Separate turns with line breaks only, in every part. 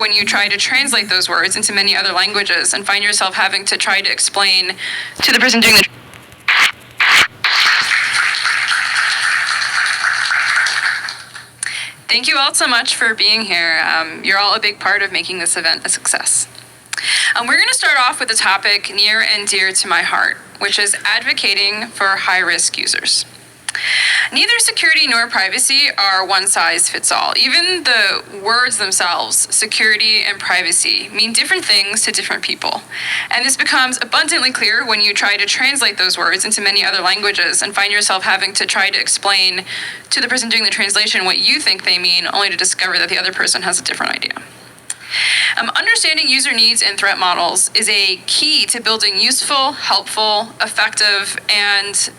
when you try to translate those words into many other languages and find yourself having to try to explain to the person doing the Thank you all so much for being here. You're all a big part of making this event a success. We're going to start off with a topic near and dear to my heart, which is advocating for high-risk users. Neither security nor privacy are one size fits all. Even the words themselves, security and privacy, mean different things to different people. And this becomes abundantly clear when you try to translate those words into many other languages and find yourself having to try to explain to the person doing the translation what you think they mean, only to discover that the other person has a different idea. Understanding user needs and threat models is a key to building useful, helpful, effective, and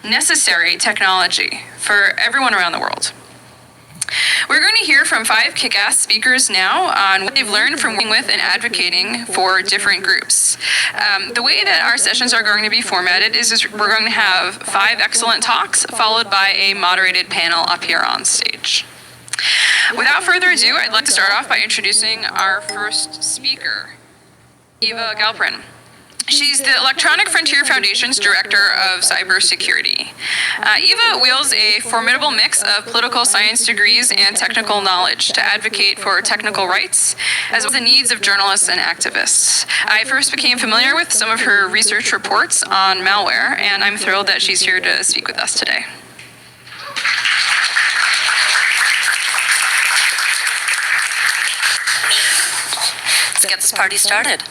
necessary technology for everyone around the world. We're going to hear from 5 kick-ass speakers now on what they've learned from working with and advocating for different groups. The way that our sessions are going to be formatted is we're going to have 5 excellent talks followed by a moderated panel up here on stage. Without further ado, I'd like to start off by introducing our first speaker, Eva Galperin. She's the Electronic Frontier Foundation's Director of Cybersecurity. Eva wields a formidable mix of political science degrees and technical knowledge to advocate for technical rights, as well as the needs of journalists and activists. I first became familiar with some of her research reports on malware, and I'm thrilled that she's here to speak with us today.
Let's get this party started.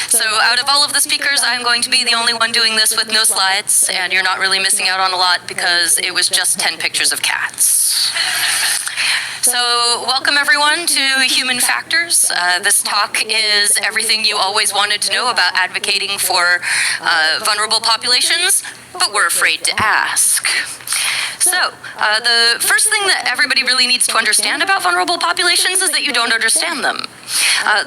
So out of all of the speakers, I'm going to be the only one doing this with no slides, and you're not really missing out on a lot because it was just 10 pictures of cats. So welcome everyone to Human Factors. This talk is everything you always wanted to know about advocating for vulnerable populations, but we're afraid to ask. So, the first thing that everybody really needs to understand about vulnerable populations is that you don't understand them.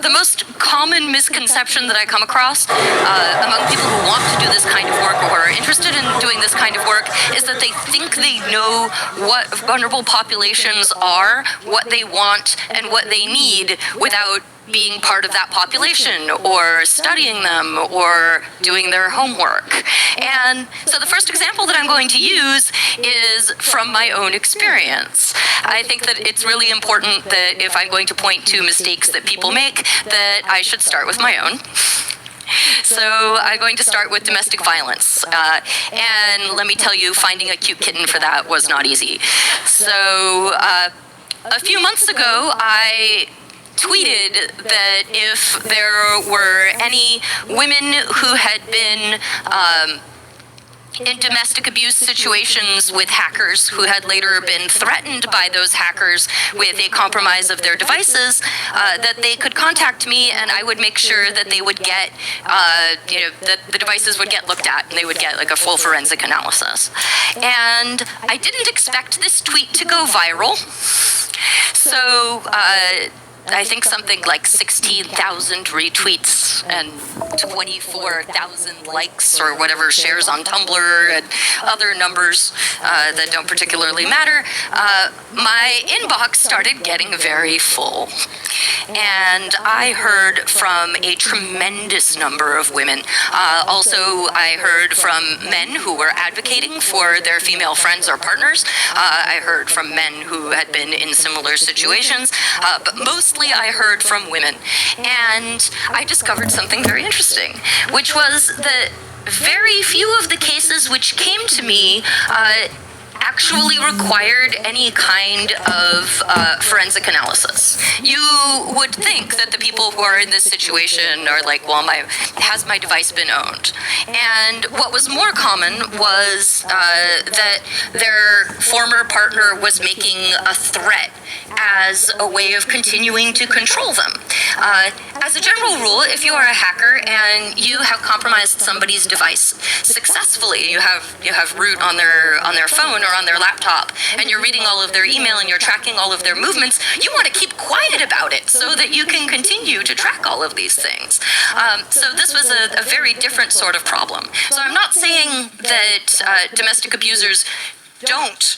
The most common misconception that I come across among people who want to do this kind of work or are interested in doing this kind of work is that they think they know what vulnerable populations are, what they want, and what they need without being part of that population or studying them or doing their homework. And so the first example that I'm going to use is from my own experience. I think that it's really important that if I'm going to point to mistakes that people make, that I should start with my own. So I'm going to start with domestic violence. And let me tell you, finding a cute kitten for that was not easy. So a few months ago, I tweeted that if there were any women who had been in domestic abuse situations with hackers who had later been threatened by those hackers with a compromise of their devices, that they could contact me and I would make sure that they would get, that the devices would get looked at and they would get like a full forensic analysis. And I didn't expect this tweet to go viral. So, I think something like 16,000 retweets and 24,000 likes or whatever, shares on Tumblr and other numbers that don't particularly matter. My inbox started getting very full. And I heard from a tremendous number of women. Also, I heard from men who were advocating for their female friends or partners. I heard from men who had been in similar situations, but mostly I heard from women. And I discovered something very interesting, which was that very few of the cases which came to me actually required any kind of forensic analysis. You would think that the people who are in this situation are like, well, has my device been owned? And what was more common was that their former partner was making a threat as a way of continuing to control them. As a general rule, if you are a hacker and you have compromised somebody's device successfully, you have root on their phone or on their laptop, and you're reading all of their email and you're tracking all of their movements, you want to keep quiet about it so that you can continue to track all of these things. So this was a very different sort of problem. So I'm not saying that domestic abusers don't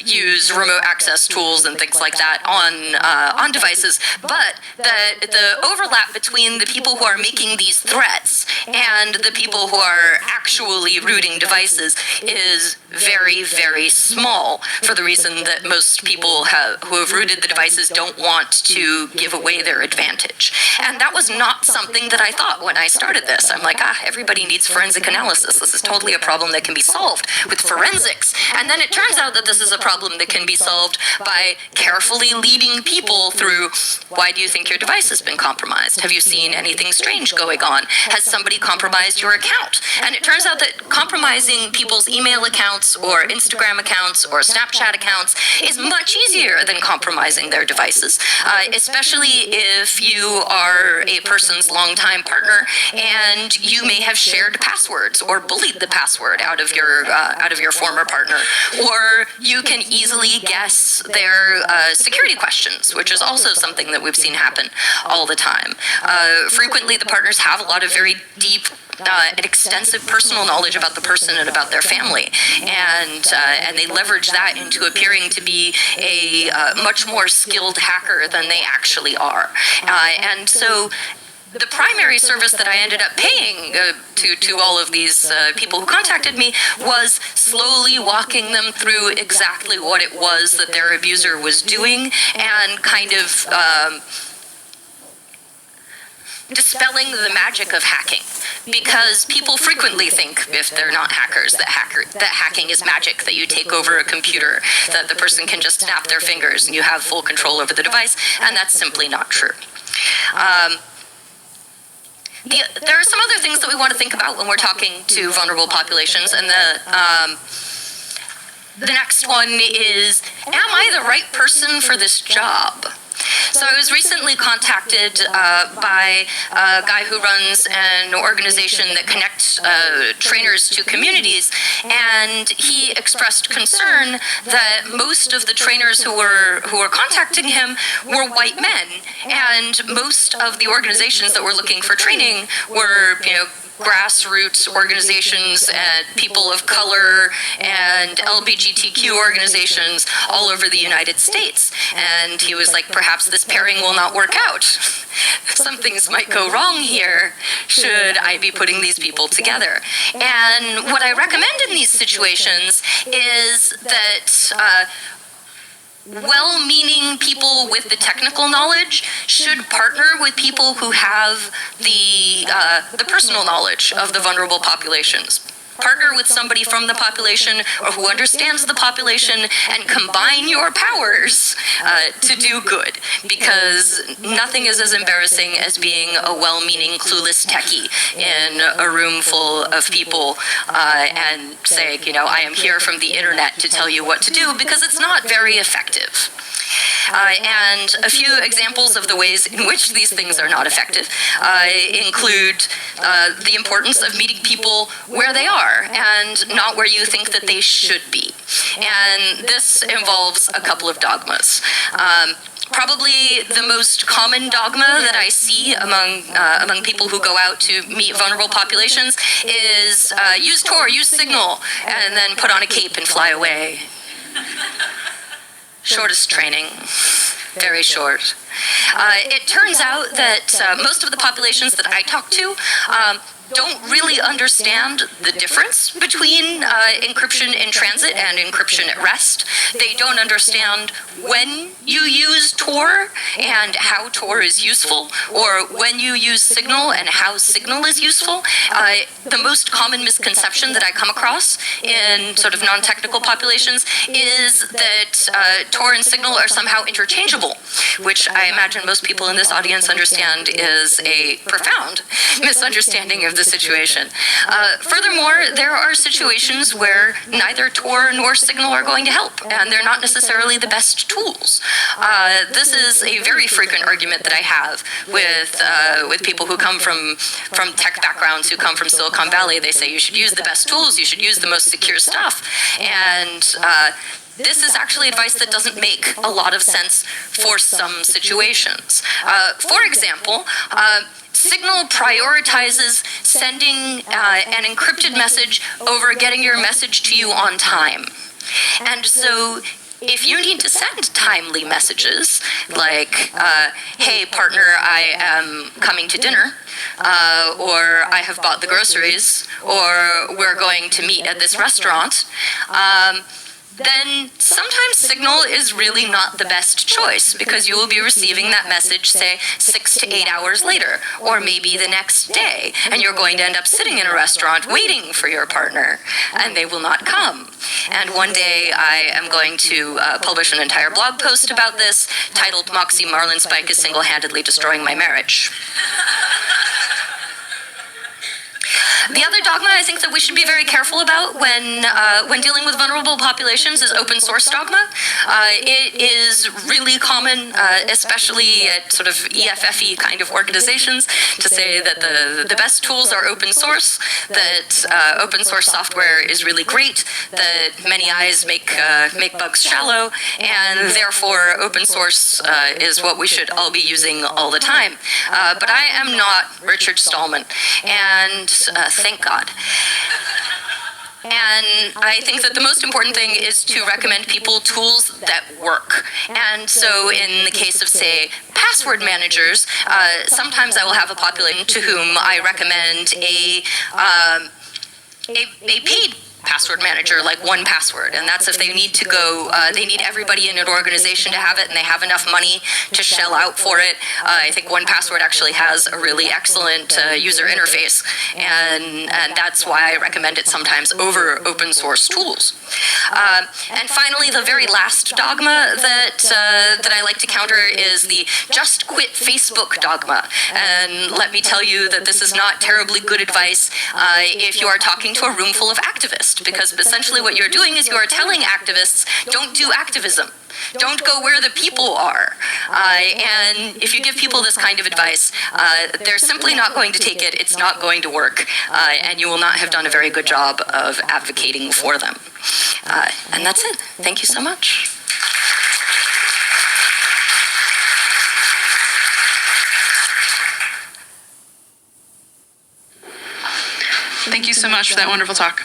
use remote access tools and things like that on devices, but the overlap between the people who are making these threats and the people who are actually rooting devices is very, very small, for the reason that most people who have rooted the devices don't want to give away their advantage. And that was not something that I thought when I started this. I'm like, everybody needs forensic analysis. This is totally a problem that can be solved with forensics. And then it turns out that this is a problem that can be solved by carefully leading people through, why do you think your device has been compromised? Have you seen anything strange going on? Has somebody compromised your account? And it turns out that compromising people's email accounts or Instagram accounts or Snapchat accounts is much easier than compromising their devices, especially if you are a person's longtime partner and you may have shared passwords or bullied the password out of your former partner, or you can easily guess their security questions, which is also something that we've seen happen all the time. Frequently, the partners have a lot of very deep and extensive personal knowledge about the person and about their family, and they leverage that into appearing to be a much more skilled hacker than they actually are. And so the primary service that I ended up paying to all of these people who contacted me was slowly walking them through exactly what it was that their abuser was doing, and kind of dispelling the magic of hacking, because people frequently think, if they're not hackers, that hacking is magic, that you take over a computer, that the person can just snap their fingers and you have full control over the device, and that's simply not true. There are some other things that we want to think about when we're talking to vulnerable populations, and the next one is, am I the right person for this job? So I was recently contacted by a guy who runs an organization that connects trainers to communities, and he expressed concern that most of the trainers who were contacting him were white men, and most of the organizations that were looking for training were, grassroots organizations and people of color and LGBTQ organizations all over the United States. And he was like, perhaps this pairing will not work out. Some things might go wrong here. Should I be putting these people together? And what I recommend in these situations is that well-meaning people with the technical knowledge should partner with people who have the personal knowledge of the vulnerable populations. Partner with somebody from the population or who understands the population, and combine your powers to do good, because nothing is as embarrassing as being a well-meaning, clueless techie in a room full of people and saying, I am here from the internet to tell you what to do, because it's not very effective. And a few examples of the ways in which these things are not effective include the importance of meeting people where they are and not where you think that they should be. And this involves a couple of dogmas. Probably the most common dogma that I see among people who go out to meet vulnerable populations is use Tor, use Signal, and then put on a cape and fly away. Shortest training, very short. It turns out that most of the populations that I talk to don't really understand the difference between encryption in transit and encryption at rest. They don't understand when you use Tor and how Tor is useful, or when you use Signal and how Signal is useful. The most common misconception that I come across in sort of non-technical populations is that Tor and Signal are somehow interchangeable, which I imagine most people in this audience understand is a profound misunderstanding of the situation. Furthermore, there are situations where neither Tor nor Signal are going to help, and they're not necessarily the best tools. This is a very frequent argument that I have with people who come from tech backgrounds, who come from Silicon Valley. They say you should use the best tools, you should use the most secure stuff, and this is actually advice that doesn't make a lot of sense for some situations. For example, Signal prioritizes sending an encrypted message over getting your message to you on time. And so if you need to send timely messages like, hey, partner, I am coming to dinner, or I have bought the groceries, or we're going to meet at this restaurant, then sometimes Signal is really not the best choice, because you will be receiving that message, say, 6 to 8 hours later, or maybe the next day, and you're going to end up sitting in a restaurant waiting for your partner, and they will not come. And one day I am going to publish an entire blog post about this, titled "Moxie Marlinspike is Single-Handedly Destroying My Marriage." The other dogma I think that we should be very careful about when dealing with vulnerable populations is open source dogma. It is really common, especially at sort of EFFE kind of organizations, to say that the best tools are open source, that open source software is really great, that many eyes make bugs shallow, and therefore open source is what we should all be using all the time. But I am not Richard Stallman, and thank God. And I think that the most important thing is to recommend people tools that work. And so in the case of, say, password managers, sometimes I will have a population to whom I recommend a paid password manager like 1Password, and that's if they need to go, they need everybody in an organization to have it, and they have enough money to shell out for it. I think 1Password actually has a really excellent user interface, and that's why I recommend it sometimes over open source tools. And finally, the very last dogma that I like to counter is the just quit Facebook dogma. And let me tell you that this is not terribly good advice if you are talking to a room full of activists, because essentially what you're doing is you are telling activists, don't do activism. Don't go where the people are. And if you give people this kind of advice, they're simply not going to take it, it's not going to work, and you will not have done a very good job of advocating for them. And that's it. Thank you so much.
Thank you so much for that wonderful talk.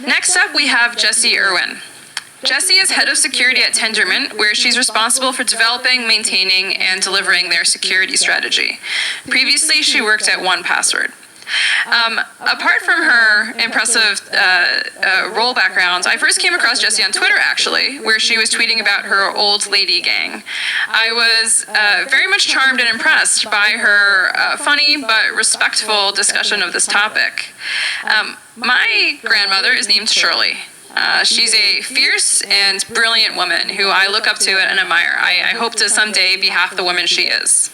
Next up, we have Jessie Irwin. Jessie is head of security at Tendermint, where she's responsible for developing, maintaining, and delivering their security strategy. Previously, she worked at 1Password. Apart from her impressive role background, I first came across Jessie on Twitter, actually, where she was tweeting about her old lady gang. I was very much charmed and impressed by her funny but respectful discussion of this topic. My grandmother is named Shirley. She's a fierce and brilliant woman who I look up to and admire. I hope to someday be half the woman she is.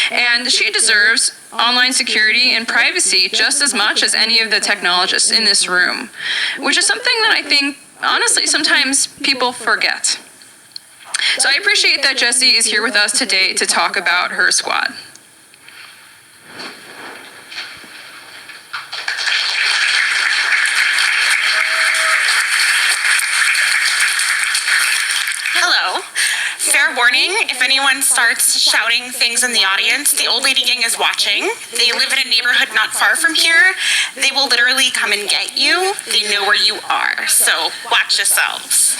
And she deserves online security and privacy just as much as any of the technologists in this room, which is something that I think, honestly, sometimes people forget. So I appreciate that Jessie is here with us today to talk about her squad.
Hello. Fair warning, if anyone starts shouting things in the audience, the old lady gang is watching. They live in a neighborhood not far from here. They will literally come and get you. They know where you are, so watch yourselves.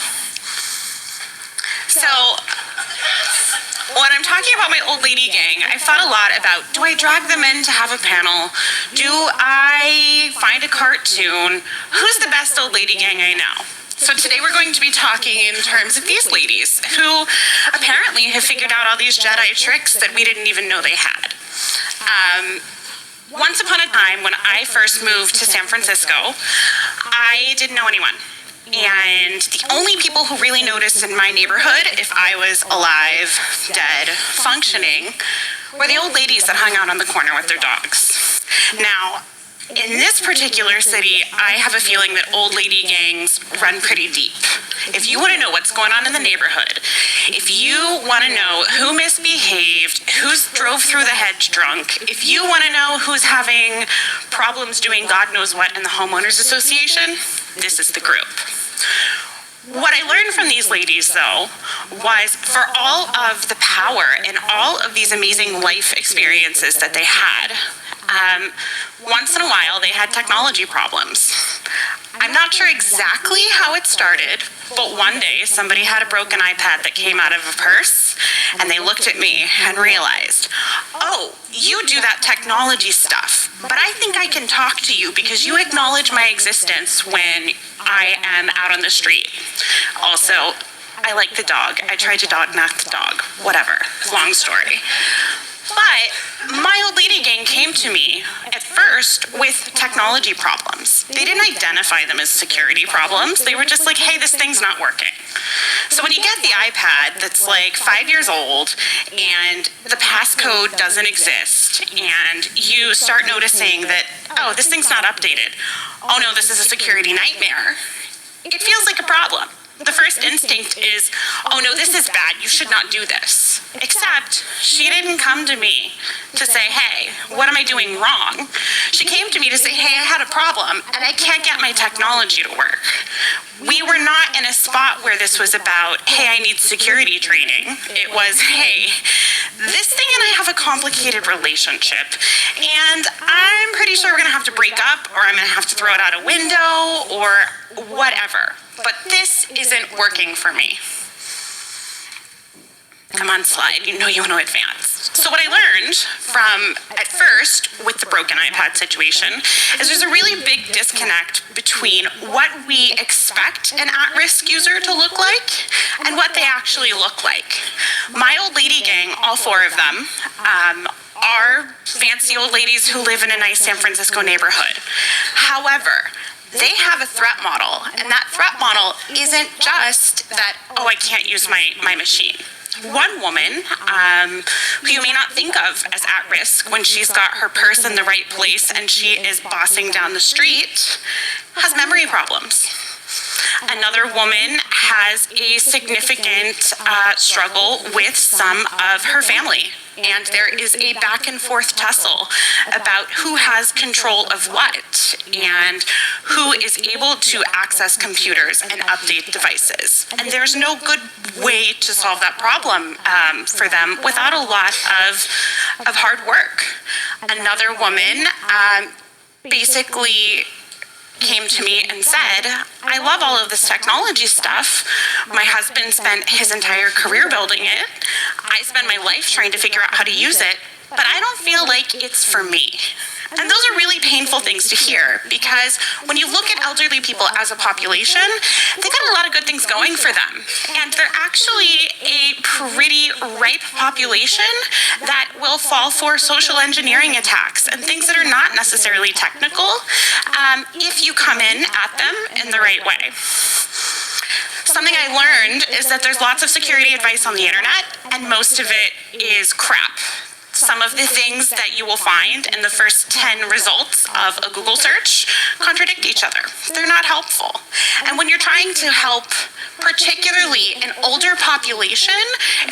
So, when I'm talking about my old lady gang, I've thought a lot about, do I drag them in to have a panel? Do I find a cartoon? Who's the best old lady gang I know? So today we're going to be talking in terms of these ladies who apparently have figured out all these Jedi tricks that we didn't even know they had. Once upon a time, when I first moved to San Francisco, I didn't know anyone. And the only people who really noticed in my neighborhood if I was alive, dead, functioning, were the old ladies that hung out on the corner with their dogs. Now, in this particular city, I have a feeling that old lady gangs run pretty deep. If you want to know what's going on in the neighborhood, if you want to know who misbehaved, who's drove through the hedge drunk, if you want to know who's having problems doing God knows what in the homeowners association, this is the group. What I learned from these ladies, though, was for all of the power and all of these amazing life experiences that they had, once in a while they had technology problems. I'm not sure exactly how it started, but one day somebody had a broken iPad that came out of a purse, and they looked at me and realized, oh, you do that technology stuff, but I think I can talk to you because you acknowledge my existence when I am out on the street. Also, I like the dog. I tried to dog knock the dog. Whatever. Long story. But my old lady gang came to me at first with technology problems. They didn't identify them as security problems. They were just like, hey, this thing's not working. So when you get the iPad that's like 5 years old and the passcode doesn't exist and you start noticing that, oh, this thing's not updated. Oh no, this is a security nightmare. It feels like a problem. The first instinct is, oh no, this is bad, you should not do this. Except, she didn't come to me to say, hey, what am I doing wrong? She came to me to say, hey, I had a problem, and I can't get my technology to work. We were not in a spot where this was about, hey, I need security training. It was, hey, this thing and I have a complicated relationship, and I'm pretty sure we're gonna have to break up, or I'm gonna have to throw it out a window, or whatever. But this isn't working for me. Come on, slide. You know you want to advance. So what I learned from, at first, with the broken iPad situation, is there's a really big disconnect between what we expect an at-risk user to look like and what they actually look like. My old lady gang, all four of them, are fancy old ladies who live in a nice San Francisco neighborhood. However, they have a threat model, and that threat model isn't just that, oh, I can't use my machine. One woman, who you may not think of as at risk when she's got her purse in the right place and she is bossing down the street, has memory problems. Another woman has a significant struggle with some of her family. And there is a back and forth tussle about who has control of what and who is able to access computers and update devices. And there's no good way to solve that problem for them without a lot of hard work. Another woman basically came to me and said, I love all of this technology stuff. My husband spent his entire career building it. I spend my life trying to figure out how to use it, but I don't feel like it's for me. And those are really painful things to hear, because when you look at elderly people as a population, they've got a lot of good things going for them. And they're actually a pretty ripe population that will fall for social engineering attacks and things that are not necessarily technical if you come in at them in the right way. Something I learned is that there's lots of security advice on the internet, and most of it is crap. Some of the things that you will find in the first 10 results of a Google search contradict each other. They're not helpful. And when you're trying to help, particularly an older population,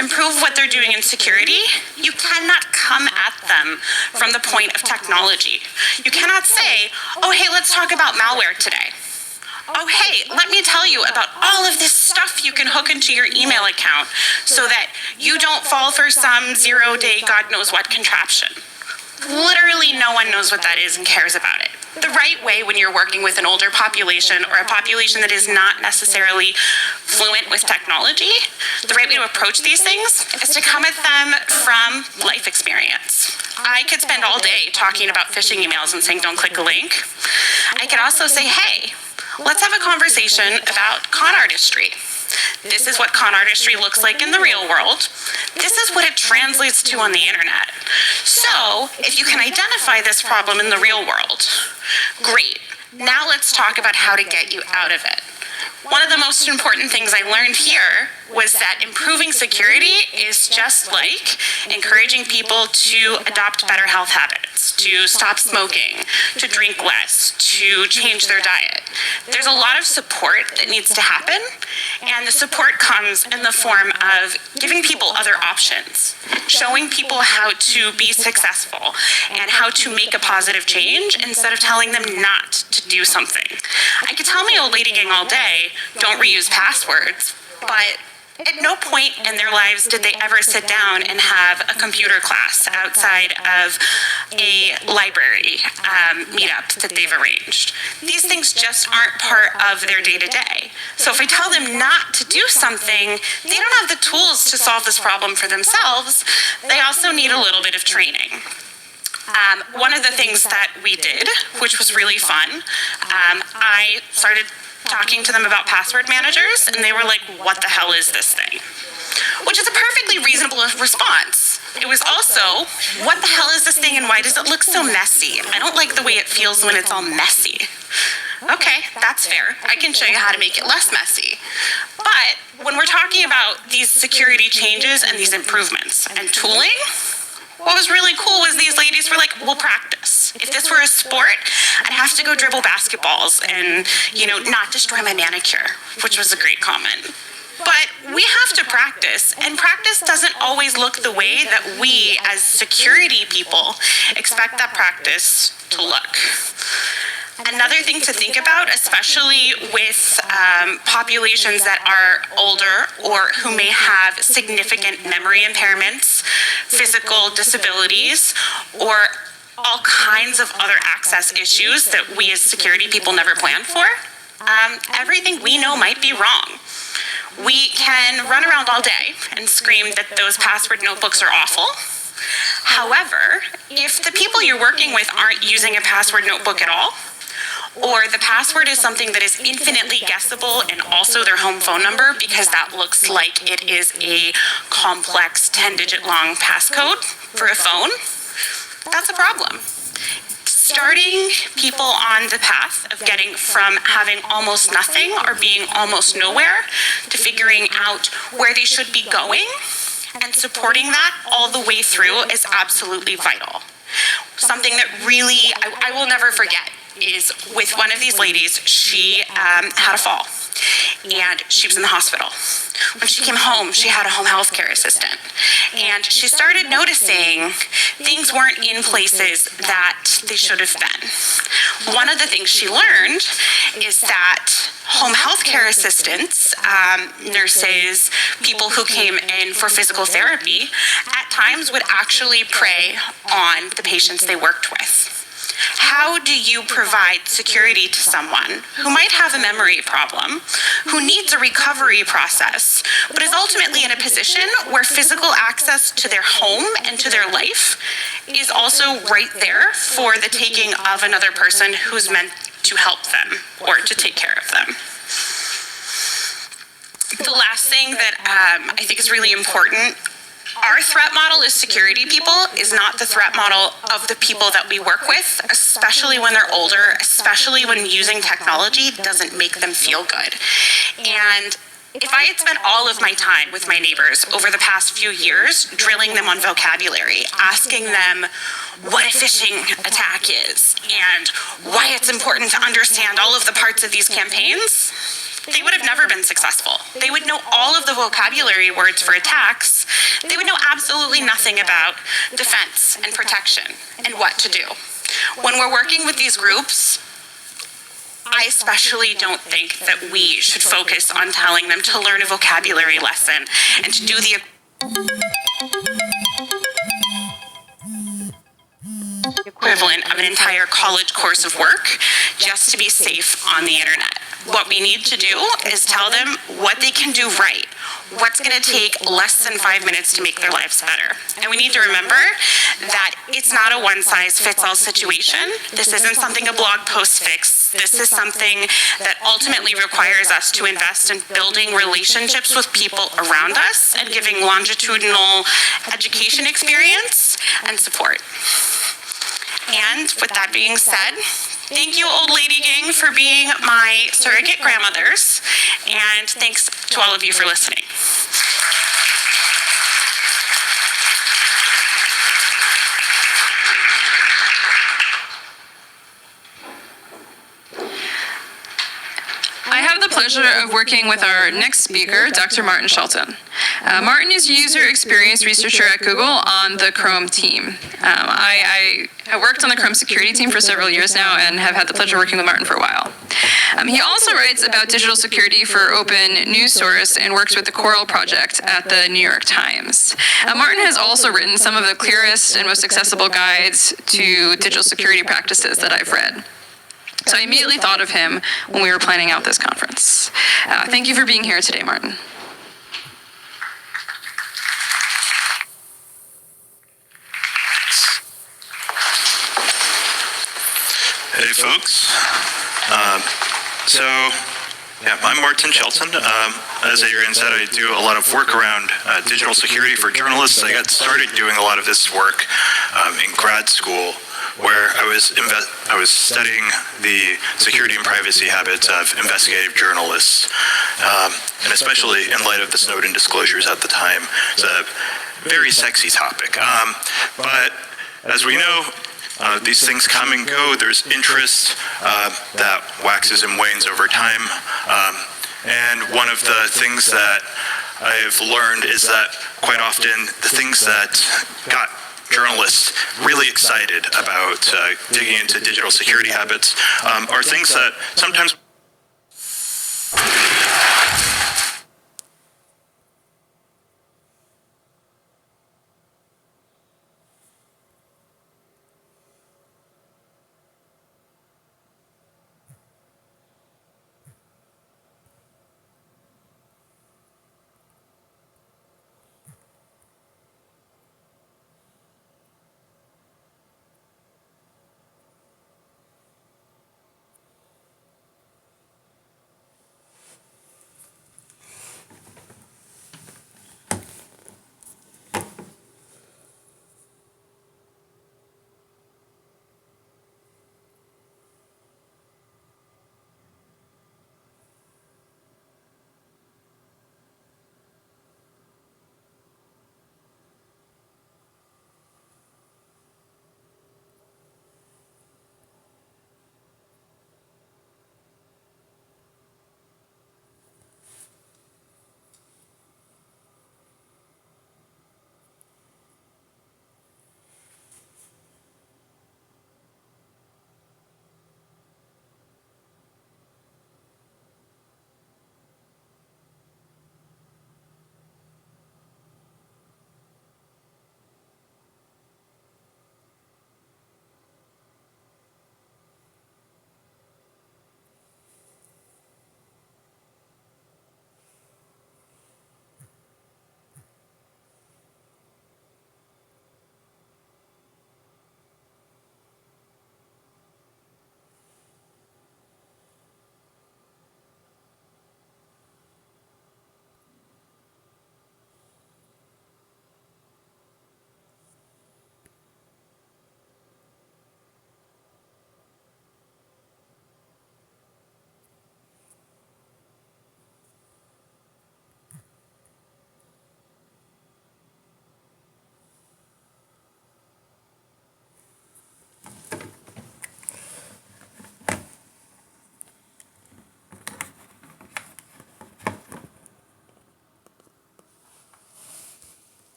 improve what they're doing in security, you cannot come at them from the point of technology. You cannot say, oh, hey, let's talk about malware today. Oh, hey, let me tell you about all of this stuff you can hook into your email account so that you don't fall for some 0-day God knows what contraption. Literally no one knows what that is and cares about it. The right way when you're working with an older population or a population that is not necessarily fluent with technology, the right way to approach these things is to come at them from life experience. I could spend all day talking about phishing emails and saying don't click a link. I could also say, hey, let's have a conversation about con artistry. This is what con artistry looks like in the real world. This is what it translates to on the internet. So, if you can identify this problem in the real world, great. Now let's talk about how to get you out of it. One of the most important things I learned here was that improving security is just like encouraging people to adopt better health habits, to stop smoking, to drink less, to change their diet. There's a lot of support that needs to happen, and the support comes in the form of giving people other options, showing people how to be successful and how to make a positive change instead of telling them not to do something. I could tell my old lady gang all day, don't reuse passwords, but At no point in their lives did they ever sit down and have a computer class outside of a library meetup that they've arranged. These things just aren't part of their day-to-day. So if I tell them not to do something, they don't have the tools to solve this problem for themselves. They also need a little bit of training. One of the things that we did, which was really fun, I started talking to them about password managers, and they were like, what the hell is this thing? Which is a perfectly reasonable response. It was also, what the hell is this thing and why does it look so messy? I don't like the way it feels when it's all messy. Okay, that's fair. I can show you how to make it less messy. But when we're talking about these security changes and these improvements and tooling, what was really cool was these ladies were like, we'll practice. If this were a sport, I'd have to go dribble basketballs and, not destroy my manicure, which was a great comment. But we have to practice, and practice doesn't always look the way that we, as security people, expect that practice to look. Another thing to think about, especially with populations that are older or who may have significant memory impairments, physical disabilities, or all kinds of other access issues that we as security people never planned for, everything we know might be wrong. We can run around all day and scream that those password notebooks are awful. However, if the people you're working with aren't using a password notebook at all, or the password is something that is infinitely guessable and also their home phone number because that looks like it is a complex 10-digit long passcode for a phone, that's a problem. Starting people on the path of getting from having almost nothing or being almost nowhere to figuring out where they should be going and supporting that all the way through is absolutely vital. Something that really I will never forget is with one of these ladies, she had a fall and she was in the hospital. When she came home, she had a home health care assistant, and she started noticing things weren't in places that they should have been. One of the things she learned is that home health care assistants, nurses, people who came in for physical therapy, at times would actually prey on the patients they worked with. How do you provide security to someone who might have a memory problem, who needs a recovery process, but is ultimately in a position where physical access to their home and to their life is also right there for the taking of another person who's meant to help them or to take care of them? The last thing that I think is really important, our threat model as security people is not the threat model of the people that we work with, especially when they're older, especially when using technology doesn't make them feel good. And if I had spent all of my time with my neighbors over the past few years drilling them on vocabulary, asking them what a phishing attack is and why it's important to understand all of the parts of these campaigns, they would have never been successful. They would know all of the vocabulary words for attacks. They would know absolutely nothing about defense and protection and what to do. When we're working with these groups, I especially don't think that we should focus on telling them to learn a vocabulary lesson and to do the equivalent of an entire college course of work just to be safe on the internet. What we need to do is tell them what they can do right, what's going to take less than 5 minutes to make their lives better. And we need to remember that it's not a one-size-fits-all situation. This isn't something a blog post fixes. This is something that ultimately requires us to invest in building relationships with people around us and giving longitudinal education experience and support. And with that being said, thank you, Old Lady Gang, for being my surrogate grandmothers, and thanks to all of you for listening.
I have the pleasure of working with our next speaker, Dr. Martin Shelton. Martin is user experience researcher at Google on the Chrome team. I worked on the Chrome security team for several years now and have had the pleasure of working with Martin for a while. He also writes about digital security for Open News Source and works with the Coral Project at the New York Times. Martin has also written some of the clearest and most accessible guides to digital security practices that I've read. So I immediately thought of him when we were planning out this conference. Thank you for being here today, Martin.
Hey folks. I'm Martin Shelton. As Adrian said, I do a lot of work around digital security for journalists. I got started doing a lot of this work in grad school, where I was studying the security and privacy habits of investigative journalists, and especially in light of the Snowden disclosures at the time. It's a very sexy topic. But as we know, these things come and go. There's interest that waxes and wanes over time. And one of the things that I've learned is that quite often the things that got journalists really excited about digging into digital security habits are things that sometimes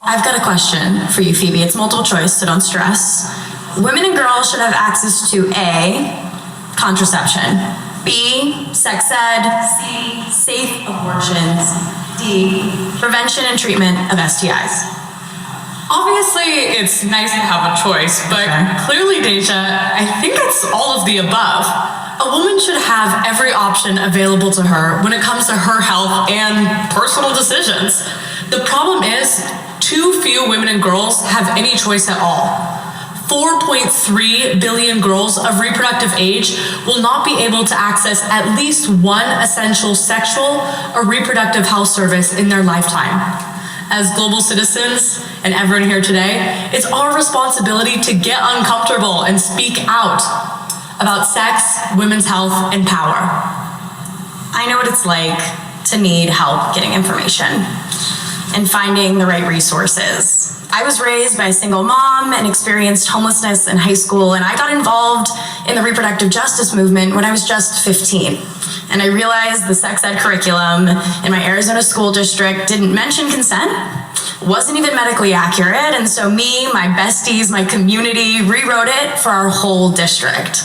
I've got a question for you, Phoebe. It's multiple choice, so don't stress. Women and girls should have access to A, contraception. B, sex ed. C, safe abortions. D, prevention and treatment of STIs.
Obviously, it's nice to have a choice, but clearly, Deja, I think it's all of the above. A woman should have every option available to her when it comes to her health and personal decisions. The problem is, too few women and girls have any choice at all. 4.3 billion girls of reproductive age will not be able to access at least one essential sexual or reproductive health service in their lifetime. As global citizens and everyone here today, it's our responsibility to get uncomfortable and speak out about sex, women's health, and power.
I know what it's like to need help getting information and finding the right resources. I was raised by a single mom and experienced homelessness in high school, and I got involved in the reproductive justice movement when I was just 15. And I realized the sex ed curriculum in my Arizona school district didn't mention consent, wasn't even medically accurate, and so me, my besties, my community rewrote it for our whole district.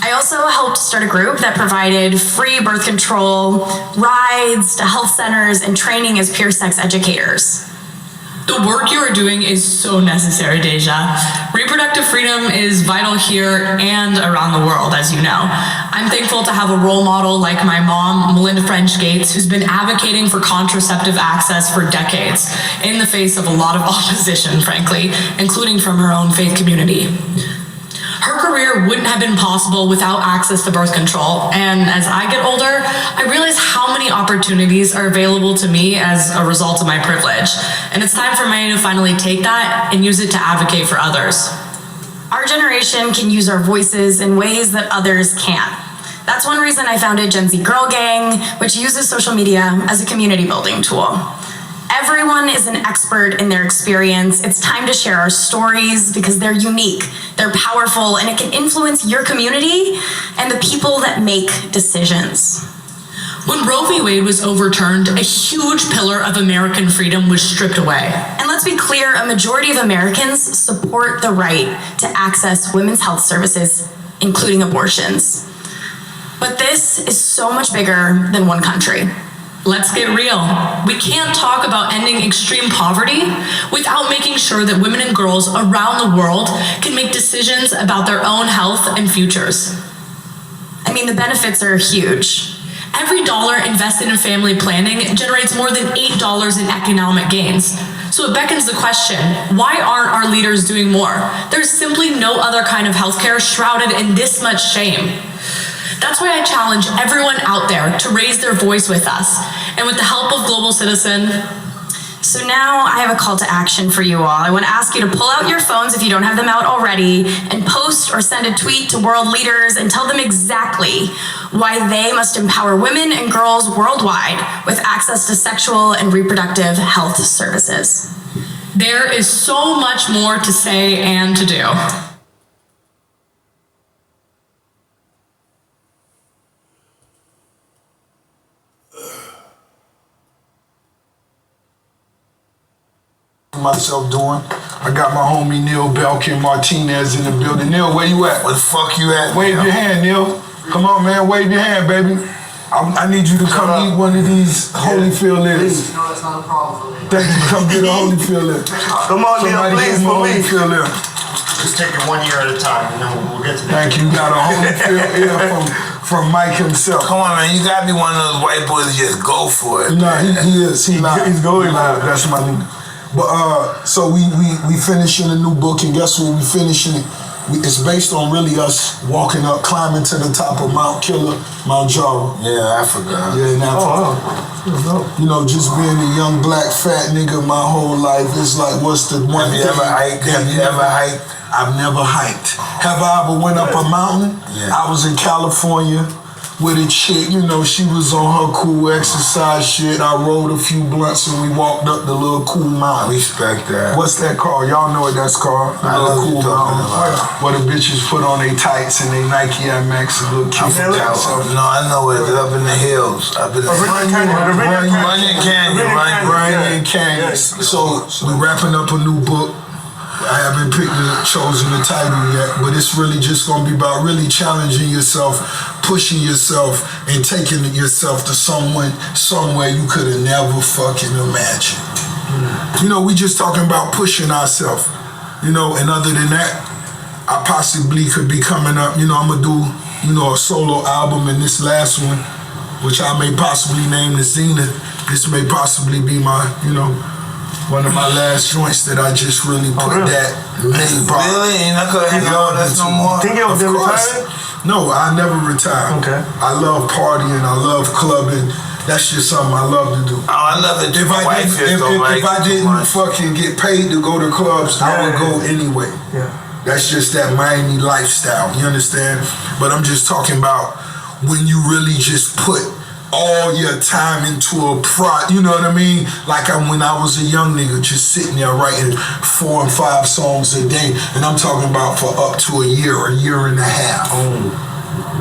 I also helped start a group that provided free birth control, rides to health centers, and training as peer sex educators.
The work you are doing is so necessary, Deja. Reproductive freedom is vital here and around the world, as you know. I'm thankful to have a role model like my mom, Melinda French Gates, who's been advocating for contraceptive access for decades, in the face of a lot of opposition, frankly, including from her own faith community. Her career wouldn't have been possible without access to birth control, and as I get older, I realize how many opportunities are available to me as a result of my privilege, and it's time for me to finally take that and use it to advocate for others.
Our generation can use our voices in ways that others can't. That's one reason I founded Gen Z Girl Gang, which uses social media as a community building tool. Everyone is an expert in their experience. It's time to share our stories because they're unique, they're powerful, and it can influence your community and the people that make decisions.
When Roe v. Wade was overturned, a huge pillar of American freedom was stripped away.
And let's be clear, a majority of Americans support the right to access women's health services, including abortions. But this is so much bigger than one country.
Let's get real. We can't talk about ending extreme poverty without making sure that women and girls around the world can make decisions about their own health and futures.
I mean, the benefits are huge.
Every dollar invested in family planning generates more than $8 in economic gains. So it beckons the question, why aren't our leaders doing more? There's simply no other kind of healthcare shrouded in this much shame. That's why I challenge everyone out there to raise their voice with us. And with the help of Global Citizen.
So now I have a call to action for you all. I want to ask you to pull out your phones if you don't have them out already and post or send a tweet to world leaders and tell them exactly why they must empower women and girls worldwide with access to sexual and reproductive health services.
There is so much more to say and to do.
Myself doing. I got my homie Neil Belkin Martinez in the building. Neil, where you at?
Where the fuck you at?
Wave your hand, Neil. Come on, man. Wave your hand, baby. I need you to come eat one of these Holyfield lips.
No, that's not a problem.
Thank you. Come get a Holyfield lip.
Come on, Neil, please, for me.
Holyfield lip.
Just take it 1 year at a time, and then we'll get to that.
Thank you. You got a Holyfield ear from Mike himself.
Come on, man. You gotta be one of those white boys that just go for it.
No, he is. He's going live. That's my nigga. But so we finishing a new book, and guess what? We finishing it. It's based on really us walking up, climbing to the top of Mount Killer, Mount Jara.
Yeah, Africa.
Yeah, in Africa. You know, just being a young black fat nigga my whole life. It's like, what's the one
Have you ever hiked? Have you ever hiked?
I've never hiked. Have I ever went up a mountain?
Yeah.
I was in California with a chick, you know, she was on her cool exercise shit. I rolled a few blunts and we walked up the little cool mountain.
Respect that.
What's that called? Y'all know what that's called. The
I know
little
what
cool
you're talking
mountain.
about.
Where the bitches put on their tights and they Nike Air Max and little
I'm
cute.
from California. No, I know it. Up in the hills. Up in the Runyon Canyon.
Runyon Canyon. So we wrapping up a new book. I haven't chosen the title yet, but it's really just gonna be about really challenging yourself, pushing yourself, and taking yourself to somewhere you could have never fucking imagined. You know, we just talking about pushing ourselves. You know, and other than that, I possibly could be coming up. You know, I'm gonna do, you know, a solo album, and this last one, which I may possibly name the Zenith. This may possibly be my, you know, one of my last joints that I just really put that main part.
Really? You're not gonna hang out with us no more?
Think you'll be retiring?
No, I never retire.
Okay.
I love partying. I love clubbing. That's just something I love to do.
Oh, I love it.
If I didn't fucking get paid to go to clubs, I would go anyway.
Yeah.
That's just that Miami lifestyle. You understand? But I'm just talking about when you really just put all your time into a you know what I mean? Like when I was a young nigga, just sitting there writing 4 and 5 songs a day, and I'm talking about for up to a year and a half.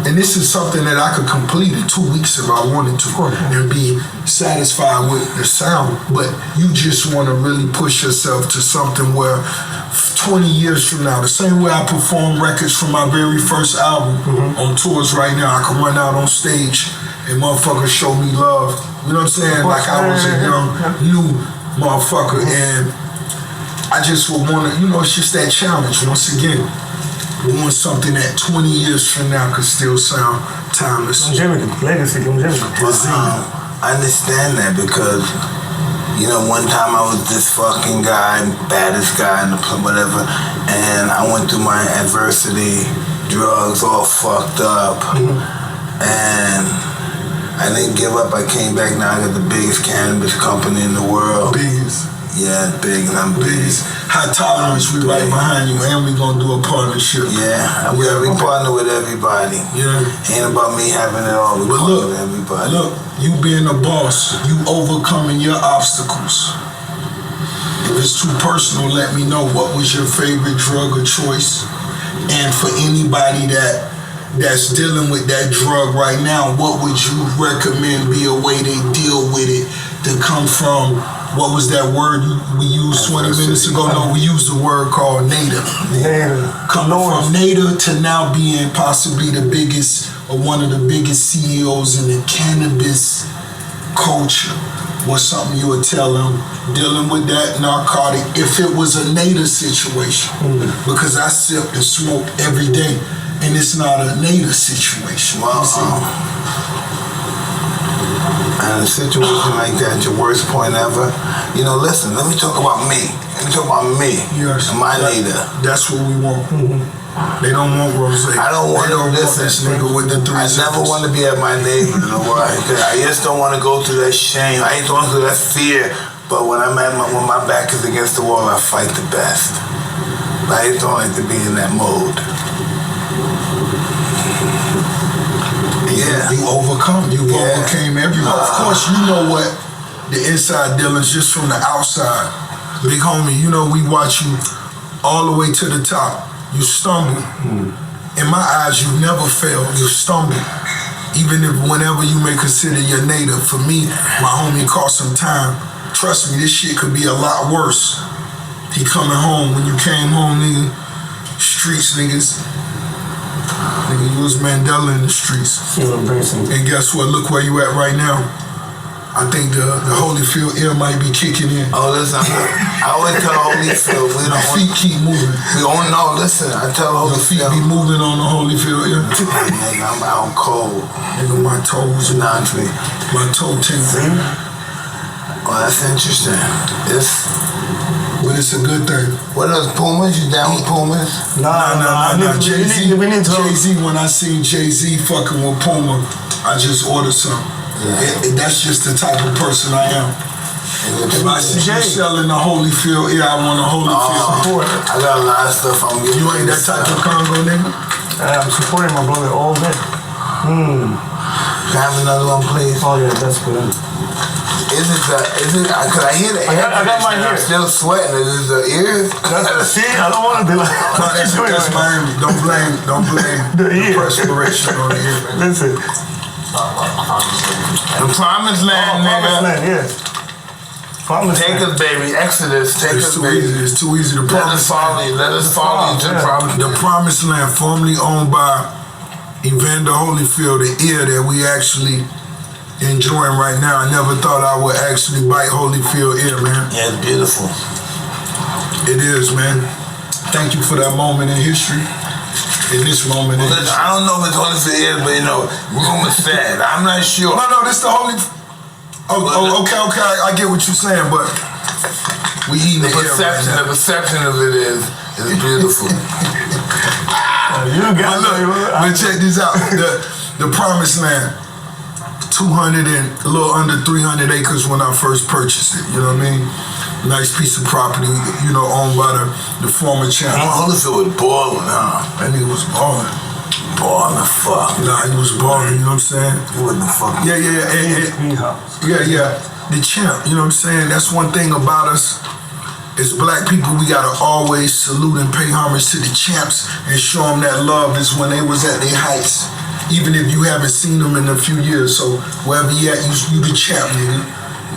And this is something that I could complete in 2 weeks if I wanted to, and be satisfied with the sound. But you just want to really push yourself to something where 20 years from now, the same way I perform records from my very first album on tours right now, I can run out on stage and motherfuckers show me love. You know what I'm saying? Like I was a young, new motherfucker. And I just would want to, you know, it's just that challenge. Once again, we want something that 20 years from now could still sound timeless.
Longevity, legacy, longevity.
I understand that because, you know, one time I was this fucking guy, baddest guy in the club, whatever, and I went through my adversity, drugs, all fucked up, and I didn't give up. I came back. Now I got the biggest cannabis company in the world.
Biggest.
Yeah, big, and I'm big.
High tolerance, we right behind you, and we gonna do a partnership.
Yeah, we partner with everybody.
Yeah.
Ain't about me having it all. We partner with everybody.
Look, you being a boss, you overcoming your obstacles. If it's too personal, let me know what was your favorite drug of choice. And for anybody that's dealing with that drug right now, what would you recommend be a way they deal with it to come from? What was that word we used 20 minutes ago? No, we used a word called native. Coming from native to now being possibly the biggest or one of the biggest CEOs in the cannabis culture. What's something you would tell them dealing with that narcotic if it was a native situation? Because I sip and smoke every day, and it's not a native situation.
Well, in a situation like that, your worst point ever, you know, listen, let me talk about me. Let me talk about me and my native.
That's what we want. They don't want Rose.
I don't want
this nigga with the 3
I never want to be at my neighbor, you know why? I just don't want to go through that shame. I ain't going through that fear. But when when my back is against the wall, I fight the best. I just don't like to be in that mode. Yeah.
You overcome. You overcame everyone. Of course, you know what the inside dealings just from the outside. Big homie, you know we watch you all the way to the top. You stumble. In my eyes, you never fail. You stumble. Even if whenever you may consider your native. For me, my homie cost some time. Trust me, this shit could be a lot worse. He coming home. When you came home, nigga, streets niggas. Nigga, you was Mandela in the streets. And guess what? Look where you at right now. I think the Holyfield ear might be kicking in.
Oh, listen, I always tell Holyfield, we don't
feet keep moving.
We don't know, listen, I tell Holyfield.
Your feet be moving on the Holyfield ear.
Nigga, I'm out cold.
Nigga, my toes. My toe tingling.
Oh, that's interesting.
But it's a good thing.
What else, Pumas? You down with Pumas?
Nah. Jay-Z, when I seen Jay-Z fucking with Puma, I just ordered some. Yeah. That's just the type of person I am. If I see you selling the Holyfield, I want a Holyfield.
I got a lot of stuff I'm getting.
You ain't that type of Congo nigga?
I'm supporting my brother all day.
Can I have another one, please?
Oh yeah, that's good.
Is it, cause I hear the air.
I got mine here.
I'm still sweating. Is it the ears?
See, I don't want to be like.
That's Miami. Don't blame the perspiration on the ear.
Listen.
The promised land, nigga.
Promised land, yes.
Take us, baby. Exodus. Take
It's
us,
too
baby.
easy. It's too easy. The
Let us
promised
follow
land.
you. Let us follow you to the promised
The
land.
promised land, formerly owned by Evander Holyfield, the ear that we actually enjoying right now. I never thought I would actually bite Holyfield ear, man.
Yeah, it's beautiful.
It is, man. Thank you for that moment in history. In this moment in
Listen,
history.
I don't know if it's Holyfield ear, but you know, rumor said. I'm not sure.
No, this the Holy. Okay. I get what you're saying, but we eating
The
the ear right
perception,
now.
the perception of it is beautiful.
You got
But check this out. The promised land. 200 and a little under 300 acres when I first purchased it. You know what I mean? Nice piece of property, you know, owned by the former champ.
Holyfield was balling, huh?
That nigga was balling.
Balling, fuck.
Nah, he was balling, you know what I'm saying?
He wasn't fucking.
Yeah. The champ, you know what I'm saying? That's one thing about us. As black people, we gotta always salute and pay homage to the champs and show them that love is when they was at their heights. Even if you haven't seen them in a few years. So wherever you at, you the champ, nigga.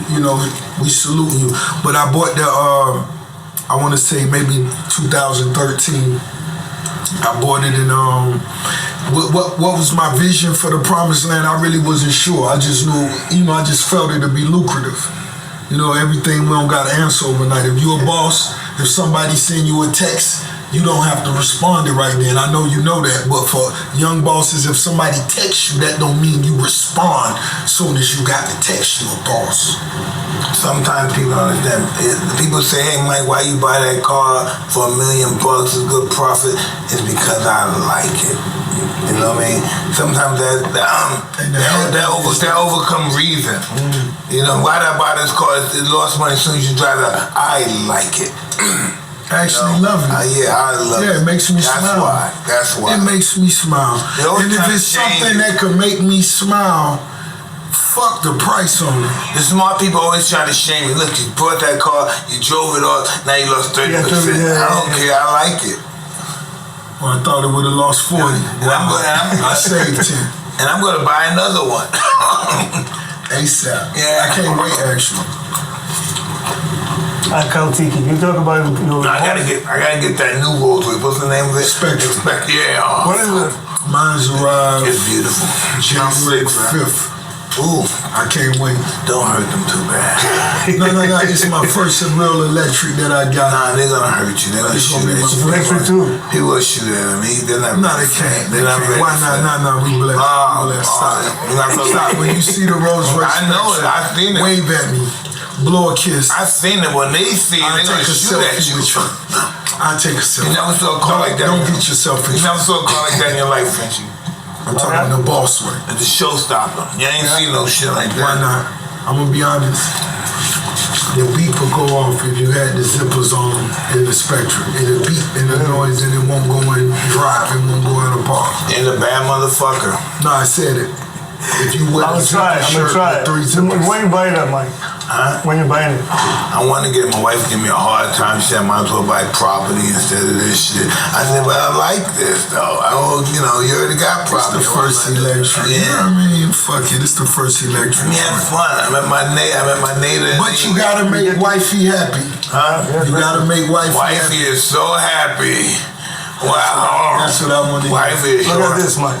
You know, we salute you. But I bought the, I wanna say maybe 2013. I bought it in, what was my vision for the promised land? I really wasn't sure. I just knew, you know, I just felt it to be lucrative. You know, everything we don't got to answer overnight. If you're a boss, if somebody send you a text, you don't have to respond it right then. I know you know that, but for young bosses, if somebody texts you, that don't mean you respond soon as you got the text, you a boss.
Sometimes people don't understand. People say, hey, Mike, why you buy that car for $1 million? It's a good profit. It's because I like it. You know what I mean? Sometimes that overcome reason. You know, why did I buy this car? It lost money as soon as you drive it. I like it.
I actually love it.
I love it.
Yeah, it makes me smile.
That's why.
It makes me smile. And if it's something that could make me smile, fuck the price on it.
The smart people always try to shame me. Look, you bought that car, you drove it off, now you lost 30%. I don't care, I like it.
Well, I thought it would have lost 40. I saved 10.
And I'm going to buy another one.
ASAP.
Yeah.
I can't wait, actually.
Tiki, you talk about
I gotta get that new Rolls Royce. What's the name of it?
Spectrum.
Yeah.
What is it?
Mine's arrived
It's beautiful.
January 5th. Ooh, I can't wait.
Don't hurt them too bad.
No. It's my first real electric that I got.
Nah, they're gonna hurt you. They're gonna
It's
shoot
gonna be
at
my
you.
Electric too.
He will shoot at him. They're not.
No, they can't.
They're not ready.
Why not? No, we blessed. Stop. When you see the Rolls Royce,
I know it. I've seen it.
Wave at me. Blow a kiss.
I've seen it. When they see it, they're gonna shoot at you.
I'll take a selfie.
You never saw a car like that.
Don't get yourself in
You never saw a car like that in your life, Frenchie.
I'm talking the boss way.
It's a showstopper. You ain't seen no shit like that.
Why not? I'm gonna be honest. The beep will go off if you had the zippers on in the Spectrum. It'll beep in the noise and it won't go in drive. It won't go in the park.
And a bad motherfucker.
No, I said it. If you wear
I'm
a
gonna try it.
with 3 zippers.
When you buying that, Mike?
Huh?
When you buying it?
I want to get my wife to give me a hard time. She said I might as well buy property instead of this shit. I said, well, I like this though. You already got property.
It's the first electric.
Yeah.
You know what I mean? Fuck it. It's the first electric.
We had fun. I met my neighbor.
But you gotta make wifey happy.
Huh?
You gotta make wifey
Wifey
happy.
is so happy. Wow.
That's what I want to hear.
Wifey is
Look at this, Mike.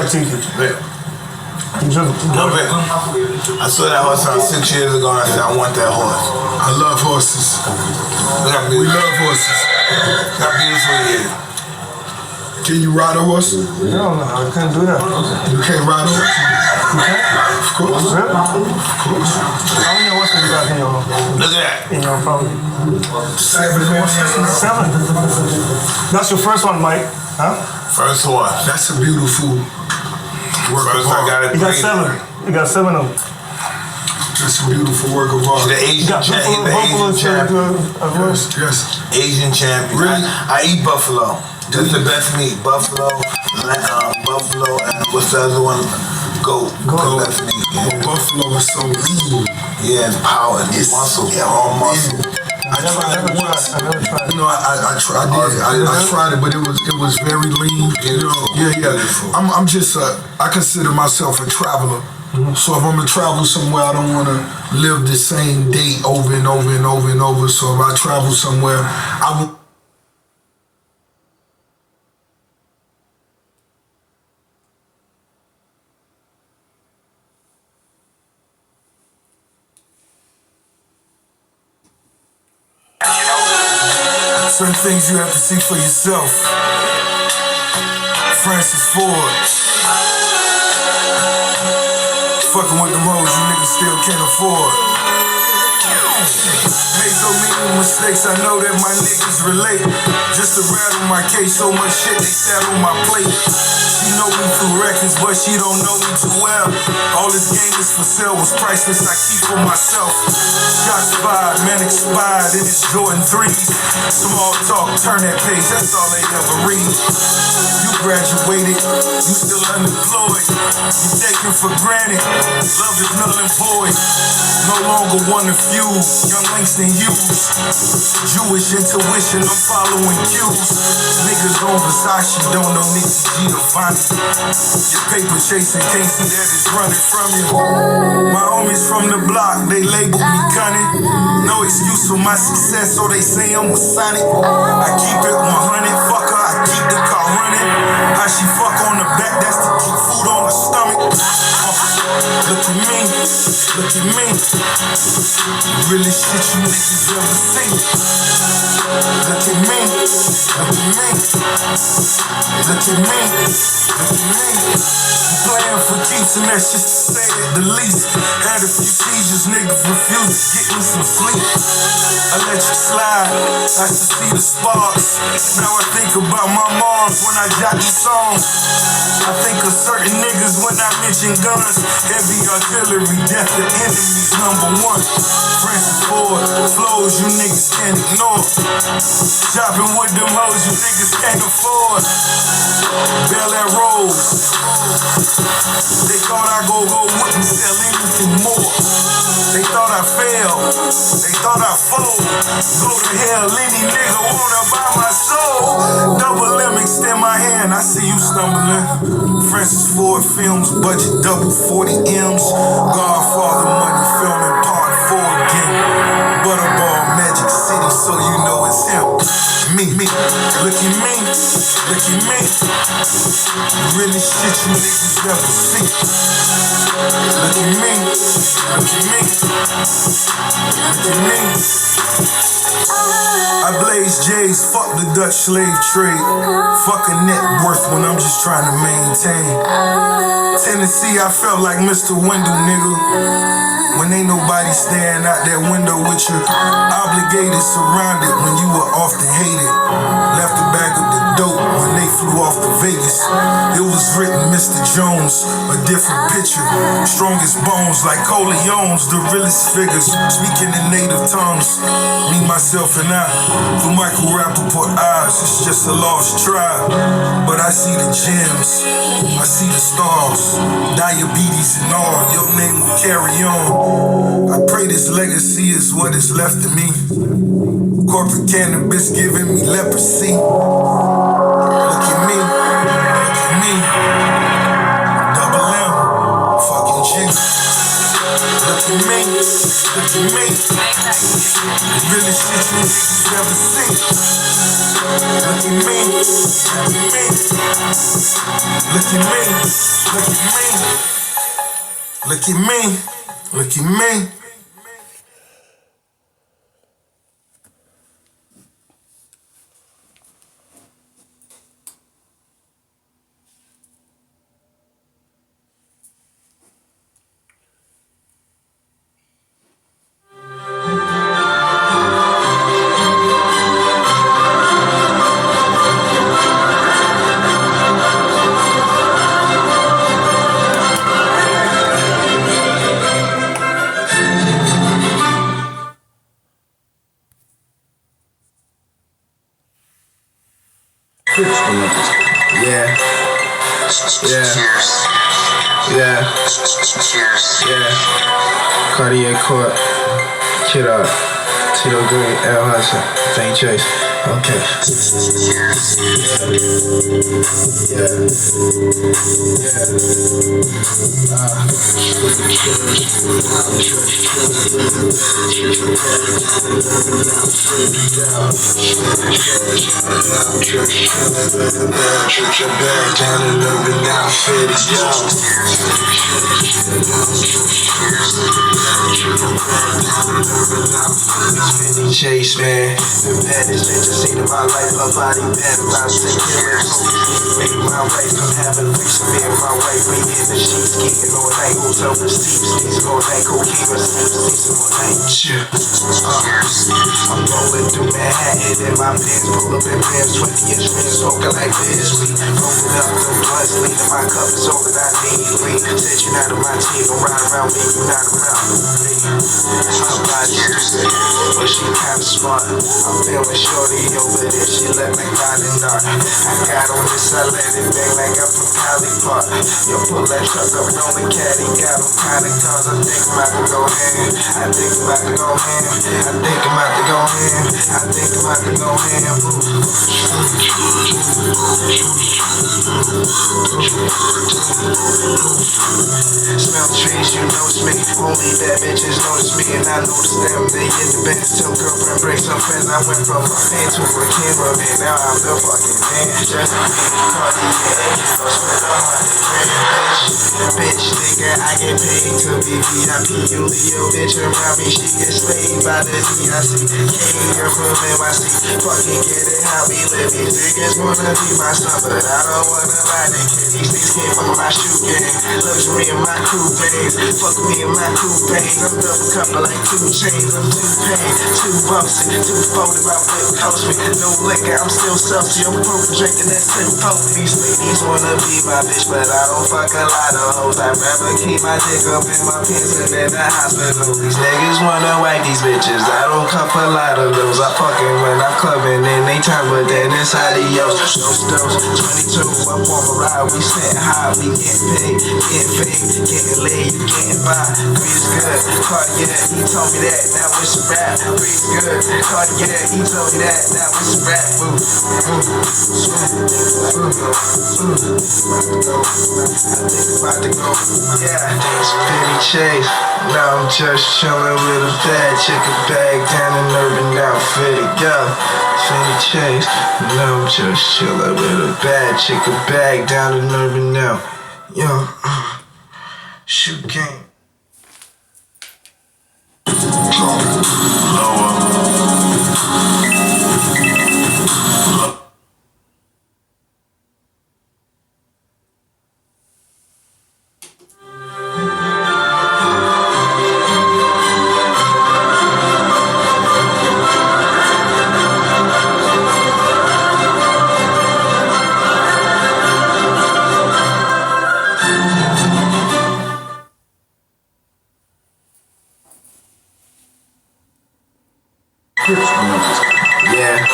Tiki.
I saw that horse around 6 years ago and I said, I want that horse.
I love horses.
Look how
We
beautiful.
love horses.
Look how beautiful he is.
Can you ride a horse?
No, I can't do that.
You can't ride a horse? Of course.
Really?
Of course.
How many horses you got
Look at that.
in your property?
7 horses.
7. That's your first one, Mike. Huh?
First horse.
That's a beautiful work of
First I
art.
got it.
You got 7. You got 7 of them.
That's a beautiful work of art.
The
You
Asian
got
champion.
buffalo
champion.
Yes.
Asian champion.
Really?
I eat buffalo. That's the best meat. Buffalo, buffalo, and what's the other one? Goat.
Goat.
Best meat.
Well,
Yeah.
buffalo is so lean.
Yeah, it's power. It's muscle. Yeah, all muscle.
I tried it once.
I never tried.
You know, I tried it, but it was very lean. You know,
Beautiful.
yeah.
Beautiful.
I consider myself a traveler. So if I'm gonna travel somewhere, I don't wanna live the same date over and over and over and over. So if I travel somewhere, I will. Certain things you have to see for yourself. Francis Ford. Fucking with them hoes you niggas still can't afford. Made so many mistakes, I know that my niggas relate. Just to rattle my case, so much shit they sat on my plate. She know me through records, but she don't know me too well. All this game is for sale, was priceless, I keep for myself. Shots fired, man expired in it's Jordan 3s. Small talk, turn that page, that's all they ever read. You graduated, you still unemployed. You taken for granted, love is null and void. No longer one of few, young Langston Hughes. Jewish intuition, I'm following cues. Niggas on Versace, don't know Nikki Giovanni. Your paper chasing, can't see that it's running from you. My homies from the block, they label me cunning. No excuse for my success, so they say I'm a Sonic. I keep it 100, fuck her, I keep the car running. How she fuck on the back, that's to keep food on her stomach. Look at me, look at me. Really shit you niggas ever seen. Look at me, look at me. Look at me, look at me. I'm playing for keeps and that's just to say it the least. Had a few seizures, niggas refuse to get me some sleep. I let you slide, I should see the sparks. Now I think about my moms when I jot these songs. I think of certain niggas when I mention guns. Heavy artillery, death to enemies, #1. Francis Ford, flows you niggas can't ignore. Shopping with them hoes you niggas can't afford. Bel Air Rose. They thought I wouldn't sell anything more. They thought I failed. They thought I fold. Go to hell, any nigga wanna buy my soul. Double M, extend my hand, I see you stumbling. Francis Ford Films, budget double 40 M's. Godfather money filming part 4 again. Butterball, Magic City, so you know it's him. Me, look at me, look at me. Really shit you niggas never see. Look at me, look at me, look at me. I blaze J's, fuck the Dutch slave trade. Fuck a net worth when I'm just trying to maintain. Tennessee, I felt like Mr. Wendell, nigga. When ain't nobody staring out that window with you. Obligated, surrounded when you were often hated. Left the bag of the dope when they flew off to Vegas. It was written Mr. Jones, a different picture. Strongest bones like Corleone's, the realest figures. Speaking in native tongues, me, myself, and I. Through Michael Rappaport eyes, it's just a lost tribe. But I see the gems, I see the stars. Diabetes and all, your name will carry on. I pray this legacy is what is left of me. Corporate cannabis giving me leprosy. Look at me, look at me. Double M, fucking G. Look at me, look at me. Really shit you niggas never seen. Look at me, look at me. Look at me, look at me. Look at me, look at me.
Yeah.
Cheers.
Yeah.
Cheers.
Yeah. Cartier Court. Kid Up. Tito Green. L. Hudson. St. Chase.
Okay. Chase, man, the baddest bitch I seen in my life. Her body bad, about 6 years. Make my wife come have a fix me and my wife. We in the sheets, geeking all night. Hotel receipts, sneezing all night. Cocaine receipts, sneezing all night. I'm rolling through Manhattan in my pants, pull up in rims, 20-inch rims, smoking like this. We rolling up the blunts, leaning my cup is all that I need. We said you're not on my team, don't ride around me, you're not around me. I'm not stupid, but she kinda smart. I'm feeling shorty over there, she let me ride in dark. I got on this, I let it bang like I'm from Cali Park. Yo, pull that truck up, rolling caddy, got them kind of cars. I think I'm about to go ham. I think I'm about to go ham. I think I'm about to go ham. I think I'm about to go ham. Smell trees, you notice me. Only bad bitches notice me, and I notice them. They in the bed, still girlfriend, bring some friends. I went from a fan to a cameraman. Now I'm the fucking man. Just me, Cartier, no spend $100 bitch, nigga, I get paid to be VIP. You leave your bitch around me, she gets slayed by the DIC. You're from NYC, fucking get it how we live. These niggas wanna be my son, but I don't wanna lie. These niggas came from my shoe gang. Luxury in my crew bangs. Fuck me in my crew bangs. I'm double couple like 2 chains. I'm too paid, too bossy, too folded. My whip cost me no liquor. I'm still saucy. I'm proof drinking that too potent. These ladies wanna be my bitch, but I don't fuck a lot of hoes. I'd rather keep my dick up in my pants than in the hospital. These niggas wanna wipe these bitches. I don't cuff a lot of those. I fucking when I'm clubbing and they turn, but then it's adios. Those 22 up on the ride. We sitting high, we getting paid, getting fake, getting laid, getting by. Breeze good, Cartier, he told me that. Now it's a rap. Breeze good, Cartier, he told me that. Now it's a rap. About to go, yeah, it's Penny Chase. Now I'm just chillin' with a bad chicken bag down in Urban Outfitted, yo. Penny Chase. Now I'm just chillin' with a bad chicken bag down in Urban now, yo. Shoot game. Yeah.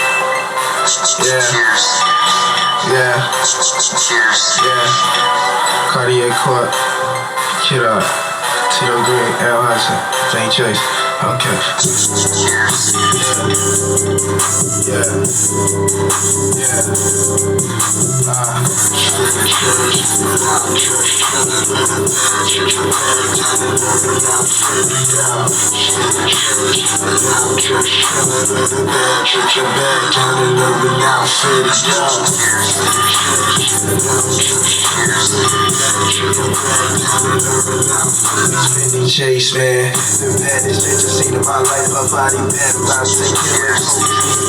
Cheers.
Yeah.
Cheers.
Yeah. Cartier Court. Kid up. Tito Green. L. Hudson. St. Chase. Okay.
Cheers.
Yeah. Yeah. Chase, man, the baddest bitch I seen in my life. Her body bad, about 6 years.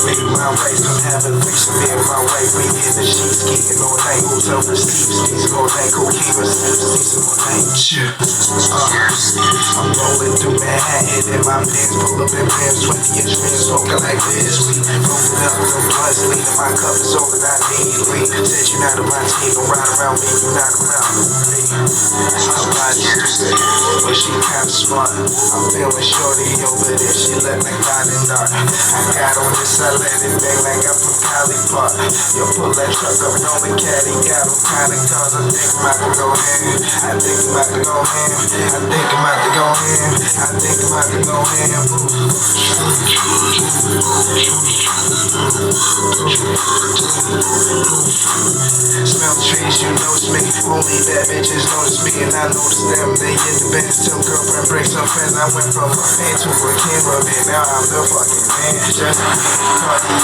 Make my wife come have a fix me and my wife. We in the sheets, geeking all night. Hotel receipts, sneezing all night. Cocaine receipts, sneezing all night. I'm rolling through Manhattan in my pants, pull up in rims, 20-inch rims, smoking like this. We rolling up the blunts, leaning my cup is all that I need. We said you're not on my team, don't ride around me, you're not around me. shorty. I'm not Tuesday, but she kinda smart. I'm feeling shorty over there, she look like Diamond Dark. I got on this, I let it bang like I'm from Cali Park. Yo, pull that truck up, no caddy, got them kinda cars. I think I'm about to go ham. I think I'm about to go ham. I think I'm about to go ham. I think I'm about to go ham. Smell the trees, you notice me. Only bad bitches notice me, and I notice them. They in the bed, some girlfriend breaks some friends. I went from a fan to a cameraman. Now I'm the fucking man. Just me, Cartier,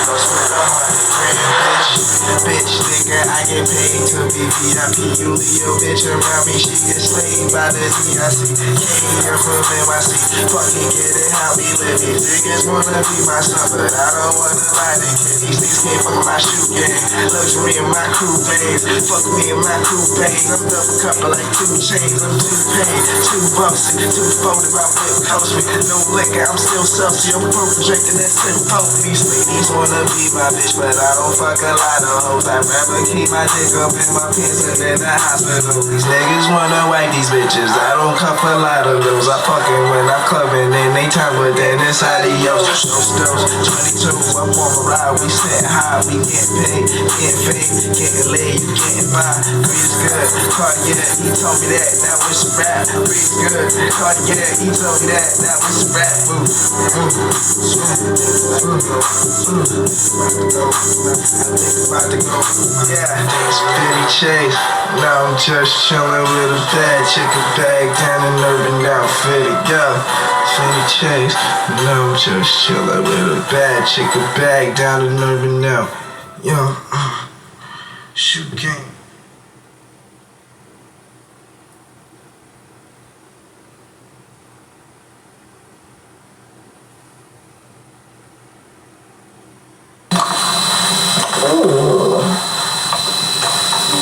no spend $100,000, bitch. Nigga, I get paid to be VIP. You leave your bitch around me, she gets slayed by the DIC. Came here from NYC, fucking get it how we live. These niggas wanna be my son, but I don't wanna lie to kids. These niggas came from my shoe game. Luxury in my crew bangs. Fuck me in my crew bangs. I'm double couple like 2 chains. I'm too paid, too bossy, too folded. My whip coast me. No liquor, I'm still salty. I'm broke drinking that simple. These ladies wanna be my bitch, but I don't fuck a lot of hoes. I'd rather keep my dick up in my pants than in the hospital. These niggas wanna wipe these bitches. I don't cuff a lot of those. I fucking when I'm clubbing and they time, but then it's adios. Those 22 up on the ride. We sit high, we get paid, get fake, getting laid, you getting by. Breeze good, Cartier, he told me that, now it's a rap. Breeze good, Cartier, he told me that, now it's a rap. About to go, yeah, it's Billy Chase. Now I'm just chillin' with a bad chicken bag down in Urban Outfitted, yo. Billy Chase. Now I'm just chillin' with a bad chicken bag down in Urban now. Yo, shoot game.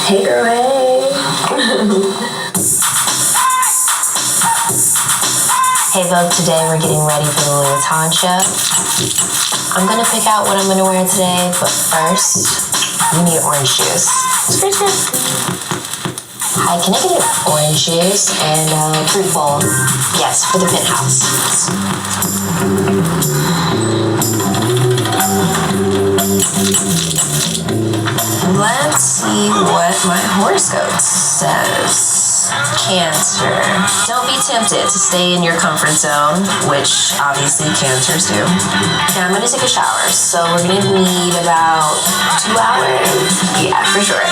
Take her away. Hey Vogue, today we're getting ready for the Louis Vuitton show. I'm gonna pick out what I'm gonna wear today, but first, we need orange juice. Hi, can I get an orange juice and a fruit bowl? Yes, for the penthouse. Let's see what my horoscope says. Cancer. Don't be tempted to stay in your comfort zone, which obviously cancers do. Now I'm gonna take a shower, so we're gonna need about 2 hours. Yeah, for sure.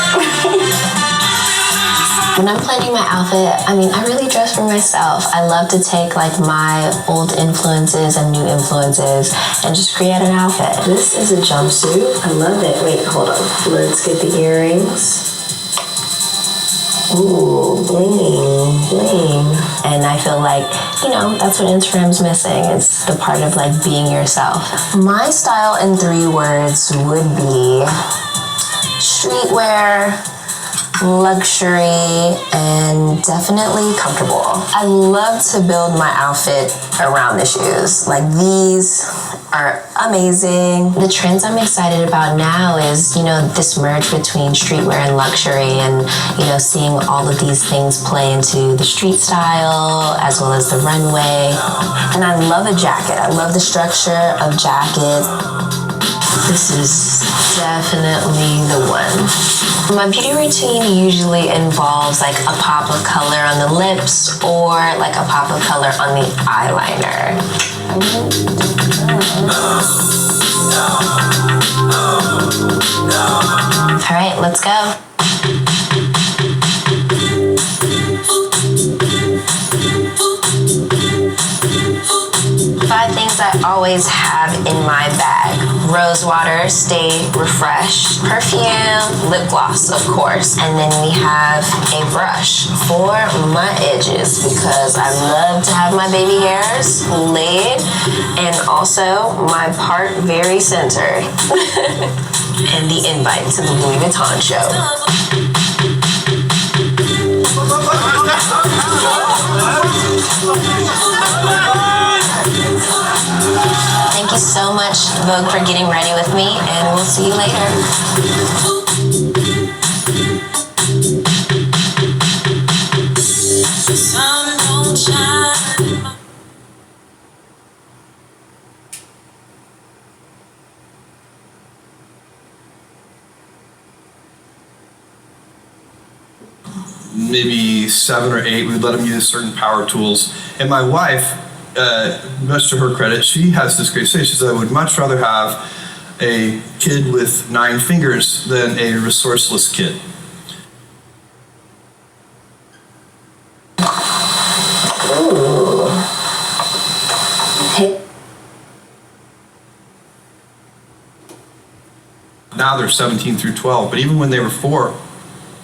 When I'm planning my outfit, I really dress for myself. I love to take like my old influences and new influences and just create an outfit. This is a jumpsuit. I love it. Wait, hold on. Let's get the earrings. Ooh, bling, bling. And I feel like, that's what Instagram's missing. It's the part of like being yourself. My style in 3 words would be streetwear, luxury, and definitely comfortable. I love to build my outfit around the shoes. Like these are amazing. The trends I'm excited about now is, this merge between streetwear and luxury and, seeing all of these things play into the street style as well as the runway. And I love a jacket. I love the structure of jacket. This is definitely the one. My beauty routine usually involves like a pop of color on the lips or like a pop of color on the eyeliner. All right, let's go. 5 things I always have in my bag. Rose water, stay refreshed. Perfume, lip gloss, of course. And then we have a brush for my edges because I love to have my baby hairs laid and also my part very centered. And the invite to the Louis Vuitton show. Thank you so much, Vogue, for getting ready with me, and we'll see you later.
maybe 7 or 8, we'd let them use certain power tools. And my wife, much to her credit, she has this great say. She says, I would much rather have a kid with 9 fingers than a resourceless kid. Now they're 17 through 12, but even when they were 4,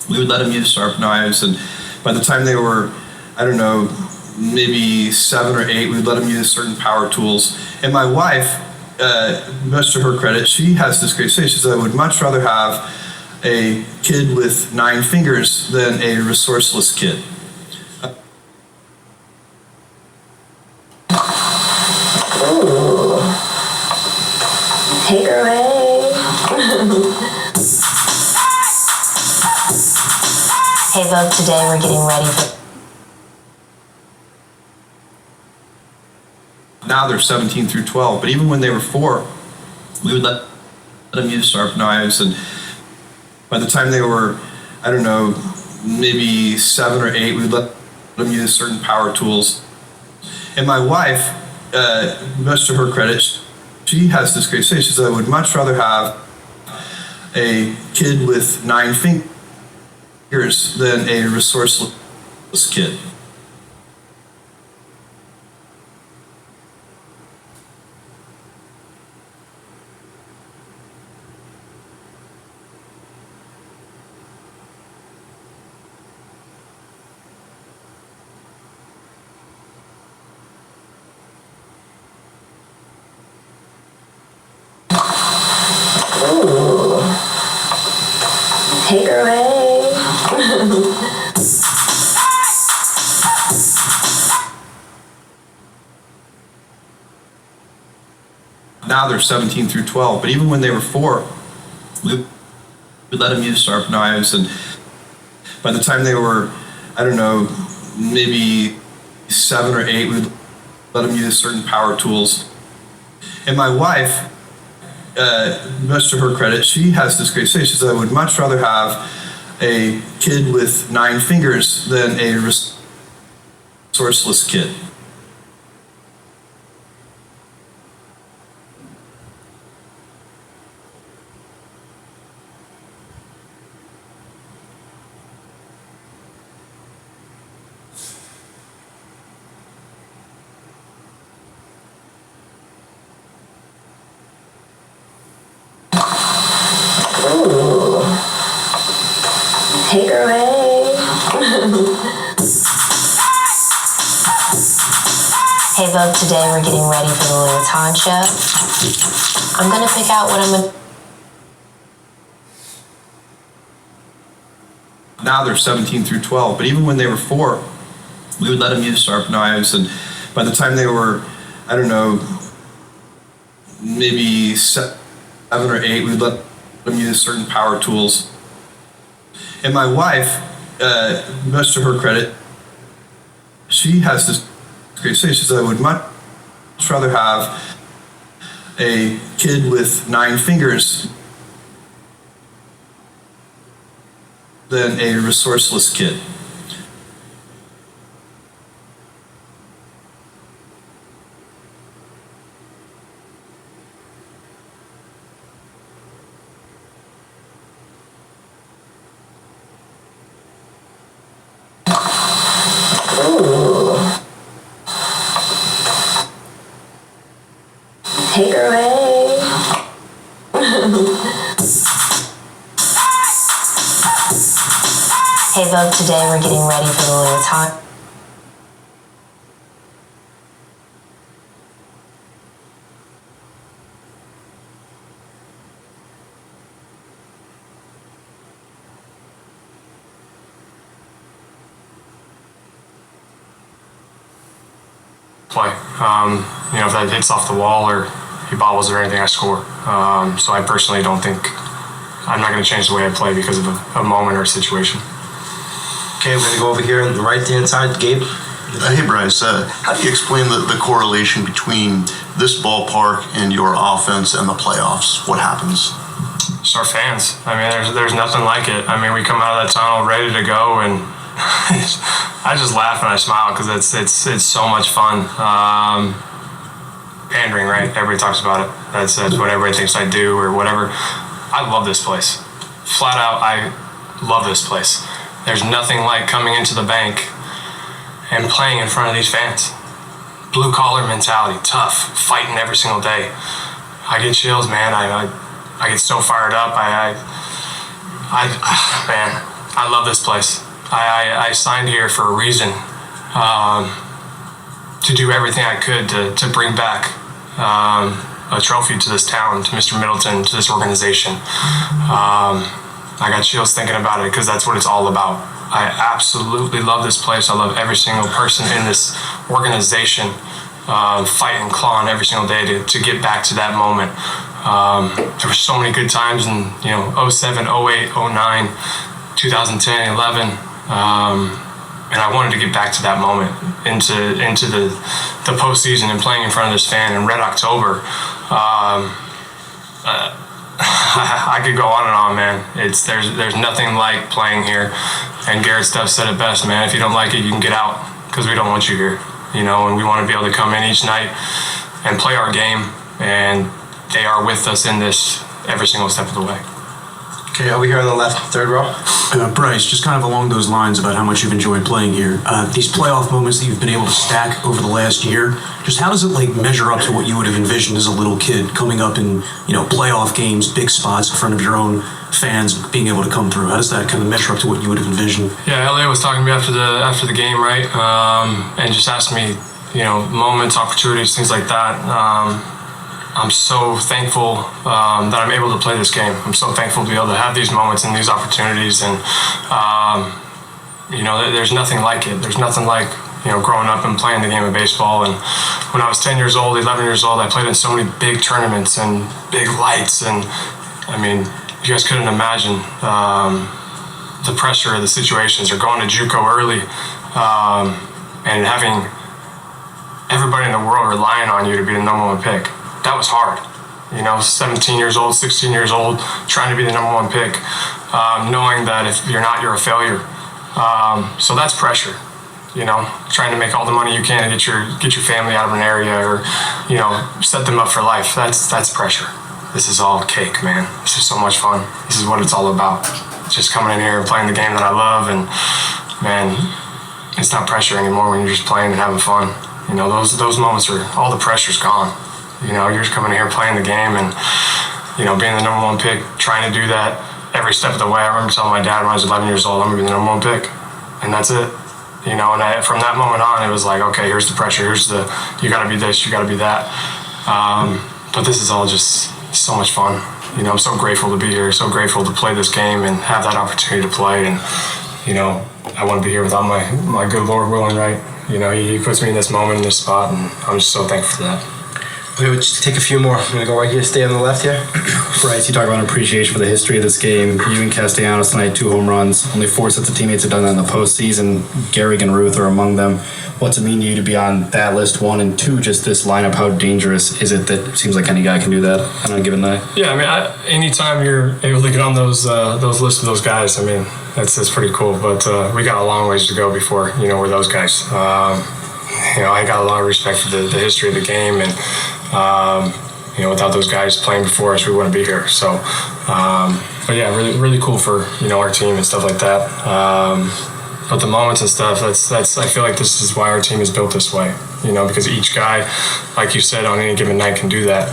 we would let them use sharp knives, and by the time they were, I don't know, maybe 7 or 8, we'd let them use certain power tools. And my wife, much to her credit, she has this great say. She says, I would much rather have a kid with 9 fingers than a resourceless kid.
Hey girl, hey. Hey Vogue, today we're getting ready for...
Now they're 17 through 12, but even when they were 4, we would let them use sharp knives, and by the time they were, I don't know, maybe 7 or 8, we'd let them use certain power tools. And my wife, much to her credit, she has this great say. She says, I would much rather have a kid with 9 fingers than a resourceless kid.
Hey girl, hey.
Now they're 17 through 12, but even when they were 4, we let them use sharp knives, and by the time they were, I don't know, maybe 7 or 8, we'd let them use certain power tools. And my wife, much to her credit, she has this great say. She says, I would much rather have a kid with 9 fingers than a resourceless kid.
Hey girl, hey. Hey Vogue, today we're getting ready for the Louis Vuitton show. I'm gonna pick out what I'm gonna...
Now they're 17 through 12, but even when they were 4, we would let them use sharp knives, and by the time they were, I don't know, maybe 7 or 8, we'd let them use certain power tools. And my wife, much to her credit, she has this great say. She says, I would much rather have a kid with 9 fingers than a resourceless kid.
Hey girl, hey. Hey Vogue, today we're getting ready for the Louis Vuitton.
Play. If that hits off the wall or he bobbles or anything, I score. So I personally don't think I'm not going to change the way I play because of a moment or a situation.
Okay, we're going to go over here on the right-hand side. Gabe?
Hey, Bryce. How do you explain the correlation between this ballpark and your offense and the playoffs? What happens?
It's our fans. I mean, there's nothing like it. I mean, we come out of that tunnel ready to go, and I just laugh and I smile because it's so much fun. Pandering, right? Everybody talks about it. That's what everybody thinks I do or whatever. I love this place. Flat out, I love this place. There's nothing like coming into the bank and playing in front of these fans. Blue collar mentality, tough, fighting every single day. I get chills, man. I get so fired up. Man, I love this place. I signed here for a reason, to do everything I could to bring back a trophy to this town, to Mr. Middleton, to this organization. I got chills thinking about it because that's what it's all about. I absolutely love this place. I love every single person in this organization, fighting, clawing every single day to get back to that moment. There were so many good times in 07, 08, 09, 2010, 11. And I wanted to get back to that moment, into the postseason and playing in front of this fan in Red October. I could go on and on, man. There's nothing like playing here. And Garrett Stubbs said it best, man. If you don't like it, you can get out because we don't want you here. And we want to be able to come in each night and play our game. And they are with us in this every single step of the way.
Okay, over here on the left, third row.
Bryce, just kind of along those lines about how much you've enjoyed playing here. These playoff moments that you've been able to stack over the last year, just how does it measure up to what you would have envisioned as a little kid, coming up in playoff games, big spots in front of your own fans, being able to come through? How does that kind of measure up to what you would have envisioned?
Yeah, Elliot was talking to me after the game, right, and just asked me, moments, opportunities, things like that. I'm so thankful that I'm able to play this game. I'm so thankful to be able to have these moments and these opportunities. And, there's nothing like it. There's nothing like, growing up and playing the game of baseball. And when I was 10 years old, 11 years old, I played in so many big tournaments and big lights. And, you guys couldn't imagine the pressure of the situations, or going to JUCO early and having everybody in the world relying on you to be the number one pick. That was hard. 17 years old, 16 years old, trying to be the number one pick, knowing that if you're not, you're a failure. So that's pressure. Trying to make all the money you can to get your family out of an area, or set them up for life. That's pressure. This is all cake, man. This is so much fun. This is what it's all about. Just coming in here and playing the game that I love, and man, it's not pressure anymore when you're just playing and having fun. Those moments are, all the pressure's gone. You're just coming in here playing the game and, being the number one pick, trying to do that every step of the way. I remember telling my dad when I was 11 years old, I'm going to be the number one pick. And that's it. And from that moment on, it was like, okay, here's the pressure. You got to be this, you got to be that. But this is all just so much fun. I'm so grateful to be here, so grateful to play this game and have that opportunity to play. And, I want to be here without my good Lord willing, right? He puts me in this moment, in this spot, and I'm just so thankful for that.
Okay, we'll just take a few more. I'm going to go right here, stay on the left here.
Bryce, you talk about appreciation for the history of this game. You and Castellanos tonight, 2 home runs. Only 4 sets of teammates have done that in the postseason. Gehrig and Ruth are among them. What's it mean to you to be on that list, 1, and 2, just this lineup? How dangerous is it that it seems like any guy can do that on a given night?
Yeah, anytime you're able to get on those lists of those guys, that's pretty cool. But we got a long ways to go before, we're those guys. I got a lot of respect for the history of the game, and without those guys playing before us, we wouldn't be here. So, but yeah, really, really cool for our team and stuff like that. But the moments and stuff, that's I feel like this is why our team is built this way. Because each guy, like you said, on any given night can do that.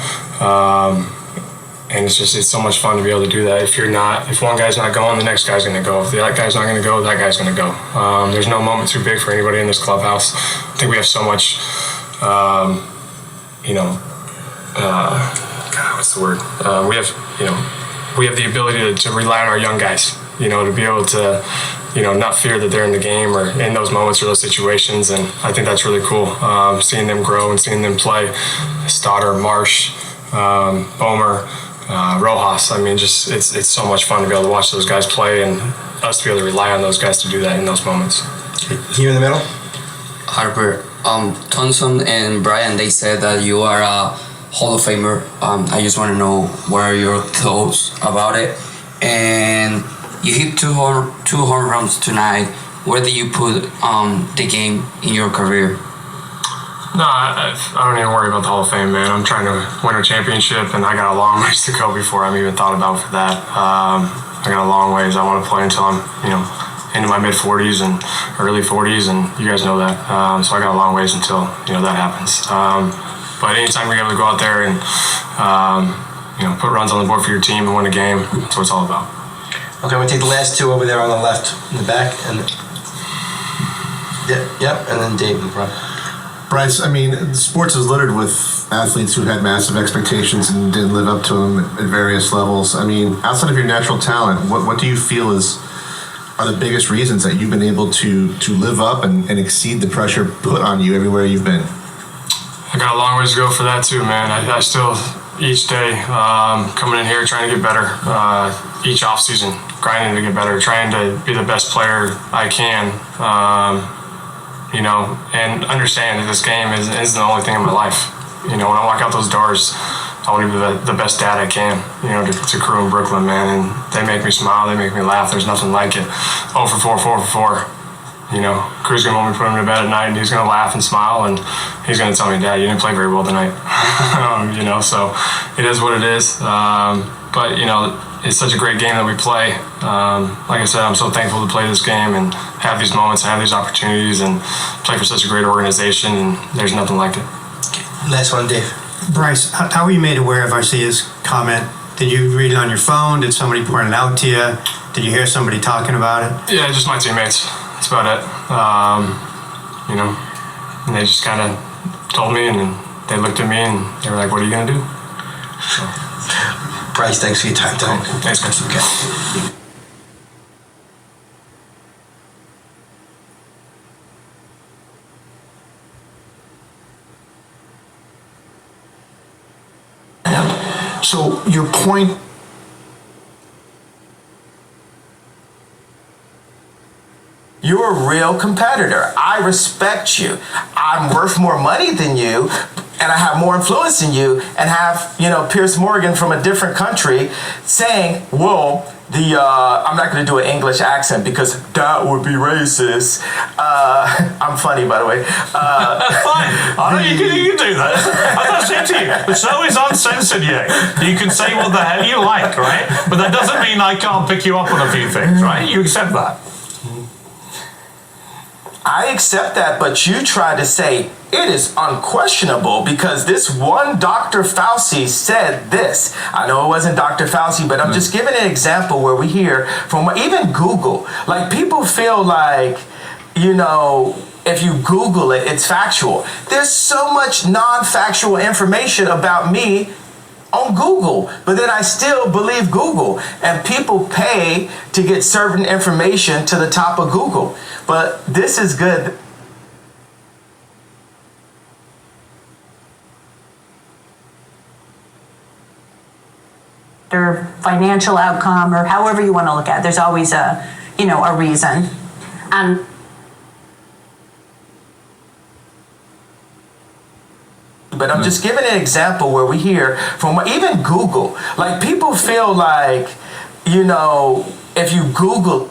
And it's so much fun to be able to do that. If one guy's not going, the next guy's going to go. If that guy's not going to go, that guy's going to go. There's no moment too big for anybody in this clubhouse. I think we have so much, what's the word? We have the ability to rely on our young guys, to be able to, not fear that they're in the game or in those moments or those situations. And I think that's really cool, seeing them grow and seeing them play. Stoddard, Marsh, Bomer, Rojas. It's so much fun to be able to watch those guys play and us to be able to rely on those guys to do that in those moments.
Here in the middle.
Harper, Thompson and Brian, they said that you are a Hall of Famer. I just want to know what are your thoughts about it. And you hit two home runs tonight. where do you put the game in your career?
No, I don't even worry about the Hall of Fame, man. I'm trying to win a championship, and I got a long ways to go before I'm even thought about for that. I got a long ways. I want to play until I'm, into my mid 40s and early 40s, and you guys know that. So I got a long ways until that happens. But anytime you're able to go out there and put runs on the board for your team and win a game, that's what it's all about.
Okay, we'll take the last two over there on the left, in the back, and and then Dave in the front.
Bryce, I mean, sports is littered with athletes who had massive expectations and didn't live up to them at various levels. I mean, outside of your natural talent, what do you feel are the biggest reasons that you've been able to live up and exceed the pressure put on you everywhere you've been?
I got a long ways to go for that too, man. I still, each day, coming in here trying to get better. Each off season, grinding to get better, trying to be the best player I can. And understand that this game isn't the only thing in my life. When I walk out those doors, I want to be the best dad I can, to crew in Brooklyn, man. And they make me smile, they make me laugh. There's nothing like it. 0 for 4, 4 for 4. Crew's going to want me to put him to bed at night, and he's going to laugh and smile, and he's going to tell me, Dad, you didn't play very well tonight. So it is what it is. But, it's such a great game that we play. Like I said, I'm so thankful to play this game and have these moments and have these opportunities and play for such a great organization, and there's nothing like it.
Okay. Last one, Dave.
Bryce, how were you made aware of Arcia's comment? Did you read it on your phone? Did somebody point it out to you? Did you hear somebody talking about it?
Yeah, just my teammates. That's about it. And they just kind of told me, and then they looked at me, and they were like, what are you going to do? So.
Bryce, thanks for your time tonight.
Thanks, guys.
Okay.
So your point.
You're a real competitor. I respect you. I'm worth more money than you, and I have more influence than you, and have, Piers Morgan from a different country saying, well, I'm not going to do an English accent because that would be racist. I'm funny, by the way.
Fine. I know you can do that. As I said to you, the show is uncensored, you can say what the hell you like, right? But that doesn't mean I can't pick you up on a few things, right? You accept that.
I accept that, but you try to say it is unquestionable because this one Dr. Fauci said this. I know it wasn't Dr. Fauci, but I'm just giving an example where we hear from even Google. Like, people feel like, if you Google it, it's factual. There's so much non-factual information about me on Google, but then I still believe Google, and people pay to get certain information to the top of Google. But this is good.
Or financial outcome, or however you want to look at it, there's always a reason.
But I'm just giving an example where we hear from even Google. Like, people feel like, if you Google.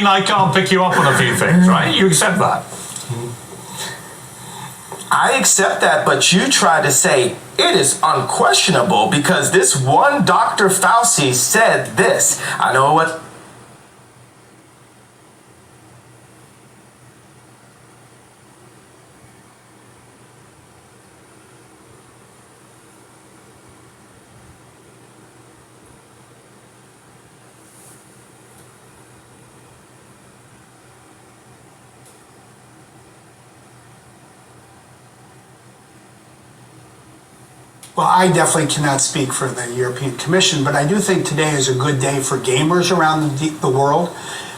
I can't pick you up on a few things, right? You accept that.
I accept that, but you try to say it is unquestionable because this one Dr. Fauci said this. I know what.
Well, I definitely cannot speak for the European Commission, but I do think today is a good day for gamers around the world.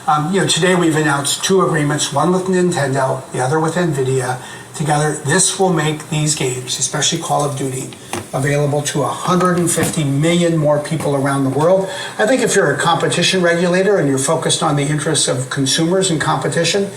Today we've announced 2 agreements, one with Nintendo, the other with NVIDIA. Together, this will make these games, especially Call of Duty, available to 150 million more people around the world. I think if you're a competition regulator and you're focused on the interests of consumers and competition,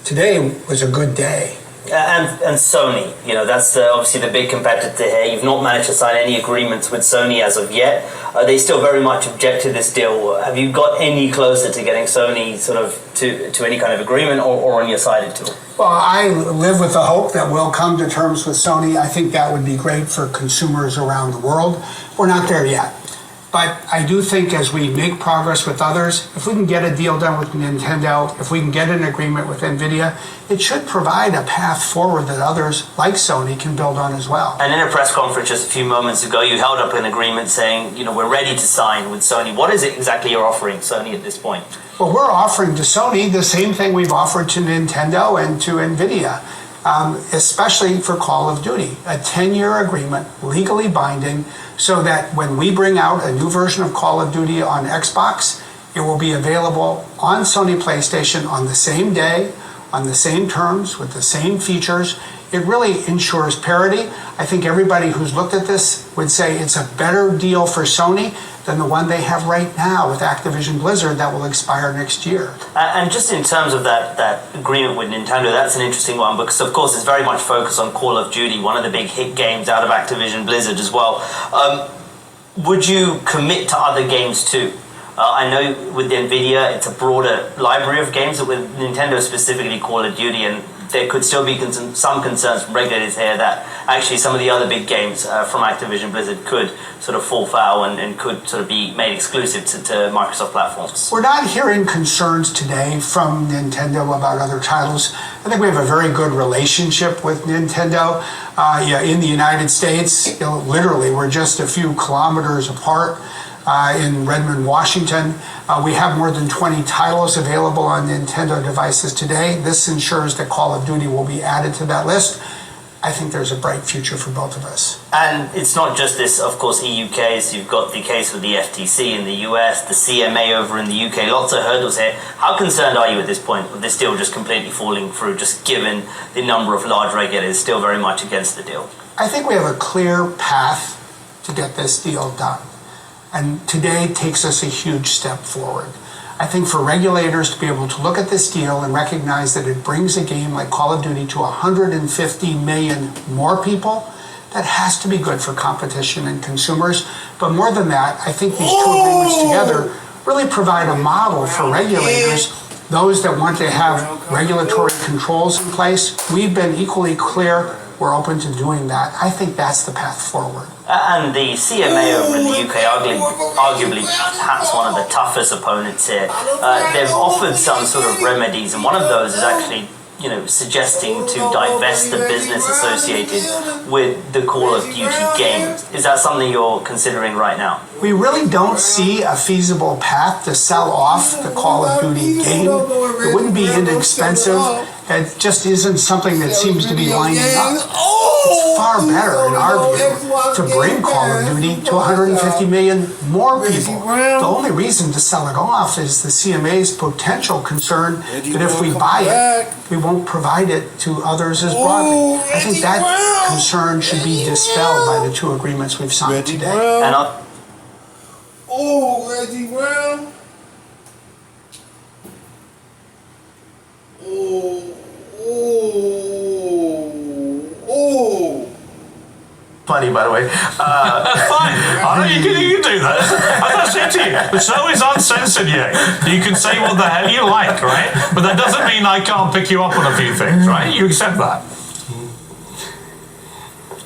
today was a good day.
And Sony, that's obviously the big competitor here. You've not managed to sign any agreements with Sony as of yet. They still very much object to this deal. Have you got any closer to getting Sony sort of to any kind of agreement or on your side at all?
Well, I live with the hope that we'll come to terms with Sony. I think that would be great for consumers around the world. We're not there yet. But I do think as we make progress with others, if we can get a deal done with Nintendo, if we can get an agreement with NVIDIA, it should provide a path forward that others like Sony can build on as well.
And in a press conference just a few moments ago, you held up an agreement saying, we're ready to sign with Sony. What is it exactly you're offering Sony at this point?
Well, we're offering to Sony the same thing we've offered to Nintendo and to NVIDIA, especially for Call of Duty, a 10-year agreement, legally binding, so that when we bring out a new version of Call of Duty on Xbox, it will be available on Sony PlayStation on the same day, on the same terms, with the same features. It really ensures parity. I think everybody who's looked at this would say it's a better deal for Sony than the one they have right now with Activision Blizzard that will expire next year.
And just in terms of that agreement with Nintendo, that's an interesting one because, of course, it's very much focused on Call of Duty, one of the big hit games out of Activision Blizzard as well. Would you commit to other games too? I know with NVIDIA, it's a broader library of games, but with Nintendo specifically Call of Duty, and there could still be some concerns from regulators here that actually some of the other big games from Activision Blizzard could sort of fall foul and could sort of be made exclusive to Microsoft platforms.
We're not hearing concerns today from Nintendo about other titles. I think we have a very good relationship with Nintendo. In the United States, literally, we're just a few kilometers apart. In Redmond, Washington. We have more than 20 titles available on Nintendo devices today. This ensures that Call of Duty will be added to that list. I think there's a bright future for both of us.
And it's not just this, of course, EU case. You've got the case with the FTC in the US, the CMA over in the UK, lots of hurdles here. How concerned are you at this point with this deal just completely falling through, just given the number of large regulators still very much against the deal?
I think we have a clear path to get this deal done. And today takes us a huge step forward. I think for regulators to be able to look at this deal and recognize that it brings a game like Call of Duty to 150 million more people, that has to be good for competition and consumers. But more than that, I think these 2 agreements together really provide a model for regulators, those that want to have regulatory controls in place. We've been equally clear. We're open to doing that. I think that's the path forward.
And the CMA over in the UK, arguably perhaps one of the toughest opponents here, they've offered some sort of remedies, and one of those is actually, suggesting to divest the business associated with the Call of Duty games. Is that something you're considering right now?
We really don't see a feasible path to sell off the Call of Duty game. It wouldn't be inexpensive. It just isn't something that seems to be lining up. It's far better, in our view, to bring Call of Duty to 150 million more people. The only reason to sell it off is the CMA's potential concern that if we buy it, we won't provide it to others as broadly. I think that concern should be dispelled by the 2 agreements we've signed today.
Reggie Brown.
Funny, by the way.
Fine. I know you can do that. As I said to you, the show is uncensored yet. You can say what the hell you like, right? But that doesn't mean I can't pick you up on a few things, right? You accept that.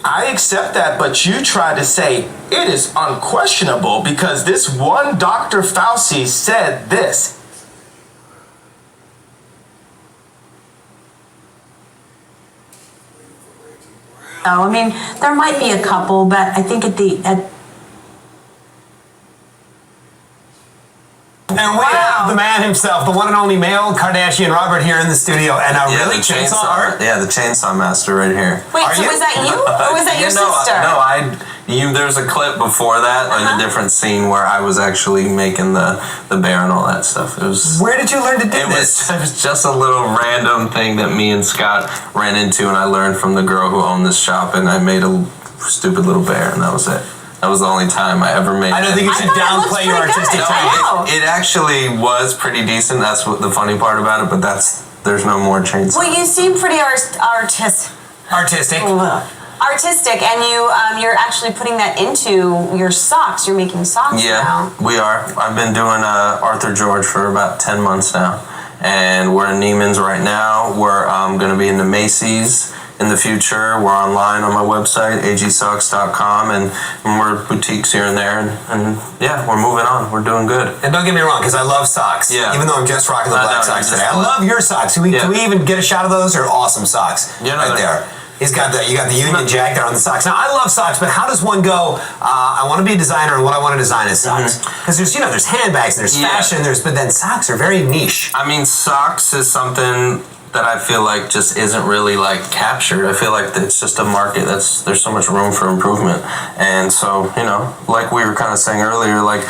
I accept that, but you try to say it is unquestionable because this one Dr. Fauci said this.
No, I mean, there might be a couple, but I think And we have the man himself, the one and only male Kardashian Robert here in the studio, and a really chainsaw art.
Yeah, the chainsaw master right here.
Wait, so was that you, or was that your sister?
No,
There's a clip before that in a different scene where I was actually making the bear and all that stuff. It was.
Where did you learn to do this?
It was just a little random thing that me and Scott ran into, and I learned from the girl who owned this shop, and I made a stupid little bear, and that was it. That was the only time I ever made.
I don't think you should downplay your artistic talent.
It actually was pretty decent. That's what the funny part about it. But there's no more chains.
Well, you seem pretty artistic.
Artistic,
and you're actually putting that into your socks. You're making socks now.
We are. I've been doing Arthur George for about 10 months now, and we're in Neiman's right now. We're going to be in the Macy's in the future. We're online on my website, agsocks.com, and we're boutiques here and there, and yeah, we're moving on. We're doing good.
And don't get me wrong, because I love socks.
Yeah.
Even though I'm just rocking the black socks today. I love your socks. Can we even get a shot of those? They're awesome socks.
Yeah,
right there. You got the Union Jack there on the socks. Now, I love socks, but how does one go, I want to be a designer, and what I want to design is socks? Because there's handbags, and there's fashion, but then socks are very niche.
I mean, socks is something that I feel like just isn't really like captured. I feel like it's just a market there's so much room for improvement. And so, like we were kind of saying earlier, like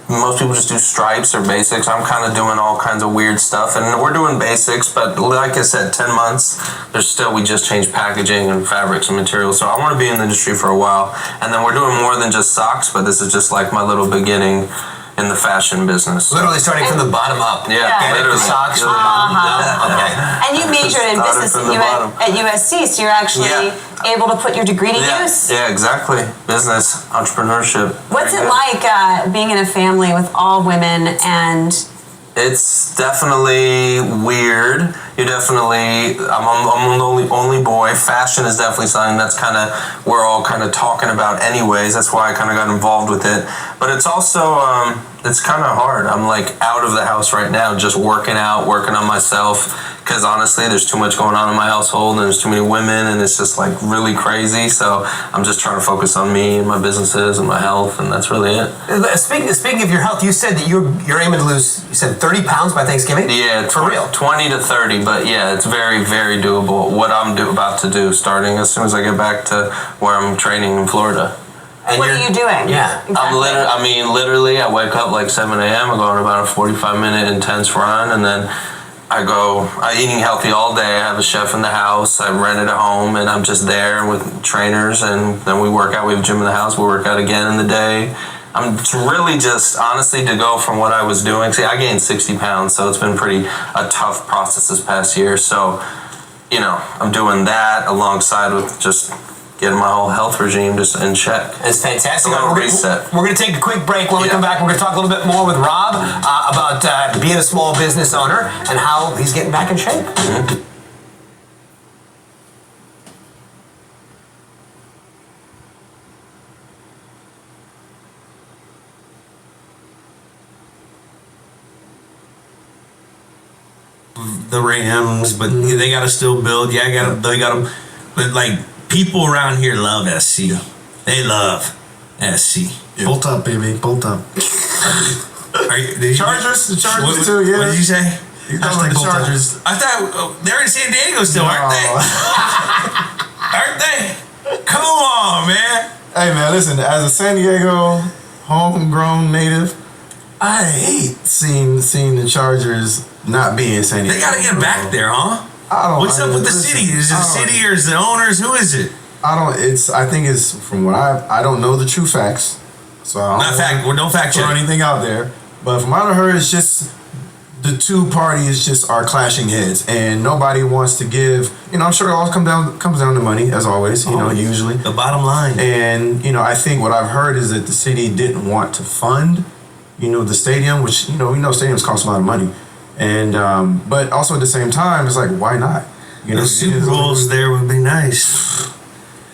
most people just do stripes or basics. I'm kind of doing all kinds of weird stuff, and we're doing basics, but like I said, 10 months, we just changed packaging and fabrics and materials. So I want to be in the industry for a while. And then we're doing more than just socks, but this is just like my little beginning in the fashion business.
Literally starting from the bottom up.
Yeah, literally.
The socks from the bottom. Okay.
And you majored in business at USC, so you're actually able to put your degree to use.
Yeah, exactly. Business, entrepreneurship.
What's it like being in a family with all women and...
It's definitely weird. I'm the only boy. Fashion is definitely something that's we're all kind of talking about anyways. That's why I kind of got involved with it. But it's also, it's kind of hard. I'm like out of the house right now, just working on myself. Because honestly, there's too much going on in my household, and there's too many women, and it's just like really crazy. So I'm just trying to focus on me and my businesses and my health, and that's really it.
Speaking of your health, you said that you're aiming to lose, you said 30 pounds by Thanksgiving?
Yeah,
for real.
20 to 30, but yeah, it's very, very doable. What I'm about to do, starting as soon as I get back to where I'm training in Florida.
And what are you doing?
Yeah.
Exactly.
Literally, I wake up like 7 a.m. I go on about a 45-minute intense run, and then I'm eating healthy all day. I have a chef in the house. I rented a home, and I'm just there with trainers, and then we work out. We have a gym in the house. We work out again in the day. I'm really just, honestly, to go from what I was doing. See, I gained 60 pounds, so it's been a tough process this past year. So, I'm doing that alongside with just getting my whole health regime just in check.
It's fantastic.
A little reset.
We're going to take a quick break. When we come back, we're going to talk a little bit more with Rob about being a small business owner and how he's getting back in shape.
Mm-hmm.
The Rams, but they got to still build. They got them. But like people around here love SC. They love SC.
Bolt up, baby. Bolt up.
The
Chargers too. Yeah.
What did you say?
You talking about the Chargers?
I thought they're in San Diego still, aren't they? Aren't they? Come on, man.
Hey, man, listen. As a San Diego homegrown native, I hate seeing the Chargers not be in San Diego.
They got to get back there, huh? What's up with the city? Is it the city or is it the owners? Who is it?
I think it's from what I don't know the true facts. So I
don't fact check
anything out there. But from what I heard, it's just the two parties just are clashing heads, and nobody wants to give. I'm sure it all comes down to money, as always. Usually
the bottom line.
And I think what I've heard is that the city didn't want to fund, the stadium, which we know stadiums cost a lot of money. And but also at the same time, it's like, why not?
Super Bowls there would be nice.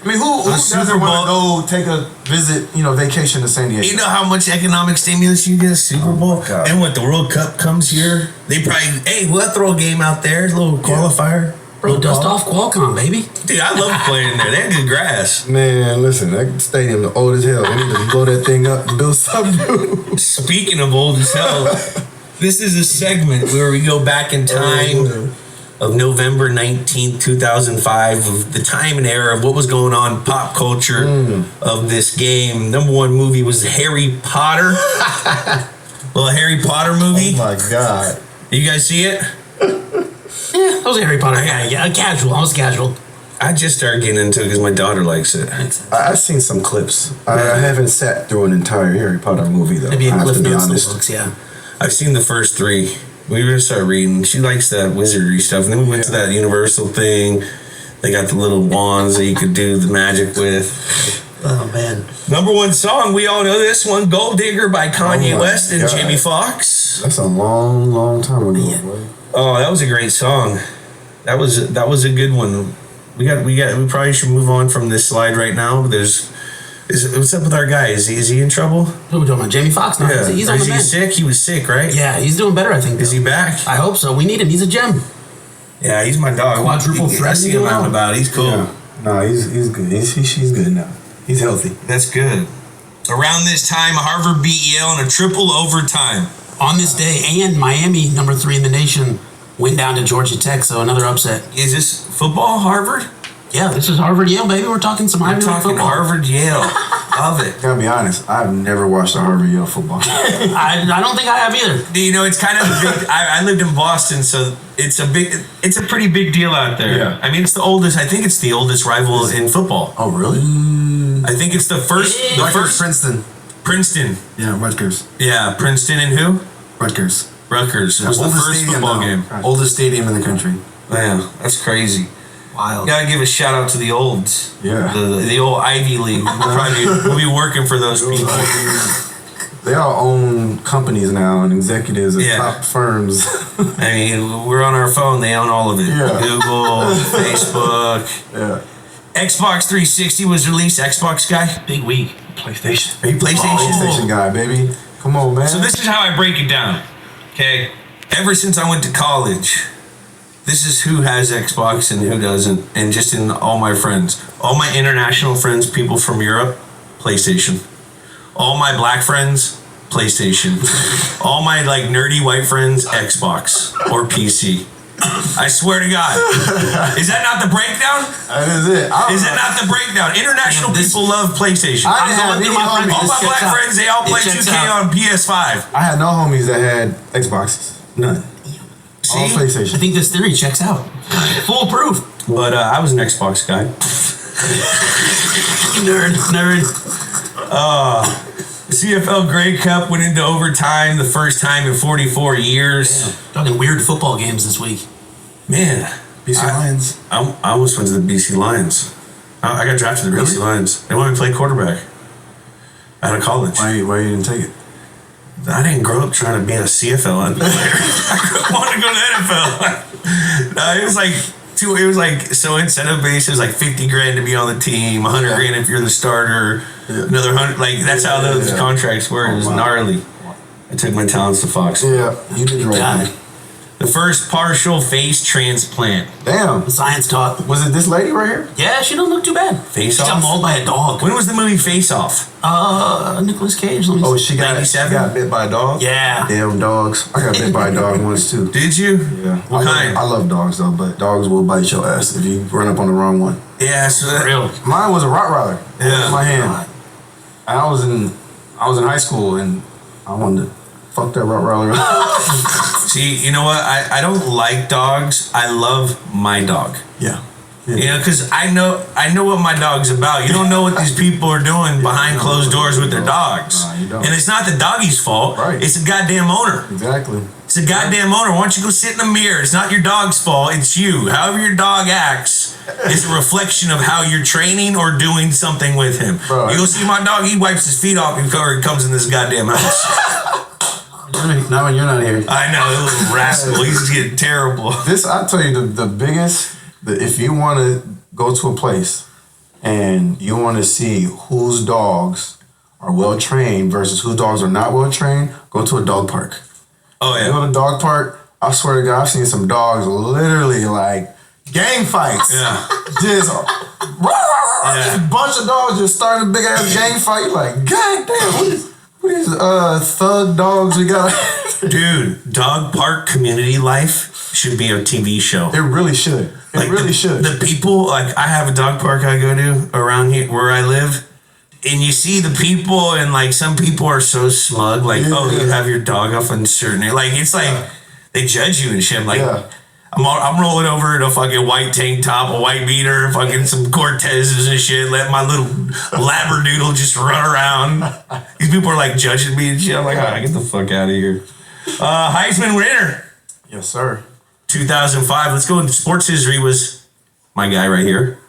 I mean, who doesn't want to go take a visit, vacation to San Diego?
You know how much economic stimulus you get a Super Bowl? And when the World Cup comes here, they probably, we'll throw a game out there, a little qualifier.
Bro, dust off Qualcomm, baby.
Dude, I love playing there. They have good grass.
Man, listen, that stadium is old as hell. They need to blow that thing up and build something new.
Speaking of old as hell, this is a segment where we go back in time. of November 19th, 2005, of the time and era of what was going on, pop culture of this game. Number one movie was Harry Potter. Little Harry Potter movie.
Oh my God.
You guys see it?
Yeah, that was a Harry Potter guy. Yeah, casual. I was casual.
I just started getting into it because my daughter likes it.
I've seen some clips. I haven't sat through an entire Harry Potter movie though.
Maybe
I
in
have
Cliff
to be
Notes
honest.
books, yeah.
I've seen the first 3. We were gonna start reading. She likes that wizardry stuff. And then we went to that Universal thing. They got the little wands that you could do the magic with.
Oh man.
Number one song, we all know this one, Gold Digger by Kanye West and
God.
Jamie Foxx.
That's a long, long time ago. Boy.
Oh, that was a great song. That was a good one. We probably should move on from this slide right now. What's up with our guy? Is he in trouble?
Who are we talking about? Jamie Foxx? No,
Yeah.
he's on the
Is he
mend.
sick? He was sick, right?
Yeah, he's doing better, I think.
Is he back?
I hope so. We need him. He's a gem.
Yeah, he's my dog.
Quadruple threat.
I see him out and about. He's cool.
Yeah. No, he's good. He's good now. He's healthy.
That's good. Around this time, Harvard beat Yale in a triple overtime.
On this day, and Miami, number 3 in the nation, went down to Georgia Tech, so another upset.
Is this football, Harvard?
Yeah, this is Harvard Yale, baby. We're talking some Ivy League football.
Harvard Yale. Love it.
Gotta be honest. I've never watched a Harvard Yale football.
I don't think I have either.
You know, it's kind of a big. I lived in Boston, so it's a pretty big deal out there.
Yeah.
I mean, it's the oldest. I think it's the oldest rival in football.
Oh, really?
I think it's the first. The first
Princeton.
Princeton.
Yeah, Rutgers.
Yeah, Princeton and who?
Rutgers.
Rutgers. It was the
Oldest
first
stadium,
football
though.
game.
Oldest stadium in the country.
Yeah, that's crazy.
Wild.
Gotta give a shout out to the olds.
Yeah.
The old Ivy League. We'll be working for those people.
They all own companies now and executives at top firms.
I mean, we're on our phone. They own all of it.
Yeah.
Google, Facebook.
Yeah.
Xbox 360 was released. Xbox guy?
Big week. PlayStation.
Are you PlayStation?
PlayStation guy, baby. Come on, man.
So this is how I break it down. Okay? Ever since I went to college, this is who has Xbox and who doesn't. And just in all my friends. All my international friends, people from Europe, PlayStation. All my black friends, PlayStation. All my like nerdy white friends, Xbox or PC. I swear to God. Is that not the breakdown?
That is it.
Is that not the breakdown? International people love PlayStation.
I didn't have any homies.
All my black friends, they all play 2K on PS5.
I had no homies that had Xboxes. None.
See?
All PlayStation.
I think this theory checks out. Foolproof.
But I was an Xbox guy.
Nerd.
The CFL Grey Cup went into overtime the first time in 44 years.
Yeah. Talking weird football games this week.
Man.
BC Lions.
I almost went to the BC Lions. I got drafted to the BC Lions. They wanted me to play quarterback out of college.
Why you didn't take it?
I didn't grow up trying to be a CFL player. I wanted to go to the NFL. No, it was like so incentive based. It was like 50 grand to be on the team, 100 grand if you're the starter, another 100. Like that's how those contracts were. It was gnarly. I took my talents to Fox.
Yeah, you did the right thing.
The first partial face transplant.
Damn.
Science taught.
Was it this lady right here?
Yeah, she don't look too bad.
Face
She
Off?
got mauled by a dog.
When was the movie Face Off?
Nicolas Cage. Let me
Oh,
see.
she got bit by a dog?
Yeah.
Damn dogs. I got bit by a dog once too.
Did you?
Yeah.
What kind?
I love dogs though, but dogs will bite your ass if you run up on the wrong one.
Yeah, so that,
Real.
Mine was a Rottweiler.
Yeah.
In my hand. And I was in high school and I wanted to fuck that Rottweiler up.
See, you know what? I don't like dogs. I love my dog.
Yeah.
You know, because I know what my dog's about. You don't know what these people are doing behind closed doors with their dogs.
Nah, you don't.
And it's not the doggy's fault.
Right.
It's the goddamn owner.
Exactly.
It's the goddamn owner. Why don't you go sit in the mirror? It's not your dog's fault. It's you. However your dog acts is a reflection of how you're training or doing something with him.
Bro,
you go see my dog. He wipes his feet off before he comes in this goddamn house.
Not when you're not here.
I know, the little rascal. He's getting terrible.
This, I'll tell you, the biggest, if you want to go to a place and you want to see whose dogs are well trained versus whose dogs are not well trained, go to a dog park.
Oh, yeah.
You go to a dog park, I swear to God, I've seen some dogs literally like gang fights.
Yeah.
Just a bunch of dogs just starting a big ass gang fight. Like, God damn, what is thug dogs we got?
Dude, dog park community life should be a TV show.
It really should. It really should.
The people, like, I have a dog park I go to around here where I live, and you see the people, and like some people are so smug, like, oh, you have your dog off on certain, like, it's like they judge you and shit. I'm like, I'm rolling over in a fucking white tank top, a white beater, fucking some Cortezes and shit. Let my little labradoodle just run around. These people are like judging me and shit. I'm like, all right, get the fuck out of here. Heisman winner.
Yes, sir.
2005. Let's go into sports history. Was my guy right here.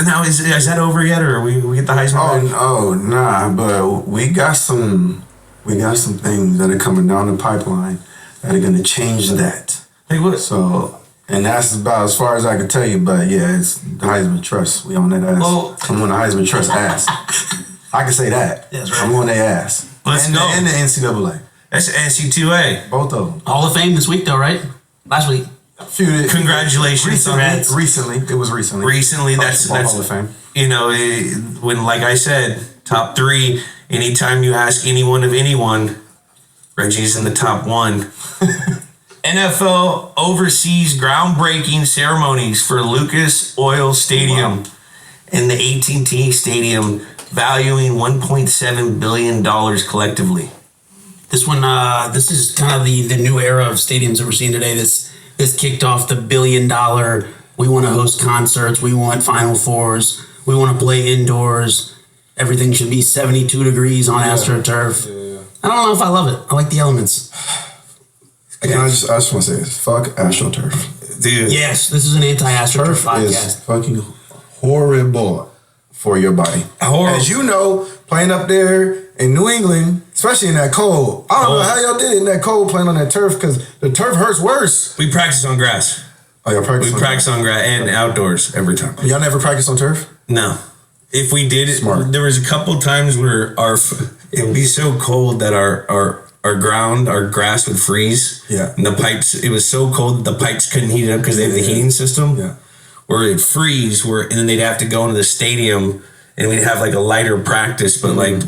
Now is that over yet, or we get the Heisman?
Oh, nah, but we got some things that are coming down the pipeline that are gonna change that.
Hey, what?
So, and that's about as far as I can tell you. But yeah, it's the Heisman Trust. We on that ass.
Well,
I'm on the Heisman Trust ass. I can say that.
That's right.
I'm on their ass.
Let's go.
And the NCAA.
That's NC2A.
Both of them.
Hall of Fame this week, though, right? Last week.
Congratulations on that.
Recently, it was recently.
Recently, that's
Hall of Fame.
You know, when, like I said, top 3. Anytime you ask anyone of anyone, Reggie's in the top 1. NFL oversees groundbreaking ceremonies for Lucas Oil Stadium and the AT&T Stadium, valuing $1.7 billion collectively.
This one, this is kind of the new era of stadiums that we're seeing today. This kicked off the $1 billion. We want to host concerts. We want Final Fours. We want to play indoors. Everything should be 72 degrees on AstroTurf. I don't know if I love it. I like the elements.
Again, I just want to say this. Fuck AstroTurf.
Dude.
Yes, this is an anti-AstroTurf podcast.
Is fucking horrible for your body. As you know, playing up there in New England, especially in that cold. I don't know how y'all did it in that cold playing on that turf, because the turf hurts worse.
We practice on grass.
Oh, y'all practice?
We practice on grass and outdoors every time.
Y'all never practice on turf?
No. If we did it, there was a couple times where it would be so cold that our grass would freeze.
Yeah.
And the pipes, it was so cold that the pipes couldn't heat it up because they have the heating system.
Yeah.
Where it'd freeze, and then they'd have to go into the stadium and we'd have like a lighter practice. But like,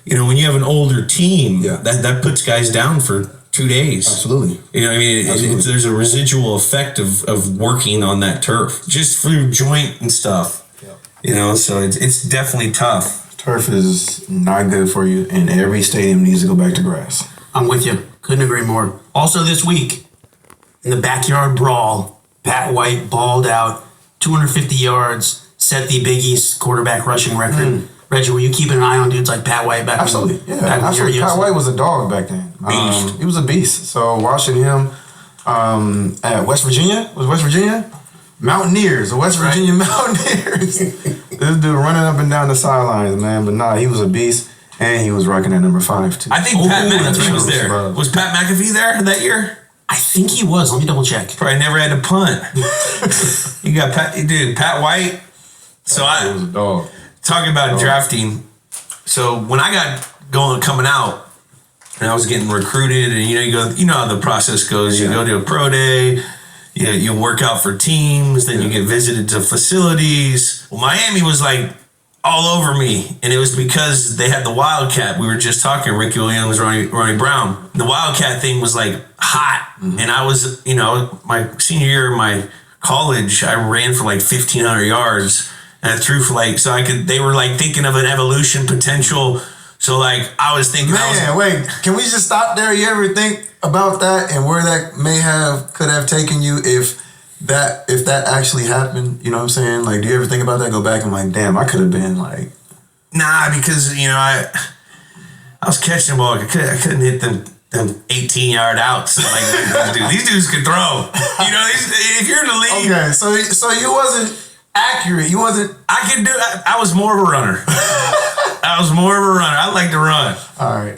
you know, when you have an older team, that puts guys down for 2 days.
Absolutely.
You know what I mean? There's a residual effect of working on that turf, just through joint and stuff. Yeah. You know, so it's definitely tough.
Turf is not good for you, and every stadium needs to go back to grass.
I'm with you. Couldn't agree more. Also this week, in the backyard brawl, Pat White balled out 250 yards, set the Big East quarterback rushing record. Reggie, were you keeping an eye on dudes like Pat White back
Absolutely.
then?
Yeah, absolutely. Pat White was a dog back then. He was a beast. So watching him at West Virginia, Mountaineers, the West Virginia Mountaineers. This dude running up and down the sidelines, man. But nah, he was a beast, and he was rocking at number 5 too.
I think Pat McAfee was there. Was Pat McAfee there that year?
I think he was. Let me double check.
Probably never had to punt. You got Pat White. So
he was a dog.
Talking about drafting. So when I got coming out, and I was getting recruited, and you know how the process goes. You go to a pro day. You work out for teams, then you get visited to facilities. Well, Miami was like all over me, and it was because they had the Wildcat. We were just talking, Ricky Williams, Ronnie Brown. The Wildcat thing was like hot, and I was, my senior year of my college, I ran for like 1,500 yards, and I threw for they were like thinking of an evolution potential. So like I was thinking,
wait, can we just stop there? You ever think about that and where that could have taken you if that actually happened? You know what I'm saying? Like, do you ever think about that? Go back and like, damn, I could have been like,
nah, because I was catching the ball. I couldn't hit them 18-yard outs. Like these dudes could throw. If you're in the league,
okay, so you wasn't accurate. You wasn't.
I was more of a runner. I like to run.
All right.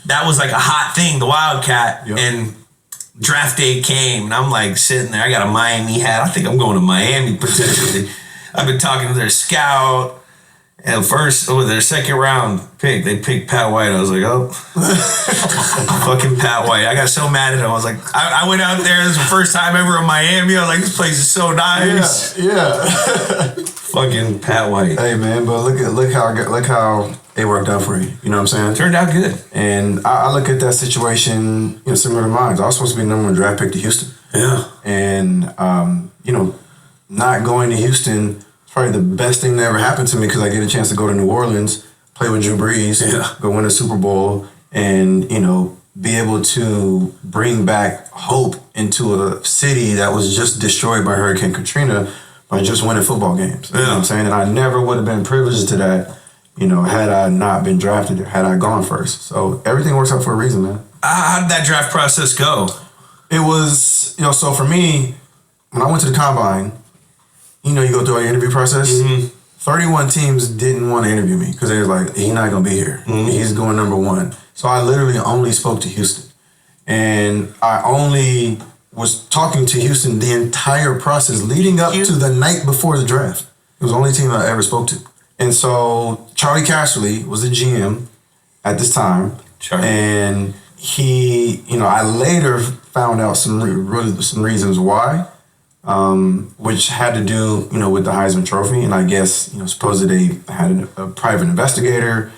That was like a hot thing, the Wildcat. Yep. And draft day came, and I'm like sitting there. I got a Miami hat. I think I'm going to Miami potentially. I've been talking to their scout. And their second round pick, they picked Pat White. I was like, oh, fucking Pat White. I got so mad at him. I was like, I went out there. This was the first time ever in Miami. I was like, this place is so nice.
Yeah.
Fucking Pat White.
Hey man, but look how it worked out for you. You know what I'm saying?
Turned out good.
And I look at that situation, similar to mine. I was supposed to be the number 1 draft pick to Houston.
Yeah.
And, not going to Houston is probably the best thing that ever happened to me because I get a chance to go to New Orleans, play with Drew Brees, go win a Super Bowl, and, be able to bring back hope into a city that was just destroyed by Hurricane Katrina by just winning football games. You know what I'm saying? And I never would have been privileged to that, had I not been drafted or had I gone first. So everything works out for a reason, man.
How did that draft process go?
It was, so for me, when I went to the combine, you go through all your interview process. 31 teams didn't want to interview me because they were like, he's not going to be here. He's going number 1. So I literally only spoke to Houston. And I only was talking to Houston the entire process leading up to the night before the draft. It was the only team I ever spoke to. And so Charlie Casserly was the GM at this time. And he, I later found out some reasons why. Which had to do, with the Heisman Trophy. And I guess, supposedly they had a private investigator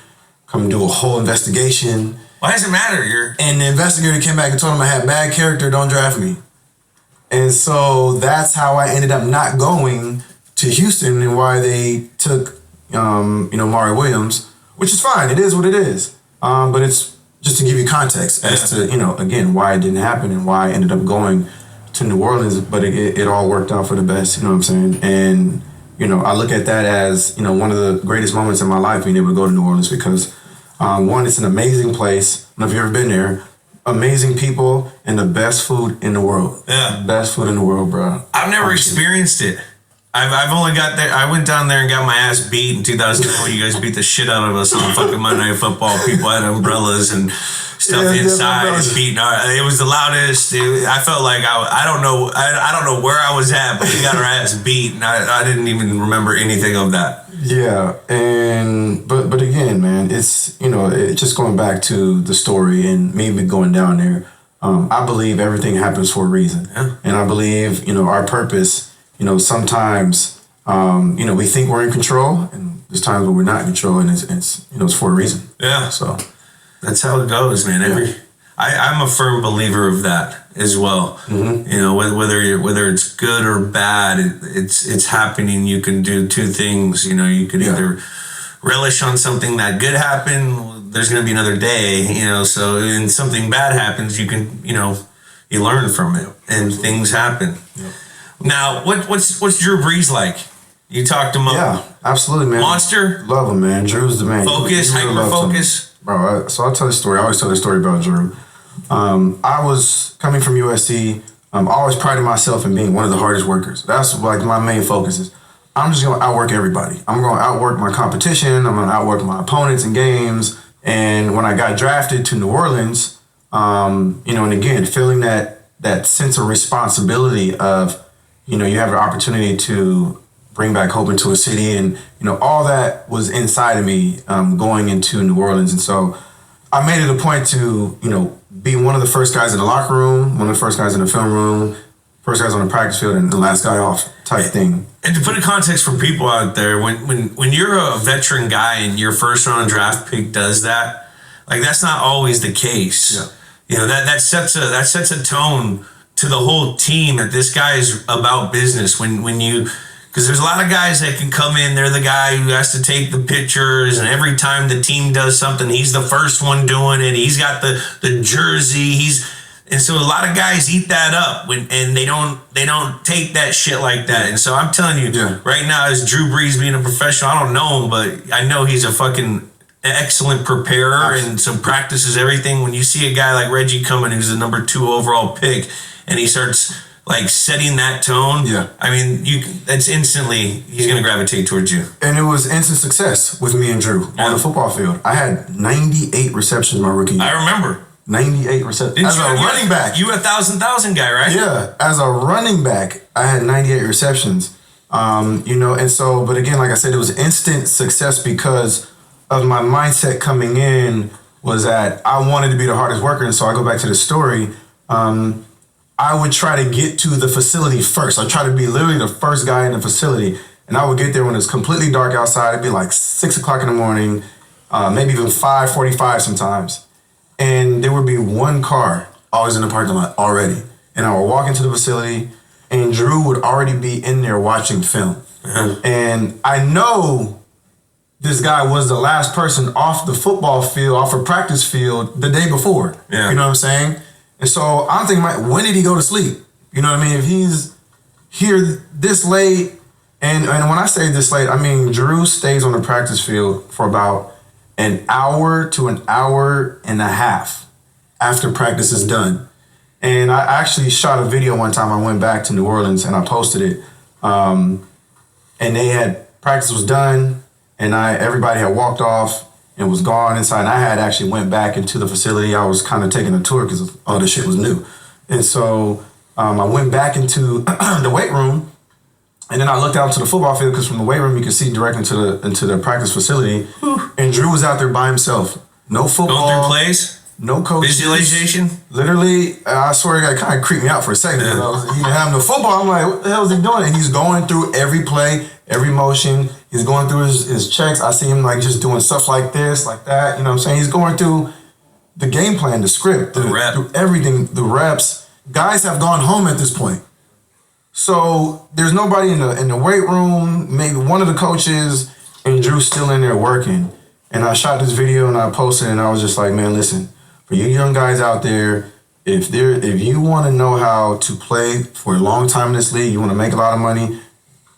come do a whole investigation.
Why does it matter?
And the investigator came back and told him I had bad character, don't draft me. And so that's how I ended up not going to Houston and why they took, Mari Williams, which is fine. It is what it is. But it's just to give you context as to, again, why it didn't happen and why I ended up going to New Orleans, but it all worked out for the best, you know what I'm saying? And, I look at that as, one of the greatest moments in my life being able to go to New Orleans because, one, it's an amazing place. I don't know if you've ever been there. Amazing people and the best food in the world.
Yeah.
Best food in the world, bro.
I've never experienced it. I've only got there. I went down there and got my ass beat in 2004. You guys beat the shit out of us on fucking Monday Night Football. People had umbrellas and stuff inside and beating our. It was the loudest. I felt like I don't know where I was at, but we got our ass beat, and I didn't even remember anything of that.
Yeah, and but again, man, it's it's just going back to the story and me going down there. I believe everything happens for a reason, and I believe our purpose. Sometimes we think we're in control, and there's times where we're not in control, and it's for a reason.
Yeah.
So
that's how it goes, man. I'm a firm believer of that as well. Whether it's good or bad, it's happening. You can do two things. You could either relish on something that good happened. There's going to be another day. So when something bad happens, you can you learn from it, and things happen.
Yep.
Now, what's Drew Brees like? You talked him up.
Yeah, absolutely, man.
Monster?
Love him, man. Drew's the man.
Focus, hyper-focus.
Bro, so I'll tell the story. I always tell the story about Drew. I was coming from USC. I always prided myself in being one of the hardest workers. That's like my main focus is I'm just going to outwork everybody. I'm going to outwork my competition. I'm going to outwork my opponents in games. And when I got drafted to New Orleans, and again, feeling that sense of responsibility of, you have an opportunity to bring back hope into a city, and all that was inside of me going into New Orleans. And so I made it a point to be one of the first guys in the locker room, one of the first guys in the film room, first guys on the practice field, and the last guy off type thing.
And to put in context for people out there, when you're a veteran guy and your first round draft pick does that, like that's not always the case. Yeah. That sets a tone to the whole team that this guy is about business. Because there's a lot of guys that can come in, they're the guy who has to take the pictures, and every time the team does something, he's the first one doing it. He's got the jersey. And so a lot of guys eat that up and they don't take that shit like that. And so I'm telling you, right now, as Drew Brees being a professional, I don't know him, but I know he's a fucking excellent preparer and so practices everything. When you see a guy like Reggie Cummins, who's the number 2 overall pick, and he starts like setting that tone, I mean, that's instantly, he's going to gravitate towards you.
And it was instant success with me and Drew on the football field. I had 98 receptions my rookie year.
I remember.
98 receptions. As a running back.
You were a 1,000 guy, right?
Yeah. As a running back, I had 98 receptions. And so, but again, like I said, it was instant success because of my mindset coming in was that I wanted to be the hardest worker. And so I go back to the story. I would try to get to the facility first. I try to be literally the first guy in the facility. And I would get there when it's completely dark outside. It'd be like 6 o'clock in the morning. maybe even 5:45 sometimes. And there would be one car always in the parking lot already. And I would walk into the facility, and Drew would already be in there watching film. And I know this guy was the last person off the football field, off a practice field the day before.
Yeah.
You know what I'm saying? And so I'm thinking, when did he go to sleep? You know what I mean? If he's here this late, and when I say this late, I mean Drew stays on the practice field for about an hour to an hour and a half after practice is done. And I actually shot a video one time. I went back to New Orleans and I posted it. And they had, practice was done, and everybody had walked off and was gone inside. And I had actually went back into the facility. I was kind of taking a tour because all this shit was new. And so I went back into the weight room, and then I looked out to the football field because from the weight room you could see directly into the practice facility. And Drew was out there by himself. No football.
Going through plays?
No coaches.
Visualization?
Literally, I swear it kind of creeped me out for a second. You know? He didn't have no football. I'm like, what the hell is he doing? And he's going through every play, every motion. He's going through his checks. I see him like just doing stuff like this, like that. You know what I'm saying? He's going through the game plan, the script, through everything, the reps. Guys have gone home at this point. So there's nobody in the weight room, maybe one of the coaches, and Drew's still in there working. And I shot this video and I posted it, and I was just like, man, listen, for you young guys out there, if you want to know how to play for a long time in this league, you want to make a lot of money,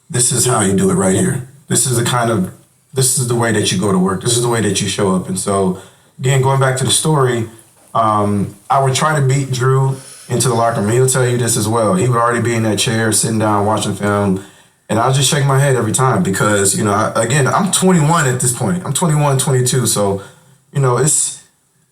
this is how you do it right here. This is the way that you go to work. This is the way that you show up. And so, again, going back to the story, I would try to beat Drew into the locker room. He'll tell you this as well. He would already be in that chair, sitting down, watching film, and I'll just shake my head every time because, you know, I'm 21 at this point. I'm 21, 22, so, you know,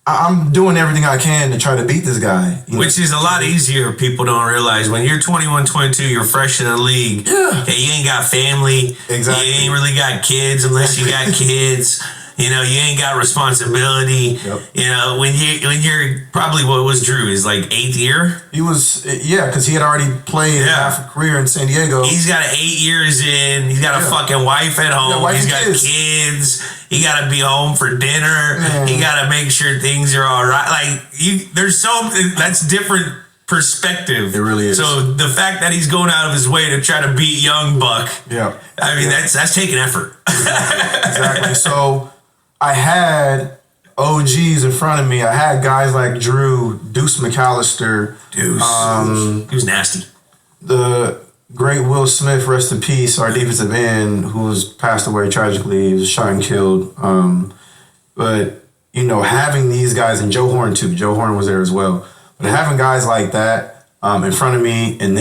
I'm doing everything I can to try to beat this guy.
Which is a lot easier, people don't realize. When you're 21, 22, you're fresh in the league.
Yeah.
Okay, you ain't got family.
Exactly.
You ain't really got kids unless you got kids. You know, you ain't got responsibility.
Yep.
You know, when you're probably, what was Drew? His like 8th year?
He was, because he had already played half a career in San Diego.
He's got 8 years in. He's got a fucking wife at home. He's got kids. He got to be home for dinner.
Man.
He got to make sure things are all right. Like, that's different perspective.
It really is.
So the fact that he's going out of his way to try to beat young Buck, I mean, that's taking effort.
Exactly. So I had OGs in front of me. I had guys like Drew, Deuce McAllister.
He was nasty.
The great Will Smith, rest in peace, our defensive end, who's passed away tragically. He was shot and killed. But, you know, having these guys, and Joe Horn too. Joe Horn was there as well. But having guys like that in front of me and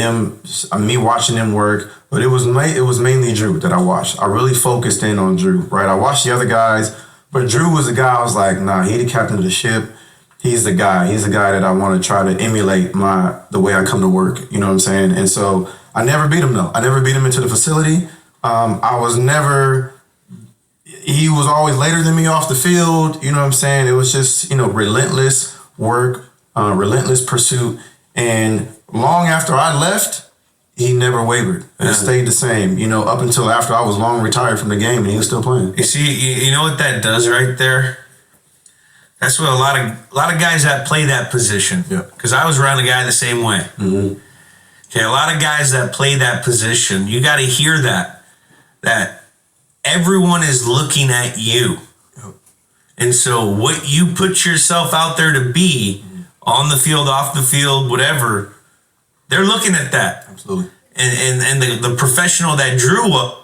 me watching them work, but it was mainly Drew that I watched. I really focused in on Drew, right? I watched the other guys, but Drew was the guy I was like, nah, he the captain of the ship. He's the guy. He's the guy that I want to try to emulate the way I come to work. You know what I'm saying? And so I never beat him though. I never beat him into the facility. He was always later than me off the field. You know what I'm saying? It was just, you know, relentless work, relentless pursuit. And long after I left, he never wavered. It stayed the same, you know, up until after I was long retired from the game and he was still playing.
You see, you know what that does right there? That's what a lot of guys that play that position. Because I was around a guy the same way.
Mm-hmm.
Okay, a lot of guys that play that position, you got to hear that everyone is looking at you. And so what you put yourself out there to be, on the field, off the field, whatever, they're looking at that.
Absolutely.
And the professional that Drew up,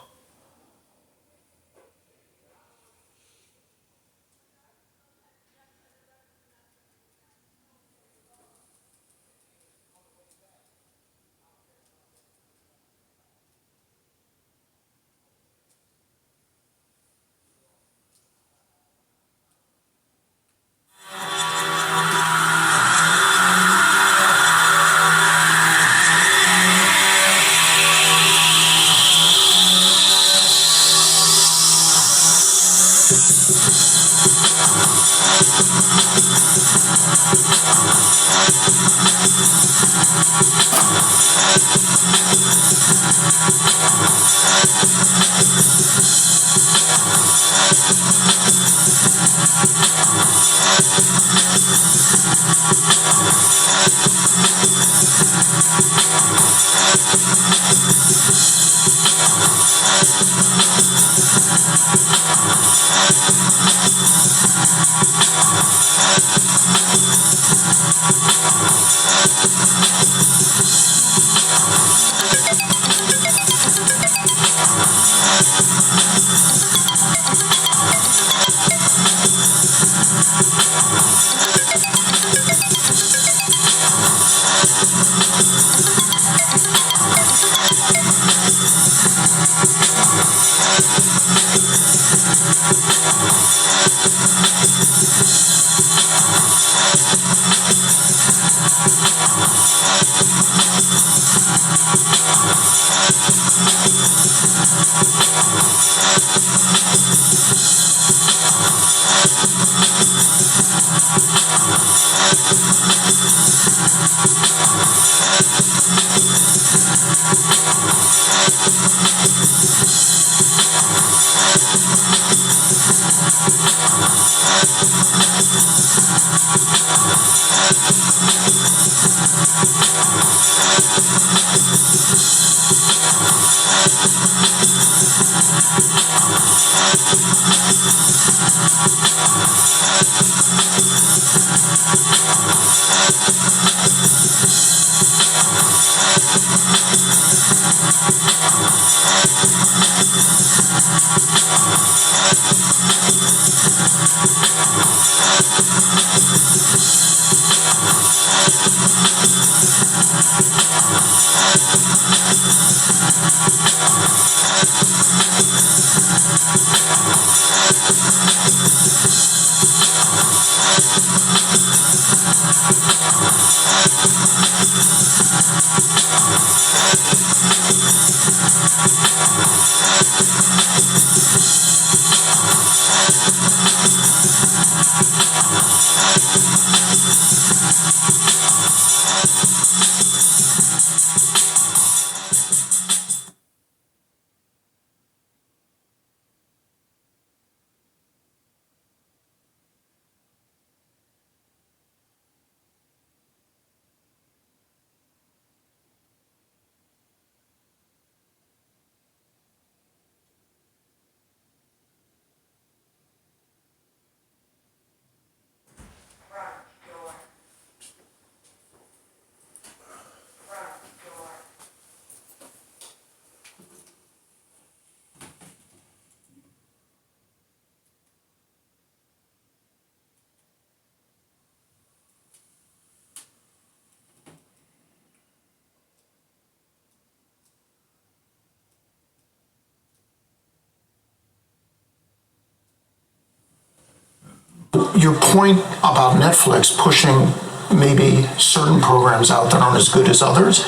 Your point about Netflix pushing maybe certain programs out that aren't as good as others,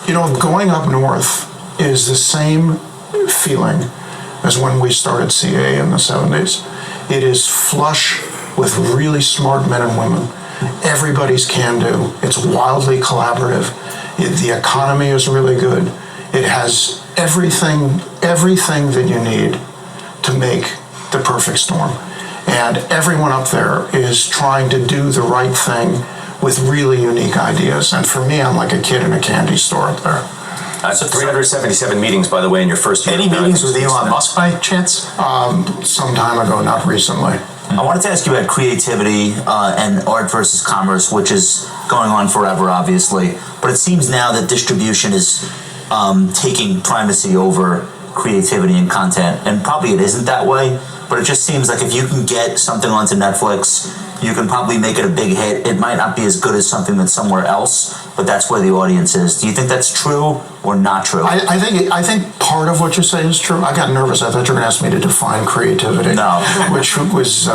you know, going up north is the same feeling as when we started CA in the 70s. It is flush with really smart men and women. Everybody's can do. It's wildly collaborative. The economy is really good. It has everything that you need to make the perfect storm. And everyone up there is trying to do the right thing with really unique ideas. And for me, I'm like a kid in a candy store up there.
So 377 meetings, by the way, in your first year.
Any meetings with Elon Musk by chance?
Some time ago, not recently.
I wanted to ask you about creativity and art versus commerce, which is going on forever, obviously. But it seems now that distribution is taking primacy over creativity and content. And probably it isn't that way, but it just seems like if you can get something onto Netflix, you can probably make it a big hit. It might not be as good as something that's somewhere else, but that's where the audience is. Do you think that's true or not true?
I think part of what you say is true. I got nervous. I thought you were going to ask me to define creativity.
No.
Which was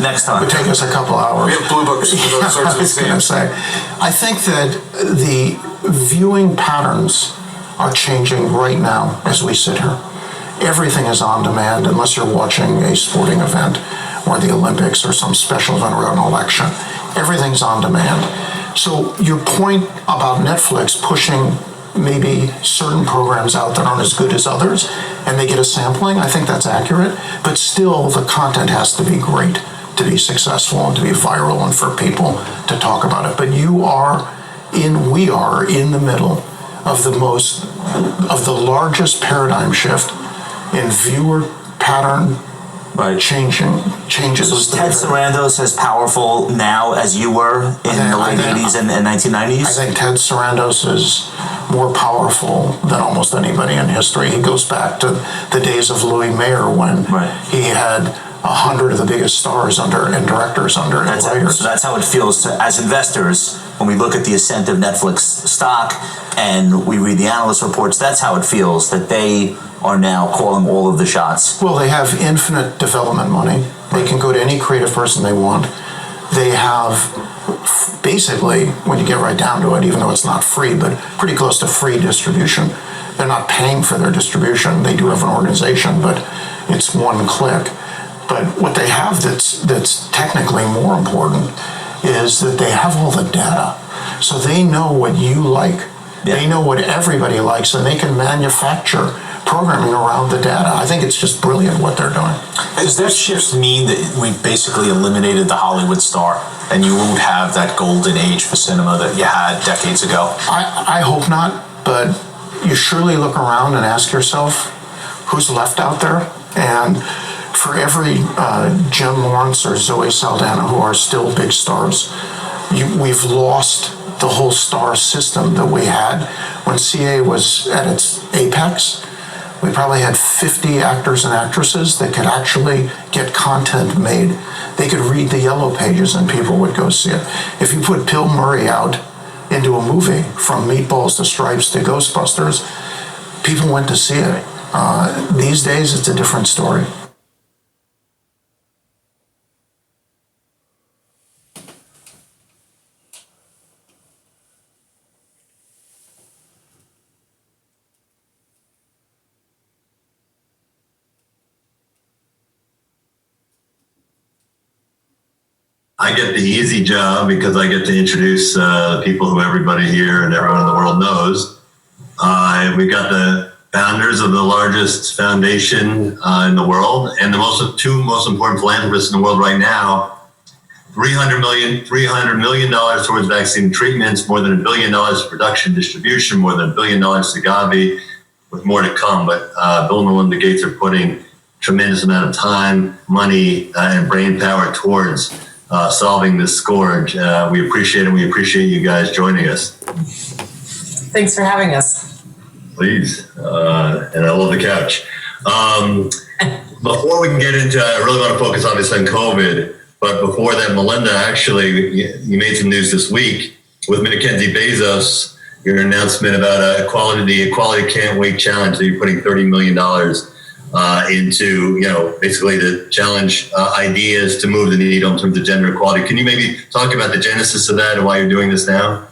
next time
would take us a couple hours.
We have blue books for those sorts of
I was going to say, I think that the viewing patterns are changing right now as we sit here. Everything is on demand unless you're watching a sporting event or the Olympics or some special event or an election. Everything's on demand. So your point about Netflix pushing maybe certain programs out that aren't as good as others, and they get a sampling. I think that's accurate, but still the content has to be great to be successful and to be viral and for people to talk about it. But we are in the middle of the largest paradigm shift in viewer pattern changes.
So is Ted Sarandos as powerful now as you were in the late 80s and 1990s?
I think Ted Sarandos is more powerful than almost anybody in history. He goes back to the days of Louis Mayer when he had 100 of the biggest stars and directors under his layers.
So that's how it feels as investors when we look at the ascent of Netflix stock and we read the analyst reports. That's how it feels that they are now calling all of the shots.
Well, they have infinite development money. They can go to any creative person they want. They have basically, when you get right down to it, even though it's not free, but pretty close to free distribution. They're not paying for their distribution. They do have an organization, but it's one click. But what they have that's technically more important is that they have all the data. So they know what you like. Yeah. They know what everybody likes, and they can manufacture programming around the data. I think it's just brilliant what they're doing.
Does that shift mean that we've basically eliminated the Hollywood star and you won't have that golden age for cinema that you had decades ago?
I hope not, but you surely look around and ask yourself who's left out there. And for every Jim Lawrence or Zoe Saldana who are still big stars, we've lost the whole star system that we had when CA was at its apex. We probably had 50 actors and actresses that could actually get content made. They could read the yellow pages and people would go see it. If you put Bill Murray out into a movie, from Meatballs to Stripes to Ghostbusters, people went to see it. These days, it's a different story.
I get the easy job because I get to introduce people who everybody here and everyone in the world knows. We've got the founders of the largest foundation in the world and the two most important philanthropists in the world right now. $300 million towards vaccine treatments, more than $1 billion to production distribution, more than $1 billion to Gavi, with more to come. But Bill and Melinda Gates are putting tremendous amount of time, money, and brain power towards solving this scourge. We appreciate it. We appreciate you guys joining us.
Thanks for having us.
Please. And I love the couch. Before we can get into, I really want to focus obviously on COVID, but before that, Melinda, actually, you made some news this week with Mackenzie Bezos, your announcement about the Equality Can't Wait Challenge, that you're putting $30 million into, basically to challenge ideas to move the needle in terms of gender equality. Can you maybe talk about the genesis of that and why you're doing this now?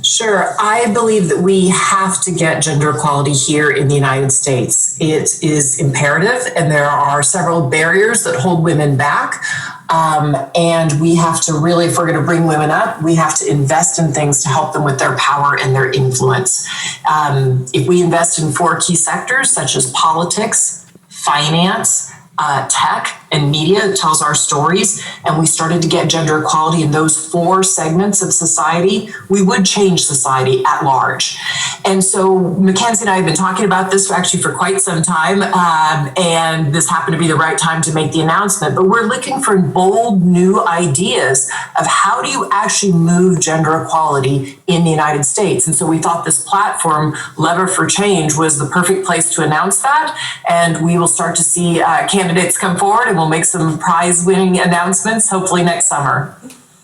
Sure. I believe that we have to get gender equality here in the United States. It is imperative, and there are several barriers that hold women back. And we have to really, if we're going to bring women up, we have to invest in things to help them with their power and their influence. If we invest in 4 key sectors, such as politics, finance, tech, and media that tells our stories, and we started to get gender equality in those 4 segments of society, we would change society at large. And so Mackenzie and I have been talking about this actually for quite some time, and this happened to be the right time to make the announcement, but we're looking for bold new ideas of how do you actually move gender equality in the United States. And so we thought this platform, Lever for Change, was the perfect place to announce that, and we will start to see candidates come forward, and we'll make some prize-winning announcements hopefully next summer.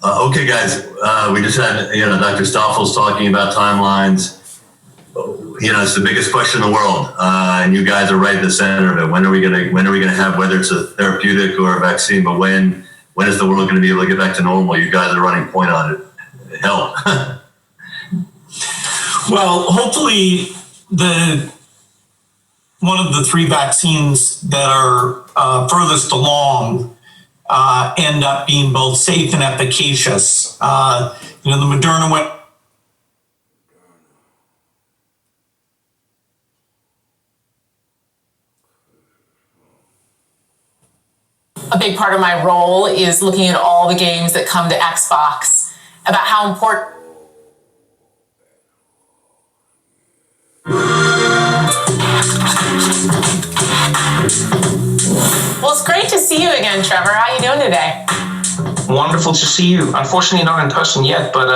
Okay, guys, we just had Dr. Stoffel's talking about timelines. It's the biggest question in the world, and you guys are right in the center of it. When are we gonna have, whether it's a therapeutic or a vaccine, but when is the world going to be able to get back to normal? You guys are running point on it. Help.
Well, hopefully one of the 3 vaccines that are furthest along end up being both safe and efficacious. The Moderna
A big part of my role is looking at all the games that come to Xbox, about how important. Well, it's great to see you again, Trevor. How are you doing today?
Wonderful to see you. Unfortunately, not in person yet, but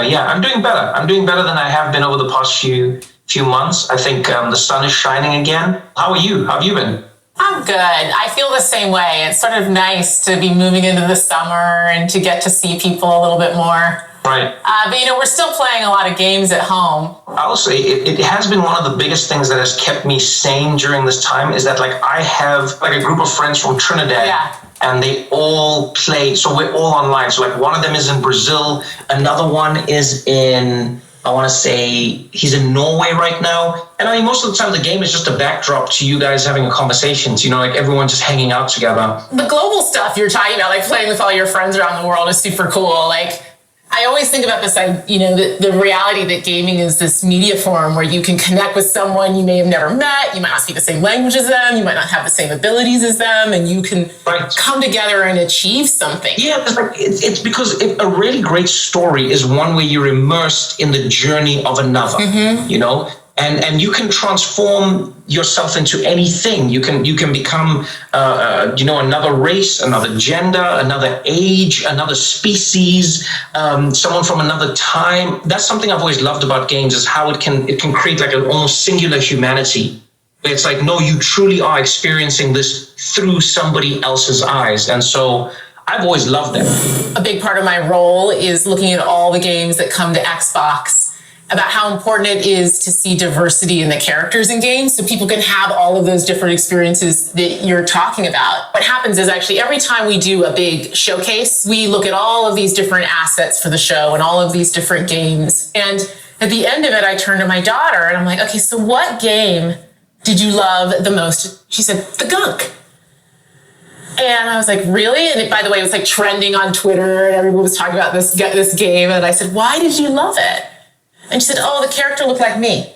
yeah, I'm doing better. I'm doing better than I have been over the past few months. I think the sun is shining again. How are you? How have you been?
I'm good. I feel the same way. It's sort of nice to be moving into the summer and to get to see people a little bit more.
Right.
But we're still playing a lot of games at home.
I'll say it has been one of the biggest things that has kept me sane during this time is that I have a group of friends from Trinidad.
Yeah.
And they all play, so we're all online. So one of them is in Brazil, another one is in, I want to say, he's in Norway right now. And I mean, most of the time the game is just a backdrop to you guys having a conversation, everyone just hanging out together.
The global stuff you're talking about, playing with all your friends around the world is super cool. I always think about this, the reality that gaming is this media form where you can connect with someone you may have never met, you might not speak the same language as them, you might not have the same abilities as them, and you can come together and achieve something.
Yeah, it's because a really great story is one where you're immersed in the journey of another, And you can transform yourself into anything. You can become, another race, another gender, another age, another species, someone from another time. That's something I've always loved about games is how it can create an almost singular humanity. It's no, you truly are experiencing this through somebody else's eyes. And so I've always loved that.
A big part of my role is looking at all the games that come to Xbox, about how important it is to see diversity in the characters in games so people can have all of those different experiences that you're talking about. What happens is actually every time we do a big showcase, we look at all of these different assets for the show and all of these different games. And at the end of it, I turn to my daughter and I'm like, okay, so what game did you love the most? She said, The Gunk. And I was like, really? And by the way, it was trending on Twitter and everyone was talking about this game. And I said, why did you love it? And she said, oh, the character looked like me.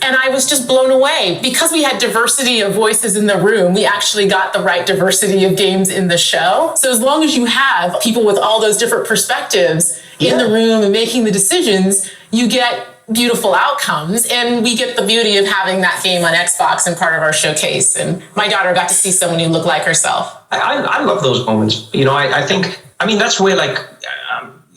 And I was just blown away. Because we had diversity of voices in the room, we actually got the right diversity of games in the show. So as long as you have people with all those different perspectives in the room and making the decisions, you get beautiful outcomes. And we get the beauty of having that game on Xbox and part of our showcase. And my daughter got to see someone who looked like herself.
I love those moments. I think that's where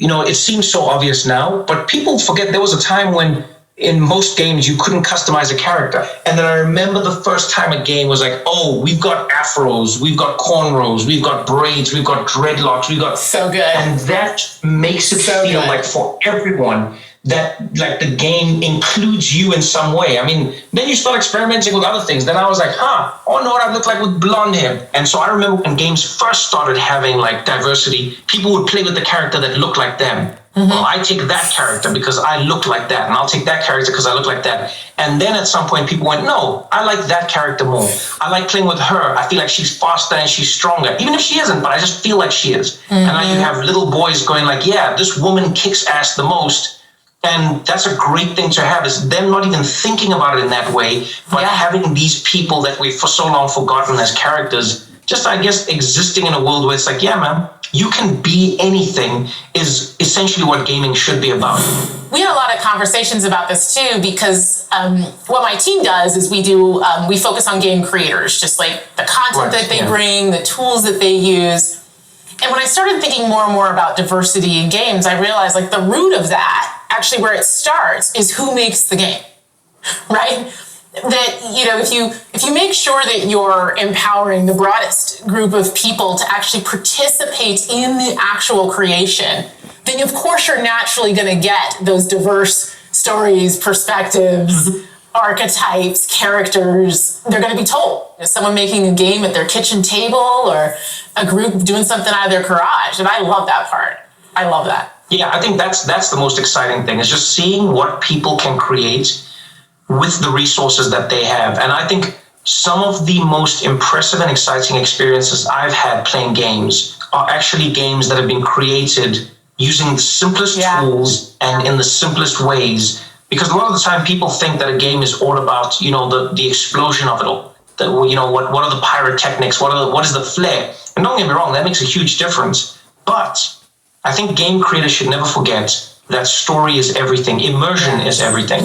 it seems so obvious now, but people forget there was a time when in most games you couldn't customize a character. And then I remember the first time a game was oh, we've got afros, we've got cornrows, we've got braids, we've got dreadlocks, we've got...
So good.
And that makes it feel good. For everyone that the game includes you in some way. I mean, then you start experimenting with other things. Then I was oh no, what I look like with blonde hair. And so I remember when games first started having diversity, people would play with the character that looked like them. Mm-hmm. Well, I take that character because I look like that, and I'll take that character because I look like that. And then at some point people went, no, I like that character more. I like playing with her. I feel like she's faster and she's stronger. Even if she isn't, but I just feel like she is. Mm-hmm. And now you have little boys going yeah, this woman kicks ass the most. And that's a great thing to have, is them not even thinking about it in that way, but having these people that we've for so long forgotten as characters, just, I guess, existing in a world where it's yeah, man, you can be anything is essentially what gaming should be about.
We had a lot of conversations about this too, because what my team does is we focus on game creators, just the content that they bring, the tools that they use. And when I started thinking more and more about diversity in games, I realized the root of that, actually where it starts, is who makes the game, right? That, if you make sure that you're empowering the broadest group of people to actually participate in the actual creation, then of course you're naturally going to get those diverse stories, perspectives, archetypes, characters. They're going to be told. There's someone making a game at their kitchen table or a group doing something out of their garage. And I love that part. I love that.
Yeah, I think that's the most exciting thing, is just seeing what people can create with the resources that they have. And I think some of the most impressive and exciting experiences I've had playing games are actually games that have been created using the simplest tools and in the simplest ways. Because a lot of the time people think that a game is all about, the explosion of it all. what are the pyrotechnics, what is the flair. And don't get me wrong, that makes a huge difference. But I think game creators should never forget that story is everything. Immersion is everything.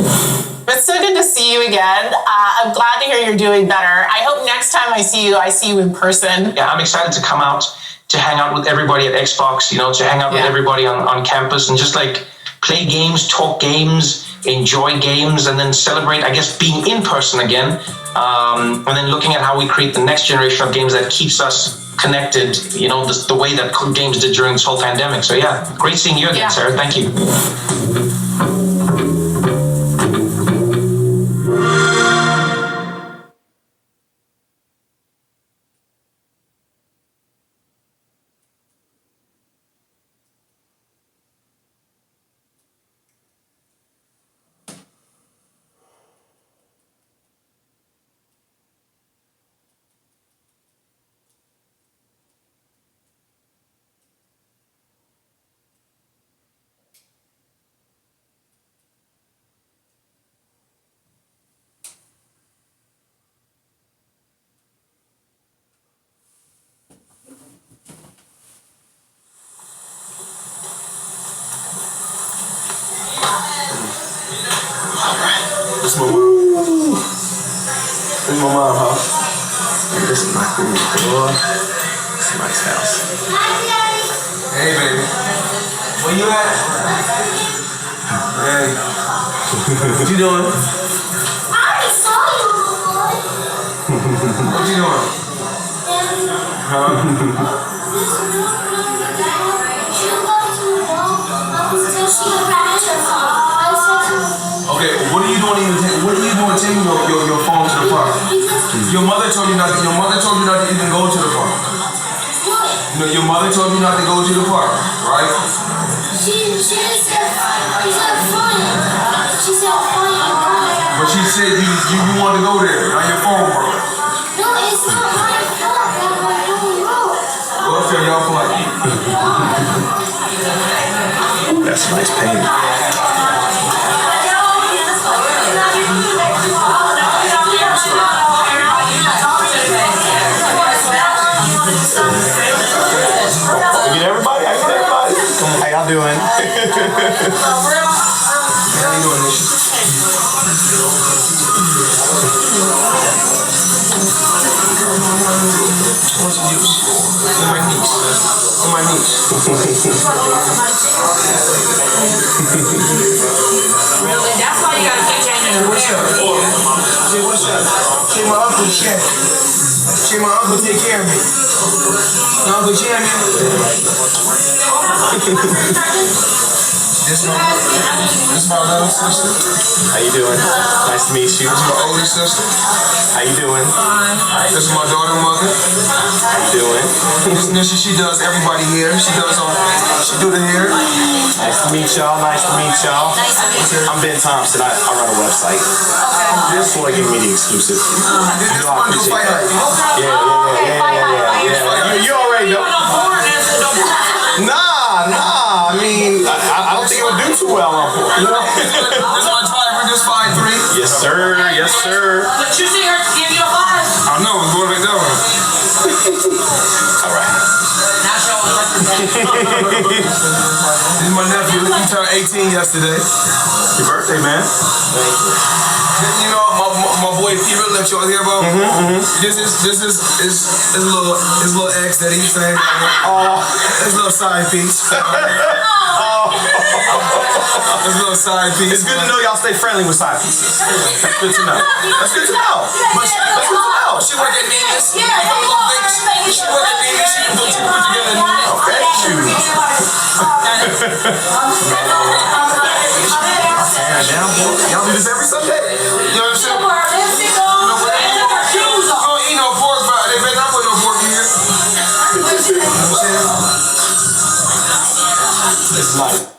It's so good to see you again. I'm glad to hear you're doing better. I hope next time I see you in person.
Yeah, I'm excited to come out, to hang out with everybody at Xbox, to hang out with everybody on campus and just like play games, talk games, enjoy games, and then celebrate, I guess, being in person again. And then looking at how we create the next generation of games that keeps us connected, the way that games did during this whole pandemic. So yeah, great seeing you again, Sarah. Thank you.
This is my mom. This is my mom house. And this is my door. This is Mike's house. Hey, baby. Where you at? Hey. What you doing?
I saw you before.
What you doing? Huh? Okay, what are you doing? Taking your phone to the park? Your mother told you not to. Your mother told you not to even go to the park. Your mother told you not to go to the park, right?
She said fine. She said fine.
But she said you want to go there. Now your phone broke.
No, it's not my fault that my phone broke.
Well, okay, y'all play. That's a nice painting. I get everybody. How y'all doing? How you doing, Nisha? What's the news? On my knees. On my knees.
That's why you gotta keep changing the
What's up? What's up? Say my uncle Chef. Say my uncle take care of me. My uncle Jim. This is my little sister. How you doing? Nice to meet you. This is my older sister. How you doing? This is my daughter, mother. How you doing? This Nisha, she does everybody here. She do the hair. Nice to meet y'all. Nice to meet y'all. I'm Ben Thompson. I run a website. This boy gave me the exclusive. This one do fight night. Yeah. You already know. Nah. I mean, I don't think it would do too well on board. This my driver, this 5'3". Yes, sir. Yes, sir.
But you see her give you a 5.
I know. It's going right down. All right. This is my nephew. He turned 18 yesterday. Your birthday, man. Thank you. You know, my boy P. Let y'all hear about. This is his little ex that he's saying. His little side piece. His little side piece. It's good to know y'all stay friendly with side pieces. That's good to know. That's good to know. That's good to know. She work at Neiman's. She work at Neiman's. She can put together. Okay. Y'all do this every Sunday? You know what I'm saying? I don't eat no pork, but they better not put no pork in here. You know what I'm saying? It's nice.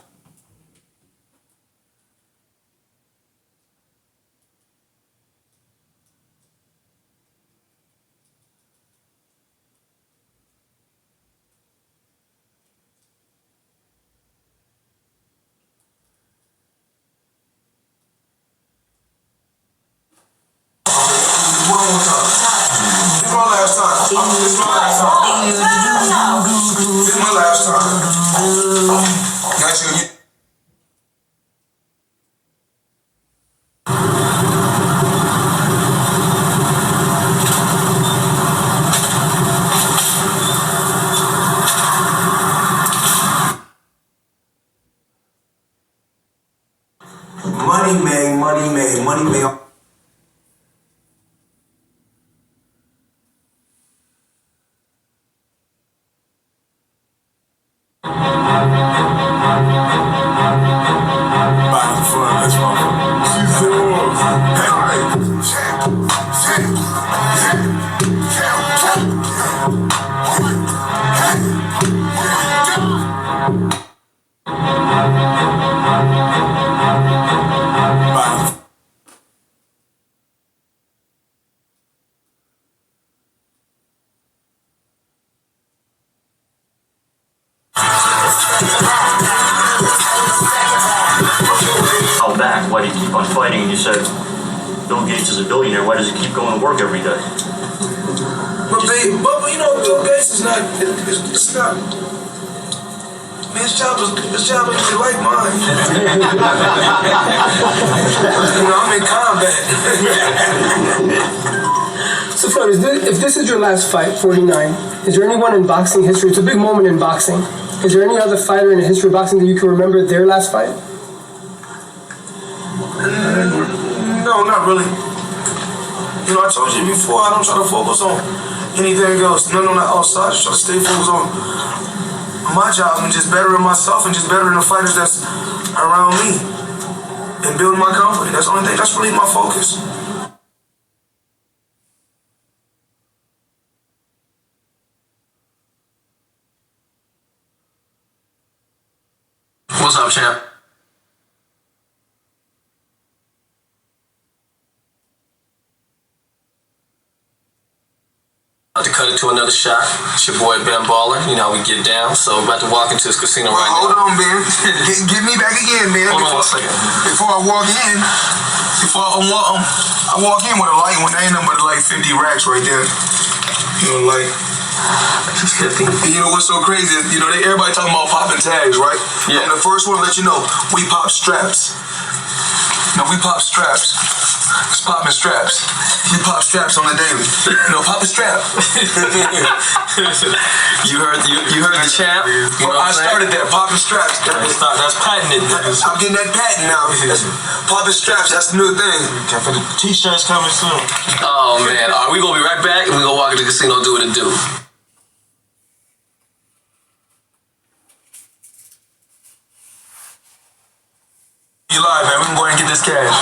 Money may.
Held back. Why do you keep on fighting? And you said Bill Gates is a billionaire. Why does he keep going to work every day?
But you know, Bill Gates is not. It's not. Man, his job is like mine. You know, I'm in combat.
So, Floyd, if this is your last fight, 49, is there anyone in boxing history? It's a big moment in boxing. Is there any other fighter in the history of boxing that you can remember their last fight?
No, not really. You know, I told you before, I don't try to focus on anything else. None on the outside. I just try to stay focused on my job and just bettering myself and just bettering the fighters that's around me and building my company. That's the only thing. That's really my focus.
What's up, champ? About to cut it to another shot. It's your boy Ben Baller. You know how we get down. So I'm about to walk into this casino right now.
Hold on, Ben. Get me back again, man.
Hold on 1 second.
Before I walk in, I walk in with a light one. There ain't nothing but like 50 racks right there. You know, like.
Just 50.
You know what's so crazy? You know, everybody talking about popping tags, right?
Yeah.
And the first one to let you know, we pop straps. No, we pop straps. It's popping straps. We pop straps on the daily. No, pop a strap.
You heard the champ. You know
I started that popping straps.
That's patented.
I'm getting that patent now. Popping straps. That's the new thing.
The t-shirts coming soon. Oh man, all right, we gonna be right back and we gonna walk into the casino, do what it do.
You live, man. We can go ahead and get this cash.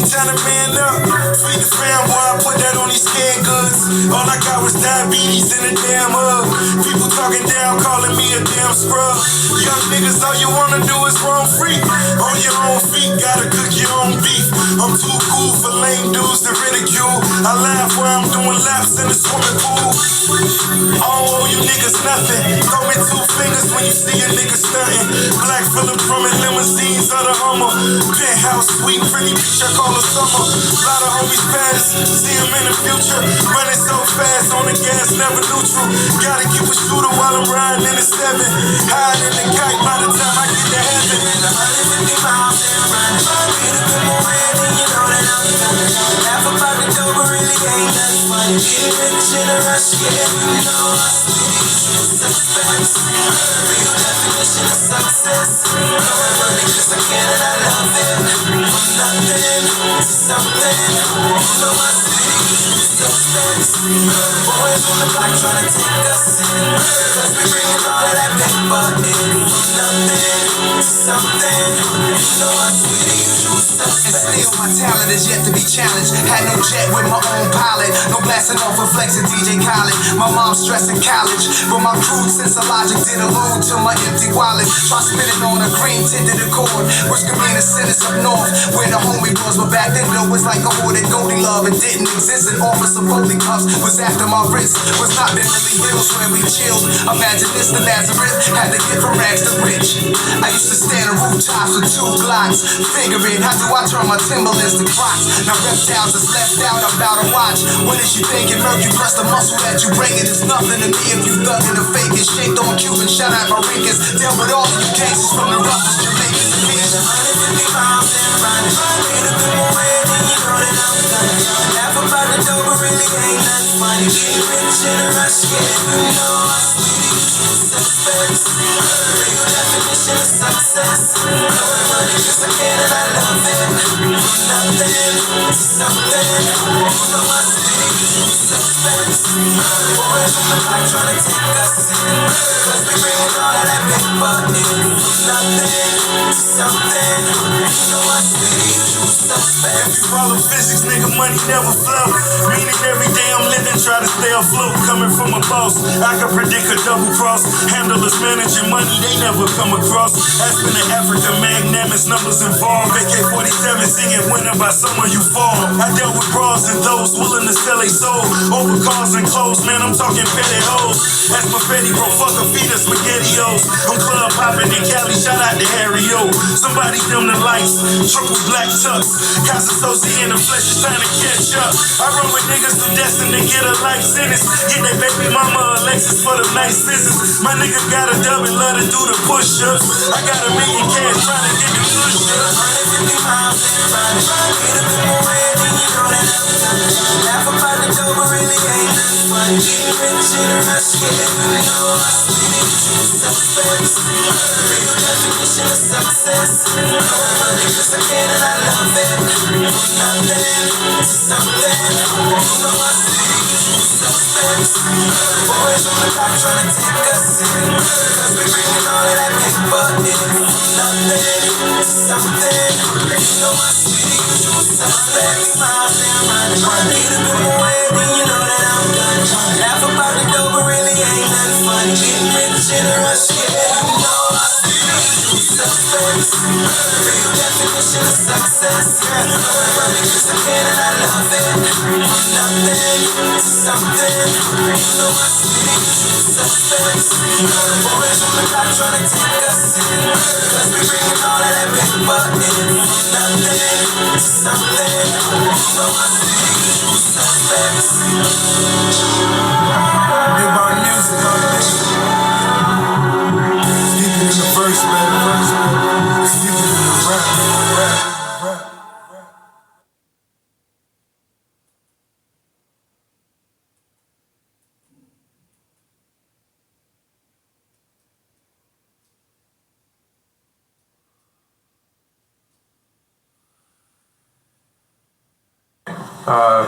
Trying to man up, feed the fam, boy, I put that on these canned goods. All I got was diabetes in the damn hub. People talking down, calling me a damn scrub. Young niggas, all you wanna do is roam free. On your own feet, gotta cook your own beef. I'm too cool for lame dudes to ridicule. I laugh while I'm doing laps in the swimming pool. I don't owe you niggas nothing. Throw me 2 fingers when you see a nigga stunting. Black Phillip from in limousines of the Hummer. Penthouse suite, pretty bitch, I call her summer. Lot of homies pass, see him in the future. Running so fast on the gas, never neutral. Gotta keep a shooter while I'm riding in the 7. Hide in the kite by the time I get to heaven. 150 miles and running. Get a bit more head and you know that I'm coming. Laugh about the dough, but really ain't nothing funny. Getting rich in a rush, yeah, you know us. Suspects, real definition of success. Going running cause I can and I love it. From nothing to something. You know I see suspects. suspects. Boys on the block trying to take us in. Cause we bringing all of that paper in. Nothing to something. You know us, we the usual suspects. And still my talent is yet to be challenged. Had no jet with my own pilot. No blasting off a flex at DJ Khaled. My mom's stressing college. But my crude sense of logic did allude to my empty wallet. Try spinning on a green tinted accord, which could mean a sentence up north, where the homie was. But back then, though, was like a hoarded Goldie love. It didn't exist. An office of holy cups was after my wrist. Was not Beverly Hills where we chilled. Imagine this, the Nazareth had to get from rags to rich. I used to stand on rooftops with 2 Glocks, figuring how do I turn my Timberlands to Crocs. Now reptiles is left out, I'm about to watch. What is you thinking? Murky plus the muscle that you bringing is nothing to me if you thugging and faking. Shaped on Cuban, shout out Maricas. Deal with all of you cases from the roughest Jamaicans to me. 150 miles and riding. Made a bit more way than you know that I'm done. Laugh about the dough, but really ain't nothing funny. Getting rich in a rush, yeah, you know us, we the usual suspects. Real definition of success. Blowing money just like it and I love it. Nothing to something. You know us, we the usual suspects. Boys on the block trying to take us in. Cause we bringing all of that paper in. Nothing to something. You know us, we the usual suspects. If you follow physics, nigga, money never flow. Meaning every day I'm living, try to stay afloat. Coming from a boss, I can predict a double cross. Handlers managing money, they never come across. Aspen to Africa, magnanimous numbers involved. AK-47 singing winner by someone you fall. I dealt with bras and those willing to sell a soul. Over cars and clothes, man, I'm talking petty hoes. That's my petty bro, fuck a feed of SpaghettiOs. I'm club hopping in Cali, shout out to Harry O. Somebody dim the lights, triple black tux. Cops associating the flesh is trying to catch up. I run with niggas who destined to get a life sentence. Get that baby mama Alexis for the nice visits. My nigga got a dub and love to do the push-ups. I got $1 million cash trying to get the push-ups. 150 miles and riding. Get a bit more way than you know that I'm done. Laugh about the dough, but really ain't nothing funny. Getting rich in a rush, yeah, you know us, we the usual suspects. Real definition of success. Blowing money just like it and I love it. Nothing to something. You know us, we the usual suspects. Boys on the block trying to take us in. Cause we bringing all of that paper in. Nothing to something. You know us, we the usual suspects. Miles and riding. Need a bit more way than you know that I'm done. Laugh about the dough, but really ain't nothing funny. Getting rich in a rush, yeah, you know us, we the usual suspects. Real definition of success. Blowing money just like it and I love it. Nothing to something. You know us, we the usual suspects. Boys on the block trying to take us in. Cause we bringing all of that paper in. Nothing to something. You know us, we the usual suspects. New about music, keep it in the verse, man. Keep it in the rap.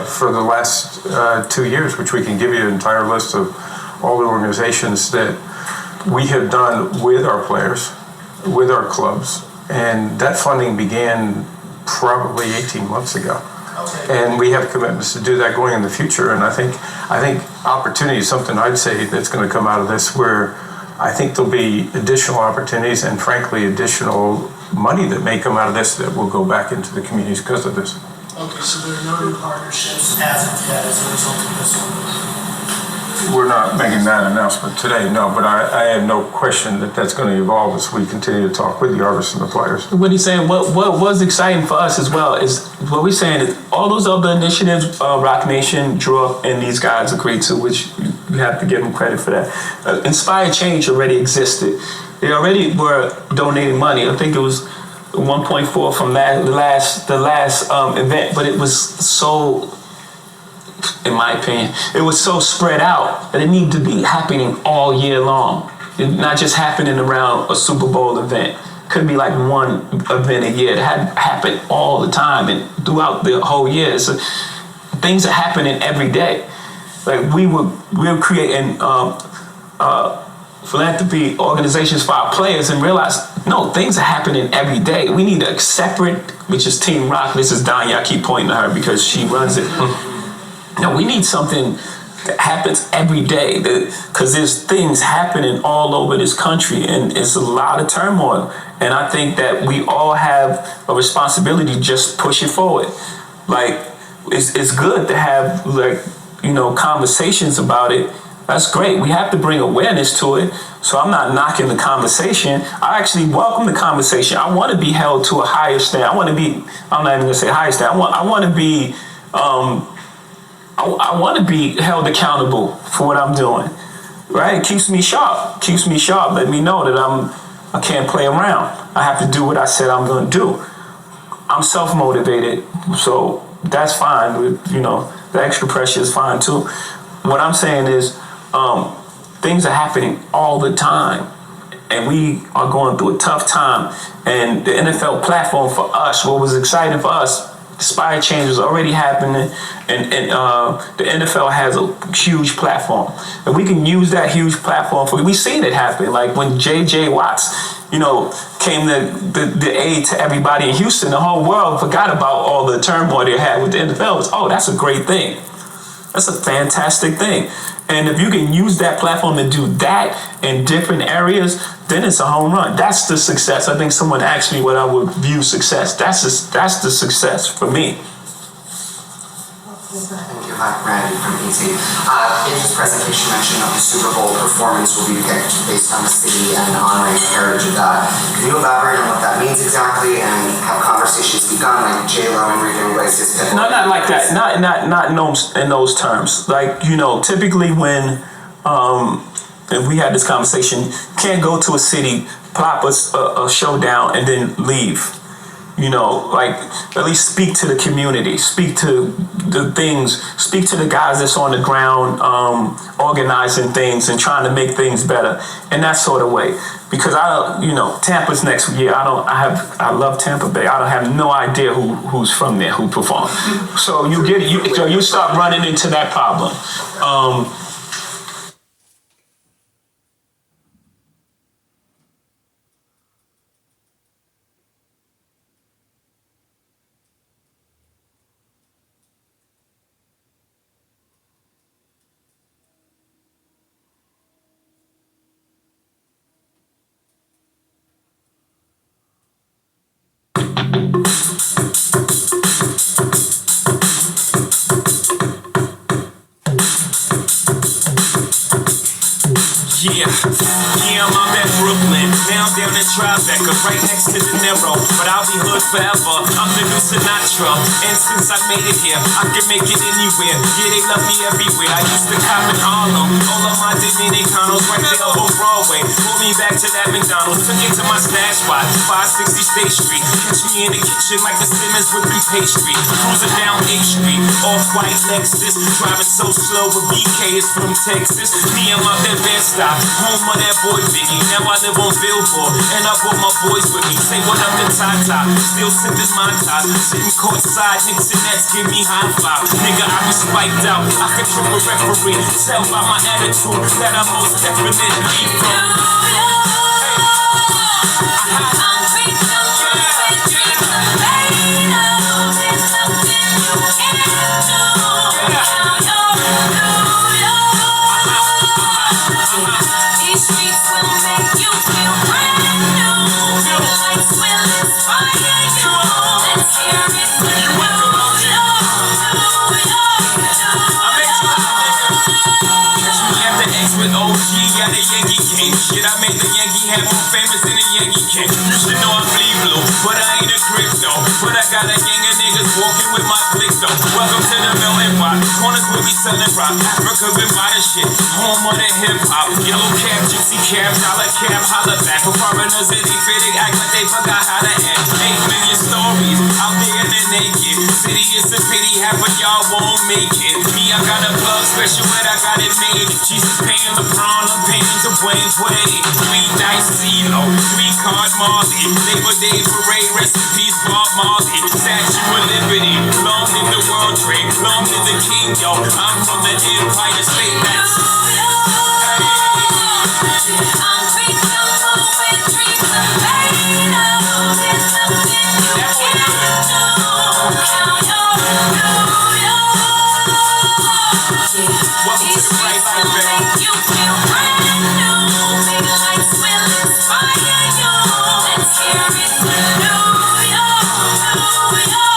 For the last 2 years, which we can give you an entire list of all the organizations that we have done with our players, with our clubs, and that funding began probably 18 months ago. And we have commitments to do that going in the future. And I think opportunity is something I'd say that's going to come out of this, where I think there'll be additional opportunities and frankly additional money that may come out of this that will go back into the communities because of this.
Okay, so there are no new partnerships as of yet as a result of this one?
We're not making that announcement today, no, but I have no question that that's going to evolve as we continue to talk with the artists and the players.
What he's saying, what was exciting for us as well is what we're saying is all those other initiatives, Rock Nation, Drew Up, and these guys agreed to, which you have to give them credit for that. Inspired Change already existed. They already were donating money. I think it was 1.4 from the last event, but it was so, in my opinion, it was so spread out that it needed to be happening all year long. It not just happening around a Super Bowl event. It couldn't be like one event a year. It had to happen all the time and throughout the whole year. So things are happening every day. like we're creating philanthropy organizations for our players and realize, no, things are happening every day. We need a separate, which is Team Rock. This is Danya. I keep pointing to her because she runs it. No, we need something that happens every day, because there's things happening all over this country and it's a lot of turmoil. And I think that we all have a responsibility to just push it forward. Like, it's good to have, like, you know, conversations about it. That's great. We have to bring awareness to it. So I'm not knocking the conversation. I actually welcome the conversation. I want to be held to a higher standard. I'm not even gonna say higher standard. I want to be I want to be held accountable for what I'm doing. Right? It keeps me sharp. Let me know that I can't play around. I have to do what I said I'm going to do. I'm self-motivated, so that's fine. You know, the extra pressure is fine too. What I'm saying is, things are happening all the time, and we are going through a tough time. And the NFL platform for us, what was exciting for us, Inspire Change was already happening, and the NFL has a huge platform, and we can use that huge platform for. We've seen it happen, like when J.J. Watts, you know, came the aid to everybody in Houston. The whole world forgot about all the turmoil they had with the NFL. It was, oh, that's a great thing. That's a fantastic thing. And if you can use that platform to do that in different areas, then it's a home run. That's the success. I think someone asked me what I would view success. That's the success for me.
Thank you. Hi, Randy from ET. In this presentation, you mentioned that the Super Bowl performance will be picked based on the city and honoring the heritage of that. Can you elaborate on what that means exactly, and have conversations begun, like J-Lo and Enrique Iglesias?
No, not like that. Not in those terms. Like, you know, typically when if we had this conversation, you can't go to a city, plop a showdown, and then leave. You know, like, at least speak to the community, speak to the things, speak to the guys that's on the ground, organizing things and trying to make things better in that sort of way. Because Tampa's next year. I love Tampa Bay. I don't have no idea who's from there, who performed. So you get it. So you start running into that problem.
Yeah, I'm out at Brooklyn, now down in Tribeca, right next to De Niro, but I'll be hood forever. I'm the new Sinatra, and since I made it here, I can make it anywhere. Yeah, they love me everywhere. I used to cop in Harlem, all of my Dominicanos right there on Broadway. Pulled me back to that McDonald's, took it to my stash spot, 560 State Street. Catch me in the kitchen like the Simmons whipping pastry. Cruising down A Street, off-white Lexus, driving so slow, but BK is from Texas. Me, I'm out that Bed-Stuy, home of that boy Biggie. Now I live on Billboard, and I brought my boys with me. Say what up to Tata, still sipping my top. Sitting courtside, Knicks and Nets give me high five. Nigga, I be spiked out, I can trip a referee. Tell by my attitude that I'm most definitely from. Got a Yankee king. Shit, I made the Yankee hat more famous than the Yankee king. You should know I bleed blue, but I ain't a crypto. But I got a gang of niggas walking with my click though. Welcome to the melting pot. Corners will be selling rock. Africa been by the shit. Home of the hip hop. Yellow cab, gypsy cab, dollar cab, holla back. For foreigners that ain't fit, they act like they forgot how to act. 8 million stories out there in the naked city. It's a pity half of y'all won't make it. Me, I got a plug special, but I got it made. Jesus paying LeBron, I'm paying Dwayne. Ryan's way. 3 dice CeeLo, 3 card Marley. Labor Day parade, rest in peace Bob Marley. Statue of Liberty, long in the World Trade, long in the King, yo. I'm from the Empire State. That's welcome to the right side, baby. You feel brand new. Big lights will inspire you. Let's hear it for New York, New York, New York.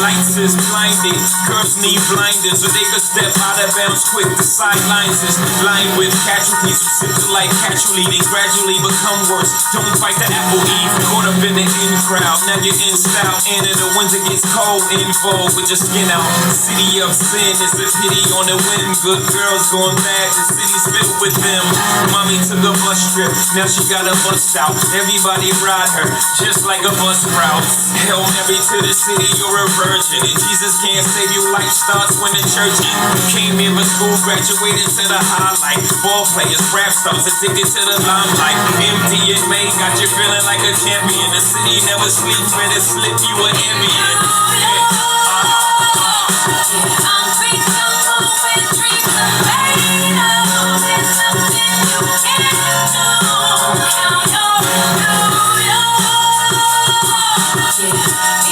Lights is blinding, curves need blinders, so they could step out of bounds quick. The sidelines is lined with casualties who simple like casually, then gradually become worse. Don't fight the apple eve, caught up in the in crowd. Now you're in style, and in the winter gets cold, in vogue with your skin out. City of sin is a pity on the wind. Good girls going bad, the city's filled with them. Mommy took a bus trip, now she got a bus out. Everybody ride her, just like a bus route. Hail Mary to the city, you're a virgin, and Jesus can't save you. Life starts when the church ends. Came here for school, graduated to the highlight. Ball players, rap stars, addicted to the limelight. MDMA got you feeling like a champion. The city never sleeps, better slip you an ambient.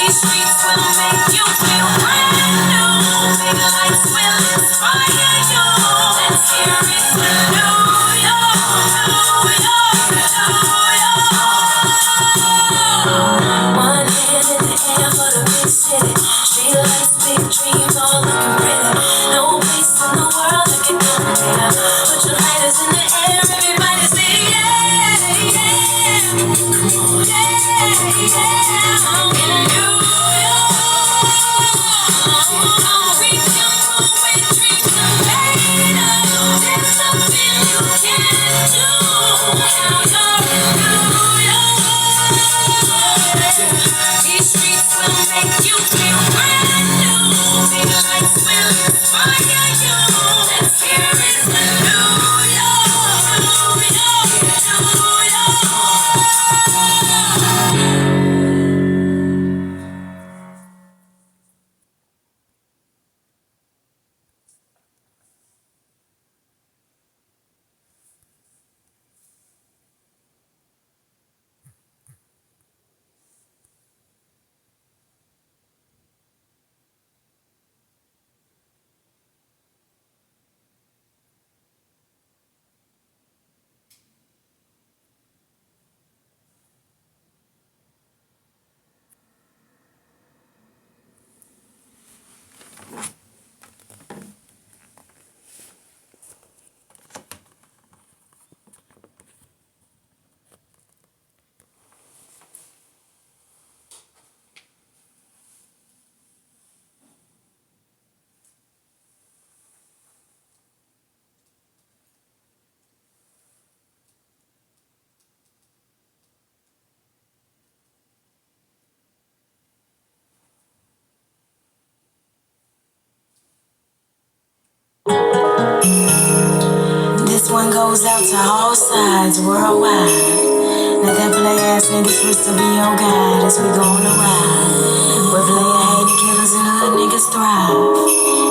These streets will make you feel brand new. Big lights will inspire you. Let's hear it for New York, New York, New York. One hand in the air for the big city. Street lights, big dreams, all looking pretty. No place in the world that can compare. Put your lighters in the air, everybody say yeah, yeah. Come on, yeah, yeah. In New York. These streets will make you feel brand new. Big lights will inspire you. Let's hear it for New York, New York, New This one goes out to all sides worldwide. Let that play ass niggas twist to be your guide as we go on a ride. Where player hating killers and hood niggas thrive.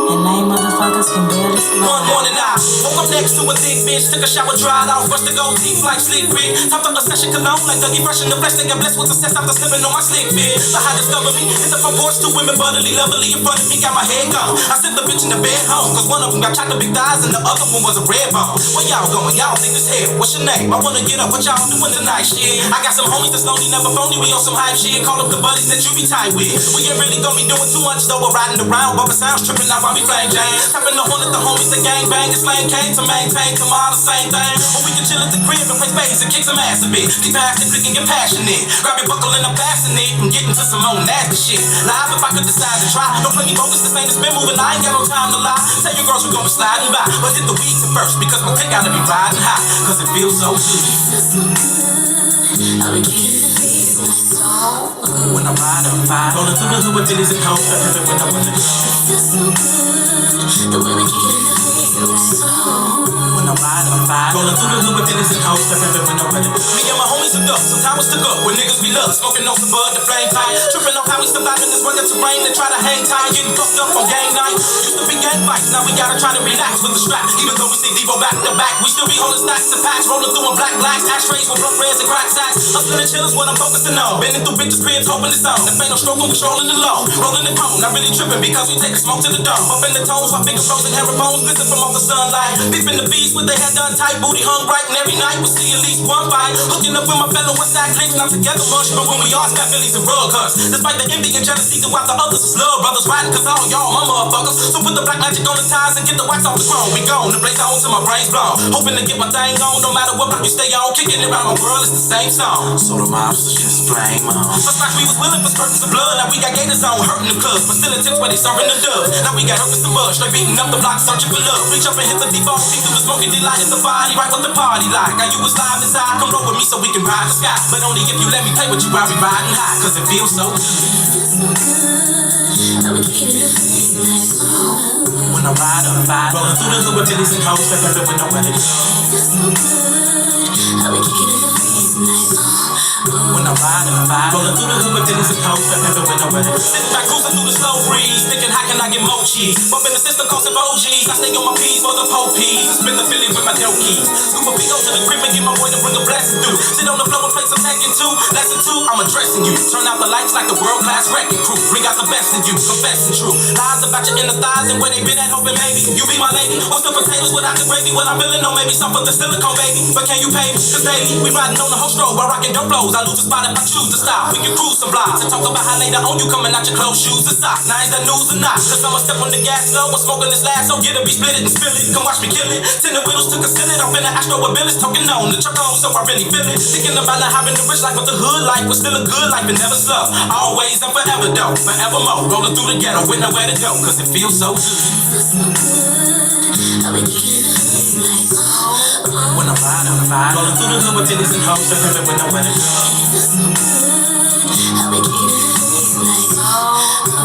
And lame motherfuckers can barely survive. One morning I woke up next to a thick bitch, took a shower, dried off, brushed the gold teeth like slick Rick. Topped up the session cologne like Dougie Fresh in the flesh. They get blessed with success after slipping on my slick fit. The high discovery is the front porch, 2 women butterly, lovely in front of me, got my head gone. I sent the bitch in the bed home, cause one of them got chocolate big thighs and the other one was a red bone. Where y'all going? Y'all think this hell? What's your name? I wanna get up, what y'all doing tonight? Shit, I got some homies that's lonely, never phony. We on some hype shit, call up the buddies that you be tight with. We ain't really gonna be doing too much though, we're riding around, bumping sounds, tripping out while we flame Jane. Tapping the horn at the homies, the gang bang, it's lame came to maintain, come on, the same thing. Or we can chill at the crib and play spades and kick some ass a bit. Keep acting, freaking, get passionate. Grab your buckle and I'm fastening it and get into some old nasty shit. Live if I could decide to try. Don't play me bogus, this ain't it's been moving, I ain't got no time to lie. Tell your girls we gon' be sliding by, but hit the weeds at first because my click gotta be riding high, cause it feels so good. I'll be getting the beat when I ride up five, rolling through the hood with Diddy's and coke, everywhere when I wanna go. It feels so good, the way we kick it in the hood. Rolling through the hood with feelings and hoes, stepping up when I'm ready. Me and my homies hooked up, sometimes we stuck up. When niggas we love, smoking on some bud, the flame tight. Tripping on how we survive in this rugged terrain to try to hang tight. Getting fucked up on gang night. Used to be gang fights, now we gotta try to relax with the strap. Even though we see Devo back to back, we still be holding stacks of packs. Rolling through in black blacks, ashtrays with blunt reds and crack sacks. Hustling and chill is what I'm focusing on. Bending through bitches' cribs, hoping it's on. If ain't no stroke, we strolling alone. Rolling the cone, not really tripping because we take a smoke to the dome. Up in the tones, while finger frozen, hair and bones glisten from all the sunlight. Beeping the bees with their head done tight, booty hung bright, and every night we'll see at least one fight. Hooking up with my fellow Westside cliques, not together much, but when we all got Phillies and rug huts. Despite the envy and jealousy throughout the others, it's love brothers riding, cause all y'all my motherfuckers. So put the black magic on the ties and get the wax off the chrome. We gone, the blaze on till my brain's blown. Hoping to get my thing on, no matter what rock you stay on. Kicking it around my world, it's the same song.
So the mobs was just playing mom.
First like we was willing for spurts of blood, now we got gators on, hurting the clubs, but still attempts where they serving the dubs. Now we got herpes and buzz, straight beating up the block, searching for love. Reach up and hit the default, see through the smoking delight in the body, right what the party like. Now you was live inside, come roll with me so we can ride the sky. But only if you let me play with you while we riding high, cause it feels so good. When I ride on the vibe, rolling through the hood with Phillies and hoes, stepping up with no ready to go. When I ride on the vibe, rolling through the hood with Phillies and hoes, stepping up with no ready to go. Sitting back cruising through the slow breeze, thinking how can I get more cheese? Bumping the system, costing OGs. I stay on my P's for the pole peas and spin the Philly with my dope keys. Scoop a big O to the crib and get my boy to bring a blessing through. Sit on the floor and play some Tekken 2. Lesson 2, I'm addressing you. Turn out the lights like the world-class wrecking crew. Bring out the best in you, confessing true. Lies about your inner thighs and where they been at, hoping maybe you be my lady. What's the potatoes without the gravy? What I'm feeling, no maybe some for the silicone, baby. But can you pay me? Cause daily, we riding on the whole stroke while rocking dope blows. I lose a spot if I choose to stop. We can cruise some blocks and talk about how later on you coming out your clothes, shoes, and socks. Now is that news or not? Cause I'ma step on the gas slow and smoking this last, so get it, be split it and spill it. Come watch me kill it. 10 the wheels to conceal it. I'm in the astro with Billis, talking on the truck on, so I really feel it. Thinking about not having the rich life, but the hood life was still a good life and never slow. Always and forever though, forevermore. Rolling through the ghetto with nowhere to go, cause it feels so good. When I ride on the vibe, rolling through the hood with Phillies and hoes, stepping up with nowhere to go.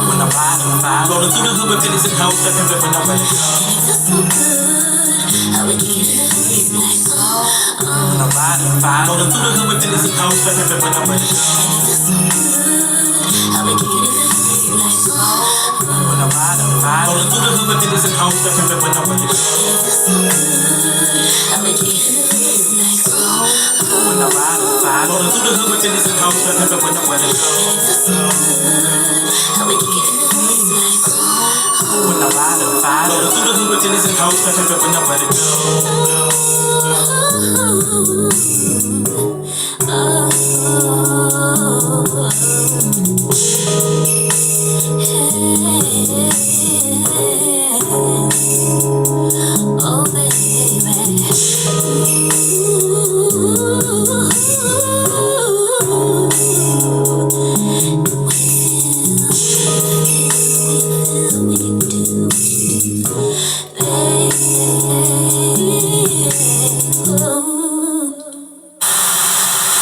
When I ride on the vibe, rolling through the hood with Phillies and hoes, stepping up with nowhere to go. When I ride on the vibe, rolling through the hood with Phillies and hoes, stepping up with nowhere to go. When I ride on the vibe, rolling through the hood with Phillies and hoes, stepping up with nowhere to go. When I ride on the vibe, rolling through the hood with Phillies and hoes, stepping up with nowhere to go. When I ride on the vibe, rolling through the hood with Phillies and hoes, stepping up with nowhere to
Oh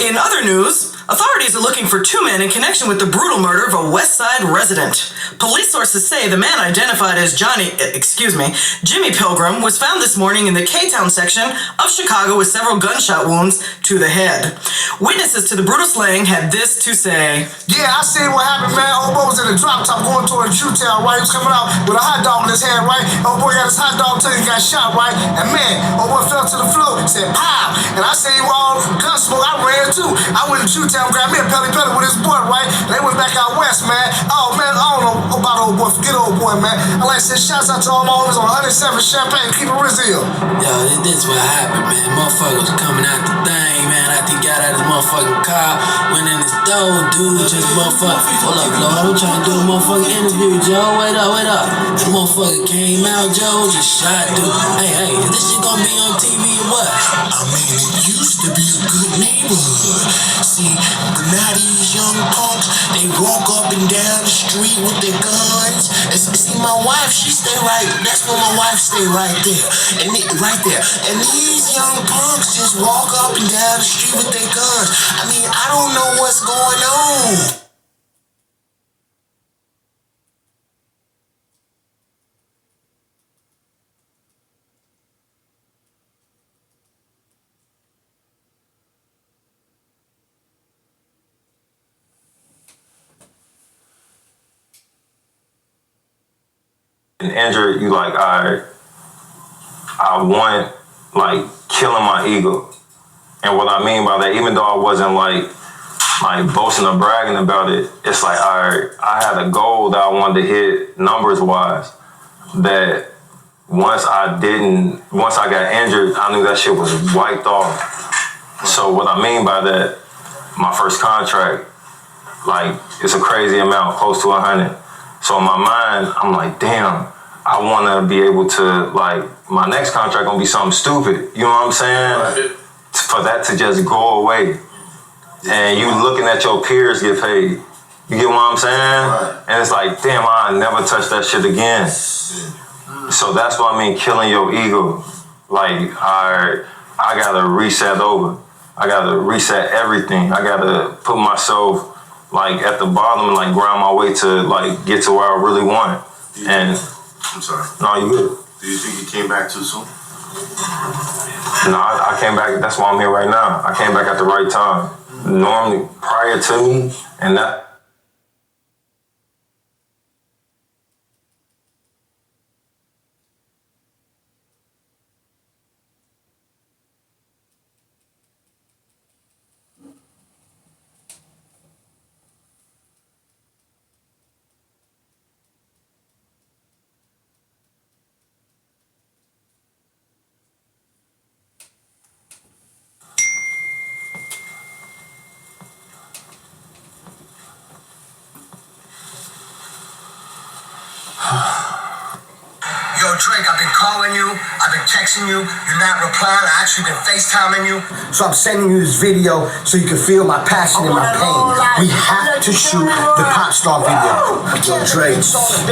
In other news, authorities are looking for two men in connection with the brutal murder of a West Side resident. Police sources say the man identified as Jimmy Pilgrim was found this morning in the K-Town section of Chicago with several gunshot wounds to the head. Witnesses to the brutal slaying had this to say.
Yeah, I seen what happened, man. Old boy was in a drop top going towards Jewtown, right? He was coming out with a hot dog in his hand, right? Old boy got his hot dog till he got shot, right? And man, old boy fell to the floor, said pow! And I seen all gun smoke, I ran too. I went to Jewtown, grabbed me a pelly with his boy, right? They went back out west, man. Oh man, I don't know about old boy, forget old boy, man. I like to say shouts out to all my homies on 107 Champagne, keep it real.
Yo, this what happened, man. Motherfucker was coming out the thing, man. After he got out his motherfucking car, went in his door, dude, just motherfucker. Hold up, Lord, I'm trying to do a motherfucking interview, Joe. Wait up. The motherfucker came out, Joe, just shot, dude. Hey, is this shit gonna be on TV or what?
I mean, it used to be a good neighborhood. See, now these young punks, they walk up and down the street with their guns. And see, my wife, she stay right. That's where my wife stay right there. And these young punks just walk up and down the street with their guns. I mean, I don't know what's going on.
injured, you like, I want like killing my ego. And what I mean by that, even though I wasn't like boasting or bragging about it, it's like I had a goal that I wanted to hit numbers wise. That once I got injured, I knew that shit was wiped off. So what I mean by that, my first contract, like it's a crazy amount, close to 100. So in my mind, I'm like, damn, I want to be able to, like, my next contract gonna be something stupid. You know what I'm saying? Right. For that to just go away. And you looking at your peers get paid. You get what I'm saying? Right. And it's like, damn, I never touch that shit again. So that's what I mean, killing your ego. Like, I gotta reset over. I gotta reset everything. I gotta put myself like at the bottom and like grind my way to like get to where I really want it. And
I'm sorry.
No, you good.
Do you think you came back too soon?
No, I came back. That's why I'm here right now. I came back at the right time. Normally, prior to me, and that.
Yo, Drake, I've been calling you, I've been texting you, you're not replying, I actually been FaceTiming you. So I'm sending you this video so you can feel my passion and my pain. We have to shoot the pop star video. Yo, Drake,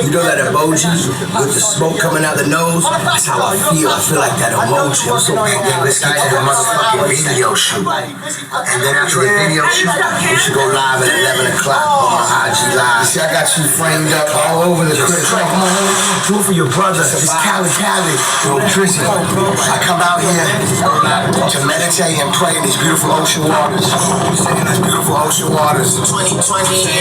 you know that emoji with the smoke coming out the nose? That's how I feel like that emoji. I'm so damn, let's get to the motherfucking video shoot. And then after the video shoot, we should go live at 11 o'clock on my IG Live. See, I got you framed up all over the place. Come on, do it for your brother. It's Cali. Yo, Drizzy, I come out here to meditate and pray in these beautiful ocean waters. Stay in these beautiful ocean waters. 2020,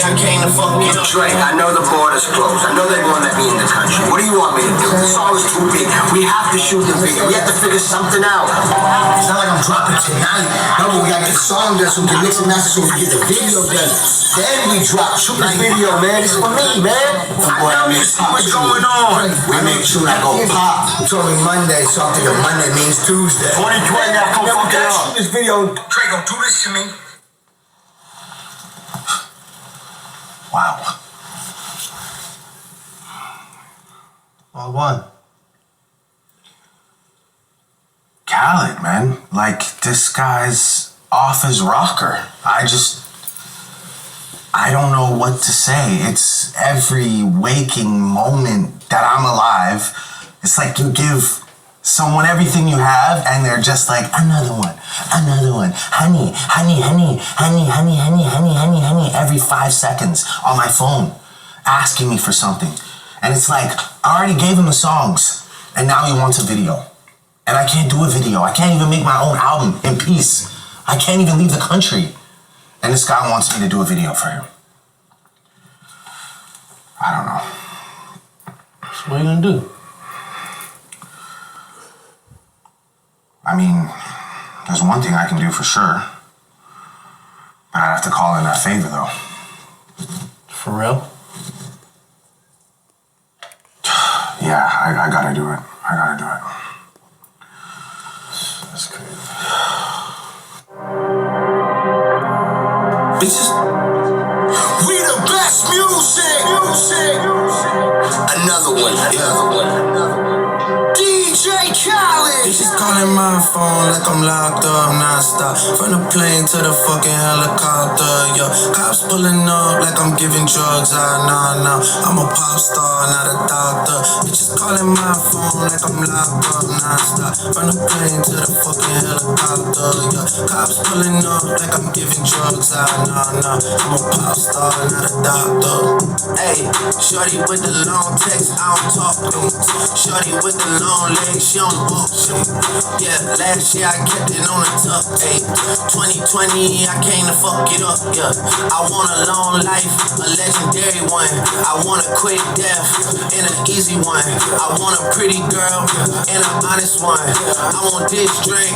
I came to fuck with Drake. I know the border's closed. I know they won't let me in the country. What do you want me to do? This song is too big. We have to shoot the video. We have to figure something out. It's not like I'm dropping tonight. No, but we gotta get the song done so we can mix and master so we can get the video done. Then we drop. Shoot the video, man. It's for me, man. I know you see what's going on. We make sure I go pop. You told me Monday, so I'm thinking Monday means Tuesday. 2020, I come fuck it up. Shoot this video. Draco, do this to me.
Wow. All one. Khaled, man. Like, this guy's off his rocker. I don't know what to say. It's every waking moment that I'm alive. It's like you give someone everything you have and they're just like, another one, honey, every 5 seconds on my phone, asking me for something. And it's like, I already gave him the songs and now he wants a video. And I can't do a video. I can't even make my own album in peace. I can't even leave the country. And this guy wants me to do a video for him. I don't know. So what are you gonna do? I mean, there's one thing I can do for sure. But I'd have to call in that favor, though. For real? Yeah, I gotta do it. That's crazy.
Bitches. We the best music. Another one. DJ Khaled.
Bitches calling my phone like I'm locked up non-stop. From the plane to the fucking helicopter, yo. Cops pulling up like I'm giving drugs. Nah. I'm a pop star, not a doctor. Bitches calling my phone like I'm locked up non-stop. From the plane to the fucking helicopter, yo. Cops pulling up like I'm giving drugs. Nah. I'm a pop star, not a doctor. Hey, shorty with the long text, I don't talk to. Shorty with the long legs, she don't walk to. Yeah, last year I kept it on the tuck, ayy. 2020, I came to fuck it up, yeah. I want a long life, a legendary one. I want a quick death and an easy one. I want a pretty girl and an honest one. I want this drink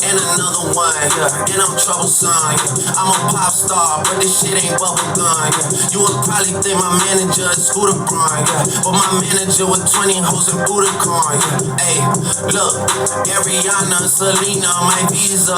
and another one, yeah. And I'm troublesome, yeah. I'm a pop star, but this shit ain't bubble gum, yeah. You would probably think my manager is Scooter Braun, yeah. But my manager with 20 hoes and Budokan, yeah. Ayy, look, Ariana, Selena, my visa.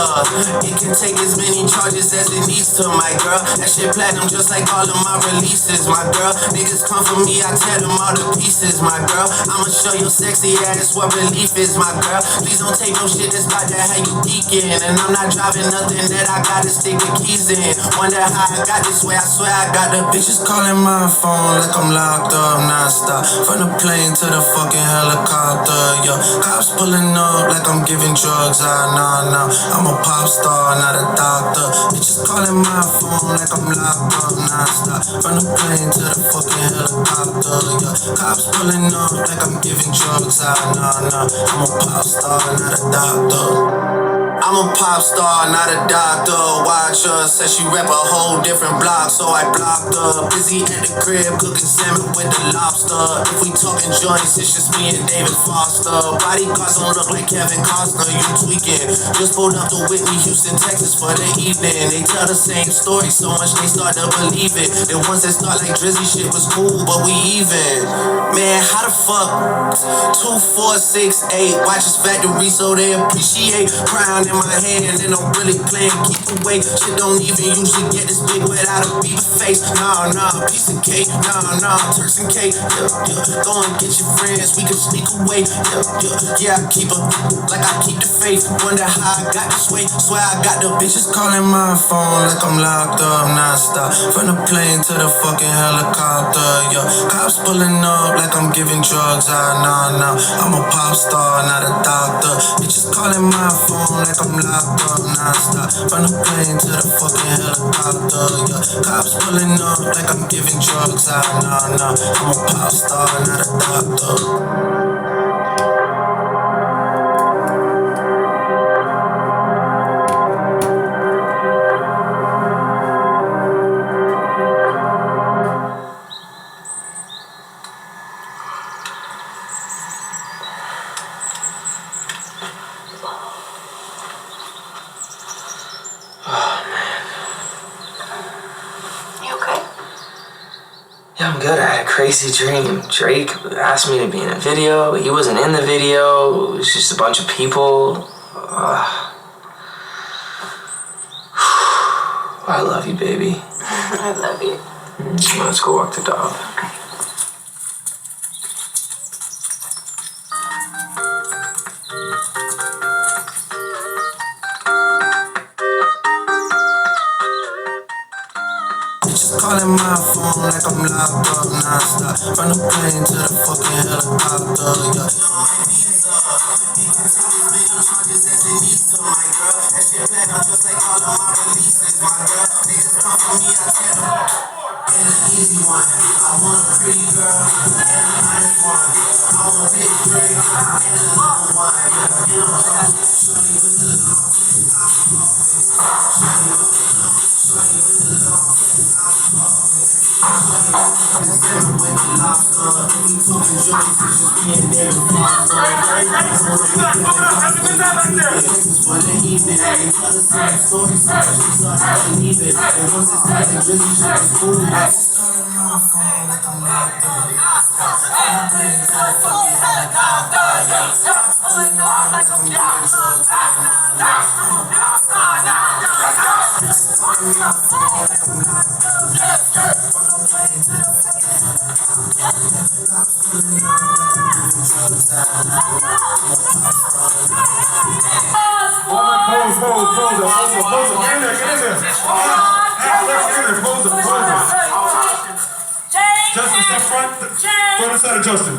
It can take as many charges as it needs to, my girl. That shit platinum just like all of my releases, my girl. Niggas come for me, I tear them all to pieces, my girl. I'ma show your sexy ass what relief is, my girl. Please don't take no shit that's about to have you geeking. And I'm not driving nothing that I gotta stick the keys in. Wonder how I got this way, I swear I got the bitches calling my phone like I'm locked up non-stop. From the plane to the fucking helicopter, yo. Cops pulling up like I'm giving drugs, nah. I'm a pop star, not a doctor. Bitches calling my phone like I'm locked up non-stop. From the plane to the fucking helicopter, yo. Cops pulling up like I'm giving drugs, nah. I'm a pop star, not a doctor. I'm a pop star, not a doctor. Watch her, said she rep a whole different block, so I blocked her. Busy at the crib, cooking salmon with the lobster. If we talking joints, it's just me and David Foster. Bodyguards don't look like Kevin Costner, you tweaking. Just pulled up to Whitney, Houston, Texas for the evening. They tell the same story so much they start to believe it. The ones that start like Drizzy shit was cool, but we even. Man, how the fuck? 2, 4, 6, 8 watches factory so they appreciate. Crown in my hand and I'm really playing keep away. Shit don't even usually get this big without a beaver face. Nah, piece of cake. Nah, Turks and cake. Yeah. Go and get your friends, we can sneak away. Yeah, I keep her like I keep the faith. Wonder how I got this way. Swear I got the bitches calling my phone like I'm locked up non-stop. From the plane to the fucking helicopter, yeah. Cops pulling up like I'm giving drugs, nah. I'm a pop star, not a doctor. Bitches calling my phone like I'm locked up non-stop. From the plane to the fucking helicopter, yeah. Cops pulling up like I'm giving drugs, nah. I'm a pop star, not a doctor.
Yeah, I'm good. I had a crazy dream. Drake asked me to be in a video. He wasn't in the video. It was just a bunch of people. I love you, baby.
I love you.
Let's go walk the dog.
Calling my phone like I'm locked up non-stop. From the plane to the fucking helicopter, yeah. Easy one. I want a pretty girl and a nice one. I want a big drink and a little one. You know, shorty with the little
Justin, step front side of Justin.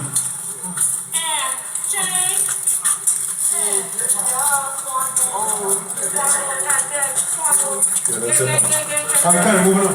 Yeah, that's it. I'm kind of moving on.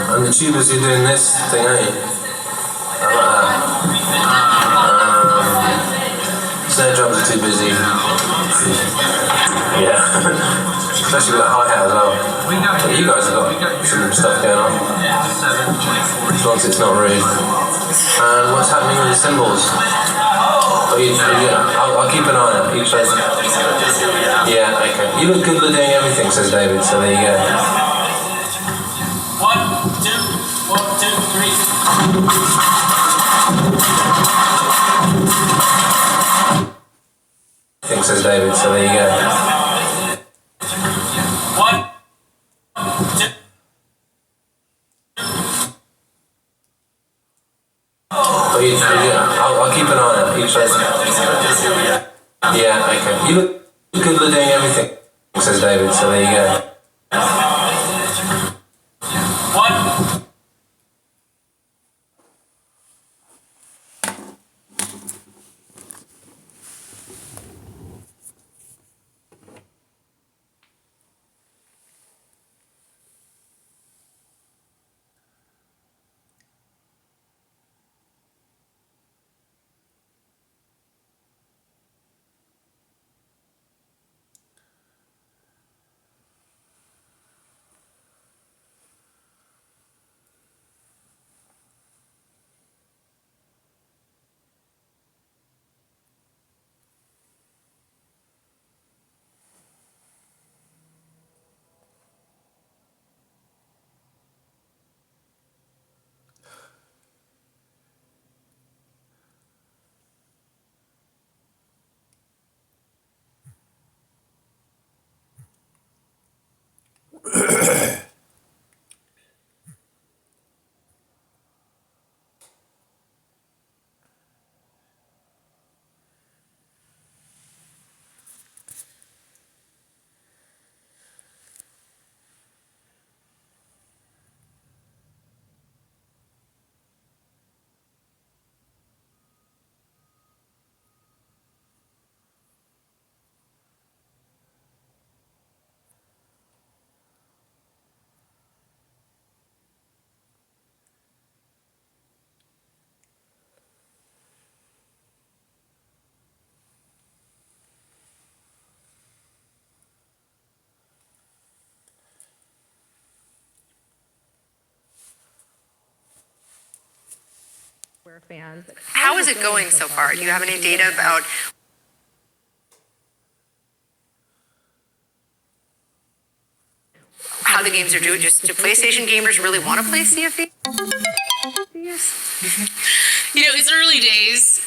And the cheapest you're doing this thing, ain't you? I like that. Snare drums are too busy. Yeah. Especially with that hi-hat as well. But you guys have got some stuff going on. As long as it's not rude. And what's happening with the cymbals? Oh, yeah, I'll keep an eye on it. You play. Yeah, okay. You look good at doing everything, says David, so there you go.
1, 2, 1, 2, 3.
Thing, says David, so there you go.
1, 2.
Oh, yeah, I'll keep an eye on it. You play. Yeah, okay. You look good at doing everything, says David, so there you go.
1.
Fans. How is it going so far? Do you have any data about how the games are doing? Do PlayStation gamers really want to play CFE?
You know, it's early days.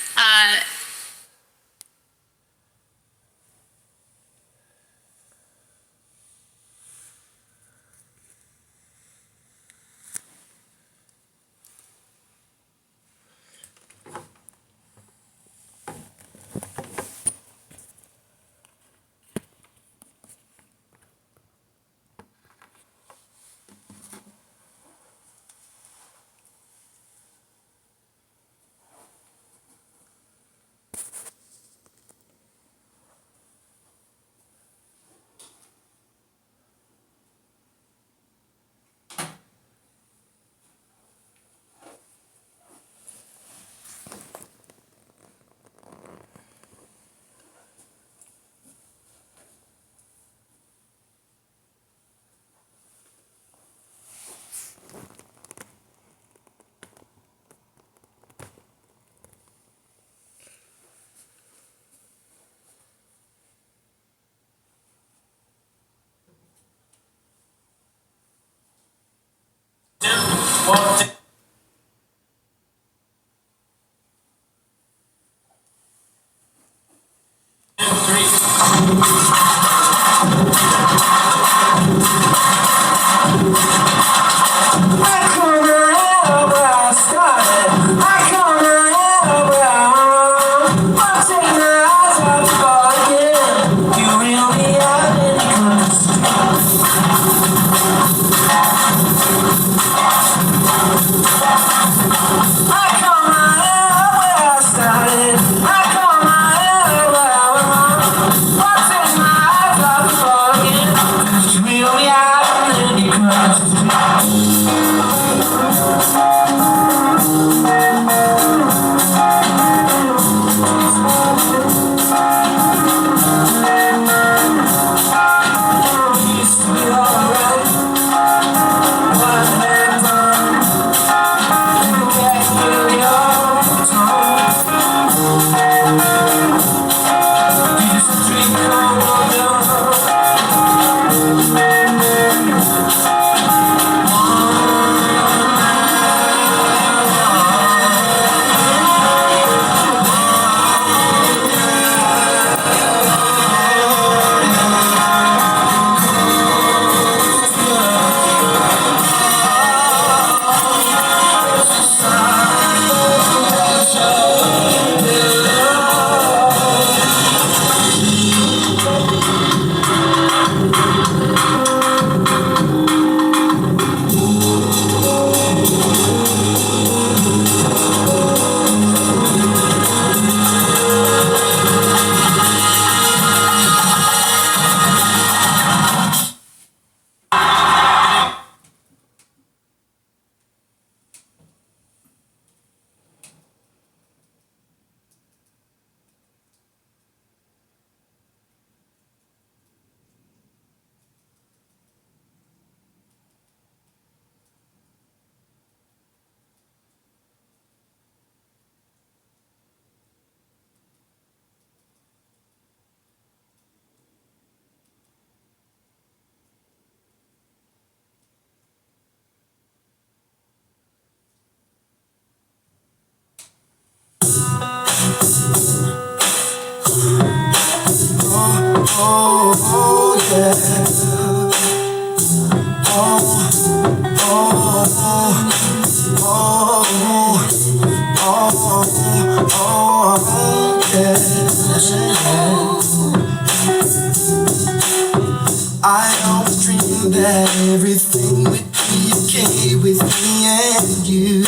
I always dreamed that everything would be okay with me and you,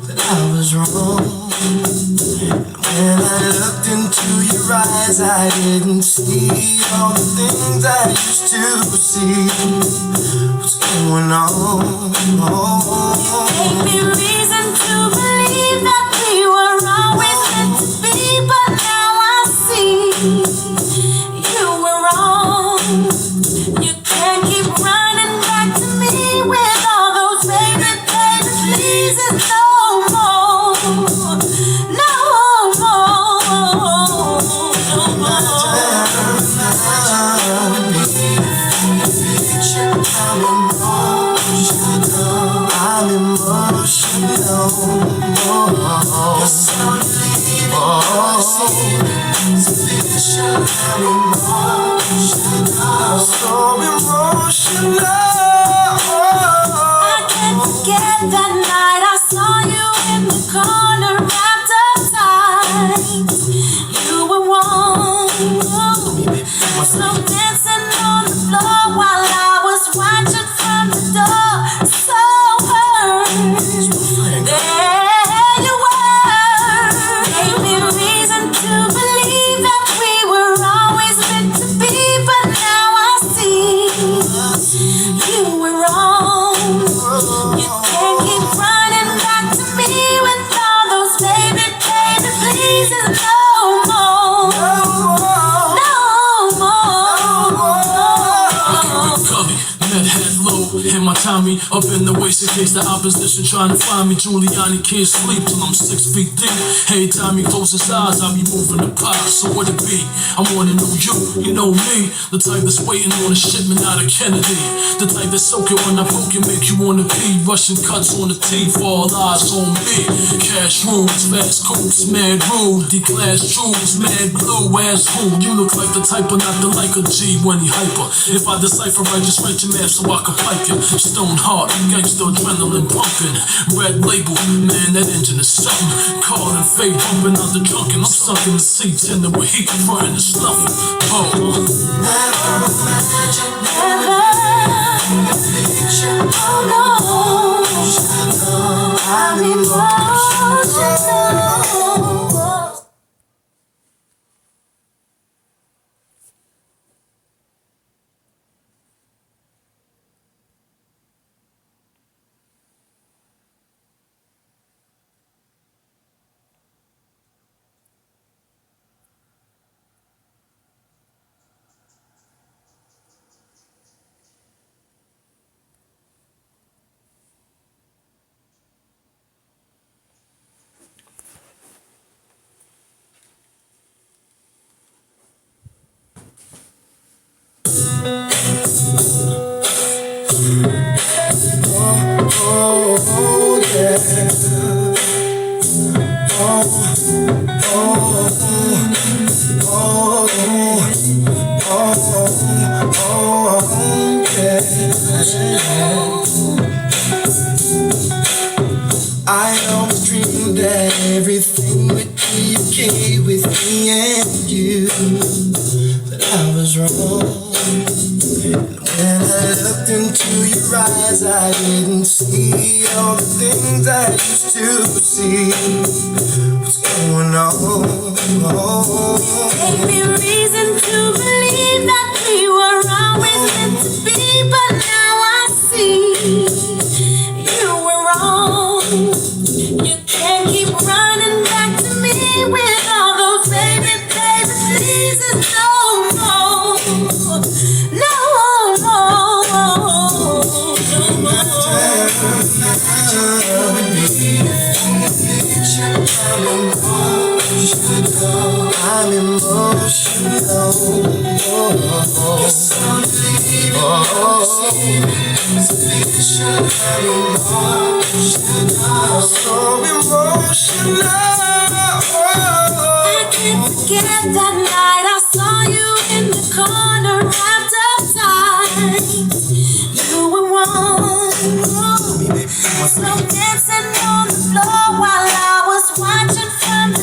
but I was wrong. When I looked into your eyes, I didn't see all the things I used to see. What's going on?
Gave me reason to believe that we were always meant to be, but now I see you were wrong. You can't keep running back to me with all those baby pleases no more. No more. No
I'm emotional. Yes, I'm so emotional.
I can't forget that night I saw you in the corner wrapped up tight. You were warm, slow dancing on the floor while I was watching from the door. So hurt. There you were. Gave me reason to believe that we were always meant to be, but now I see you were wrong. You can't keep running back to me with all those baby pleases no more. No more.
Cubby, met head low, hit my Tommy up in the waist in case the opposition trying to find me. Giuliani can't sleep till I'm 6 feet deep. Hey, time he close his eyes, I be moving the pot. So what it be? I wanna know you know me. The type that's waiting on a shipment out of Kennedy. The type that's soaking when I poke you, make you wanna pee. Russian cuts on the teeth, all eyes on me. Cash rules, fast coops, mad rude. D-class jewels, mad glue, ass who? You look like the type of not the like a G when he hyper. If I decipher right, just write your map so I can pipe you. Stone heart, gangsta adrenaline pumping. Red label, man, that engine is something. Call and fade bumping out the trunk, and I'm stuck in the seats, and the heat frying and stuffing. Oh.
I'm emotional.
I always dreamed that everything would be okay with me and you, but I was wrong. When I looked into your eyes, I didn't see all the things I used to see. What's going on?
Gave me reason to believe that we were always meant to be, but now I see you were wrong. You can't keep running back to me with all those baby pleases no more. No more.
I'm emotional. Yes, I'm so emotional.
I can't forget that night I saw you in the corner wrapped up tight. You were warm, slow dancing on the floor while I was watching from the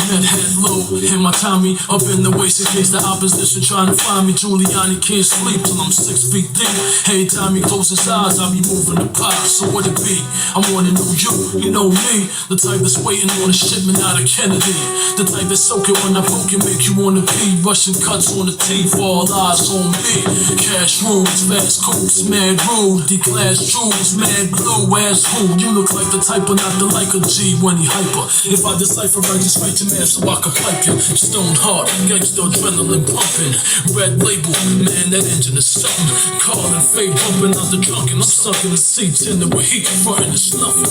head low, and my Tommy up in the waist in case the opposition trying to find me. Giuliani can't sleep till I'm 6 feet deep. Hey, Tommy close his eyes, I'll be moving the pot. So what it be? I wanna know you know me. The type that's waiting on a shipment out of Kennedy. The type that's soaking when I poke you, make you wanna pee. Russian cuts on the teeth, all eyes on me. Cash rules, fast coops, mad rude. D-class jewels, mad blue, ass who? You look like the type, but not the like a G when he hyper. If I decipher, I just fight your man so I can pipe you. Stone heart, gangsta adrenaline pumping. Red label, man, that engine is something. Carl and Faye bumping out the trunk, and I'm stuck in the seats in the heat, frontin' and snuffing.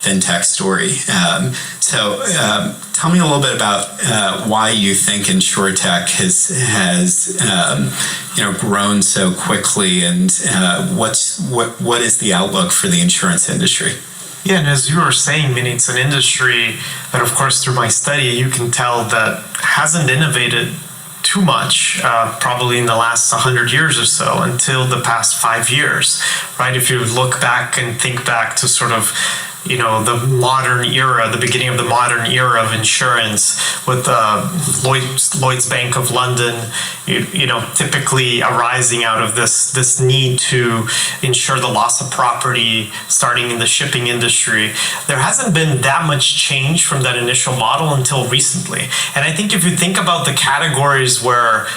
fintech story. So tell me a little bit about why you think InsurTech has grown so quickly, and what is the outlook for the insurance industry?
Yeah, and as you were saying, Minnie, it's an industry that, of course, through my study, you can tell that hasn't innovated too much, probably in the last 100 years or so, until the past 5 years, right? If you look back and think back to sort of, the modern era, the beginning of the modern era of insurance with Lloyd's Bank of London, typically arising out of this need to insure the loss of property, starting in the shipping industry. There hasn't been that much change from that initial model until recently. And I think if you think about the categories where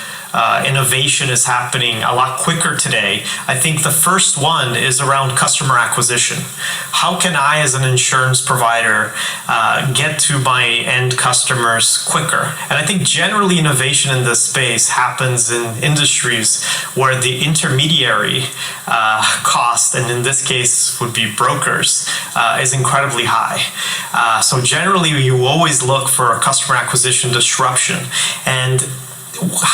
innovation is happening a lot quicker today, I think the first one is around customer acquisition. How can I, as an insurance provider, get to my end customers quicker? And I think generally innovation in this space happens in industries where the intermediary cost, and in this case would be brokers, is incredibly high. So generally you always look for a customer acquisition disruption. And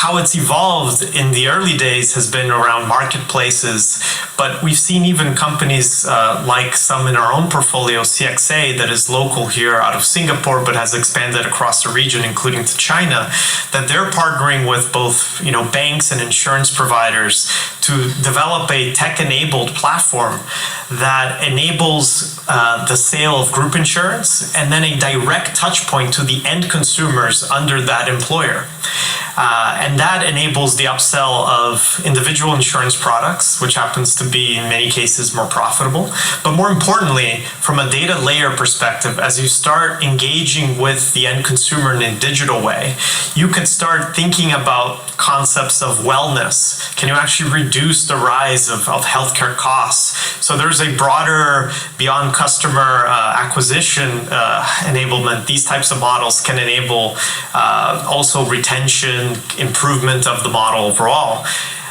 how it's evolved in the early days has been around marketplaces, but we've seen even companies like some in our own portfolio, CXA, that is local here out of Singapore, but has expanded across the region, including to China, that they're partnering with both, banks and insurance providers to develop a tech-enabled platform that enables the sale of group insurance and then a direct touch point to the end consumers under that employer. And that enables the upsell of individual insurance products, which happens to be in many cases more profitable. But more importantly, from a data layer perspective, as you start engaging with the end consumer in a digital way, you can start thinking about concepts of wellness. Can you actually reduce the rise of healthcare costs? So there's a broader, beyond customer acquisition enablement, these types of models can enable also retention, improvement of the model overall.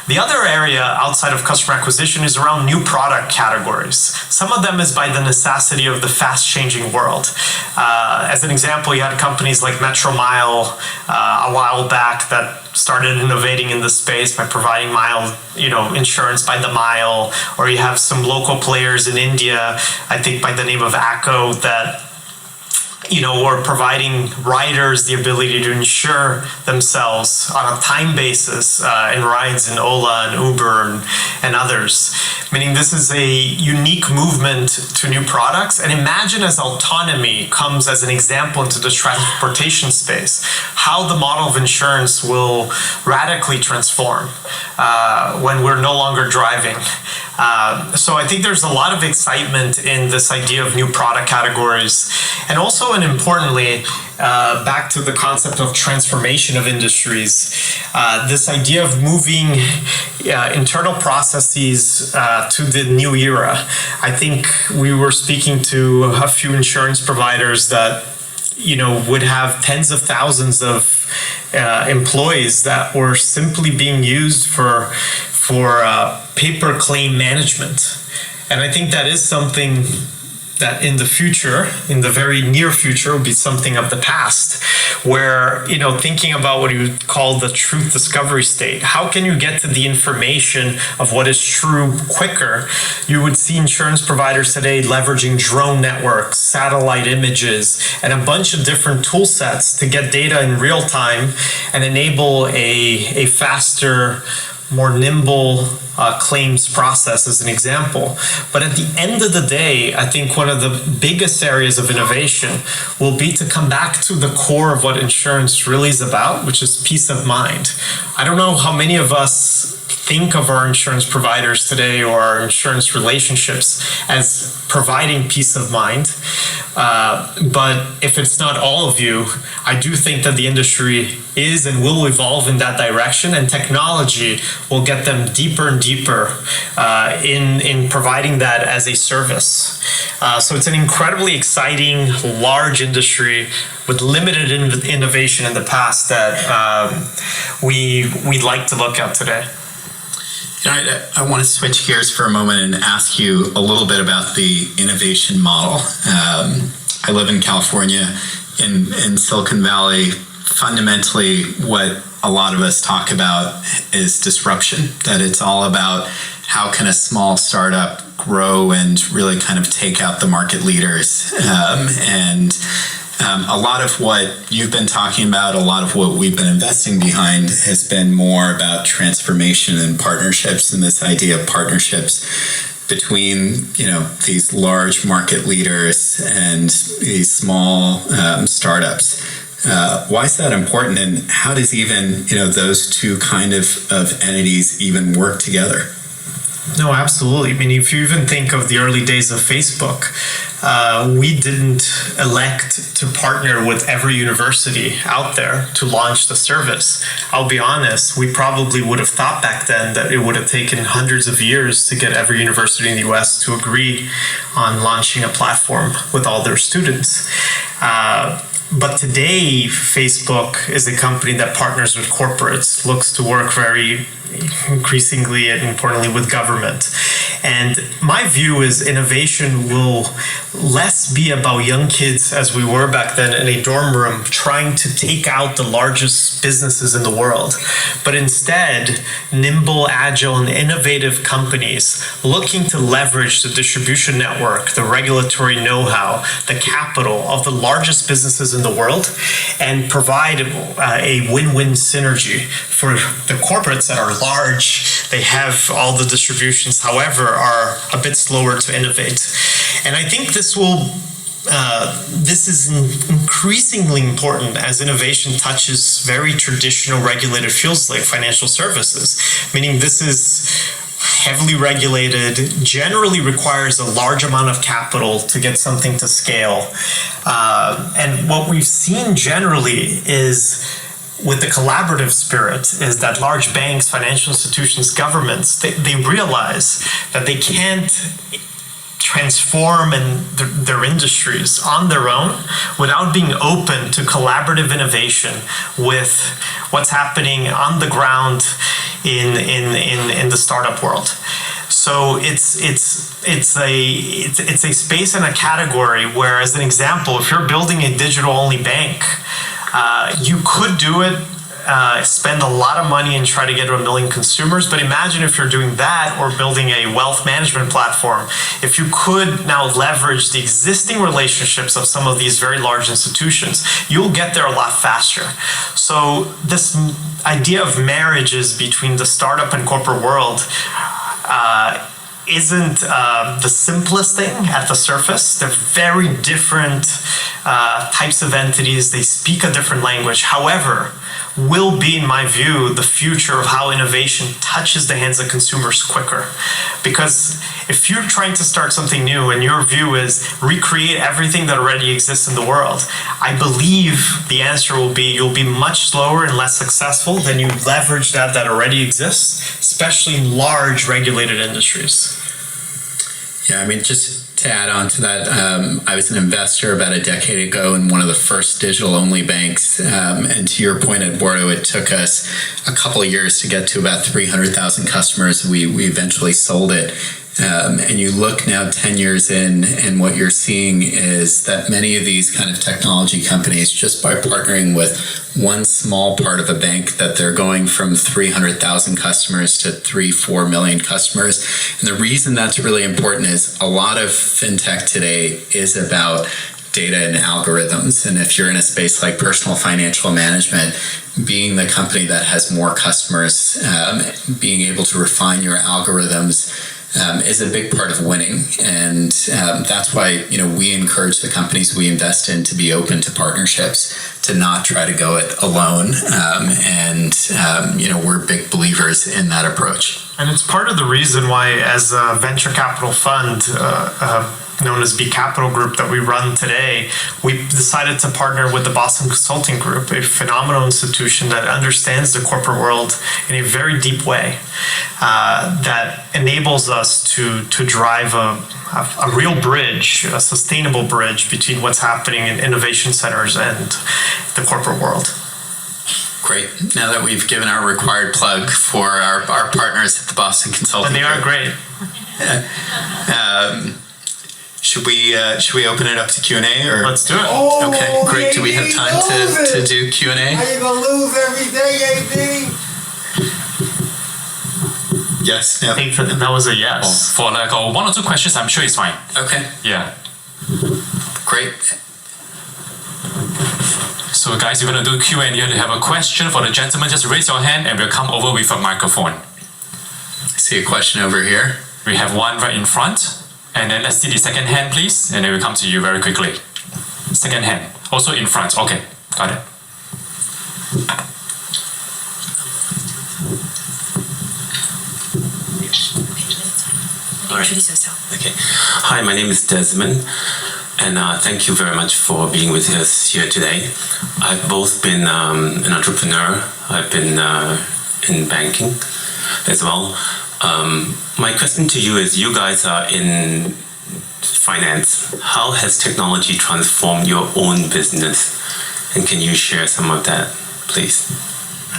The other area outside of customer acquisition is around new product categories. Some of them is by the necessity of the fast-changing world. As an example, you had companies like Metro Mile a while back that started innovating in the space by providing mile, insurance by the mile, or you have some local players in India, I think by the name of ACO, that or providing riders the ability to insure themselves on a time basis in rides in Ola and Uber and others. Meaning this is a unique movement to new products. And imagine as autonomy comes as an example into the transportation space, how the model of insurance will radically transform when we're no longer driving. So I think there's a lot of excitement in this idea of new product categories. And also, and importantly, back to the concept of transformation of industries, this idea of moving internal processes to the new era. I think we were speaking to a few insurance providers that would have tens of thousands of employees that were simply being used for paper claim management. And I think that is something that in the future, in the very near future, will be something of the past, where, thinking about what you would call the truth discovery state, how can you get to the information of what is true quicker? You would see insurance providers today leveraging drone networks, satellite images, and a bunch of different tool sets to get data in real time and enable a faster, more nimble claims process as an example. But at the end of the day, I think one of the biggest areas of innovation will be to come back to the core of what insurance really is about, which is peace of mind. I don't know how many of us think of our insurance providers today or our insurance relationships as providing peace of mind. But if it's not all of you, I do think that the industry is and will evolve in that direction, and technology will get them deeper and deeper in providing that as a service. So it's an incredibly exciting, large industry with limited innovation in the past that we'd like to look at today.
I want to switch gears for a moment and ask you a little bit about the innovation model. I live in California, in Silicon Valley. Fundamentally, what a lot of us talk about is disruption, that it's all about how can a small startup grow and really kind of take out the market leaders. A lot of what you've been talking about, a lot of what we've been investing behind has been more about transformation and partnerships, and this idea of partnerships between, these large market leaders and these small startups. Why is that important, and how does even, those two kind of entities even work together?
No, absolutely. I mean, if you even think of the early days of Facebook, we didn't elect to partner with every university out there to launch the service. I'll be honest, we probably would have thought back then that it would have taken hundreds of years to get every university in the US to agree on launching a platform with all their students. But today, Facebook is a company that partners with corporates, looks to work very increasingly and importantly with government. And my view is innovation will less be about young kids as we were back then in a dorm room trying to take out the largest businesses in the world, but instead nimble, agile, and innovative companies looking to leverage the distribution network, the regulatory know-how, the capital of the largest businesses in the world, and provide a win-win synergy for the corporates that are large. They have all the distributions, however, are a bit slower to innovate. And I think this is increasingly important as innovation touches very traditional regulated fields like financial services, meaning this is heavily regulated, generally requires a large amount of capital to get something to scale. And what we've seen generally is, with the collaborative spirit, is that large banks, financial institutions, governments, they realize that they can't transform their industries on their own without being open to collaborative innovation with what's happening on the ground in the startup world. So it's a space and a category where, as an example, if you're building a digital-only bank, you could do it, spend a lot of money and try to get to 1 million consumers. But imagine if you're doing that or building a wealth management platform, if you could now leverage the existing relationships of some of these very large institutions, you'll get there a lot faster. So this idea of marriages between the startup and corporate world isn't the simplest thing at the surface. They're very different types of entities. They speak a different language. However, will be, in my view, the future of how innovation touches the hands of consumers quicker. Because if you're trying to start something new and your view is recreate everything that already exists in the world, I believe the answer will be you'll be much slower and less successful than you leverage that already exists, especially in large regulated industries.
Yeah, I mean, just to add on to that, I was an investor about a decade ago in one of the first digital-only banks. And to your point, Eduardo, it took us a couple of years to get to about 300,000 customers. We eventually sold it. And you look now 10 years in, and what you're seeing is that many of these kind of technology companies, just by partnering with one small part of a bank, that they're going from 300,000 customers to 3-4 million customers. And the reason that's really important is a lot of fintech today is about data and algorithms. And if you're in a space like personal financial management, being the company that has more customers, being able to refine your algorithms is a big part of winning. And that's why, we encourage the companies we invest in to be open to partnerships, to not try to go it alone. We're big believers in that approach.
And it's part of the reason why, as a venture capital fund, known as B Capital Group that we run today, we decided to partner with the Boston Consulting Group, a phenomenal institution that understands the corporate world in a very deep way, that enables us to drive a real bridge, a sustainable bridge between what's happening in innovation centers and the corporate world.
Great. Now that we've given our required plug for our partners at the Boston Consulting
And they are
Group,
great.
should we open it up to Q&A or?
Let's do it.
Okay, great. Do we have time to do Q&A?
How you gonna lose every day, Yaydiddy?
Yes. No.
I think that was a yes.
For like 1 or 2 questions, I'm sure it's fine.
Okay.
Yeah.
Great.
So guys, you're gonna do Q&A. You have a question for the gentleman, just raise your hand and we'll come over with a microphone.
I see a question over here.
We have one right in front. And then let's see the second hand, please. And then we'll come to you very quickly. Second hand. Also in front. Okay, got it.
Introduce yourself. Okay. Hi, my name is Desmond. And thank you very much for being with us here today. I've both been an entrepreneur. I've been in banking as well. My question to you is, you guys are in finance. How has technology transformed your own business? And can you share some of that, please?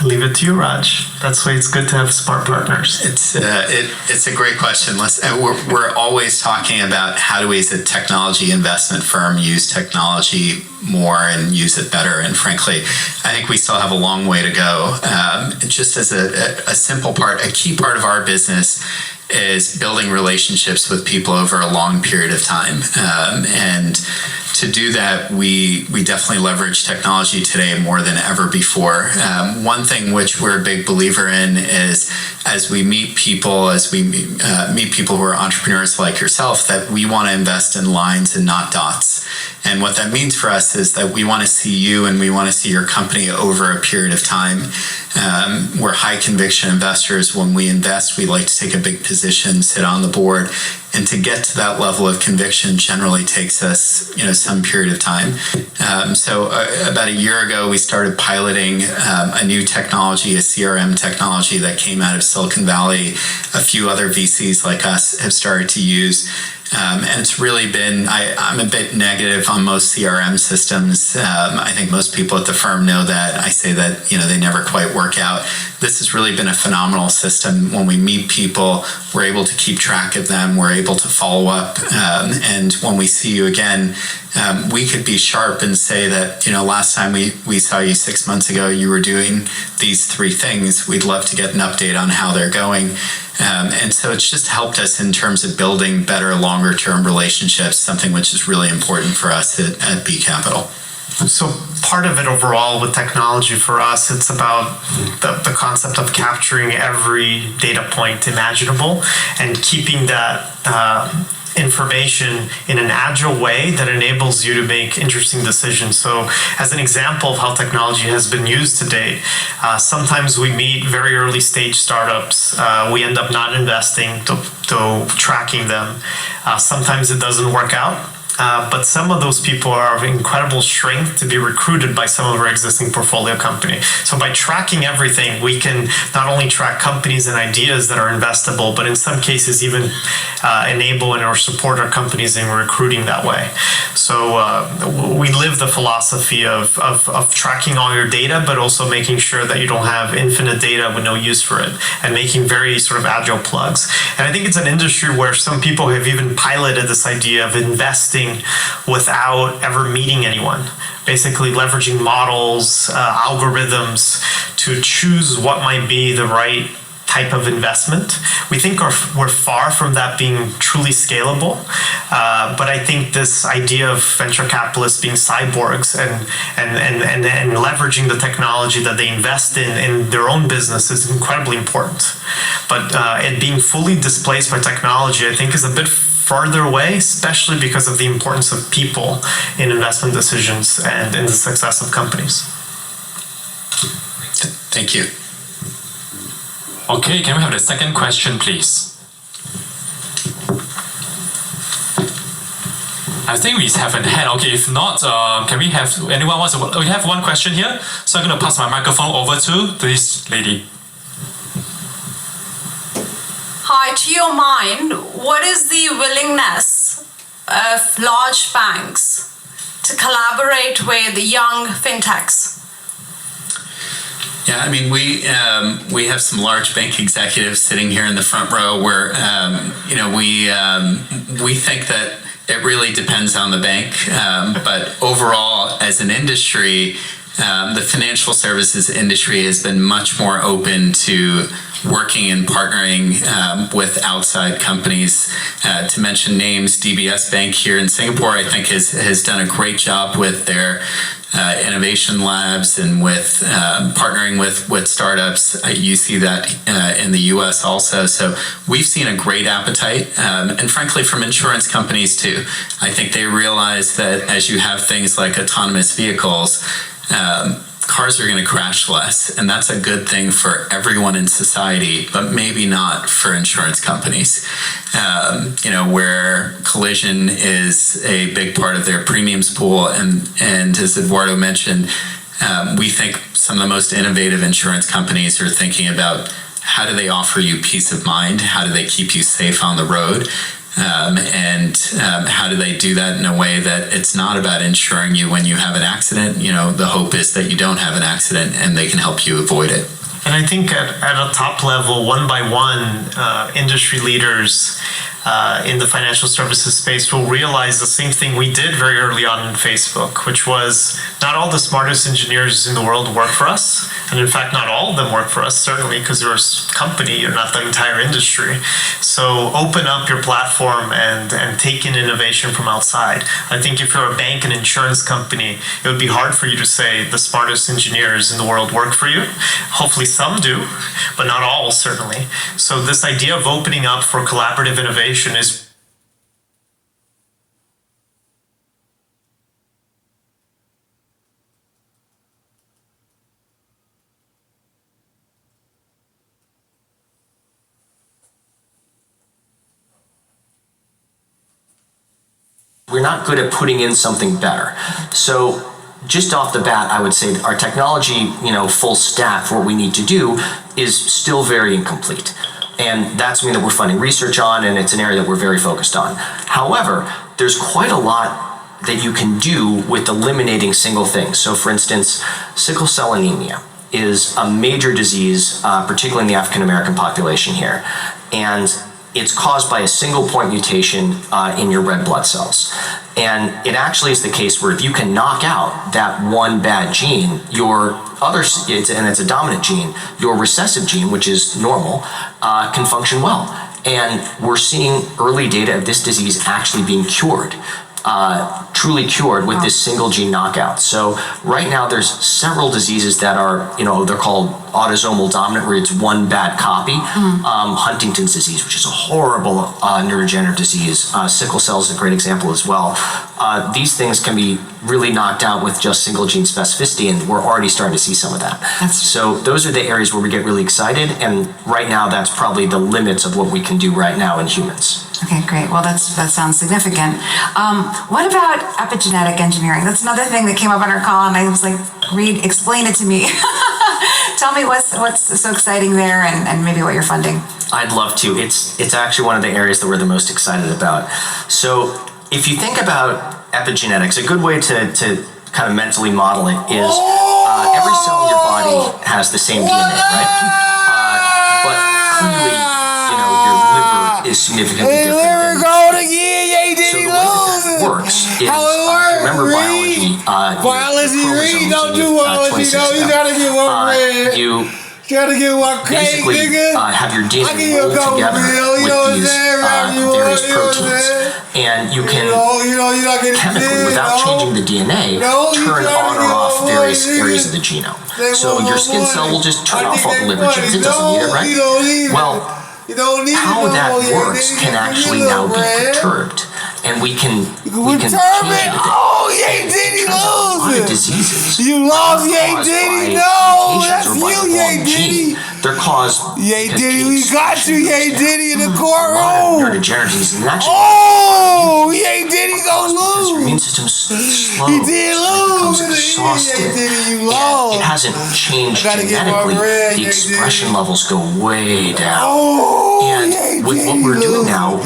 Leave it to you, Raj. That's why it's good to have smart partners.
It's a great question. We're always talking about how do we as a technology investment firm use technology more and use it better. And frankly, I think we still have a long way to go. Just as a simple part, a key part of our business is building relationships with people over a long period of time. And to do that, we definitely leverage technology today more than ever before. One thing which we're a big believer in is as we meet people who are entrepreneurs like yourself, that we want to invest in lines and not dots. And what that means for us is that we want to see you and we want to see your company over a period of time. We're high conviction investors. When we invest, we like to take a big position, sit on the board, and to get to that level of conviction generally takes us, some period of time. So about a year ago, we started piloting a new technology, a CRM technology that came out of Silicon Valley. A few other VCs like us have started to use. And it's really been, I'm a bit negative on most CRM systems. I think most people at the firm know that. I say that, they never quite work out. This has really been a phenomenal system. When we meet people, we're able to keep track of them. We're able to follow up. And when we see you again, we could be sharp and say that, last time we saw you 6 months ago, you were doing these 3 things. We'd love to get an update on how they're going. And so it's just helped us in terms of building better longer-term relationships, something which is really important for us at B Capital.
So part of it overall with technology for us, it's about the concept of capturing every data point imaginable and keeping that information in an agile way that enables you to make interesting decisions. So as an example of how technology has been used to date, sometimes we meet very early stage startups. We end up not investing to tracking them. Sometimes it doesn't work out. But some of those people are of incredible strength to be recruited by some of our existing portfolio company. So by tracking everything, we can not only track companies and ideas that are investable, but in some cases even enable and or support our companies in recruiting that way. So we live the philosophy of tracking all your data, but also making sure that you don't have infinite data with no use for it, and making very sort of agile plugs. And I think it's an industry where some people have even piloted this idea of investing without ever meeting anyone, basically leveraging models, algorithms to choose what might be the right type of investment. We think we're far from that being truly scalable, but I think this idea of venture capitalists being cyborgs and leveraging the technology that they invest in their own business is incredibly important. But it being fully displaced by technology, I think, is a bit further away, especially because of the importance of people in investment decisions and in the success of companies.
Thank you.
Okay, can we have the second question, please? I think we have a hand. Okay, if not, can we have anyone wants to? We have one question here, so I'm going to pass my microphone over to this lady.
Hi, to your mind, what is the willingness of large banks to collaborate with young fintechs?
Yeah, I mean, we have some large bank executives sitting here in the front row where, we think that it really depends on the bank. But overall, as an industry, the financial services industry has been much more open to working and partnering with outside companies. To mention names, DBS Bank here in Singapore, I think has done a great job with their innovation labs and with partnering with startups. You see that in the US also. So we've seen a great appetite, and frankly from insurance companies too. I think they realize that as you have things like autonomous vehicles, cars are going to crash less, and that's a good thing for everyone in society, but maybe not for insurance companies. Where collision is a big part of their premiums pool, and as Eduardo mentioned, we think some of the most innovative insurance companies are thinking about how do they offer you peace of mind, how do they keep you safe on the road, and how do they do that in a way that it's not about insuring you when you have an accident. The hope is that you don't have an accident and they can help you avoid it.
And I think at a top level, one by one, industry leaders in the financial services space will realize the same thing we did very early on in Facebook, which was not all the smartest engineers in the world work for us. And in fact, not all of them work for us, certainly, because you're a company, you're not the entire industry. So open up your platform and take in innovation from outside. I think if you're a bank and insurance company, it would be hard for you to say the smartest engineers in the world work for you. Hopefully some do, but not all, certainly. So this idea of opening up for collaborative innovation is
we're not good at putting in something better. So just off the bat, I would say that our technology, full stack for what we need to do is still very incomplete. And that's something that we're funding research on, and it's an area that we're very focused on. However, there's quite a lot that you can do with eliminating single things. So for instance, sickle cell anemia is a major disease, particularly in the African American population here. And it's caused by a single point mutation in your red blood cells. And it actually is the case where if you can knock out that one bad gene, and it's a dominant gene, your recessive gene, which is normal, can function well. And we're seeing early data of this disease actually being cured, truly cured with this single gene knockout. So right now there's several diseases that are, they're called autosomal dominant, where it's one bad copy. Huntington's disease, which is a horrible neurodegenerative disease. Sickle cell is a great example as well. These things can be really knocked out with just single gene specificity, and we're already starting to see some of that. So those are the areas where we get really excited, and right now that's probably the limits of what we can do right now in humans.
Okay, great. Well, that sounds significant. What about epigenetic engineering? That's another thing that came up on our call, and I was like, explain it to me. Tell me what's so exciting there, and maybe what you're funding.
I'd love to. It's actually one of the areas that we're the most excited about. So if you think about epigenetics, a good way to kind of mentally model it is every cell in your body has the same DNA, right? But clearly, your liver is significantly different.
There we go again, Yaydiddy loses.
Works is,
how it works?
remember biology.
Biology, Reed, don't do biology. You gotta get one red. You gotta get one cake, nigga.
Have your DNA rolled together with these various proteins, and you can chemically, without changing the DNA, turn on or off various areas of the genome. So your skin cell will just turn off all the liver genes. It doesn't need it, right? Well, how that works can actually now be perturbed, and we can change it.
Oh, Yaydiddy loses.
A lot of diseases.
You lost, Yaydiddy. No, that's you, Yaydiddy.
They're caused.
Yaydiddy, we got you, Yaydiddy, in the courtroom.
Neurodegenerative disease, and actually,
Yaydiddy gonna lose.
Your immune system's slow.
He did lose.
It becomes exhausted.
You lost.
It hasn't changed genetically. The expression levels go way down. And with what we're doing now,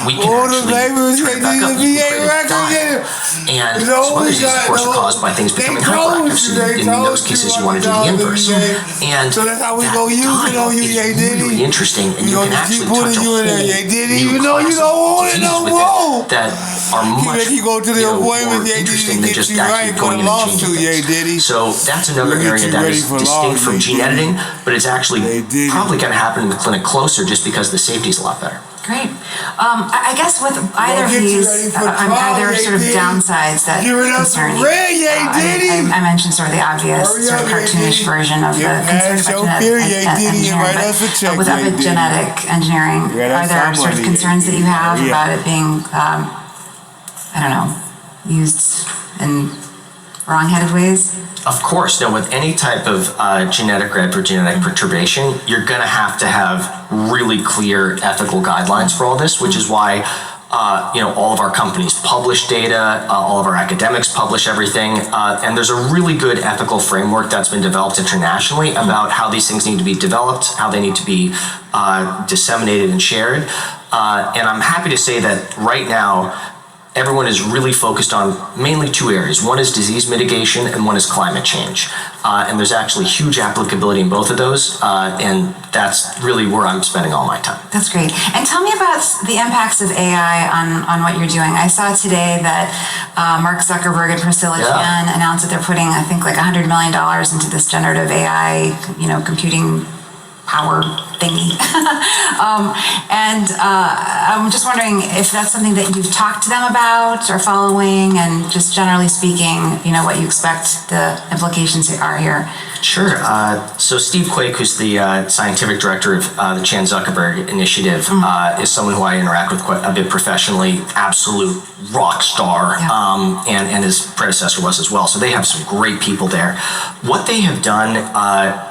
we can actually turn it back up. You can create a dye. And some other diseases, of course, are caused by things becoming hyperactive. So in those cases, you want to do the inverse. And
so that's how we
that
gonna use it on you,
dye is
Yaydiddy.
really interesting, and you can actually touch a
you
whole
in there, Yaydiddy.
new
You know you
class
don't
of
want it
diseases
no
with
more.
it that are much
You go to the appointment,
more
Yaydiddy,
interesting
to
than
get
just
you
actually
right for
going
the
in and changing
lawsuit,
things.
Yaydiddy.
So that's another
We'll get
area
you
that
ready
is
for
distinct from
lawsuit,
gene
Yaydiddy.
editing, but it's actually probably going to happen in the clinic closer just because the safety is a lot better.
Great. I guess with either of these, either sort of downsides that concern you. I mentioned sort of the obvious, sort of cartoonish version of the concern about genetic engineering, but with epigenetic engineering, are there sort of concerns that you have about it being, I don't know, used in wrong-headed ways?
Of course. Now, with any type of genetic or epigenetic perturbation, you're going to have really clear ethical guidelines for all this, which is why all of our companies publish data, all of our academics publish everything, and there's a really good ethical framework that's been developed internationally about how these things need to be developed, how they need to be disseminated and shared. And I'm happy to say that right now, everyone is really focused on mainly two areas. One is disease mitigation and one is climate change. And there's actually huge applicability in both of those. And that's really where I'm spending all my time.
That's great. And tell me about the impacts of AI on what you're doing. I saw today that Mark Zuckerberg and Priscilla Chan announced that they're putting, I think, like $100 million into this generative AI, computing power thingy. And I'm just wondering if that's something that you've talked to them about or following, and just generally speaking, what you expect the implications are here.
Sure. So Steve Quake, who's the scientific director of the Chan Zuckerberg Initiative, is someone who I interact with quite a bit professionally, absolute rock star, and his predecessor was as well. So they have some great people there. What they have done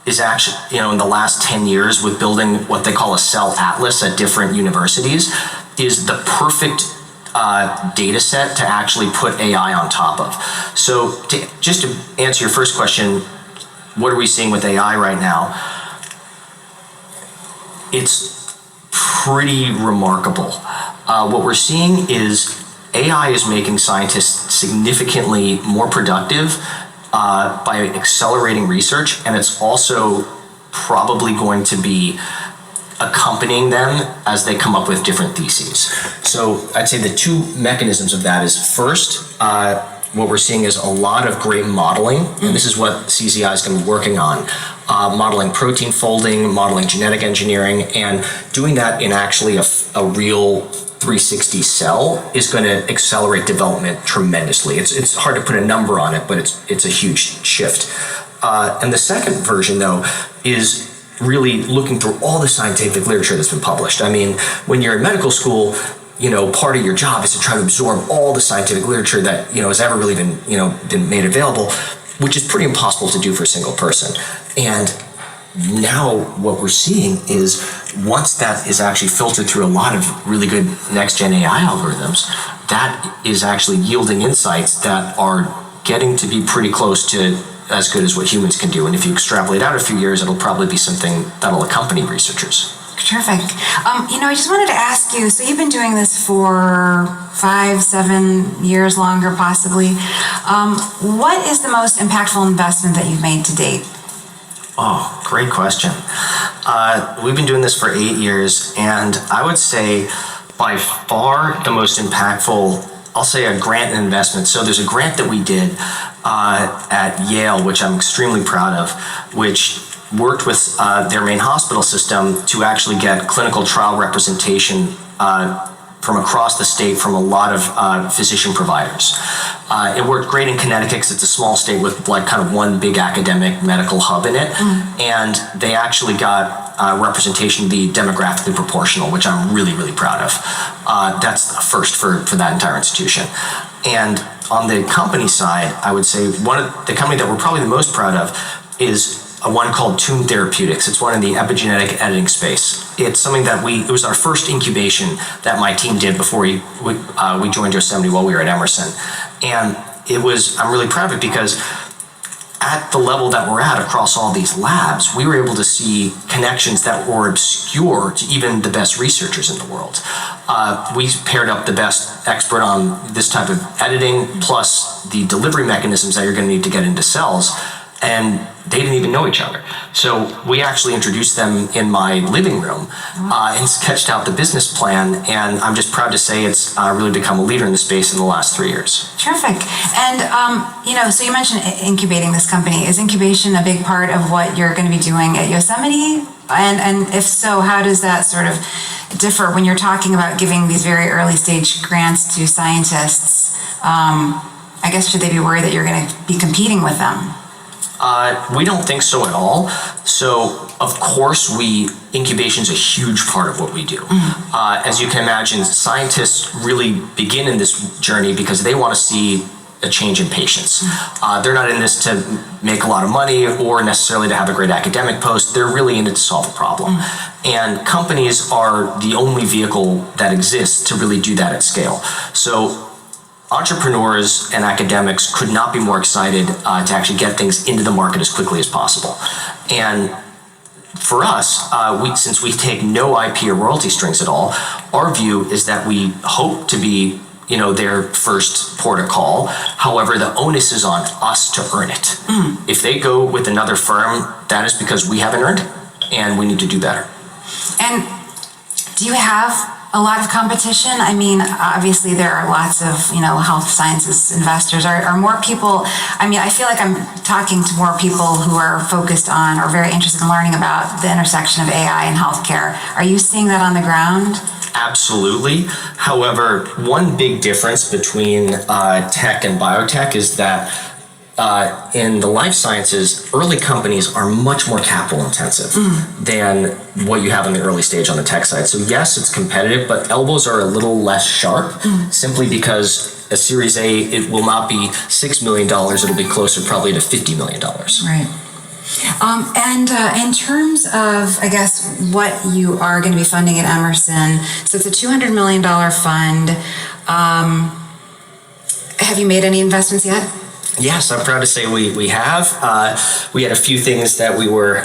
is actually, in the last 10 years with building what they call a cell atlas at different universities, is the perfect data set to actually put AI on top of. So just to answer your first question, what are we seeing with AI right now? It's pretty remarkable. What we're seeing is AI is making scientists significantly more productive by accelerating research, and it's also probably going to be accompanying them as they come up with different theses. So I'd say the two mechanisms of that is first, what we're seeing is a lot of great modeling, and this is what CZI is going to be working on, modeling protein folding, modeling genetic engineering, and doing that in actually a real 360 cell is going to accelerate development tremendously. It's hard to put a number on it, but it's a huge shift. And the second version, though, is really looking through all the scientific literature that's been published. I mean, when you're in medical school, part of your job is to try to absorb all the scientific literature that has ever really been made available, which is pretty impossible to do for a single person. And now what we're seeing is once that is actually filtered through a lot of really good next-gen AI algorithms, that is actually yielding insights that are getting to be pretty close to as good as what humans can do. And if you extrapolate out a few years, it'll probably be something that'll accompany researchers.
Terrific. I just wanted to ask you, so you've been doing this for 5-7 years, longer possibly. What is the most impactful investment that you've made to date?
Oh, great question. We've been doing this for 8 years, and I would say by far the most impactful, I'll say a grant and investment. So there's a grant that we did at Yale, which I'm extremely proud of, which worked with their main hospital system to actually get clinical trial representation from across the state from a lot of physician providers. It worked great in Connecticut because it's a small state with like kind of one big academic medical hub in it. And they actually got representation to be demographically proportional, which I'm really, really proud of. That's a first for that entire institution. And on the company side, I would say one of the company that we're probably the most proud of is one called Tune Therapeutics. It's one in the epigenetic editing space. It's something that it was our first incubation that my team did before we joined Yosemite while we were at Emerson. And I'm really proud of it because at the level that we're at across all these labs, we were able to see connections that were obscure to even the best researchers in the world. We paired up the best expert on this type of editing, plus the delivery mechanisms that you're going to need to get into cells, and they didn't even know each other. So we actually introduced them in my living room and sketched out the business plan, and I'm just proud to say it's really become a leader in the space in the last 3 years.
Terrific. And, so you mentioned incubating this company. Is incubation a big part of what you're going to be doing at Yosemite? And if so, how does that sort of differ when you're talking about giving these very early stage grants to scientists? I guess, should they be worried that you're going to be competing with them?
We don't think so at all. So, of course, incubation is a huge part of what we do. As you can imagine, scientists really begin in this journey because they want to see a change in patients. They're not in this to make a lot of money or necessarily to have a great academic post. They're really in it to solve a problem. And companies are the only vehicle that exists to really do that at scale. So, entrepreneurs and academics could not be more excited to actually get things into the market as quickly as possible. And for us, since we take no IP or royalty strings at all, our view is that we hope to be their first port of call. However, the onus is on us to earn it. If they go with another firm, that is because we haven't earned it, and we need to do better.
And do you have a lot of competition? I mean, obviously there are lots of, health sciences investors. Are more people, I feel like I'm talking to more people who are focused on or very interested in learning about the intersection of AI and healthcare. Are you seeing that on the ground?
Absolutely. However, one big difference between tech and biotech is that in the life sciences, early companies are much more capital intensive than what you have in the early stage on the tech side. So yes, it's competitive, but elbows are a little less sharp simply because a Series A, it will not be $6 million. It'll be closer probably to $50 million.
Right. And in terms of, I guess, what you are going to be funding at Emerson, so it's a $200 million fund. Have you made any investments yet?
Yes, I'm proud to say we have. We had a few things that we were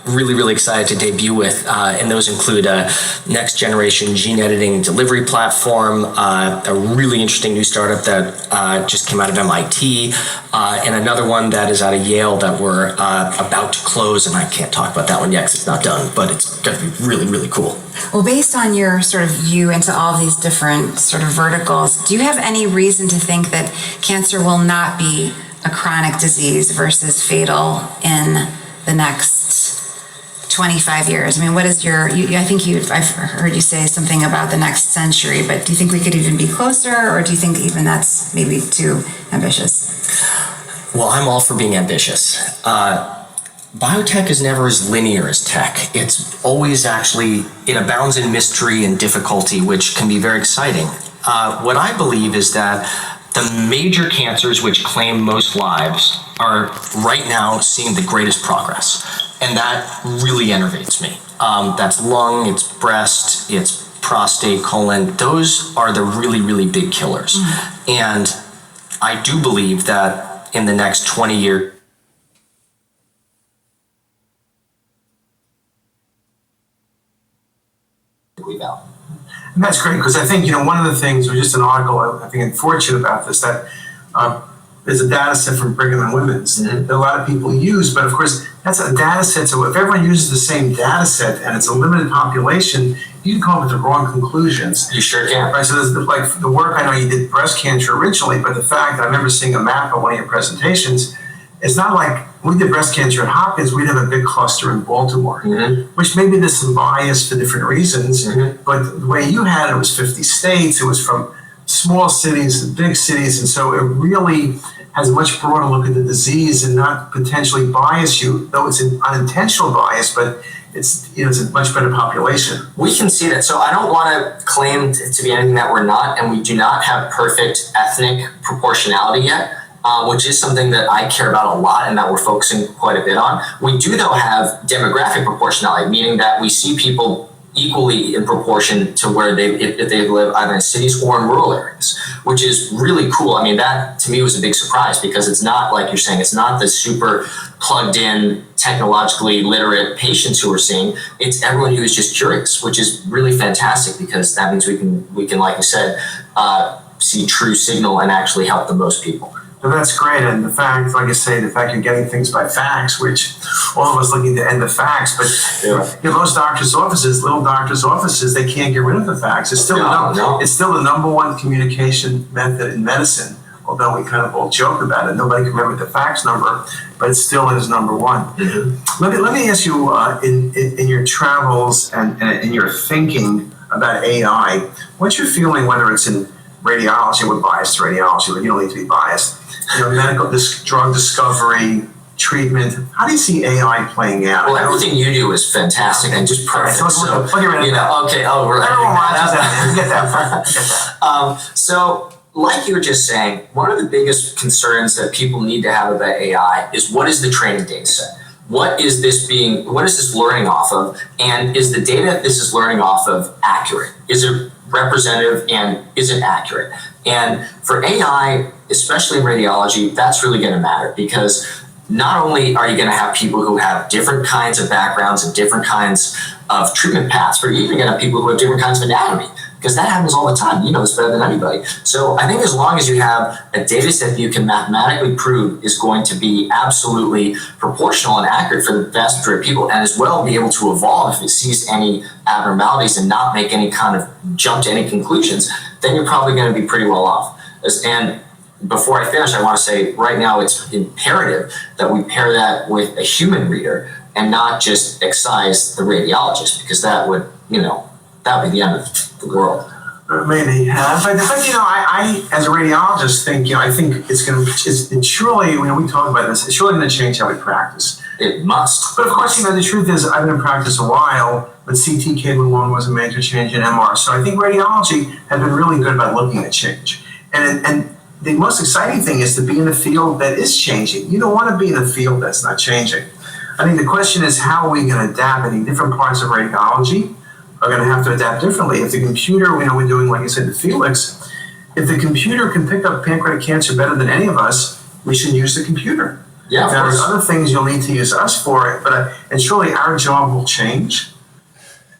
really, really excited to debut with, and those include a next generation gene editing delivery platform, a really interesting new startup that just came out of MIT, and another one that is out of Yale that we're about to close, and I can't talk about that one yet because it's not done, but it's going to be really, really cool.
Well, based on your sort of view into all of these different sort of verticals, do you have any reason to think that cancer will not be a chronic disease versus fatal in the next 25 years? What is I've heard you say something about the next century, but do you think we could even be closer, or do you think even that's maybe too ambitious?
Well, I'm all for being ambitious. Biotech is never as linear as tech. It's always it abounds in mystery and difficulty, which can be very exciting. What I believe is that the major cancers which claim most lives are right now seeing the greatest progress. And that really enervates me. That's lung, it's breast, it's prostate, colon. Those are the really, really big killers. And I do believe that in the next 20 years,
And that's great, because I think, one of the things, or just an article, I think unfortunate about this, that there's a data set from Brigham and Women's that a lot of people use, but of course, that's a data set, so if everyone uses the same data set and it's a limited population, you can come up with the wrong conclusions.
You sure can.
Right, so there's like the work, I know you did breast cancer originally, but the fact, I remember seeing a map at one of your presentations, it's not like we did breast cancer at Hopkins, we'd have a big cluster in Baltimore, which maybe there's some bias for different reasons, but the way you had it was 50 states, it was from small cities to big cities, and so it really has a much broader look at the disease and not potentially bias you, though it's an unintentional bias, but it's a much better population.
We can see that. So I don't want to claim to be anything that we're not, and we do not have perfect ethnic proportionality yet. Which is something that I care about a lot and that we're focusing quite a bit on. We do, though, have demographic proportionality, meaning that we see people equally in proportion to where if they live either in cities or in rural areas, which is really cool. I mean, that to me was a big surprise because it's not like you're saying, it's not the super plugged in, technologically literate patients who we're seeing. It's everyone who is just curious, which is really fantastic because that means we can, like you said, see true signal and actually help the most people.
And that's great. And the fact, like I say, the fact you're getting things by fax, which all of us looking to end the fax, but most doctors' offices, little doctors' offices, they can't get rid of the fax. It's still it's still the number one communication method in medicine. Although we kind of all joke about it, nobody can remember the fax number, but it still is number one. Mm-hmm. Let me ask you, in your travels and in your thinking about AI, what's your feeling, whether it's in radiology, we're biased to radiology, but you don't need to be biased, medical, drug discovery, treatment, how do you see AI playing out?
Well, everything you do is fantastic and just perfect.
Right, so,
okay, we're
everyone watches that. Get that.
So, like you were just saying, one of the biggest concerns that people need to have about AI is what is the training data set? What is this learning off of? And is the data this is learning off of accurate? Is it representative and is it accurate? And for AI, especially in radiology, that's really going to matter because not only are you going to have people who have different kinds of backgrounds and different kinds of treatment paths, but you're even going to have people who have different kinds of anatomy because that happens all the time. You know this better than anybody. So I think as long as you have a data set that you can mathematically prove is going to be absolutely proportional and accurate for the vast majority of people and as well be able to evolve if it sees any abnormalities and not make any kind of jump to any conclusions, then you're probably going to be pretty well off. And before I finish, I want to say right now it's imperative that we pair that with a human reader and not just excise the radiologist because that would, that would be the end of the world.
Maybe, but I as a radiologist think, I think it's surely, when we talk about this, it's surely going to change how we practice.
It must.
But of course, the truth is, I've been in practice a while, but CT came along was a major change in MR. So I think radiology has been really good about looking at change. And the most exciting thing is to be in a field that is changing. You don't want to be in a field that's not changing. I think the question is, how are we going to adapt? I think different parts of radiology are going to have to adapt differently. If the computer, we're doing, like you said, the Felix, if the computer can pick up pancreatic cancer better than any of us, we should use the computer.
Yeah,
there are other things you'll need to use us for, and surely our job will change.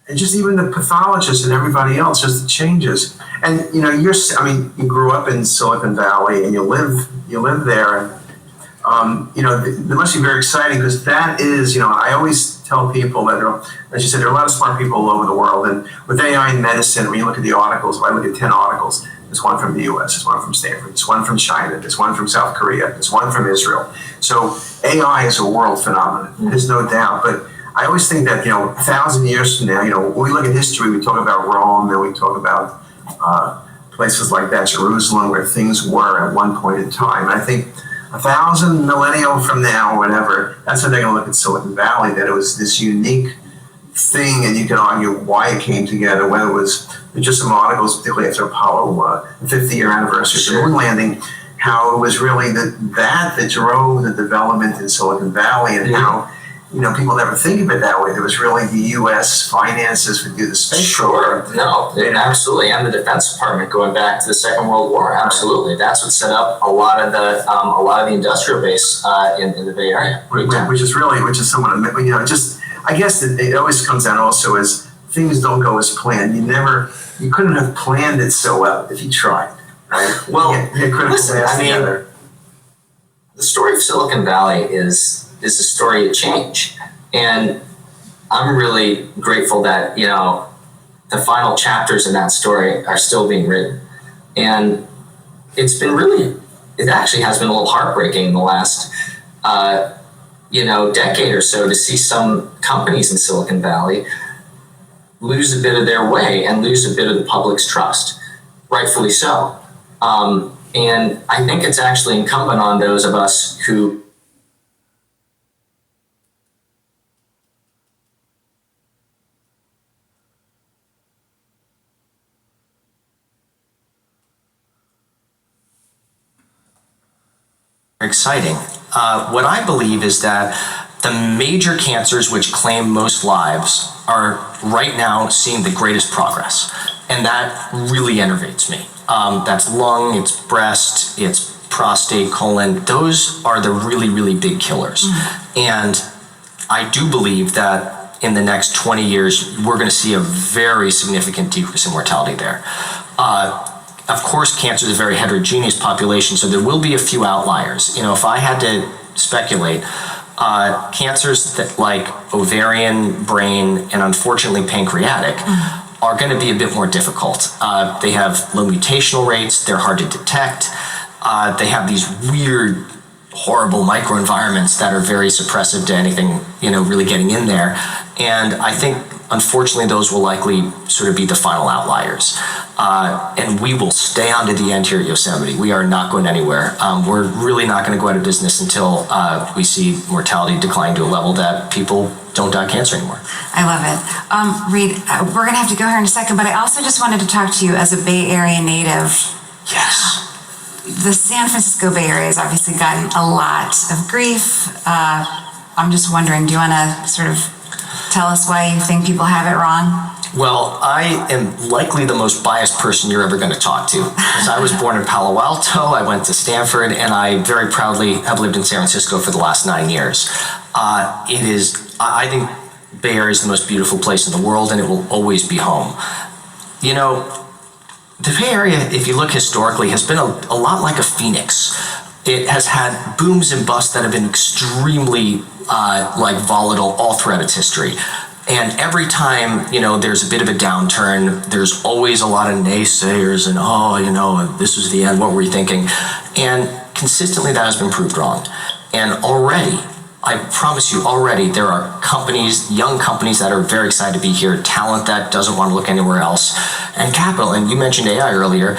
And just even the pathologists and everybody else, just changes. And you grew up in Silicon Valley and you live there, and it must be very exciting because that is, I always tell people that, as you said, there are a lot of smart people all over the world. And with AI in medicine, when you look at the articles, if I look at 10 articles, there's one from the US, there's one from Stanford, there's one from China, there's one from South Korea, there's one from Israel. So AI is a world phenomenon, there's no doubt. But I always think that, 1,000 years from now, when we look at history, we talk about Rome and we talk about places like that, Jerusalem, where things were at one point in time. And I think 1,000 millennial from now, or whatever, that's how they're going to look at Silicon Valley, that it was this unique thing, and you can argue why it came together, whether it was just some articles, particularly after Apollo, the 50th-year anniversary of the moon landing, how it was really that drove the development in Silicon Valley, and how, people never think of it that way. There was really the U.S. finances would do the space program.
No, absolutely. And the Defense Department going back to the Second World War. Absolutely. That's what set up a lot of the industrial base in the Bay Area.
Which is somewhat, I guess it always comes down also as things don't go as planned. You couldn't have planned it so well if you tried, right?
Well,
listen, together.
The story of Silicon Valley is a story of change. And I'm really grateful that, the final chapters in that story are still being written. And it actually has been a little heartbreaking in the last, decade or so to see some companies in Silicon Valley lose a bit of their way and lose a bit of the public's trust, rightfully so. And I think it's actually incumbent on those of us who exciting. What I believe is that The major cancers which claim most lives are right now seeing the greatest progress. And that really enervates me. That's lung, it's breast, it's prostate, colon. Those are the really, really big killers. And I do believe that in the next 20 years, we're going to see a very significant decrease in mortality there. Of course, cancer is a very heterogeneous population, so there will be a few outliers. If I had to speculate, cancers that like ovarian, brain, and unfortunately pancreatic are going to be a bit more difficult. They have low mutational rates, they're hard to detect, they have these weird, horrible microenvironments that are very suppressive to anything, really getting in there. And I think, unfortunately, those will likely sort of be the final outliers. And we will stay on to the end here at Yosemite. We are not going anywhere. We're really not going to go out of business until we see mortality decline to a level that people don't die of cancer anymore.
I love it. Reed, we're going to have to go here in a second, but I also just wanted to talk to you as a Bay Area native.
Yes.
The San Francisco Bay Area has obviously gotten a lot of grief. I'm just wondering, do you want to sort of tell us why you think people have it wrong?
Well, I am likely the most biased person you're ever going to talk to. Because I was born in Palo Alto, I went to Stanford, and I very proudly have lived in San Francisco for the last 9 years. I think Bay Area is the most beautiful place in the world, and it will always be home. The Bay Area, if you look historically, has been a lot like a phoenix. It has had booms and busts that have been extremely volatile all throughout its history. And every time, there's a bit of a downturn, there's always a lot of naysayers and, this was the end, what were you thinking? And consistently that has been proved wrong. And already, I promise you, there are companies, young companies that are very excited to be here, talent that doesn't want to look anywhere else, and capital. And you mentioned AI earlier.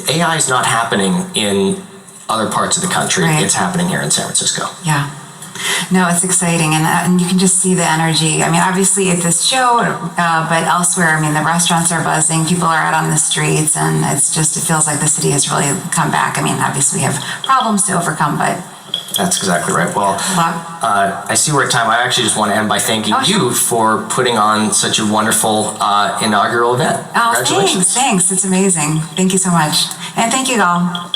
AI is not happening in other parts of the country. Right. It's happening here in San Francisco.
Yeah. No, it's exciting, and you can just see the energy. I mean, obviously at this show, but elsewhere, the restaurants are buzzing, people are out on the streets, and it feels like the city has really come back. Obviously we have problems to overcome, but...
That's exactly right. Well, I see we're at time. I actually just want to end by thanking you for putting on such a wonderful inaugural event.
Oh,
Congratulations.
Thanks. It's amazing. Thank you so much. And thank you all.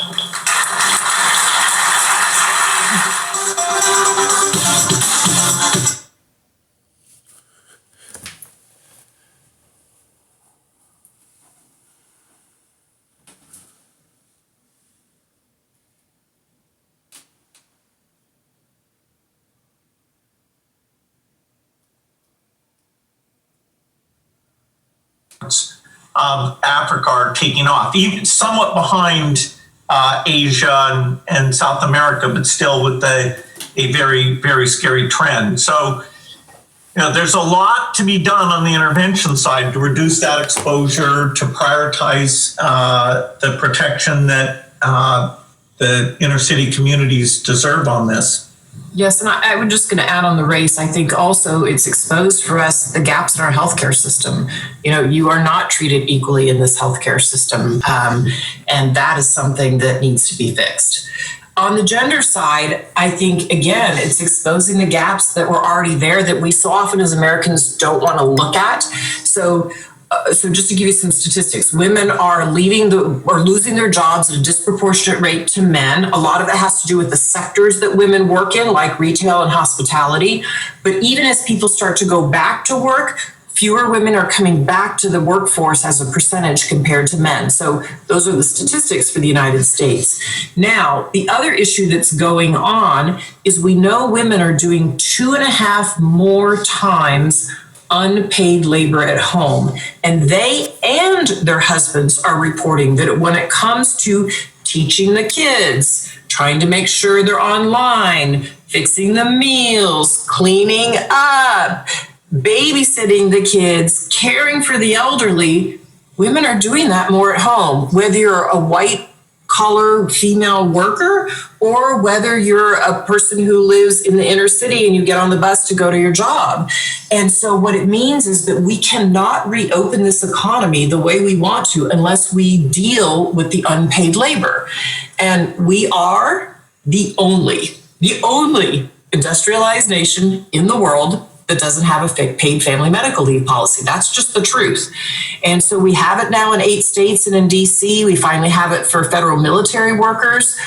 Africa are taking off, even somewhat behind Asia and South America, but still with a very, very scary trend. So, there's a lot to be done on the intervention side to reduce that exposure, to prioritize the protection that the inner city communities deserve on this.
Yes, and I was just going to add on the race. I think also it's exposed for us the gaps in our healthcare system. You are not treated equally in this healthcare system, and that is something that needs to be fixed. On the gender side, I think, again, it's exposing the gaps that were already there that we so often as Americans don't want to look at. So just to give you some statistics, women are losing their jobs at a disproportionate rate to men. A lot of it has to do with the sectors that women work in, like retail and hospitality. But even as people start to go back to work, fewer women are coming back to the workforce as a percentage compared to men. So those are the statistics for the United States. Now, the other issue that's going on is we know women are doing 2.5 more times unpaid labor at home. And they and their husbands are reporting that when it comes to teaching the kids, trying to make sure they're online, fixing the meals, cleaning up, babysitting the kids, caring for the elderly, women are doing that more at home, whether you're a white collar female worker or whether you're a person who lives in the inner city and you get on the bus to go to your job. And so what it means is that we cannot reopen this economy the way we want to unless we deal with the unpaid labor. And we are the only industrialized nation in the world that doesn't have a paid family medical leave policy. That's just the truth. And so we have it now in 8 states and in DC. We finally have it for federal military workers.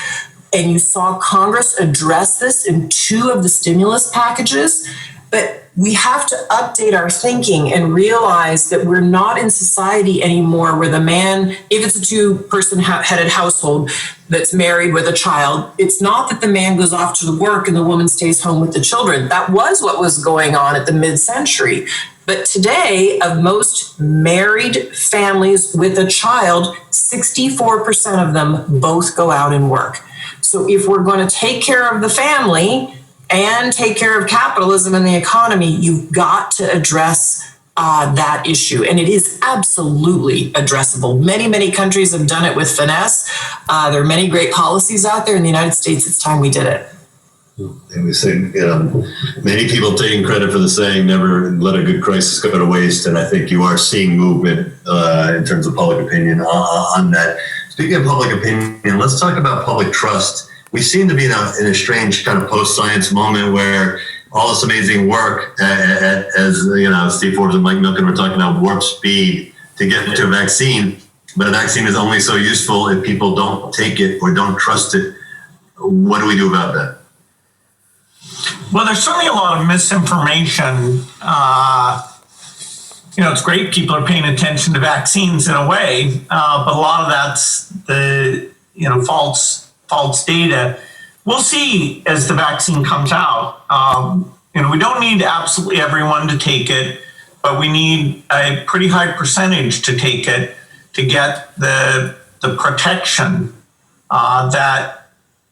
And you saw Congress address this in 2 of the stimulus packages. But we have to update our thinking and realize that we're not in society anymore where the man, if it's a 2-person headed household that's married with a child, it's not that the man goes off to work and the woman stays home with the children. That was what was going on at the mid-century. But today, of most married families with a child, 64% of them both go out and work. So if we're going to take care of the family and take care of capitalism and the economy, you've got to address that issue. And it is absolutely addressable. Many, many countries have done it with finesse. There are many great policies out there. In the United States, it's time we did it.
And we say, many people taking credit for the saying, never let a good crisis go to waste. And I think you are seeing movement in terms of public opinion on that. Speaking of public opinion, let's talk about public trust. We seem to be in a strange kind of post-science moment where all this amazing work, as Steve Forbes and Mike Milken were talking about warp speed to get to a vaccine, but a vaccine is only so useful if people don't take it or don't trust it. What do we do about that?
Well, there's certainly a lot of misinformation. It's great people are paying attention to vaccines in a way, but a lot of that's the false data. We'll see as the vaccine comes out. We don't need absolutely everyone to take it, but we need a pretty high percentage to take it to get the protection that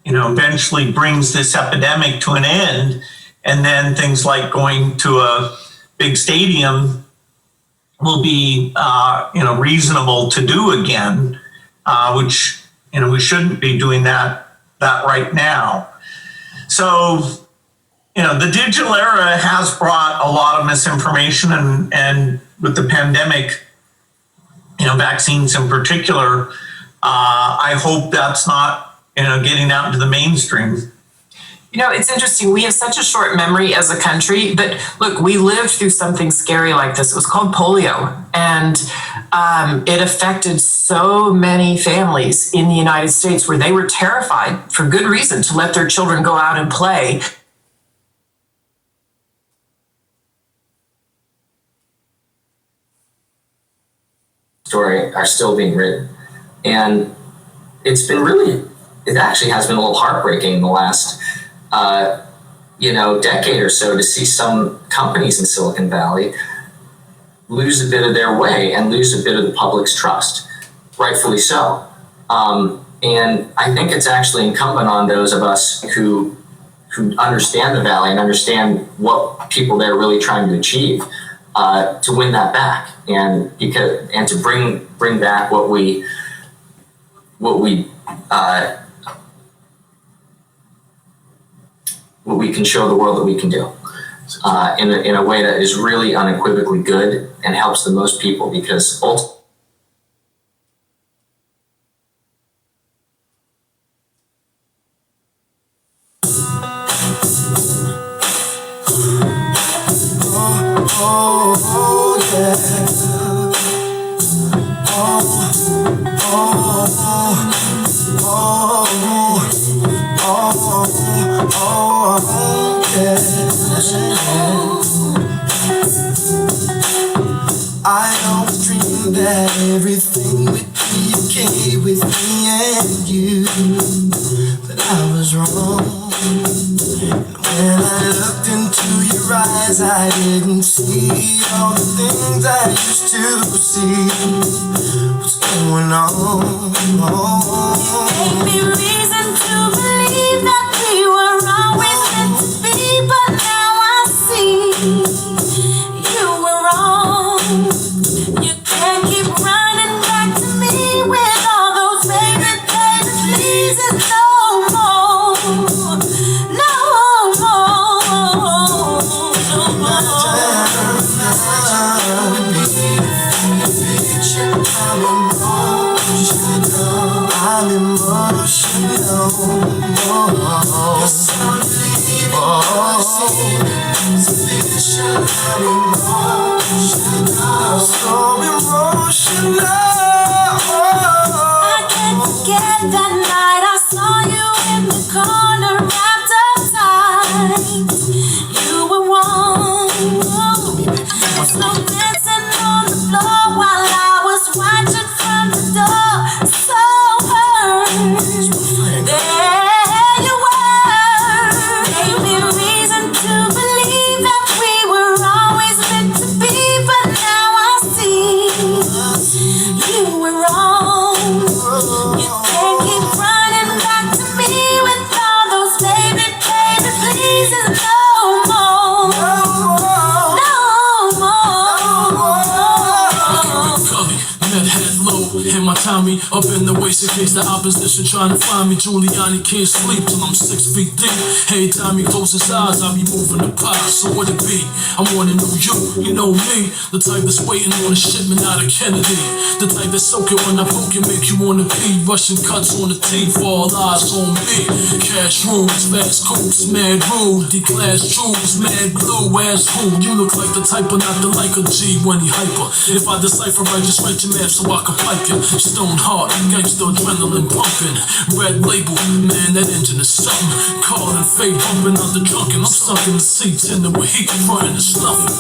eventually brings this epidemic to an end. And then things like going to a big stadium will be reasonable to do again, which we shouldn't be doing that right now. So the digital era has brought a lot of misinformation, and with the pandemic, vaccines in particular, I hope that's not getting out into the mainstream.
It's interesting. We have such a short memory as a country, but look, we lived through something scary like this. It was called polio, and it affected so many families in the United States where they were terrified, for good reason, to let their children go out and play.
Story are still being written, and it actually has been a little heartbreaking in the last decade or so to see some companies in Silicon Valley lose a bit of their way and lose a bit of the public's trust, rightfully so. And I think it's actually incumbent on those of us who understand the Valley and understand what people there are really trying to achieve to win that back and to bring back what we can show the world that we can do in a way that is really unequivocally good and helps the most people, because ultimately
I always dreamed that everything would be okay with me and you, but I was wrong. When I looked into your eyes, I didn't see all the things I used to see. What's going on?
Gave me reason to believe that we were always meant to be, but now I see you were wrong. You can't keep running back to me with all those baby pleases no more. No more. No
I'm emotional.
I can't forget that night I saw you in the corner wrapped up tight. You were wrong. Slow dancing on the floor while I was watching from the door. So hurt. There you were. Gave me reason to believe that we were always meant to be, but now I see you were wrong. You can't keep running back to me with all those baby pleases no more.
Met head low, and my Tommy up in the waist in case the opposition trying to find me. Giuliani can't sleep till I'm 6 feet deep. Hey, Tommy close his eyes, I'll be moving the pot. So what it be? I wanna know you know me. The type that's waiting on a shipment out of Kennedy. The type that's soaking when I poke it, make you wanna pee. Russian cuts on the teeth, all eyes on me. Cash rules, fast coops, mad rude. D-class jewels, mad glue, ass who? You look like the type of not to like a G when he hyper. If I decipher right, just write your map so I can pipe you. Stone heart, gangsta adrenaline pumping. Red label, man, that engine is something. Carl and Faye bumping out the trunk, and I'm stuck in the seats in the heat, frying and stuffing.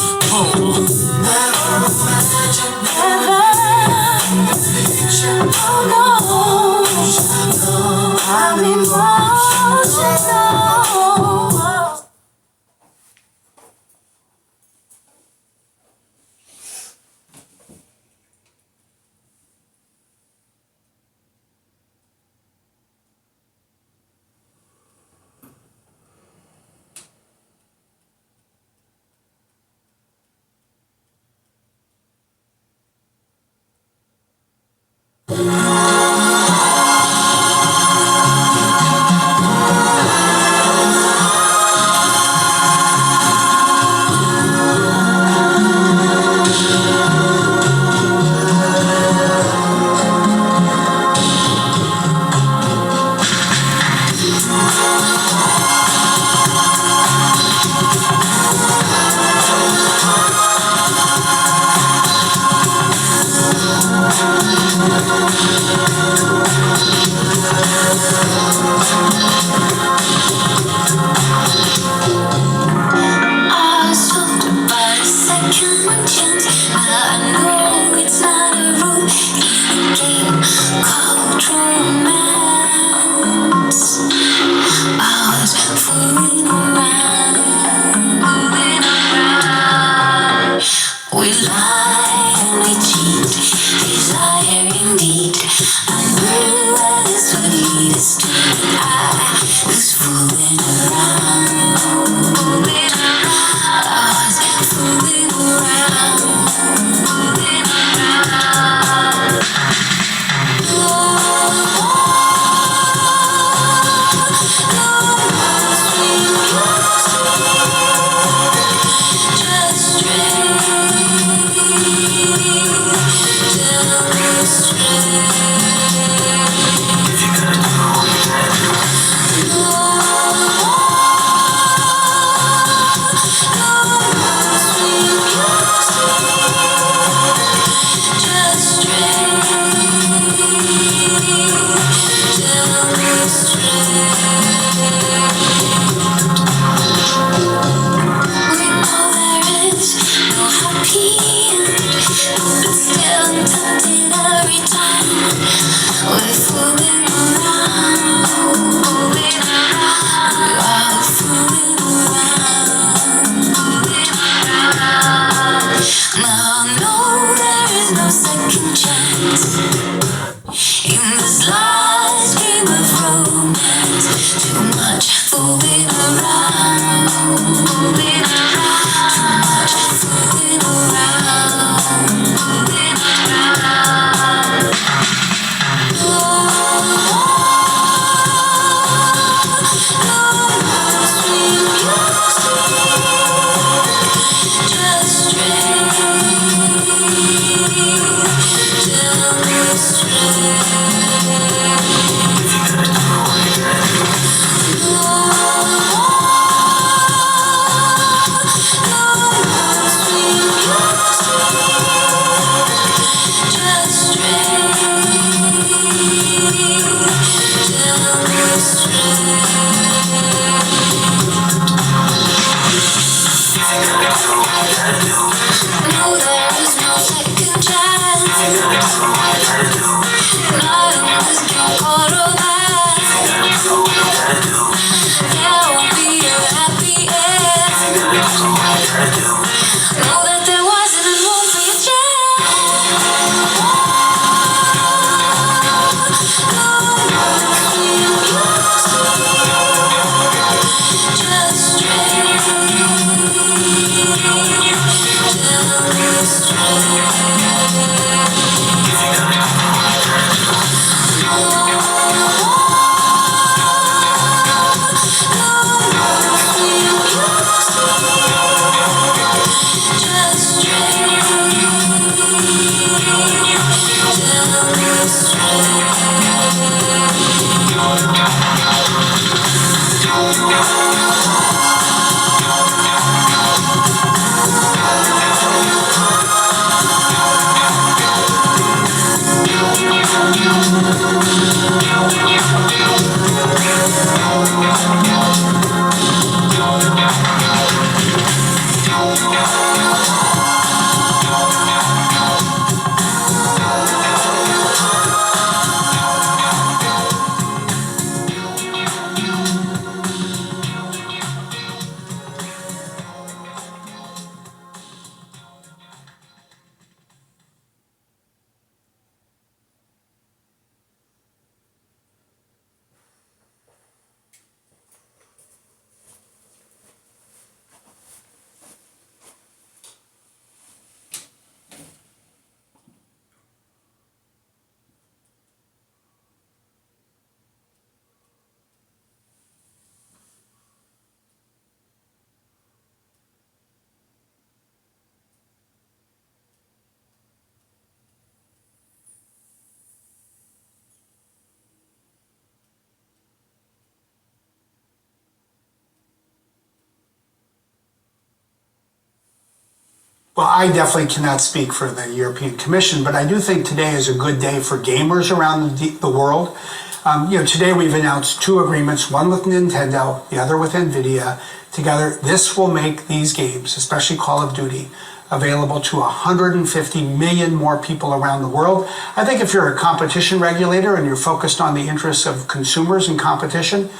Well, I definitely cannot speak for the European Commission, but I do think today is a good day for gamers around the world. Today we've announced two agreements, one with Nintendo, the other with Nvidia. Together, this will make these games, especially Call of Duty, available to 150 million more people around the world. I think if you're a competition regulator and you're focused on the interests of consumers and competition,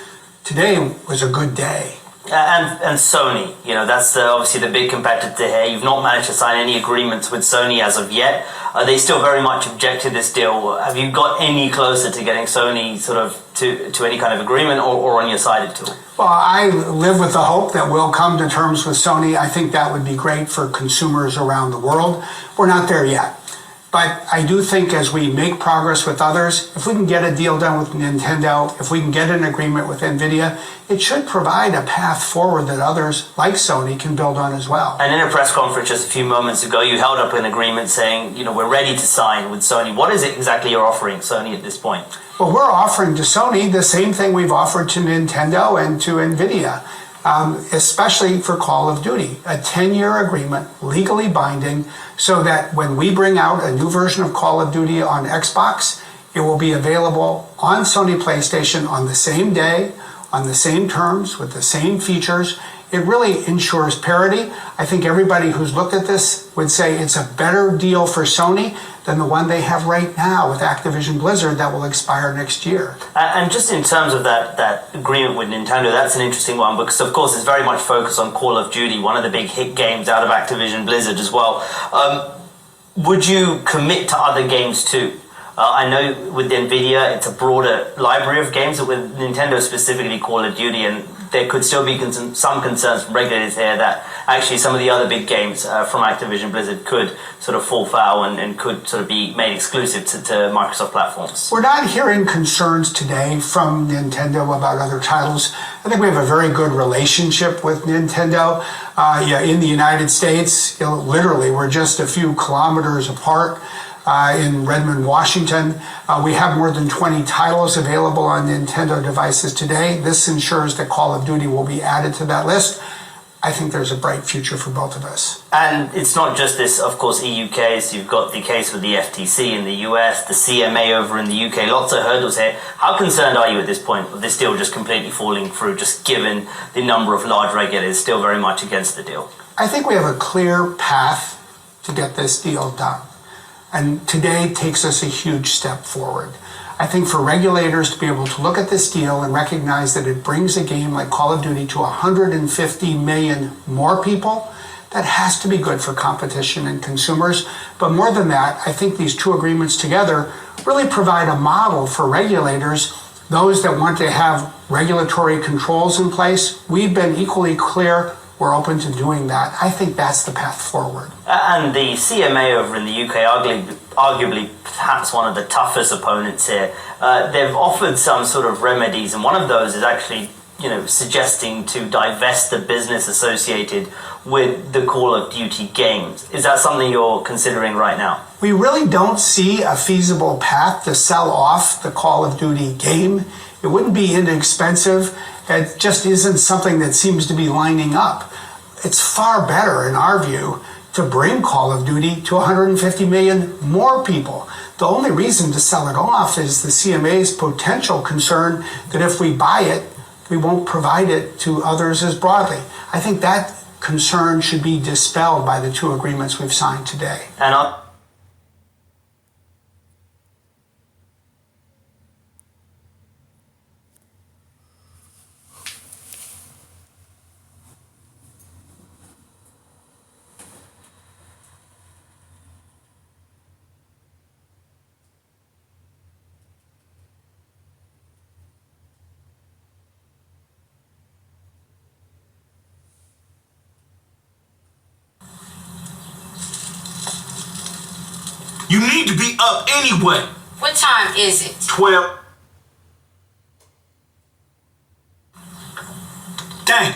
today was a good day.
And Sony, that's obviously the big competitor here. You've not managed to sign any agreements with Sony as of yet. They still very much object to this deal. Have you got any closer to getting Sony sort of to any kind of agreement or on your side at all?
Well, I live with the hope that we'll come to terms with Sony. I think that would be great for consumers around the world. We're not there yet. But I do think as we make progress with others, if we can get a deal done with Nintendo, if we can get an agreement with Nvidia, it should provide a path forward that others like Sony can build on as well.
And in a press conference just a few moments ago, you held up an agreement saying, we're ready to sign with Sony. What is it exactly you're offering Sony at this point?
Well, we're offering to Sony the same thing we've offered to Nintendo and to Nvidia, especially for Call of Duty, a 10-year agreement, legally binding, so that when we bring out a new version of Call of Duty on Xbox, it will be available on Sony PlayStation on the same day, on the same terms, with the same features. It really ensures parity. I think everybody who's looked at this would say it's a better deal for Sony than the one they have right now with Activision Blizzard that will expire next year.
And just in terms of that agreement with Nintendo, that's an interesting one because, of course, it's very much focused on Call of Duty, one of the big hit games out of Activision Blizzard as well. Would you commit to other games too? I know with NVIDIA, it's a broader library of games, but with Nintendo specifically Call of Duty, and there could still be some concerns from regulators here that actually some of the other big games from Activision Blizzard could sort of fall foul and could sort of be made exclusive to Microsoft platforms.
We're not hearing concerns today from Nintendo about other titles. I think we have a very good relationship with Nintendo. In the United States, literally, we're just a few kilometers apart. In Redmond, Washington. We have more than 20 titles available on Nintendo devices today. This ensures that Call of Duty will be added to that list. I think there's a bright future for both of us.
And it's not just this, of course, EU case. You've got the case with the FTC in the US, the CMA over in the UK, lots of hurdles here. How concerned are you at this point of this deal just completely falling through, just given the number of large regulators still very much against the deal?
I think we have a clear path to get this deal done. And today takes us a huge step forward. I think for regulators to be able to look at this deal and recognize that it brings a game like Call of Duty to 150 million more people, that has to be good for competition and consumers. But more than that, I think these two agreements together really provide a model for regulators, those that want to have regulatory controls in place. We've been equally clear. We're open to doing that. I think that's the path forward.
And the CMA over in the UK, arguably perhaps one of the toughest opponents here, they've offered some sort of remedies, and one of those is actually, suggesting to divest the business associated with the Call of Duty games. Is that something you're considering right now?
We really don't see a feasible path to sell off the Call of Duty game. It wouldn't be inexpensive. It just isn't something that seems to be lining up. It's far better, in our view, to bring Call of Duty to 150 million more people. The only reason to sell it off is the CMA's potential concern that if we buy it, we won't provide it to others as broadly. I think that concern should be dispelled by the two agreements we've signed today.
And
You need to be up anyway.
What time is it?
12. Dang.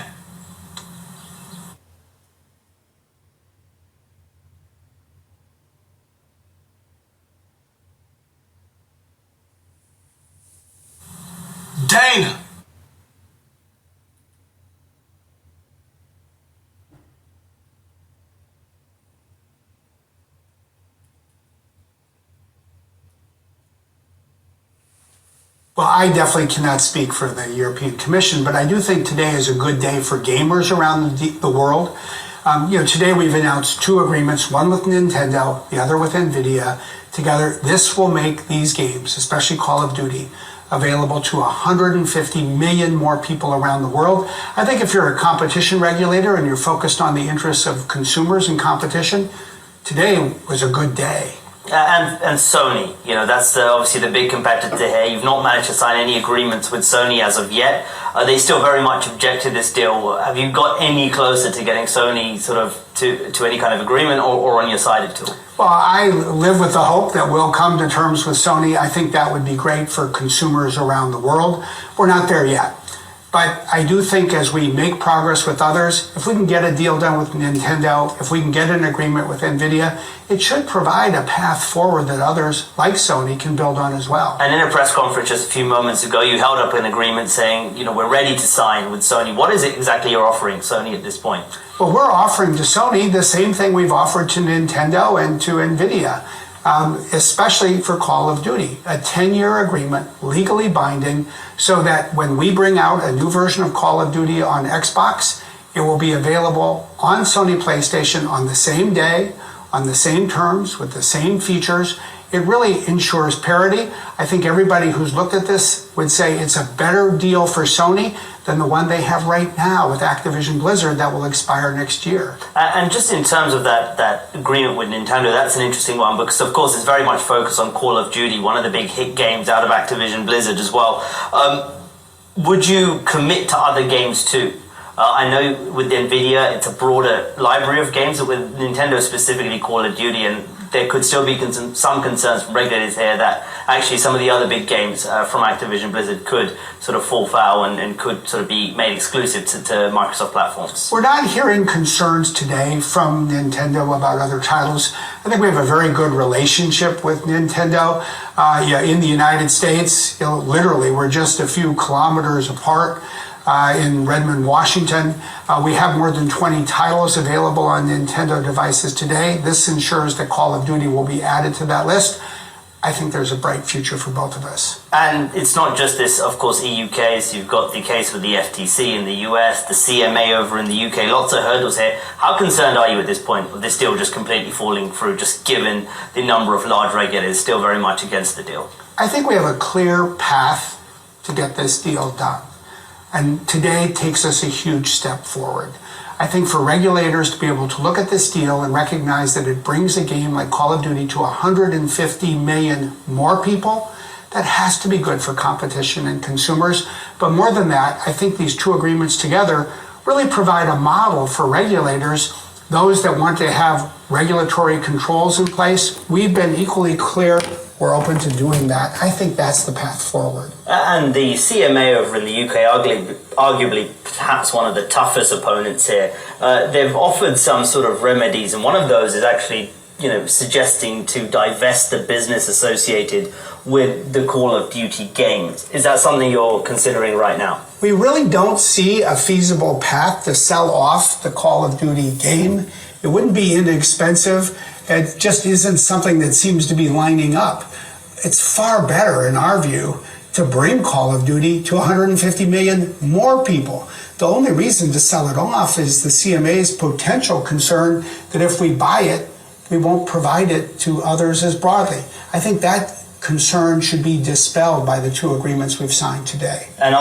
Dana.
Well, I definitely cannot speak for the European Commission, but I do think today is a good day for gamers around the world. Today we've announced 2 agreements, one with Nintendo, the other with NVIDIA. Together, this will make these games, especially Call of Duty, available to 150 million more people around the world. I think if you're a competition regulator and you're focused on the interests of consumers and competition, today was a good day.
And Sony, that's obviously the big competitor here. You've not managed to sign any agreements with Sony as of yet. They still very much object to this deal. Have you got any closer to getting Sony sort of to any kind of agreement or on your side at all?
Well, I live with the hope that we'll come to terms with Sony. I think that would be great for consumers around the world. We're not there yet. But I do think as we make progress with others, if we can get a deal done with Nintendo, if we can get an agreement with NVIDIA, it should provide a path forward that others like Sony can build on as well.
And in a press conference just a few moments ago, you held up an agreement saying, we're ready to sign with Sony. What is it exactly you're offering Sony at this point?
Well, we're offering to Sony the same thing we've offered to Nintendo and to NVIDIA. Especially for Call of Duty, a 10-year agreement, legally binding, so that when we bring out a new version of Call of Duty on Xbox, it will be available on Sony PlayStation on the same day, on the same terms, with the same features. It really ensures parity. I think everybody who's looked at this would say it's a better deal for Sony than the one they have right now with Activision Blizzard that will expire next year.
And just in terms of that agreement with Nintendo, that's an interesting one because, of course, it's very much focused on Call of Duty, one of the big hit games out of Activision Blizzard as well. Would you commit to other games too? I know with NVIDIA, it's a broader library of games, but with Nintendo specifically Call of Duty, and there could still be some concerns from regulators here that actually some of the other big games from Activision Blizzard could sort of fall foul and could sort of be made exclusive to Microsoft platforms.
We're not hearing concerns today from Nintendo about other titles. I think we have a very good relationship with Nintendo. In the United States, literally, we're just a few kilometers apart. In Redmond, Washington. We have more than 20 titles available on Nintendo devices today. This ensures that Call of Duty will be added to that list. I think there's a bright future for both of us.
And it's not just this, of course, EU case. You've got the case with the FTC in the US, the CMA over in the UK, lots of hurdles here. How concerned are you at this point with this deal just completely falling through, just given the number of large regulators still very much against the deal?
I think we have a clear path to get this deal done. And today takes us a huge step forward. I think for regulators to be able to look at this deal and recognize that it brings a game like Call of Duty to 150 million more people, that has to be good for competition and consumers. But more than that, I think these 2 agreements together really provide a model for regulators, those that want to have regulatory controls in place. We've been equally clear. We're open to doing that. I think that's the path forward.
And the CMA over in the UK, arguably perhaps one of the toughest opponents here, they've offered some sort of remedies, and one of those is actually, suggesting to divest the business associated with the Call of Duty games. Is that something you're considering right now?
We really don't see a feasible path to sell off the Call of Duty game. It wouldn't be inexpensive. It just isn't something that seems to be lining up. It's far better, in our view, to bring Call of Duty to 150 million more people. The only reason to sell it off is the CMA's potential concern that if we buy it, we won't provide it to others as broadly. I think that concern should be dispelled by the 2 agreements we've signed today.
And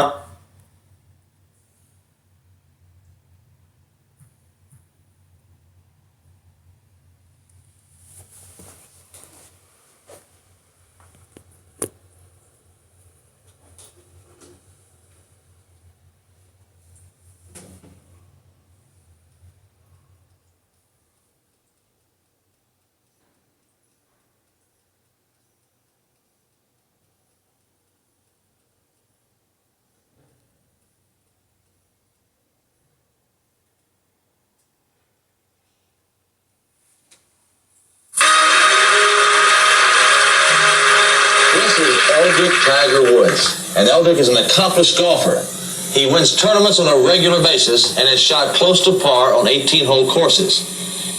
Eldrick Tiger Woods. And Eldrick is an accomplished golfer. He wins tournaments on a regular basis and has shot close to par on 18-hole courses.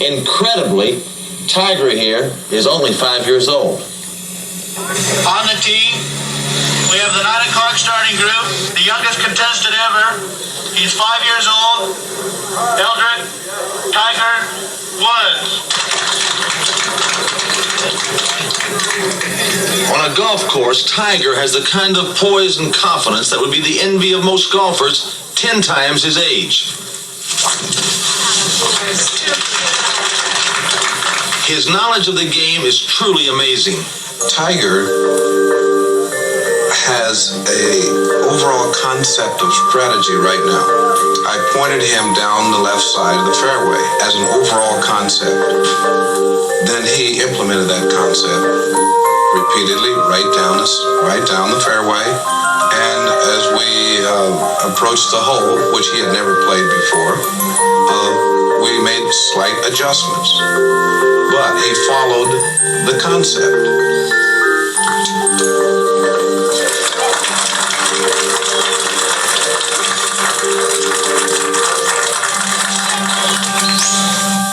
Incredibly, Tiger here is only 5 years old.
On the tee,
We have the 9 o'clock starting group, the youngest contestant ever. He's 5 years old. Eldrick Tiger Woods. On a golf course, Tiger has the kind of poise and confidence that would be the envy of most golfers 10 times his age. His knowledge of the game is truly amazing.
Tiger has a overall concept of strategy right now. I pointed him down the left side of the fairway as an overall concept. Then he implemented that concept repeatedly right down the fairway. And as we approached the hole, which he had never played before, we made slight adjustments. But he followed the concept.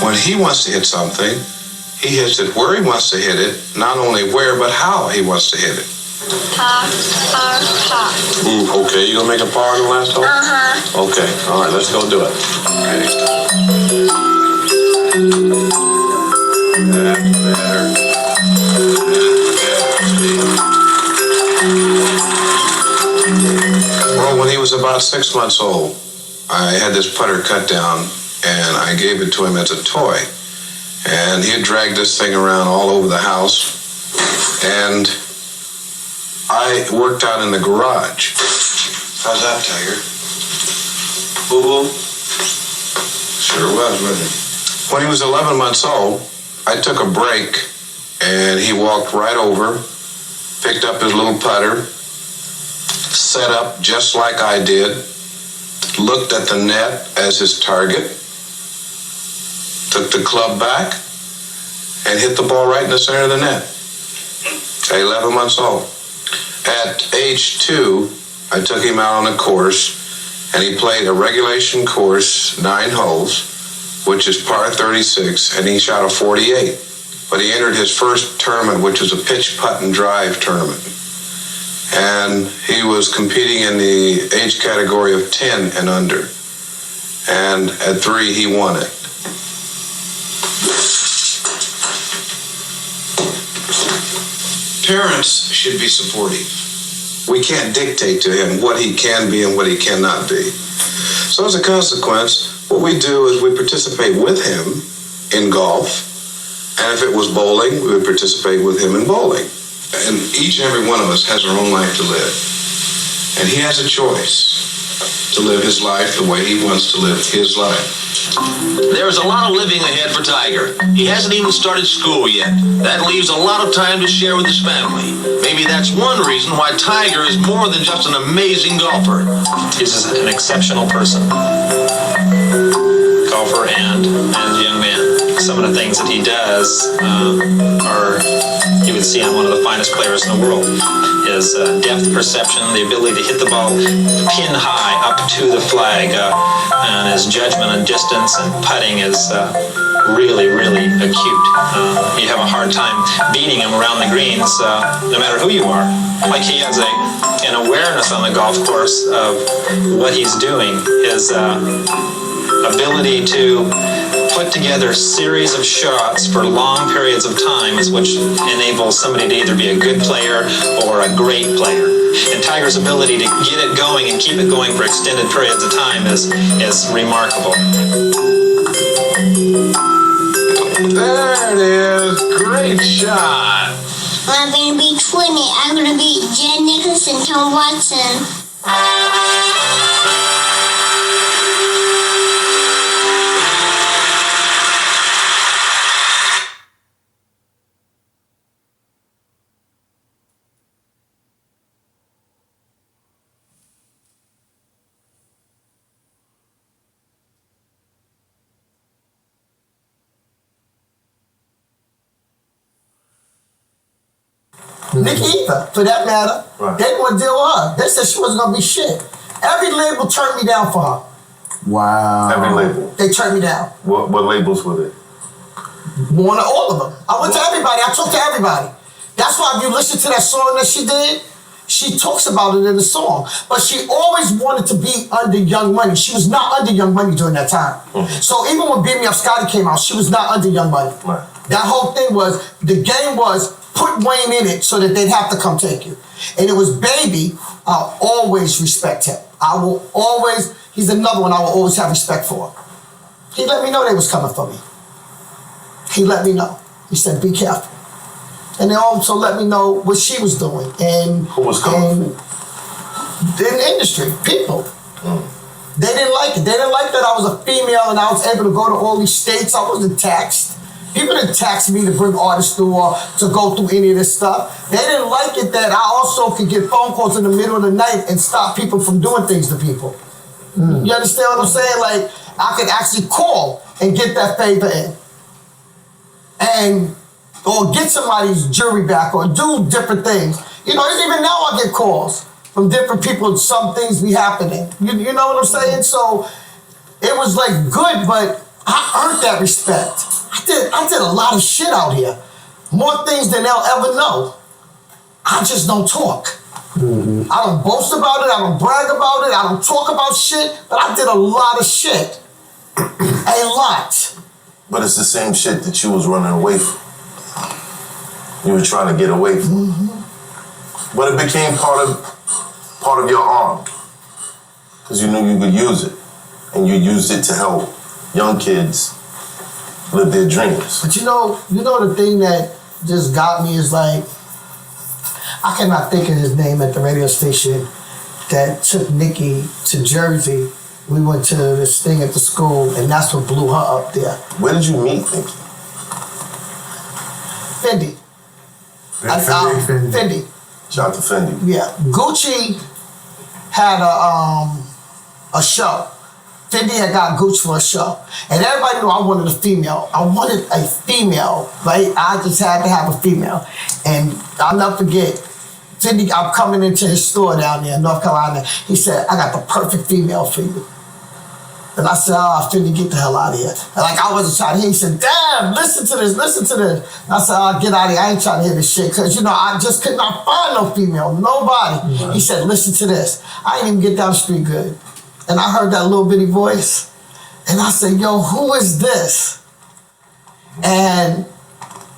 When he wants to hit something, he hits it where he wants to hit it, not only where, but how he wants to hit it.
Par.
Okay, you gonna make a par on the last hole?
Uh-huh.
Okay, all right, let's go do it. Okay. That's better. Well, when he was about 6 months old, I had this putter cut down, and I gave it to him as a toy. And he had dragged this thing around all over the house, and I worked out in the garage. How's that, Tiger? Boo-boo? Sure was, wasn't it? When he was 11 months old, I took a break, and he walked right over, picked up his little putter, set up just like I did, looked at the net as his target, took the club back, and hit the ball right in the center of the net. At 11 months old. At age 2, I took him out on a course, and he played a regulation course, 9 holes, which is par 36, and he shot a 48. But he entered his first tournament, which was a pitch, putt, and drive tournament. And he was competing in the age category of 10 and under. And at 3, he won it. Parents should be supportive. We can't dictate to him what he can be and what he cannot be. So as a consequence, what we do is we participate with him in golf. And if it was bowling, we would participate with him in bowling. And each and every one of us has our own life to live. And he has a choice to live his life the way he wants to live his life.
There's a lot of living ahead for Tiger. He hasn't even started school yet. That leaves a lot of time to share with his family. Maybe that's one reason why Tiger is more than just an amazing golfer.
He's an exceptional person. Golfer and young man. Some of the things that he does are, you would see on one of the finest players in the world. His depth perception, the ability to hit the ball pin high up to the flag, and his judgment on distance and putting is really, really acute. You have a hard time beating him around the greens, no matter who you are. Like he has an awareness on the golf course of what he's doing, his ability to put together a series of shots for long periods of time is which enables somebody to either be a good player or a great player. And Tiger's ability to get it going and keep it going for extended periods of time is remarkable.
There it is. Great shot.
I'm gonna be 20. I'm gonna beat Jen Nicholas and Tom Watson.
Nikki either, for that matter. Right. They didn't want to deal with her. They said she wasn't going to be shit. Every label turned me down for her.
Wow. Every label.
They turned me down.
What labels were they?
One of all of them. I went to everybody. I talked to everybody. That's why if you listen to that song that she did, She talks about it in the song, but she always wanted to be under Young Money. She was not under Young Money during that time. So even when Beat Me Up Scotty came out, she was not under Young Money. That whole thing was, the game was put Wayne in it so that they'd have to come take you. And it was Baby, I'll always respect him. I will always, he's another one I will always have respect for. He let me know they was coming for me. He let me know. He said, be careful. And they also let me know what she was doing. And who was coming? In the industry, people. They didn't like it. They didn't like that I was a female and I was able to go to all these states. I wasn't taxed. People didn't tax me to bring artists through or to go through any of this stuff. They didn't like it that I also could get phone calls in the middle of the night and stop people from doing things to people. You understand what I'm saying? Like, I could actually call and get that favor in. And or get somebody's jury back, or do different things. You know, even now I get calls from different people, some things be happening. You know what I'm saying? So it was like good, but I earned that respect. I did a lot of shit out here. More things than they'll ever know. I just don't talk. I don't boast about it, I don't brag about it, I don't talk about shit, but I did a lot of shit. A lot.
But it's the same shit that you was running away from. You were trying to get away from. But it became part of your arm. Because you knew you could use it. And you used it to help young kids live their dreams.
But you know the thing that just got me is like, I cannot think of his name at the radio station that took Nikki to Jersey. We went to this thing at the school, and that's what blew her up there.
Where did you meet Nikki?
Fendi. Fendi.
Shout out to Fendi.
Yeah. Gucci had a show. Fendi had got Gucci for a show. And everybody knew I wanted a female. I wanted a female, right? I just had to have a female. And I'll never forget, Fendi, I'm coming into his store down there in North Carolina. He said, I got the perfect female for you. And I said, Fendi, get the hell out of here. And like, I wasn't trying to hear. He said, damn, listen to this. And I said, get out of here. I ain't trying to hear this shit. Because, I just could not find no female. Nobody. He said, listen to this. I didn't even get down the street good. And I heard that little bitty voice. And I said, yo, who is this? And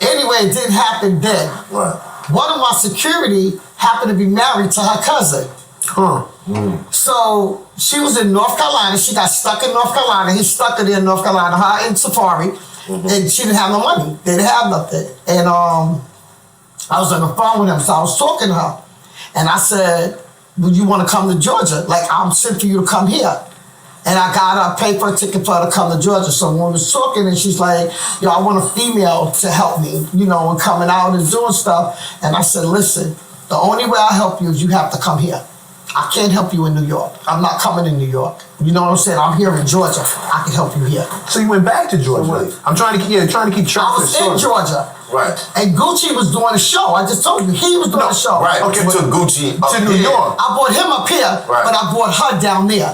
anyway, it didn't happen then. One of my security happened to be married to her cousin. So she was in North Carolina. She got stuck in North Carolina. He stuck her there in North Carolina, her in Safari. And she didn't have no money. They didn't have nothing. And I was on the phone with him, so I was talking to her. And I said, would you want to come to Georgia? Like, I'm sent for you to come here. And I got her, paid for a ticket for her to come to Georgia. So when we was talking, and she's like, yo, I want a female to help me, and coming out and doing stuff. And I said, listen, the only way I'll help you is you have to come here. I can't help you in New York. I'm not coming in New York. You know what I'm saying? I'm here in Georgia. I can help you here.
So you went back to Georgia? I'm trying to keep track.
I was in Georgia.
Right.
And Gucci was doing a show. I just told you, he was doing a show.
Right. Okay, you took Gucci up
to New York.
I brought him up here, but I brought her down there.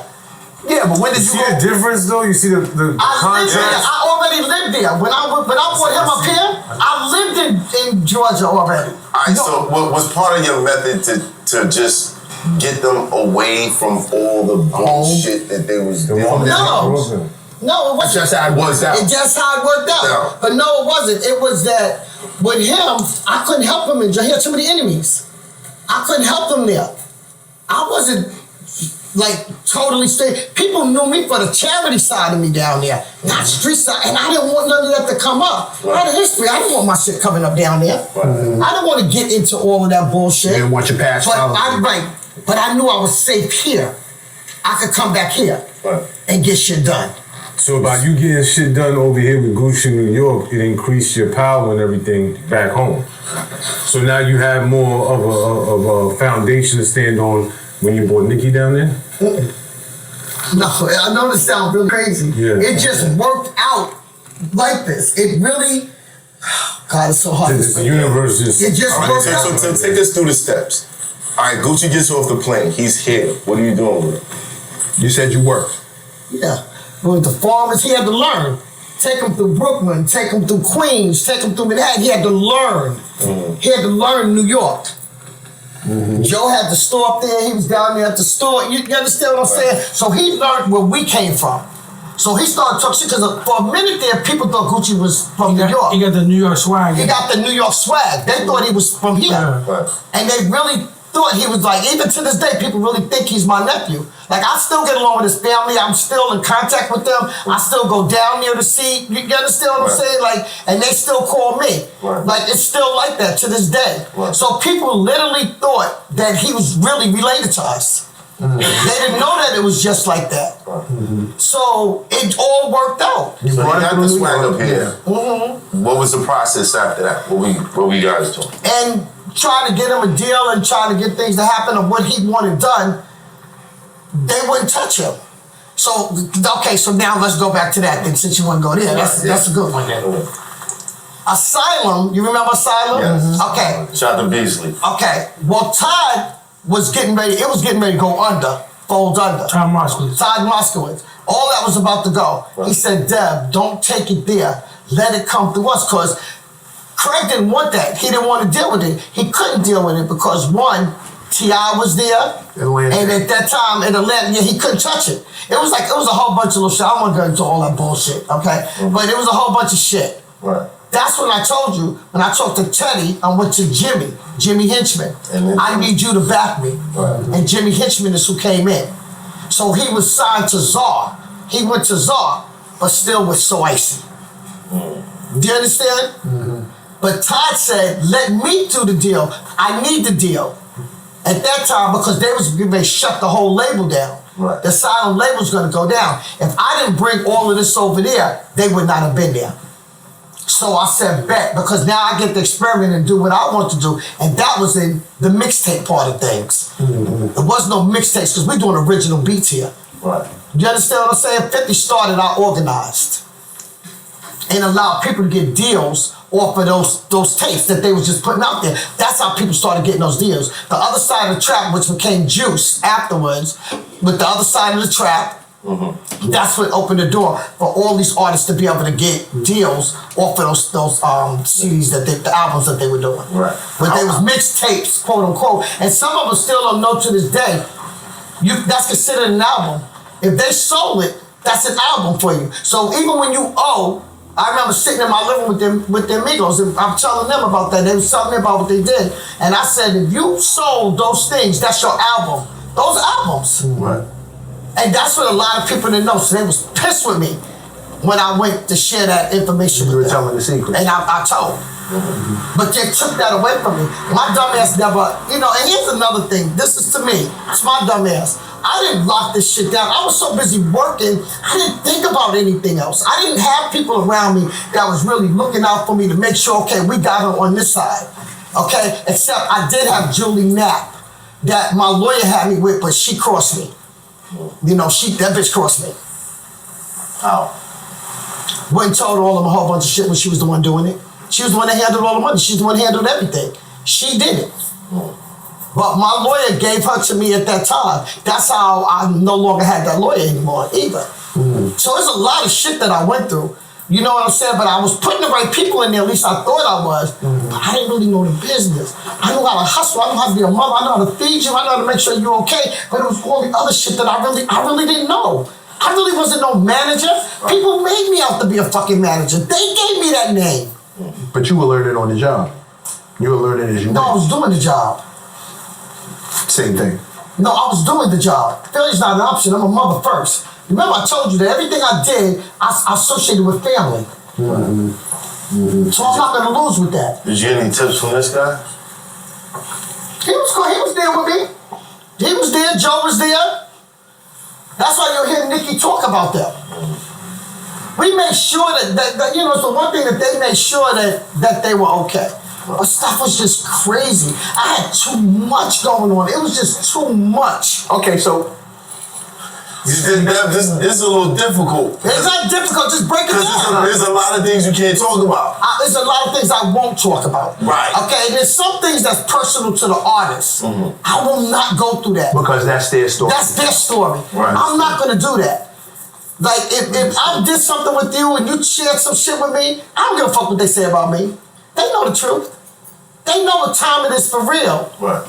Yeah, but when did you
see the difference though? You see the contrast?
I already lived there. When I brought him up here, I lived in Georgia already.
All right, so what was part of your method to just get them away from all the bullshit that they was doing?
No, it wasn't.
That's just how it worked out.
It's just how it worked out.
Yeah.
But no, it wasn't. It was that with him, I couldn't help him in Georgia. He had too many enemies. I couldn't help him there. I wasn't totally straight. People knew me for the charity side of me down there, not street side. And I didn't want none of that to come up. I had a history. I didn't want my shit coming up down there. I didn't want to get into all of that bullshit.
You didn't want your past.
But I knew I was safe here. I could come back here and get shit done.
So by you getting shit done over here with Gucci New York, it increased your power and everything back home. So now you have more of a foundation to stand on when you brought Nikki down there?
No, I know this sounds really crazy.
Yeah.
It just worked out like this. It really, God, it's so hard to say.
The universe just...
It just worked out.
So take us through the steps. All right, Gucci gets off the plane. He's here. What are you doing with him?
You said you worked.
Yeah. With the farmers, he had to learn. Take him through Brooklyn, take him through Queens, take him through Manhattan. He had to learn. He had to learn New York. Joe had the store up there. He was down there at the store. You understand what I'm saying? So he learned where we came from. So he started talking shit because for a minute there, people thought Gucci was from New York.
He got the New York swag.
He got the New York swag. They thought he was from here. And they really thought he was like, even to this day, people really think he's my nephew. Like, I still get along with his family. I'm still in contact with them. I still go down there to see. You understand what I'm saying? Like, and they still call me. Like, it's still like that to this day. So people literally thought that he was really related to us. They didn't know that it was just like that. So it all worked out.
So he got the swag up here. What was the process after that? What were you guys doing?
And trying to get him a deal and trying to get things to happen of what he wanted done, they wouldn't touch him. So, okay, so now let's go back to that then, since you want to go there. That's a good one then. Asylum, you remember Asylum?
Yes.
Okay.
Shout out to Beasley.
Okay, well, Todd was getting ready, it was getting ready to go under, fold under.
Todd Moskowitz.
All that was about to go. He said, Deb, don't take it there. Let it come through us, because Craig didn't want that. He didn't want to deal with it. He couldn't deal with it because one, T.I. was there, and at that time in Atlanta, he couldn't touch it. It was a whole bunch of little shit. I don't want to go into all that bullshit, okay? But it was a whole bunch of shit. That's when I told you, when I talked to Teddy, I went to Jimmy Hinchman. I need you to back me. And Jimmy Hinchman is who came in. So he was signed to Czar. He went to Czar, but still was so icy. Do you understand? But Todd said, let me do the deal. I need the deal. At that time, because they was going to shut the whole label down. The Asylum label's going to go down. If I didn't bring all of this over there, they would not have been there. So I said, bet, because now I get to experiment and do what I want to do. And that was in the mixtape part of things. There was no mixtapes, because we're doing original beats here. You understand what I'm saying? 50 started out organized and allowed people to get deals off of those tapes that they was just putting out there. That's how people started getting those deals. The other side of the trap, which became Juice afterwards, with the other side of the trap, that's what opened the door for all these artists to be able to get deals off of those CDs the albums that they were doing. But they was mixtapes, quote unquote, and some of them still don't know to this day. That's considered an album. If they sold it, that's an album for you. So even when you owe, I remember sitting in my living room with their amigos, and I'm telling them about that. They was telling me about what they did, and I said, if you sold those things, that's your album. Those albums. And that's what a lot of people didn't know. So they was pissed with me when I went to share that information with them. You were telling the secret. And I told. But they took that away from me. My dumbass never, and here's another thing. This is to me. It's my dumbass. I didn't lock this shit down. I was so busy working, I didn't think about anything else. I didn't have people around me that was really looking out for me to make sure, okay, we got her on this side. Okay? Except I did have Julie Knapp that my lawyer had me with, but she crossed me. That bitch crossed me. How? Went and told all of them a whole bunch of shit when she was the one doing it. She was the one that handled all the money. She's the one that handled everything. She did it. But my lawyer gave her to me at that time. That's how I no longer had that lawyer anymore either. So there's a lot of shit that I went through. You know what I'm saying? But I was putting the right people in there, at least I thought I was. But I didn't really know the business. I knew how to hustle. I knew how to be a mother. I know how to feed you. I know how to make sure you're okay. But it was all the other shit that I really didn't know. I really wasn't no manager. People made me out to be a fucking manager. They gave me that name.
But you were learning on the job. You were learning as you went.
No, I was doing the job.
Same thing.
No, I was doing the job. Failure's not an option. I'm a mother first. Remember, I told you that everything I did, I associated with family. So I'm not going to lose with that.
Did you get any tips from this guy?
He was cool. He was there with me. He was there. Joe was there. That's why you'll hear Nikki talk about them. We made sure that it's the one thing that they made sure that they were okay. But stuff was just crazy. I had too much going on. It was just too much.
Okay, so
this is a little difficult.
It's not difficult. Just break it down.
There's a lot of things you can't talk about.
There's a lot of things I won't talk about.
Right.
Okay, and there's some things that's personal to the artist. I will not go through that.
Because that's their story.
That's their story.
Right.
I'm not going to do that. Like, if I did something with you and you shared some shit with me, I don't give a fuck what they say about me. They know the truth. They know what time it is for real.
Right.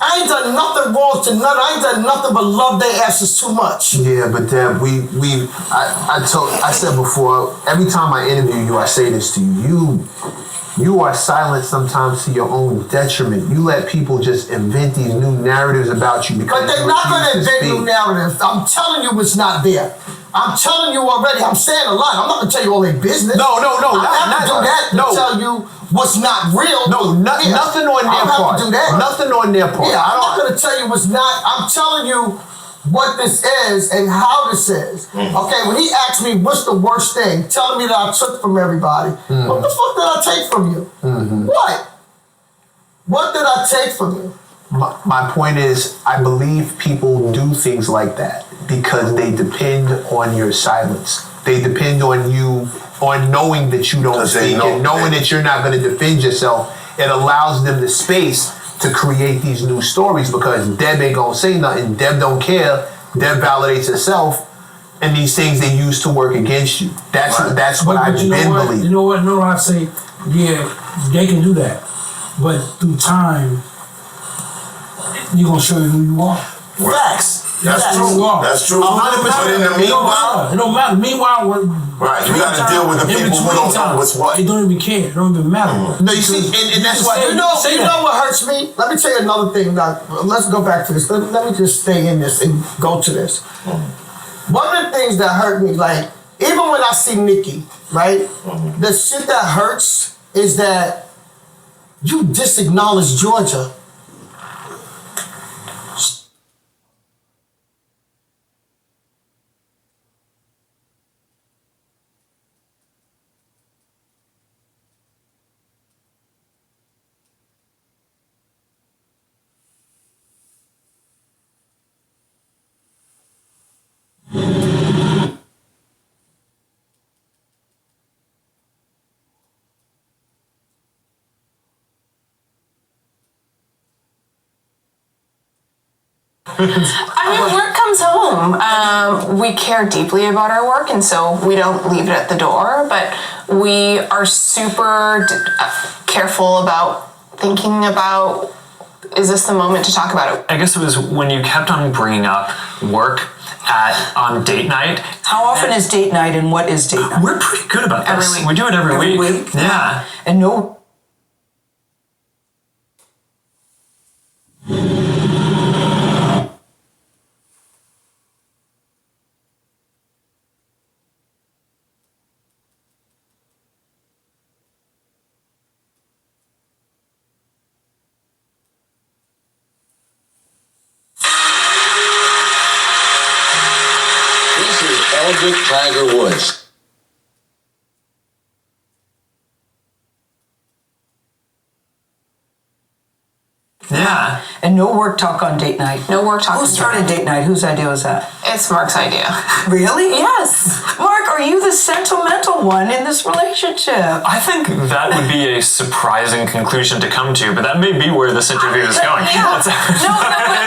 I ain't done nothing wrong to none. I ain't done nothing but love their asses too much.
Yeah, but Deb, I said before, every time I interview you, I say this to you. You are silent sometimes to your own detriment. You let people just invent these new narratives about you because
but they're not going to invent new narratives. I'm telling you it's not there. I'm telling you already. I'm saying a lot. I'm not going to tell you all their business.
No.
I have to do that to tell you what's not real.
No, nothing on their part.
I have to do that.
Nothing on their part.
Yeah, I'm not going to tell you what's not. I'm telling you what this is and how this is. Okay, when he asked me what's the worst thing, telling me that I took from everybody, what the fuck did I take from you? What? What did I take from you?
My point is, I believe people do things like that because they depend on your silence. They depend on you, on knowing that you don't speak and knowing that you're not going to defend yourself. It allows them the space to create these new stories because Deb ain't gonna say nothing. Deb don't care. Deb validates herself, and these things they use to work against you. That's what I've been believing.
You know what? No, I say, yeah, they can do that, but through time, you're gonna show you who you are.
Facts.
That's true. That's true.
100%.
But in the meanwhile,
it don't matter. Meanwhile,
right, you got to deal with the people who don't know what's what.
They don't even care. It don't even matter.
No, you see, and that's why you know what hurts me. Let me tell you another thing. Let's go back to this. Let me just stay in this and go to this. One of the things that hurt me, like even when I see Nikki, right, the shit that hurts is that you disacknowledge Georgia.
I mean, work comes home. We care deeply about our work, and so we don't leave it at the door, but we are super careful about thinking about, is this the moment to talk about it?
I guess it was when you kept on bringing up work on date night.
How often is date night and what is date night?
We're pretty good about this.
Every week.
We do it every week. Yeah.
And no.
This is Eldrick Tiger Woods.
Yeah. And no work talk on date night.
No work talk.
Who started date night? Whose idea was that?
It's Mark's idea.
Really?
Yes.
Mark, are you the sentimental one in this relationship?
I think that would be a surprising conclusion to come to, but that may be where this interview is going.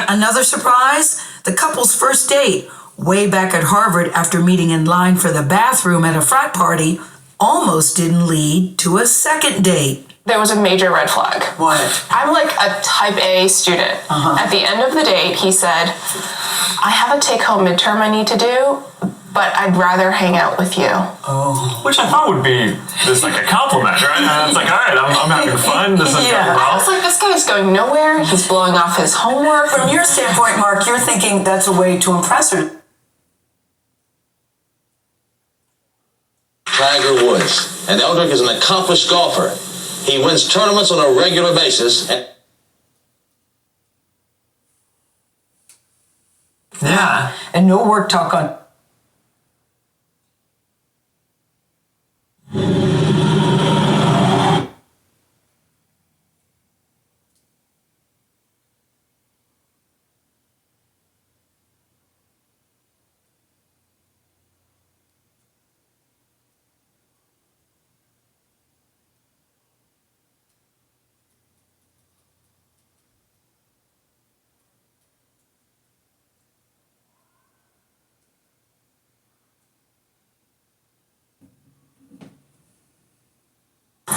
Another surprise? The couple's first date, way back at Harvard after meeting in line for the bathroom at a frat party, almost didn't lead to a second date.
There was a major red flag.
What?
I'm like a type A student. At the end of the date, he said, I have a take-home midterm I need to do, but I'd rather hang out with you.
Oh. Which I thought would be just like a compliment, right? And it's like, all right, I'm having fun. This is going
I
well.
was like, this guy's going nowhere. He's blowing off his homework.
From your standpoint, Mark, you're thinking that's a way to impress her.
Tiger Woods. And Eldrick is an accomplished golfer. He wins tournaments on a regular basis.
Yeah. And no work talk on.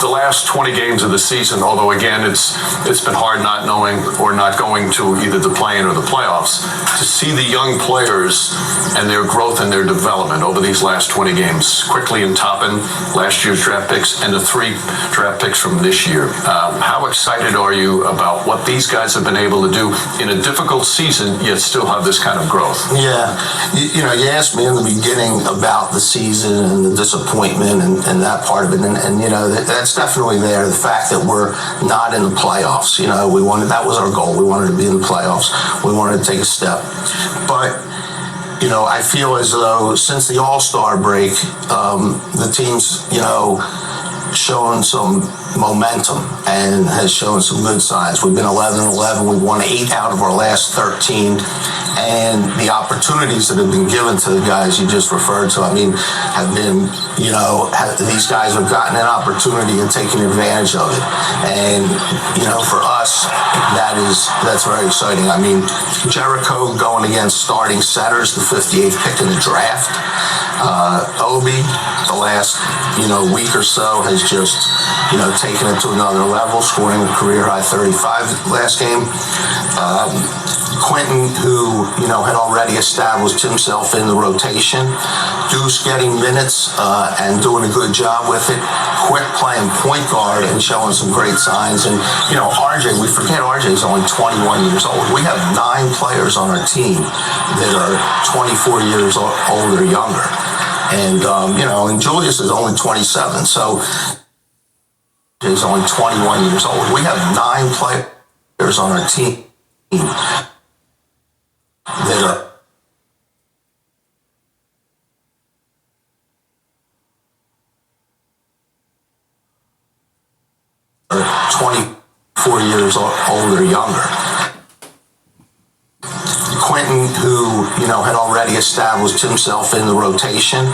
the last 20 games of the season, although again it's been hard not knowing or not going to either the play-in or the playoffs, to see the young players and their growth and their development over these last 20 games, Quickly and Toppin, last year's draft picks, and the 3 draft picks from this year. How excited are you about what these guys have been able to do in a difficult season, yet still have this kind of growth?
Yeah, you asked me in the beginning about the season and the disappointment and that part of it, and that's definitely there. The fact that we're not in the playoffs, that was our goal. We wanted to be in the playoffs. We wanted to take a step, but I feel as though since the All-Star break, the team's showing some momentum and has shown some good signs. We've been 11-11. We've won 8 out of our last 13. And the opportunities that have been given to the guys you just referred to, have been, these guys have gotten an opportunity and taken advantage of it. And, for us, that's very exciting. Jericho going against starting setters, the 58th pick in the draft. Obi, the last, week or so has just, taken it to another level, scoring a career high 35 last game. Quentin, who, had already established himself in the rotation. Deuce getting minutes and doing a good job with it. Quick playing point guard and showing some great signs. And, RJ, we forget RJ's only 21 years old. We have 9 players on our team that are 24 years old or younger. And, and Julius is only 27. So he's only 21 years old. We have 9 players on our team that are are 24 years old or younger. Quentin, who, had already established himself in the rotation.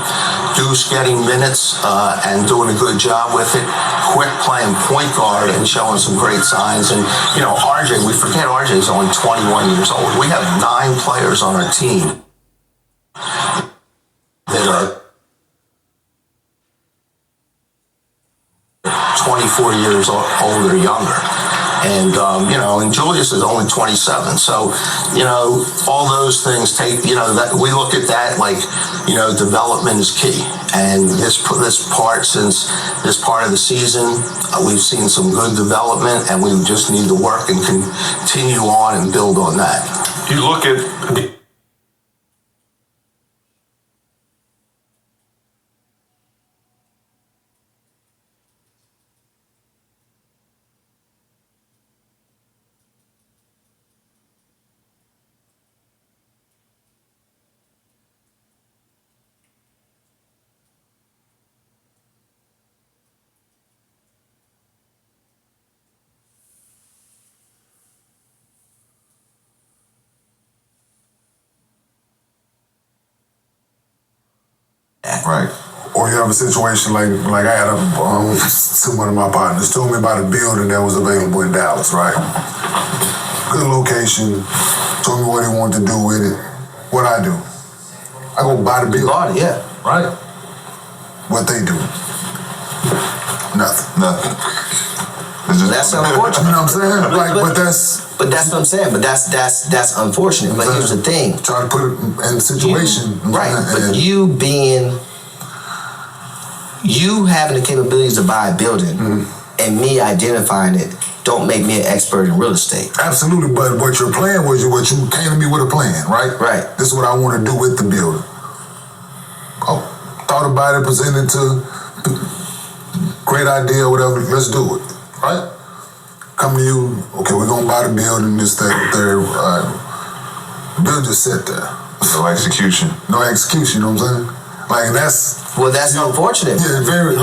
Deuce getting minutes and doing a good job with it. Quick playing point guard and showing some great signs. And, RJ, we forget RJ's only 21 years old. We have 9 players on our team that are 24 years old or younger. And, and Julius is only 27. So, all those things take, that we look at that like, development is key. And this part of the season, we've seen some good development, and we just need to work and continue on and build on that.
You look at
Right. Or you have a situation like I had one of my partners told me about a building that was available in Dallas, right? Good location, told me what he wanted to do with it. What I do? I go buy the building.
Bought it, yeah.
Right? What they do? Nothing.
That's unfortunate.
You know what I'm saying? But
that's what I'm saying. But that's unfortunate. But here's the thing.
Try to put it in a situation.
Right. But you having the capabilities to buy a building and me identifying it don't make me an expert in real estate.
Absolutely. But what your plan was, what you came to me with a plan, right?
Right.
This is what I want to do with the building. Oh, thought about it, presented to, great idea, whatever. Let's do it. Right? Come to you, okay, we're going to buy the building, this, that, third. The building just sit there.
No execution.
No execution, you know what I'm saying? Like, that's...
Well, that's unfortunate.
Yeah, very.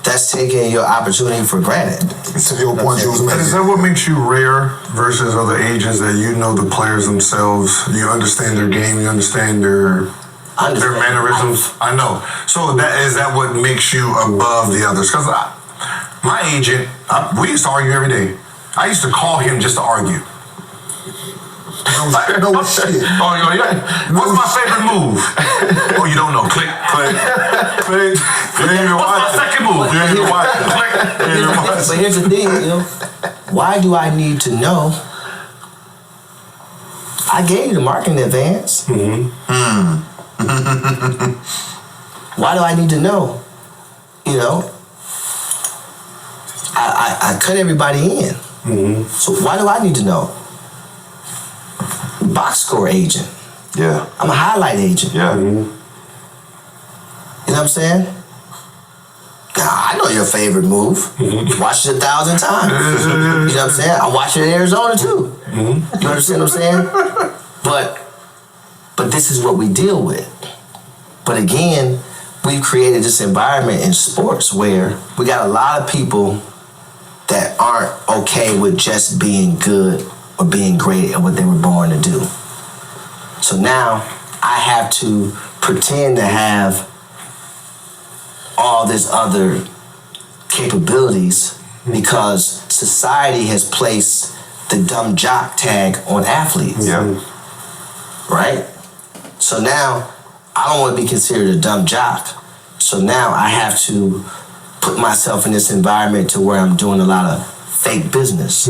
That's taking your opportunity for granted.
To your point, you was
making. Is that what makes you rare versus other agents, that you know the players themselves, you understand their game, you understand their mannerisms? I know. So is that what makes you above the others? Because my agent, we used to argue every day. I used to call him just to argue.
No shit.
Oh, what's my favorite move? Oh, you don't know. Click, click, click. You ain't even watch it. What's my second move? You ain't even watch it. Click. You ain't even watch it.
But here's the thing, why do I need to know? I gave you the marketing advance. Why do I need to know? I cut everybody in. So why do I need to know? Box score agent.
Yeah.
I'm a highlight agent.
Yeah.
You know what I'm saying? I know your favorite move. Watched it 1,000 times. You know what I'm saying? I watched it in Arizona too. You understand what I'm saying? But this is what we deal with. But again, we've created this environment in sports where we got a lot of people that aren't okay with just being good or being great at what they were born to do. So now I have to pretend to have all this other capabilities because society has placed the dumb jock tag on athletes.
Yeah.
Right? So now I don't want to be considered a dumb jock. So now I have to put myself in this environment to where I'm doing a lot of fake business.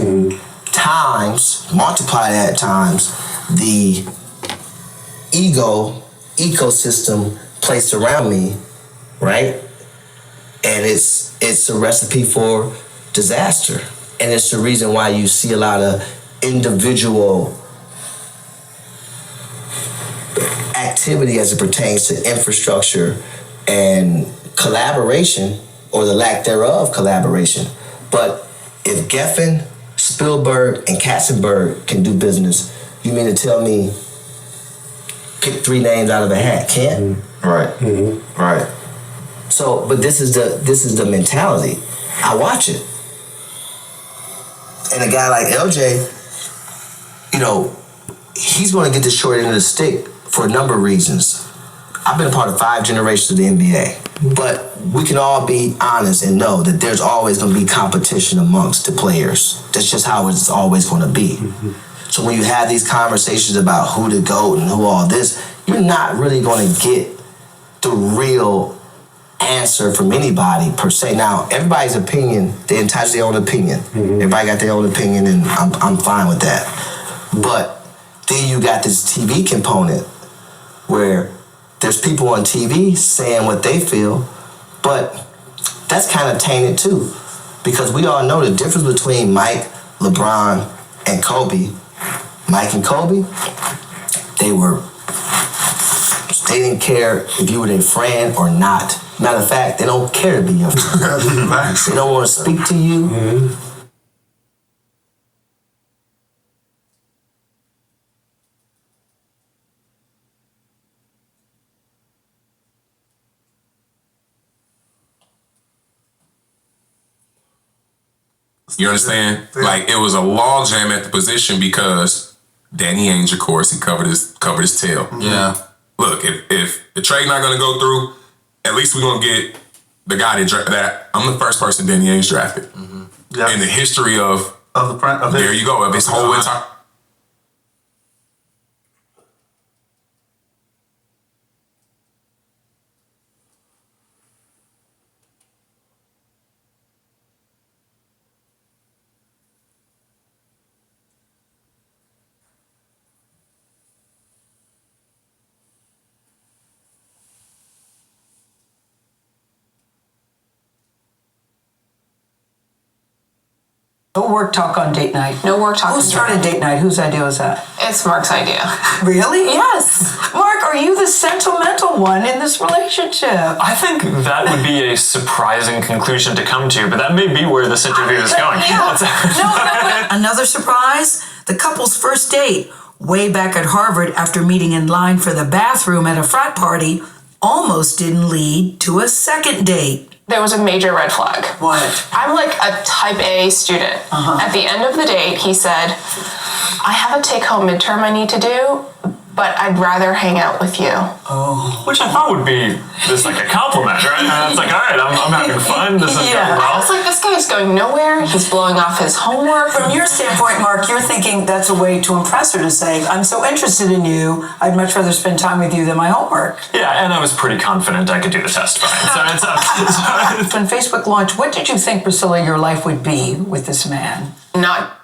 Times, multiply that times, the ecosystem placed around me, right? And it's a recipe for disaster. And it's the reason why you see a lot of individual activity as it pertains to infrastructure and collaboration, or the lack thereof collaboration. But if Geffen, Spielberg, and Katzenberg can do business, you mean to tell me pick 3 names out of a hat? Can't?
Right. Right.
So, but this is the mentality. I watch it. And a guy like LJ, he's going to get the short end of the stick for a number of reasons. I've been a part of 5 generations of the NBA, but we can all be honest and know that there's always going to be competition amongst the players. That's just how it's always going to be. So when you have these conversations about who the GOAT and who all this, you're not really going to get the real answer from anybody per se. Now, everybody's opinion, they're entitled to their own opinion. Everybody got their own opinion, and I'm fine with that. But then you got this TV component where there's people on TV saying what they feel, but that's kind of tainted too, because we all know the difference between Mike, LeBron, and Kobe. Mike and Kobe, they didn't care if you were their friend or not. Matter of fact, they don't care to be your friend. They don't want to speak to you.
You understand? Like, it was a log jam at the position because Danny Ainge, of course, he covered his tail.
Yeah.
Look, if the trade not going to go through, at least we're going to get the guy that I'm the first person Danny Ainge drafted in the history of there you go, of his whole entire.
No work talk on date night.
No work talk.
Who started date night? Whose idea was that?
It's Mark's idea.
Really?
Yes.
Mark, are you the sentimental one in this relationship?
I think that would be a surprising conclusion to come to, but that may be where this interview is going.
Another surprise? The couple's first date, way back at Harvard after meeting in line for the bathroom at a frat party, almost didn't lead to a second date.
There was a major red flag.
What?
I'm like a type A student. At the end of the date, he said, I have a take-home midterm I need to do. but I'd rather hang out with you.
Oh. Which I thought would be just like a compliment, right? And it's like, all right, I'm having fun. This is going
I
well.
was like, this guy's going nowhere. He's blowing off his homework.
From your standpoint, Mark, you're thinking that's a way to impress her, to say, I'm so interested in you, I'd much rather spend time with you than my homework.
Yeah, and I was pretty confident I could do the test fine. So
When Facebook launched, what did you think, Priscilla, your life would be with this man?
Not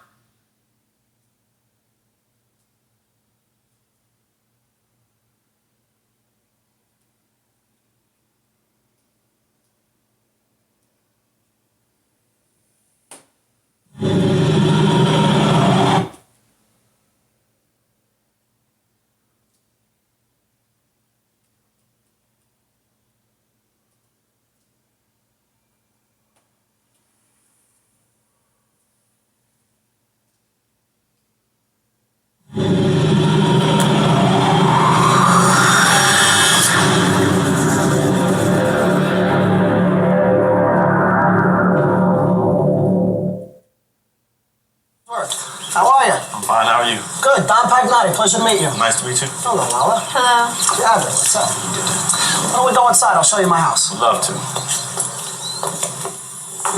How are you?
I'm fine, how are you?
Good. Don Pagnotti, pleasure to meet you.
Nice to meet you.
Hello, Lala.
Hello.
Yeah, what's up? Why don't we go inside? I'll show you my house.
Would love to.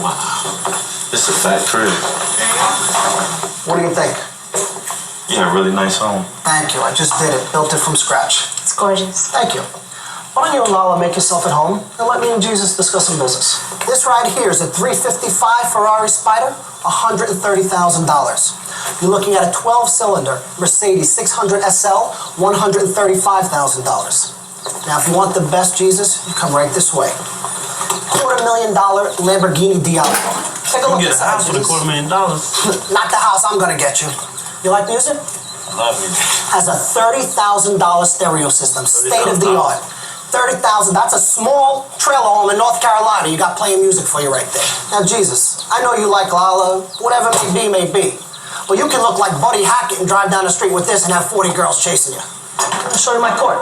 Wow. This is a fat crib.
What do you think?
Yeah, a really nice home.
Thank you. I just did it. Built it from scratch.
It's gorgeous.
Thank you. Why don't you and Lala make yourself at home and let me and Jesus discuss some business? This right here is a 355 Ferrari Spider, $130,000. You're looking at a 12-cylinder Mercedes 600 SL, $135,000. Now, if you want the best Jesus, you come right this way. $250,000 Lamborghini Diablo. Take a look
You
at
get a house with
Jesus.
$250,000.
Not the house I'm gonna get you. You like music?
I love you.
Has a $30,000 stereo system, state of the art. 30,000, that's a small trailer home in North Carolina you got playing music for you right there. Now, Jesus, I know you like Lala, whatever may be. But you can look like Buddy Hackett and drive down the street with this and have 40 girls chasing you. Let me show you my court.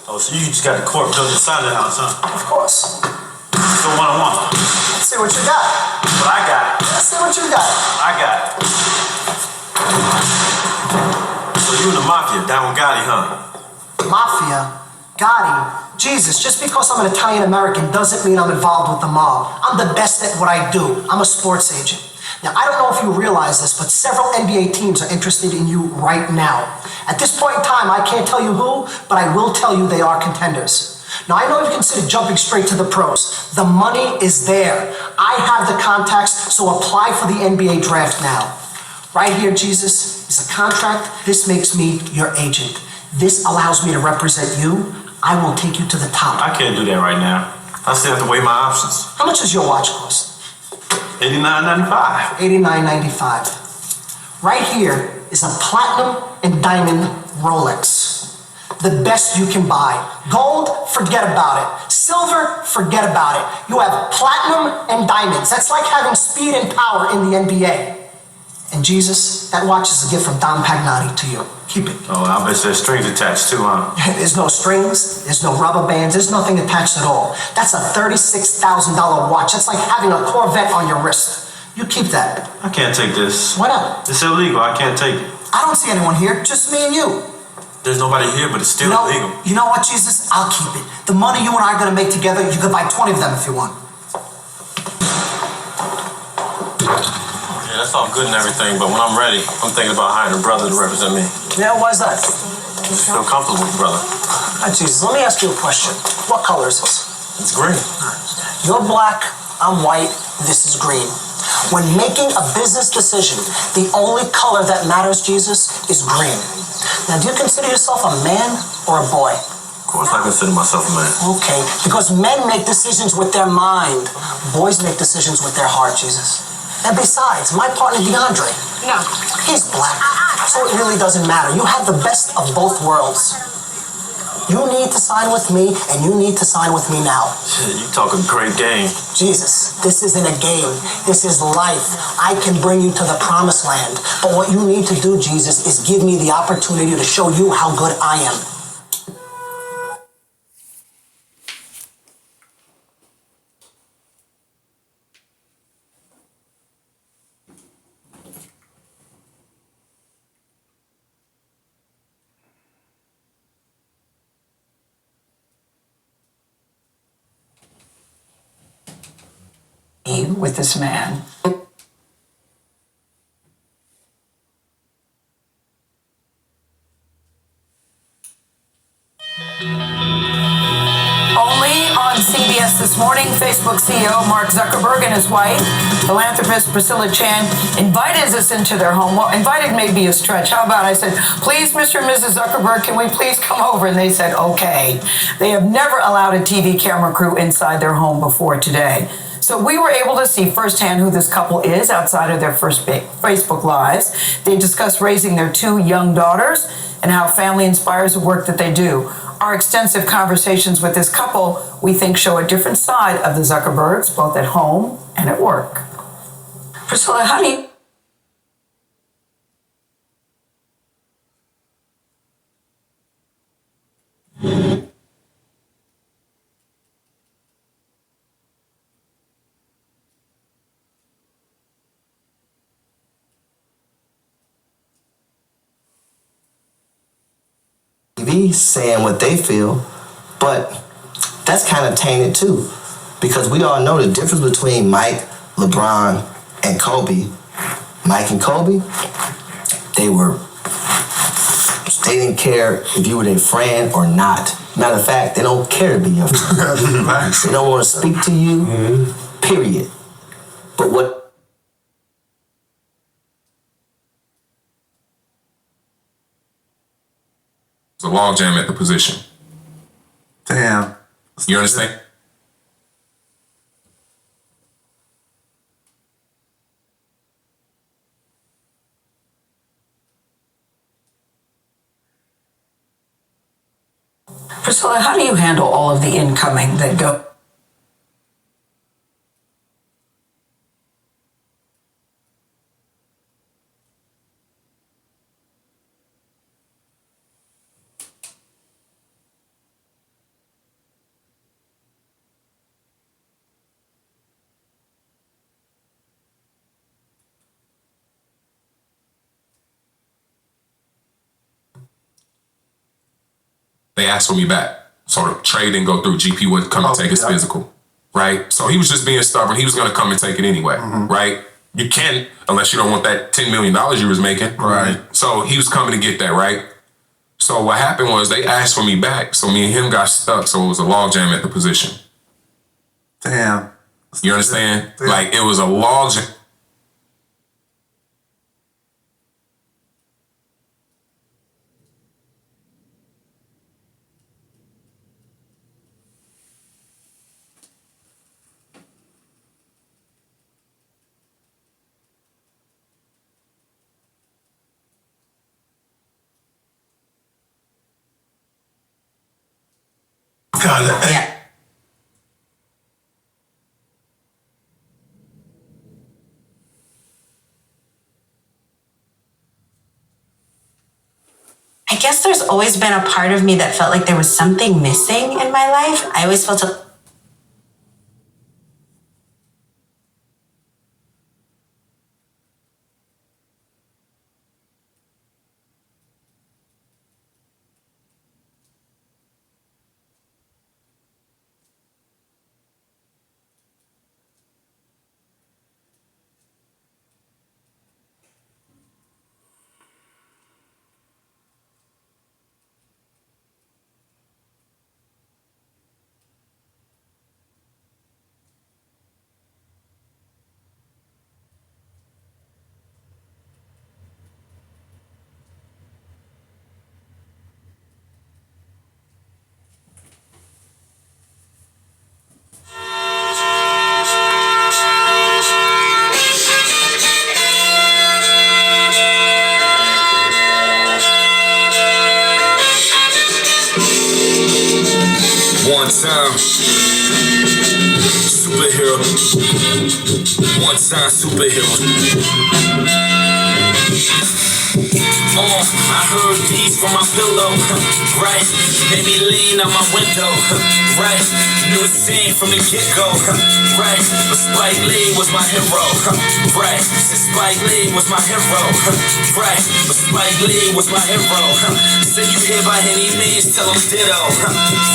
Oh, so you just got the court built inside the house, huh?
Of course.
So one-on-one.
Let's see what you got.
But I got it.
Let's see what you got.
I got it. So you in the mafia, down with Gotti, huh?
Mafia? Gotti? Jesus, just because I'm an Italian-American doesn't mean I'm involved with the mob. I'm the best at what I do. I'm a sports agent. Now, I don't know if you realize this, but several NBA teams are interested in you right now. At this point in time, I can't tell you who, but I will tell you they are contenders. Now, I know you've considered jumping straight to the pros. The money is there. I have the contacts, so apply for the NBA draft now. Right here, Jesus, is a contract. This makes me your agent. This allows me to represent you. I will take you to the top.
I can't do that right now. I still have to weigh my options.
How much does your watch cost?
$89.95.
$89.95. Right here is a platinum and diamond Rolex. The best you can buy. Gold, forget about it. Silver, forget about it. You have platinum and diamonds. That's like having speed and power in the NBA. And Jesus, that watch is a gift from Don Pagnotti to you. Keep it.
Oh, I bet there's strings attached too, huh?
There's no strings, there's no rubber bands, there's nothing attached at all. That's a $36,000 watch. That's like having a Corvette on your wrist. You keep that.
I can't take this.
Why not?
It's illegal. I can't take it.
I don't see anyone here, just me and you.
There's nobody here, but it's still illegal.
You know what, Jesus? I'll keep it. The money you and I are gonna make together, you could buy 20 of them if you want.
Yeah, that's all good and everything, but when I'm ready, I'm thinking about hiring a brother to represent me.
Yeah, why's that?
Just feel comfortable with brother.
All right, Jesus, let me ask you a question. What color is this?
It's green.
You're black, I'm white, this is green. When making a business decision, the only color that matters, Jesus, is green. Now, do you consider yourself a man or a boy?
Of course I consider myself a man.
Okay, because men make decisions with their mind. Boys make decisions with their heart, Jesus. And besides, my partner DeAndre, he's black, so it really doesn't matter. You have the best of both worlds. You need to sign with me, and you need to sign with me now.
Shit, you talking great game.
Jesus, this isn't a game. This is life. I can bring you to the promised land. But what you need to do, Jesus, is give me the opportunity to show you how good I am.
with this man. Only on CBS this morning, Facebook CEO Mark Zuckerberg and his wife, philanthropist Priscilla Chan, invited us into their home. Well, invited may be a stretch. How about I said, please, Mr. and Mrs. Zuckerberg, can we please come over? And they said, okay. They have never allowed a TV camera crew inside their home before today. So we were able to see firsthand who this couple is outside of their first Facebook Lives. They discussed raising their 2 young daughters and how family inspires the work that they do. Our extensive conversations with this couple, we think, show a different side of the Zuckerbergs, both at home and at work. Priscilla, how do you...
TV saying what they feel, but that's kind of tainted too, because we all know the difference between Mike, LeBron, and Kobe. Mike and Kobe, they didn't care if you were their friend or not. Matter of fact, they don't care to be your friend. They don't want to speak to you, period. But what
It's a logjam at the position.
Damn.
You understand?
Priscilla, how do you handle all of the incoming that go...
They asked for me back. So the trade didn't go through. GP wouldn't come and take his physical, right? So he was just being stubborn. He was going to come and take it anyway, right? You can't, unless you don't want that $10 million you was making.
Right.
So he was coming to get that, right? So what happened was they asked for me back. So me and him got stuck. So it was a logjam at the position.
Damn.
You understand? Like it was a logjam.
Yeah. I guess there's always been a part of me that felt like there was something missing in my life. I always felt
One time, superhero. One time, superhero.
I heard these from my pillow, right? Made me lean out my window, right? Knew the scene from the get-go, right? But Spike Lee was my hero, right? Spike Lee was my hero, right? But Spike Lee was my hero. Say you here by any means, tell him ditto,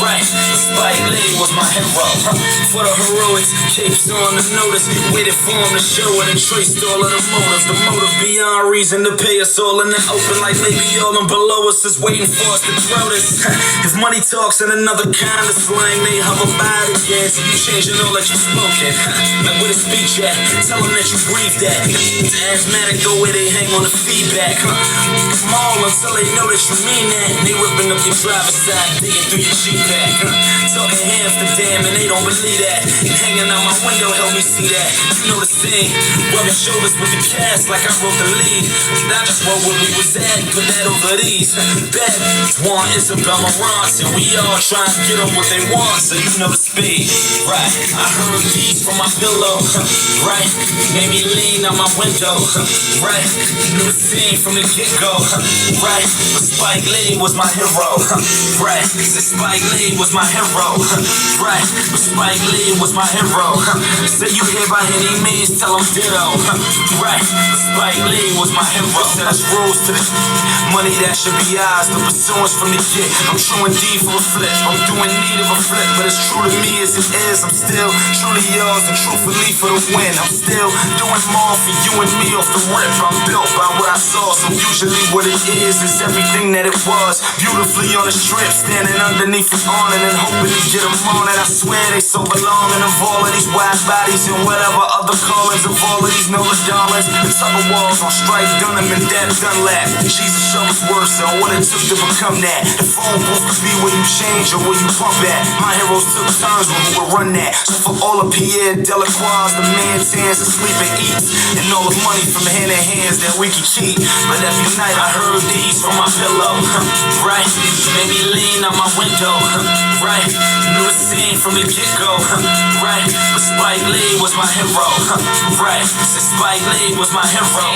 right? But Spike Lee was my hero. For the heroics, capes on the notice, waited for him to show it and traced all of the motives. The motive beyond reason to pay us all in the open, like maybe all them below us is waiting for us to throw this. If money talks in another kind of slang, they hover by it again. So you changing all that you spoken. Like where the speech at? Tell them that you breathe that. It's asthmatic the way they hang on the feedback. Come on until they know that you mean that. They ripping up your driver's side, digging through your G-Pack. Talking Amsterdam and they don't believe that. Hanging out my window help me see that. You know the scene. Rubbing shoulders with the cast like I wrote the lead. I just wrote where we was at and put that over these. Bad bitches want Isabel Marantz, and we all try to get them what they want, so you know the speed. Right, I heard these from my pillow. Right, made me lean out my window. Right, knew the scene from the get-go. Right, but Spike Lee was my hero. Right, Spike Lee was my hero. Right, but Spike Lee was my hero. Say you here by any means, tell him ditto. Right, but Spike Lee was my hero. That's rules to the money that should be ours. The pursuance from the get. I'm true indeed for a flip. I'm doing need of a flip, but as true to me as it is. I'm still truly yours and truthfully for the win. I'm still doing more for you and me off the rip. I'm built by what I saw, so usually what it is everything that it was. Beautifully on the strip, standing underneath the awning and hoping to get them on. And I swear they so belonging of all of these wide bodies and whatever other callings of all of these Noah darlings. The tugger walls on strike Dunham and Deb Dunlap. Jesus show us worse and what it took to become that. The phone booth could be where you change or where you pump at. My heroes took turns with who would run that. So for all of Pierre Delacroix, the man tends to sleep and eat, and all the money from hand in hands that we can keep. But every night I heard these from my pillow, right? Made me lean out my window, right? Knew the scene from the get-go, right? But Spike Lee was my hero, right? Spike Lee was my hero,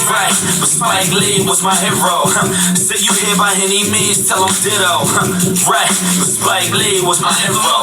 right? But Spike Lee was my hero. Say you here by any means, tell him ditto, right? But Spike Lee was my hero.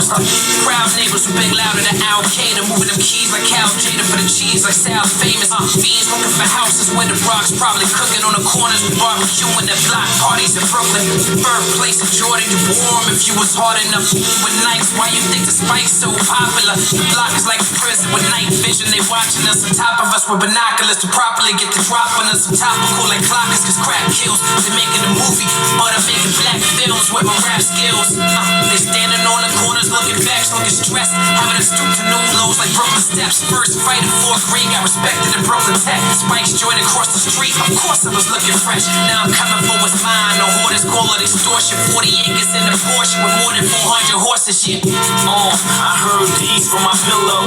Proud neighbors who big louder than Al Qaeda, moving them keys like Cal Jada for the cheese, like South famous. Fiends looking for houses where the Bronx probably cooking on the corners with barbecue and the block parties in Brooklyn. Birthplace of Jordan, you warm if you was hard enough with nights. Why you think the spike's so popular? The block is like a prison with night vision. They watching us on top of us with binoculars to properly get the drop on us. Some topical like clockers, cause crack kills. They making a movie, but I'm making black films with my rap skills. They standing on the corners looking back, looking stressed, having to stoop to new lows like Brooklyn steps. First fight in 4th grade, got respected in Brooklyn Tech. Spikes joined across the street, of course I was looking fresh. Now I'm coming for what's mine, no hoarders call it extortion. 40 acres in a Porsche with more than 400 horses, shit.
I heard these from my pillow,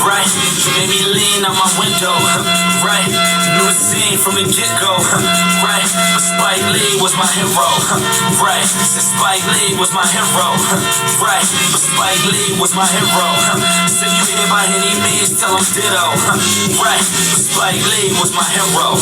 right? Made me lean out my window, right? Knew the scene from the get-go, right? But Spike Lee was my hero, right? Spike Lee was my hero, right? But Spike Lee was my hero. Say you here by any means, tell him ditto, right? But Spike Lee was my hero.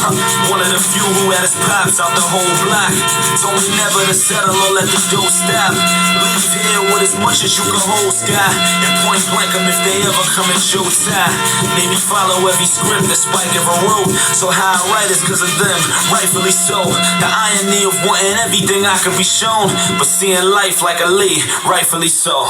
One of the few who had his pops out the whole block. Told me never to settle or let the dough stop. Leave here with as much as you can hold, Sky, and point blank them if they ever come at your side. Made me follow every script that Spike ever wrote. So how I write is cause of them, rightfully so. The irony of wanting everything I could be shown, but seeing life like a Lee, rightfully so.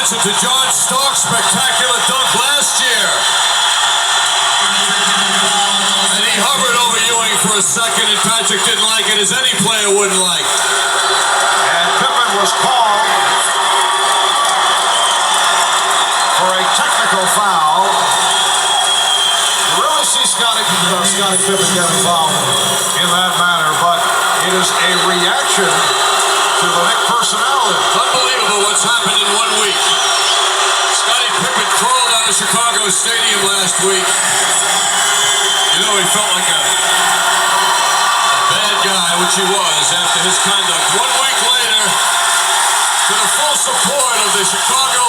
attention to John Stark's spectacular dunk last year. And he hovered over Ewing for a second, and Patrick didn't like it, as any player wouldn't like.
And Pippen was called for a technical foul. You really see Scottie Pippen get involved in that manner, but it is a reaction to the Knick personality.
Unbelievable what's happened in 1 week. Scottie Pippen crawled out of Chicago Stadium last week. You know, he felt like a bad guy, which he was after his conduct. 1 week later, to the full support of the Chicago.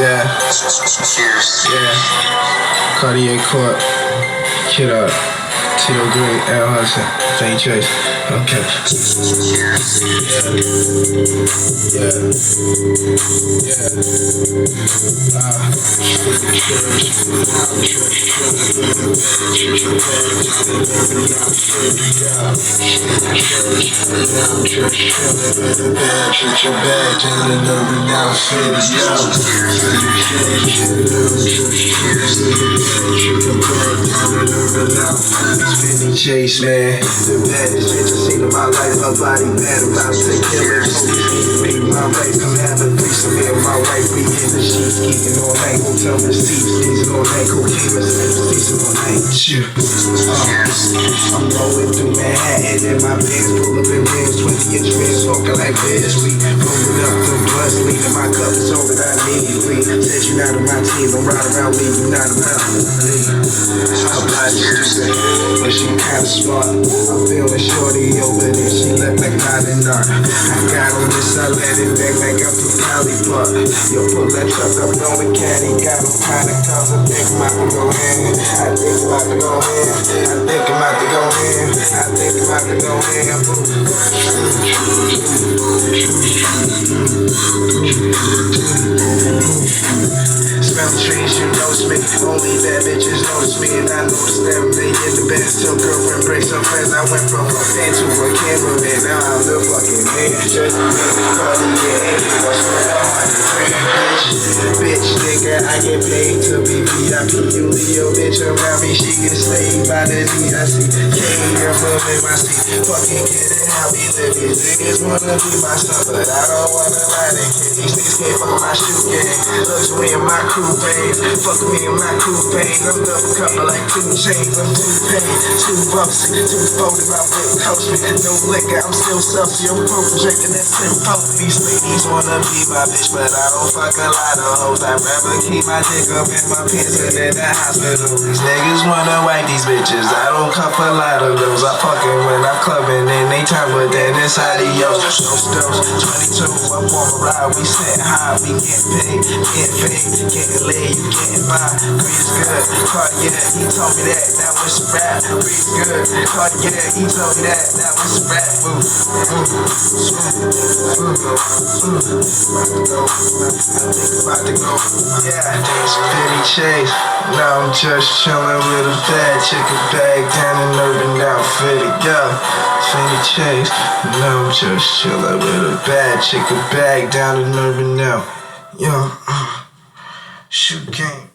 Yeah. Cartier Court, Kid Up, Tito Green, L. Hudson, St. Chase. Okay. Chase, man, the baddest bitch I seen in my life. Her body bad, about to kill it. Make my wife come have a piece of me and my wife. We in the sheets, geeking all night. Hotel receipts, sneezing all night. Cocaine receipts, sneezing all night. Shit. I'm rolling through Manhattan in my pants, pull up in rims, 20-inch rims, smoking like this. We rolling up the bus, leaving my cup is over immediately. Said you not on my team, don't ride around me, you not about me. Her body's stupid, but she kinda smart. I'm feeling shorty over there, she left like Molly Nart. I got on this, I let it back like I'm from Cali Park. Yo, pull that truck up, going caddy, got them kind of cars, I think I'm about to go in. I think I'm about to go in. I think I'm about to go in. I think I'm about to go in. Smell trees, you notice me. Only bad bitches notice me, and I notice them. They get the best till girlfriend breaks up friends. I went from a fan to a cameraman. Now I'm the fucking man. Just Cartier, what's bitch, nigga, I get paid to be VIP. You Leo, bitch, around me, she get slayed by the DIC. King, you're in my seat. Fucking get it, how we live. These niggas wanna be my son, but I don't wanna lie to kid. These niggas came from my shoe gang. Look me and my crew, babe. Fuck me and my crew, babe. I'm double couple like 2 chains. I'm 2 paid, 2 bucks, 2 folded. My whip coach me, no liquor. I'm still selfie. I'm broke, drinking that simple. These ladies wanna be my bitch, but I don't fuck a lot of hoes. I'd rather keep my dick up in my pants than in the hospital. These niggas wanna wipe these bitches. I don't cuff a lot of those. I fucking when I'm clubbing in they time, but then it's adios. Those 22, I'm on a ride. We sitting high, we get paid, getting laid, you getting by. Breeze good, Cartier, he told me that was a rap. Breeze good, Cartier, he told me that was a rap. About to go, yeah, Penny Chase. Now I'm just chillin' with a bad chicken bag down in Urban Outfitted, yo. Penny Chase. Now I'm just chillin' with a bad chicken bag down in Urban now, yo. Shoot game.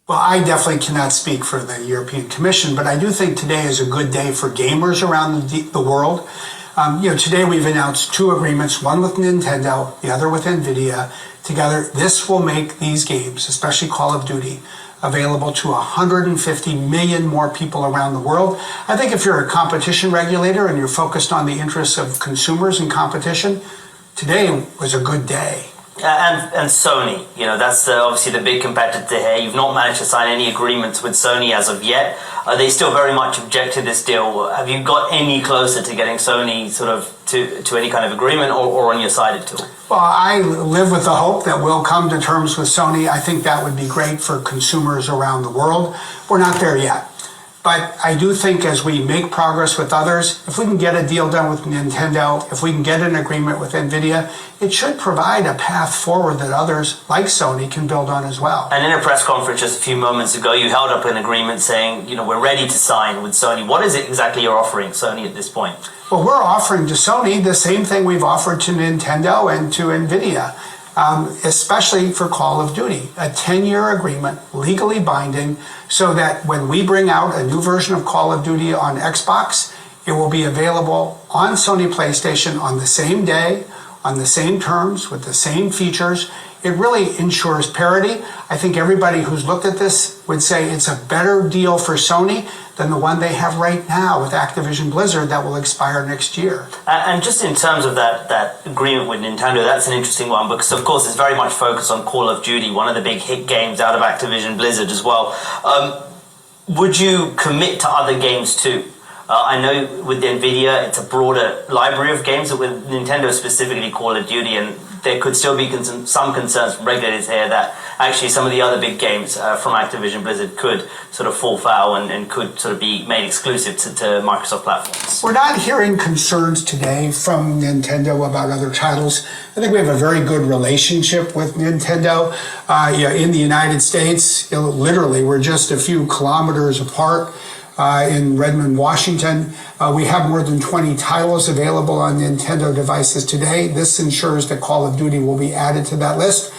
Well, I definitely cannot speak for the European Commission, but I do think today is a good day for gamers around the world.
Today we've announced 2 agreements, one with Nintendo, the other with NVIDIA. Together, this will make these games, especially Call of Duty, available to 150 million more people around the world. I think if you're a competition regulator and you're focused on the interests of consumers and competition, today was a good day.
And Sony, that's obviously the big competitor here. You've not managed to sign any agreements with Sony as of yet. They still very much object to this deal. Have you got any closer to getting Sony sort of to any kind of agreement or on your side at all?
Well, I live with the hope that we'll come to terms with Sony. I think that would be great for consumers around the world. We're not there yet. But I do think as we make progress with others, if we can get a deal done with Nintendo, if we can get an agreement with NVIDIA, it should provide a path forward that others like Sony can build on as well.
And in a press conference just a few moments ago, you held up an agreement saying, we're ready to sign with Sony. What is it exactly you're offering Sony at this point?
Well, we're offering to Sony the same thing we've offered to Nintendo and to NVIDIA. Especially for Call of Duty, a 10-year agreement, legally binding, so that when we bring out a new version of Call of Duty on Xbox, it will be available on Sony PlayStation on the same day, on the same terms, with the same features. It really ensures parity. I think everybody who's looked at this would say it's a better deal for Sony than the one they have right now with Activision Blizzard that will expire next year.
And just in terms of that agreement with Nintendo, that's an interesting one because, of course, it's very much focused on Call of Duty, one of the big hit games out of Activision Blizzard as well. Would you commit to other games too? I know with NVIDIA, it's a broader library of games, but with Nintendo specifically Call of Duty, and there could still be some concerns from regulators here that actually some of the other big games from Activision Blizzard could sort of fall foul and could sort of be made exclusive to Microsoft platforms.
We're not hearing concerns today from Nintendo about other titles. I think we have a very good relationship with Nintendo. In the United States, literally, we're just a few kilometers apart. In Redmond, Washington. We have more than 20 titles available on Nintendo devices today. This ensures that Call of Duty will be added to that list.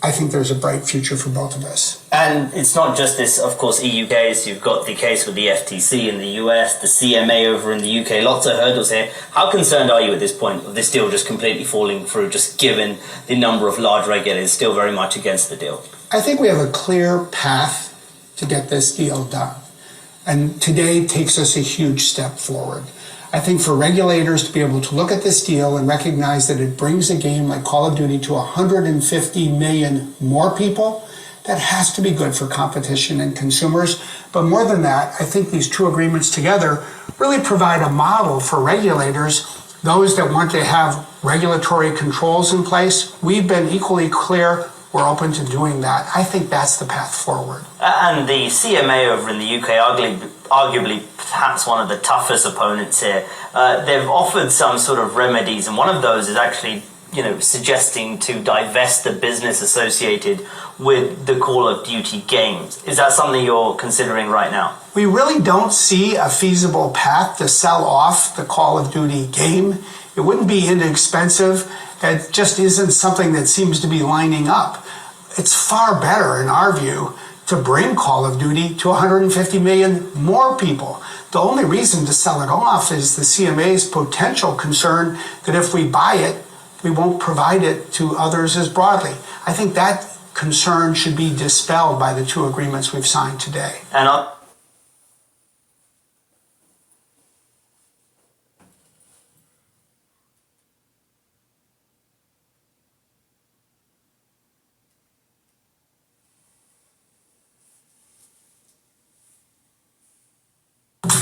I think there's a bright future for both of us.
And it's not just this, of course, EU case. You've got the case with the FTC in the US, the CMA over in the UK. Lots of hurdles here. How concerned are you at this point of this deal just completely falling through, just given the number of large regulators still very much against the deal?
I think we have a clear path to get this deal done. And today takes us a huge step forward. I think for regulators to be able to look at this deal and recognize that it brings a game like Call of Duty to 150 million more people, that has to be good for competition and consumers. But more than that, I think these 2 agreements together really provide a model for regulators, those that want to have regulatory controls in place. We've been equally clear. We're open to doing that. I think that's the path forward.
And the CMA over in the UK, arguably perhaps one of the toughest opponents here, they've offered some sort of remedies, and one of those is actually, suggesting to divest the business associated with the Call of Duty games. Is that something you're considering right now?
We really don't see a feasible path to sell off the Call of Duty game. It wouldn't be inexpensive. It just isn't something that seems to be lining up. It's far better, in our view, to bring Call of Duty to 150 million more people. The only reason to sell it off is the CMA's potential concern that if we buy it, we won't provide it to others as broadly. I think that concern should be dispelled by the 2 agreements we've signed today.
And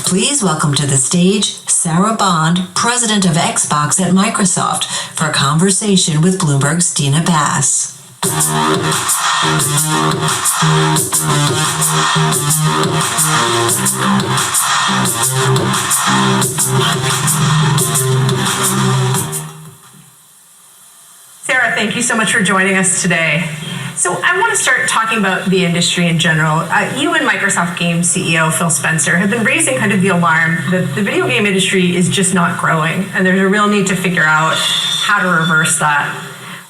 Please welcome to the stage Sarah Bond, president of Xbox at Microsoft, for a conversation with Bloomberg's Dina Bass.
Sarah, thank you so much for joining us today. So I want to start talking about the industry in general. You and Microsoft Games CEO Phil Spencer have been raising kind of the alarm that the video game industry is just not growing, and there's a real need to figure out how to reverse that.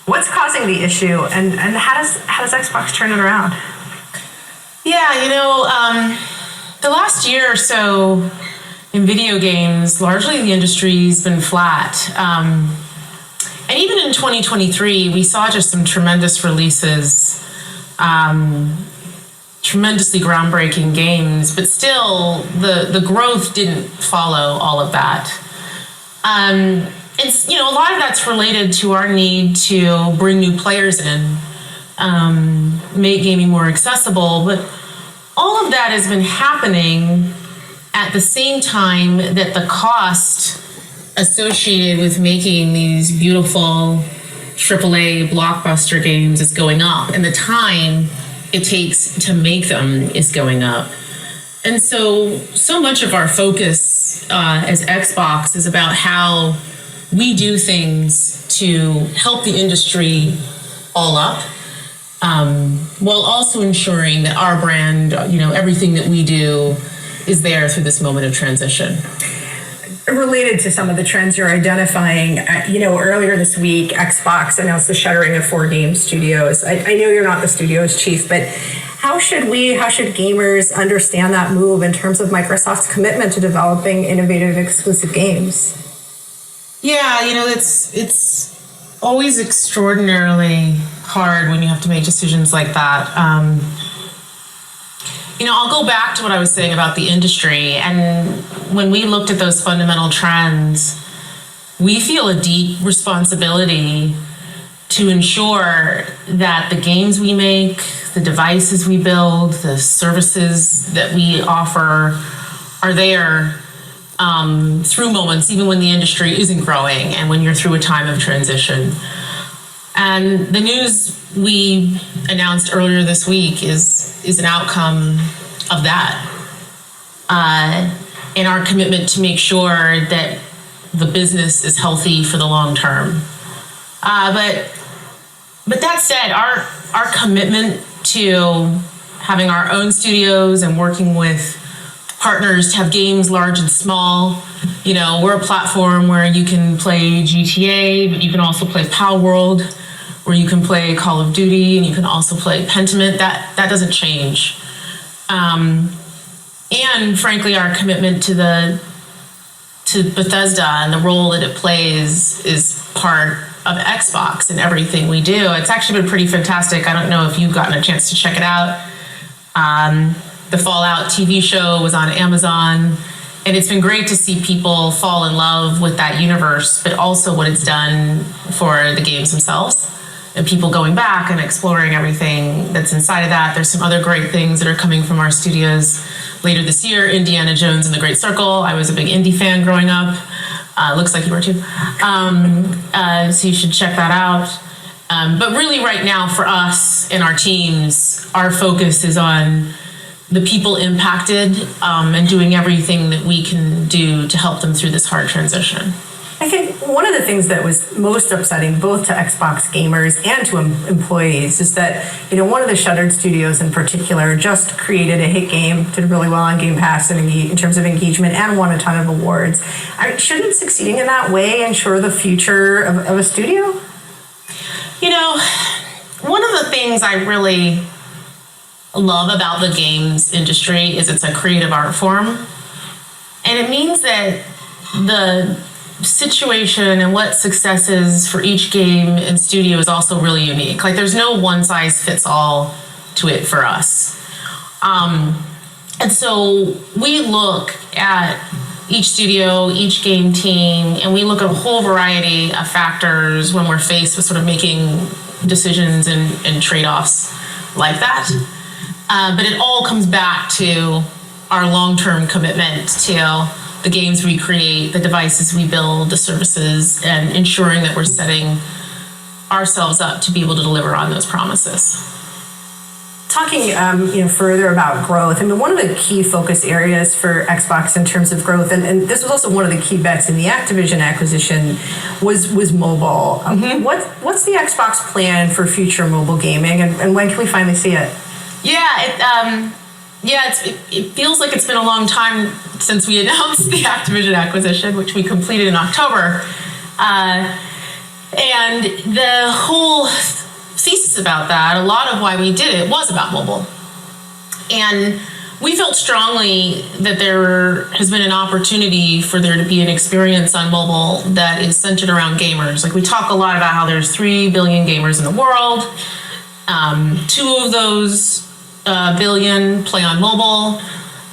What's causing the issue, and how does Xbox turn it around?
Yeah, the last year or so
in video games, largely the industry's been flat. And even in 2023, we saw just some tremendous releases, tremendously groundbreaking games, but still the growth didn't follow all of that. It's, a lot of that's related to our need to bring new players in, make gaming more accessible, but all of that has been happening at the same time that the cost associated with making these beautiful AAA blockbuster games is going up, and the time it takes to make them is going up. And so much of our focus as Xbox is about how we do things to help the industry all up, while also ensuring that our brand, everything that we do is there through this moment of transition.
Related to some of the trends you're identifying, earlier this week, Xbox announced the shuttering of 4 game studios. I know you're not the studio's chief, but how should gamers understand that move in terms of Microsoft's commitment to developing innovative exclusive games?
Yeah, it's always extraordinarily hard when you have to make decisions like that. I'll go back to what I was saying about the industry. And when we looked at those fundamental trends, we feel a deep responsibility to ensure that the games we make, the devices we build, the services that we offer are there through moments, even when the industry isn't growing and when you're through a time of transition. And the news we announced earlier this week is an outcome of that. And our commitment to make sure that the business is healthy for the long term. But that said, our commitment to having our own studios and working with partners to have games large and small. We're a platform where you can play GTA, but you can also play Power World, where you can play Call of Duty, and you can also play Pentiment. That doesn't change. And frankly, our commitment to Bethesda and the role that it plays is part of Xbox and everything we do. It's actually been pretty fantastic. I don't know if you've gotten a chance to check it out. The Fallout TV show was on Amazon, and it's been great to see people fall in love with that universe, but also what it's done for the games themselves and people going back and exploring everything that's inside of that. There's some other great things that are coming from our studios later this year. Indiana Jones and the Great Circle. I was a big indie fan growing up. Looks like you were too. So you should check that out. But really right now for us and our teams, our focus is on the people impacted and doing everything that we can do to help them through this hard transition.
I think one of the things that was most upsetting both to Xbox gamers and to employees is that, one of the shuttered studios in particular just created a hit game, did really well on Game Pass in terms of engagement, and won a ton of awards. Shouldn't succeeding in that way ensure the future of a studio?
One of the things I really love about the games industry is it's a creative art form. And it means that the situation and what success is for each game and studio is also really unique. Like there's no one size fits all to it for us. And so we look at each studio, each game team, and we look at a whole variety of factors when we're faced with sort of making decisions and trade-offs like that. But it all comes back to our long-term commitment to the games we create, the devices we build, the services, and ensuring that we're setting ourselves up to be able to deliver on those promises.
Talking further about growth, one of the key focus areas for Xbox in terms of growth, and this was also one of the key bets in the Activision acquisition, was mobile. What's the Xbox plan for future mobile gaming, and when can we finally see it?
It feels like it's been a long time since we announced the Activision acquisition, which we completed in October. And the whole thesis about that, a lot of why we did it was about mobile. And we felt strongly that there has been an opportunity for there to be an experience on mobile that is centered around gamers. Like, we talk a lot about how there's 3 billion gamers in the world. 2 of those billion play on mobile,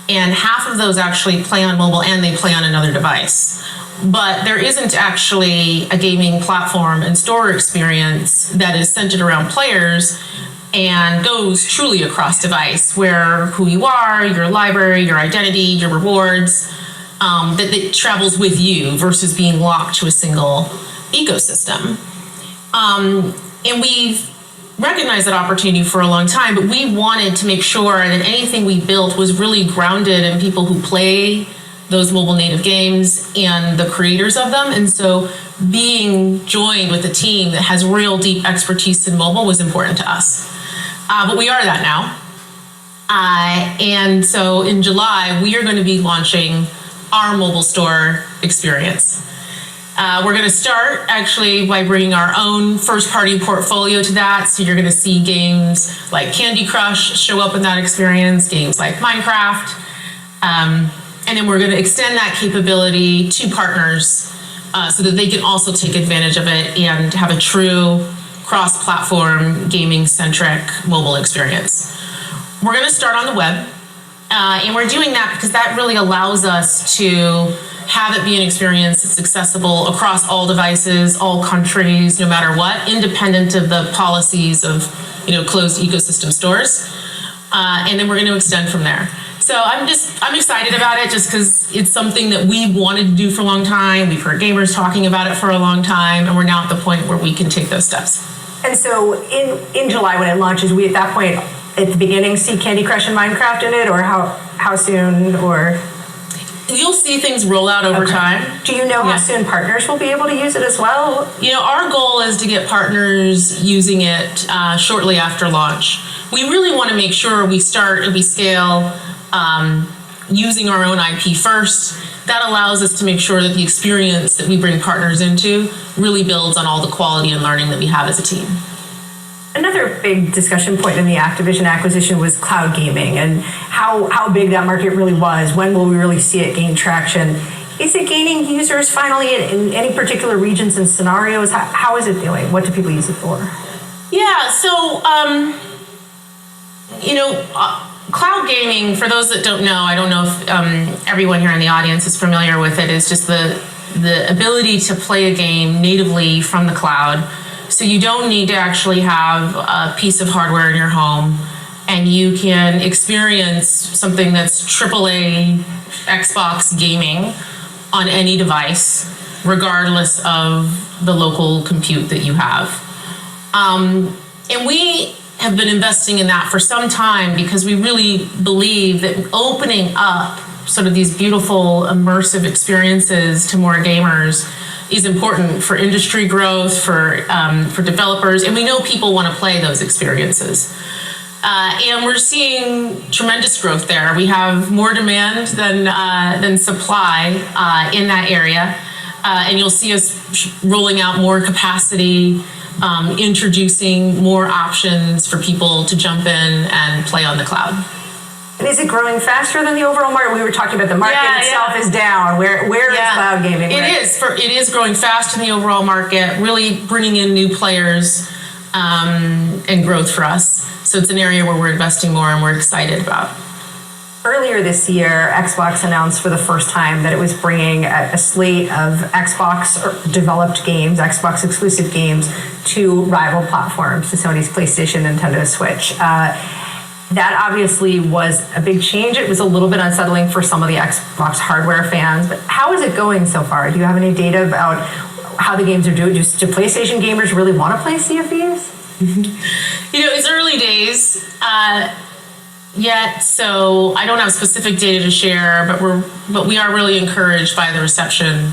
and half of those actually play on mobile and they play on another device. But there isn't actually a gaming platform and store experience that is centered around players and goes truly across device, where who you are, your library, your identity, your rewards, that travels with you versus being locked to a single ecosystem. And we've recognized that opportunity for a long time, but we wanted to make sure that anything we built was really grounded in people who play those mobile native games and the creators of them. And so being joined with a team that has real deep expertise in mobile was important to us. But we are that now. And so in July, we are going to be launching our mobile store experience. We're going to start actually by bringing our own first-party portfolio to that. So you're going to see games like Candy Crush show up in that experience, games like Minecraft. And then we're going to extend that capability to partners so that they can also take advantage of it and have a true cross-platform, gaming-centric mobile experience. We're going to start on the web, and we're doing that because that really allows us to have it be an experience that's accessible across all devices, all countries, no matter what, independent of the policies of, closed ecosystem stores. And then we're going to extend from there. So I'm excited about it just because it's something that we wanted to do for a long time. We've heard gamers talking about it for a long time, and we're now at the point where we can take those steps.
And so in July when it launches, we at that point at the beginning see Candy Crush and Minecraft in it, or how soon, or?
You'll see things roll out over time.
Do you know how soon partners will be able to use it as well?
Our goal is to get partners using it shortly after launch. We really want to make sure we start and we scale using our own IP first. That allows us to make sure that the experience that we bring partners into really builds on all the quality and learning that we have as a team.
Another big discussion point in the Activision acquisition was cloud gaming and how big that market really was. When will we really see it gain traction? Is it gaining users finally in any particular regions and scenarios? How is it doing? What do people use it for?
Yeah, so, cloud gaming, for those that don't know, I don't know if everyone here in the audience is familiar with it, is just the ability to play a game natively from the cloud. So you don't need to actually have a piece of hardware in your home, and you can experience something that's AAA Xbox gaming on any device, regardless of the local compute that you have. And we have been investing in that for some time because we really believe that opening up sort of these beautiful immersive experiences to more gamers is important for industry growth, for developers, and we know people want to play those experiences. And we're seeing tremendous growth there. We have more demand than supply in that area, and you'll see us rolling out more capacity, introducing more options for people to jump in and play on the cloud.
And is it growing faster than the overall market? We were talking about the market itself is down. Where is cloud gaming?
It is growing faster than the overall market, really bringing in new players and growth for us. So it's an area where we're investing more and we're excited about.
Earlier this year, Xbox announced for the first time that it was bringing a slate of Xbox-developed games, Xbox-exclusive games, to rival platforms, to Sony's PlayStation, Nintendo Switch. That obviously was a big change. It was a little bit unsettling for some of the Xbox hardware fans, but how is it going so far? Do you have any data about how the games are doing? Do PlayStation gamers really want to play Sea of Thieves?
It's early days yet, so I don't have specific data to share, but we are really encouraged by the reception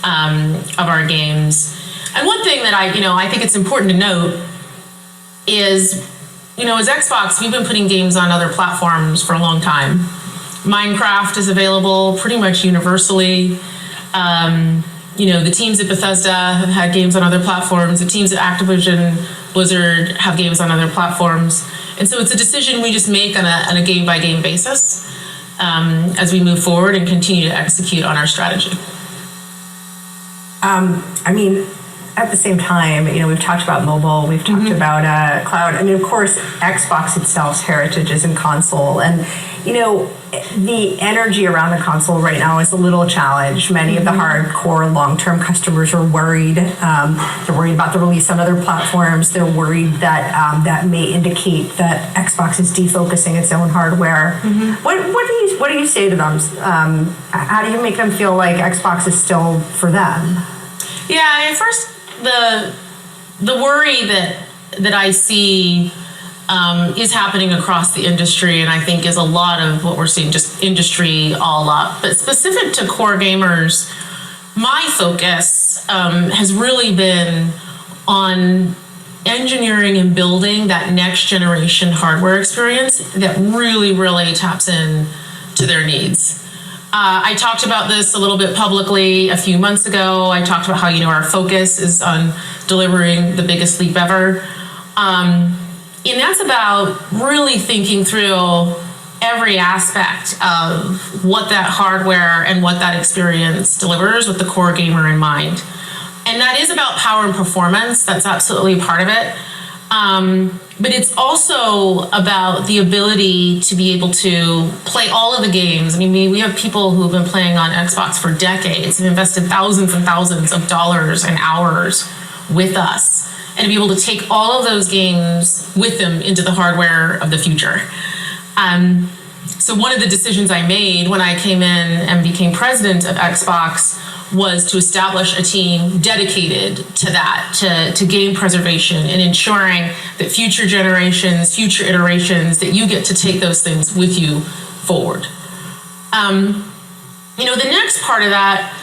of our games. And one thing that I think it's important to note is, as Xbox, we've been putting games on other platforms for a long time. Minecraft is available pretty much universally. The teams at Bethesda have had games on other platforms. The teams at Activision Blizzard have games on other platforms. And so it's a decision we just make on a game-by-game basis. as we move forward and continue to execute on our strategy.
I mean, at the same time, we've talked about mobile, we've talked about cloud. I mean, of course, Xbox itself's heritage is in console, and the energy around the console right now is a little challenged. Many of the hardcore long-term customers are worried. They're worried about the release on other platforms. They're worried that that may indicate that Xbox is defocusing its own hardware. What do you say to them? How do you make them feel like Xbox is still for them?
Yeah, at first, the worry that I see is happening across the industry, and I think is a lot of what we're seeing, just industry all up. But specific to core gamers, my focus has really been on engineering and building that next generation hardware experience that really, really taps in to their needs. I talked about this a little bit publicly a few months ago. I talked about how, our focus is on delivering the biggest leap ever. And that's about really thinking through every aspect of what that hardware and what that experience delivers with the core gamer in mind. And that is about power and performance. That's absolutely part of it. But it's also about the ability to be able to play all of the games. I mean, we have people who have been playing on Xbox for decades and invested thousands and thousands of dollars and hours with us, and to be able to take all of those games with them into the hardware of the future. So one of the decisions I made when I came in and became president of Xbox was to establish a team dedicated to that, to game preservation and ensuring that future generations, future iterations, that you get to take those things with you forward. The next part of that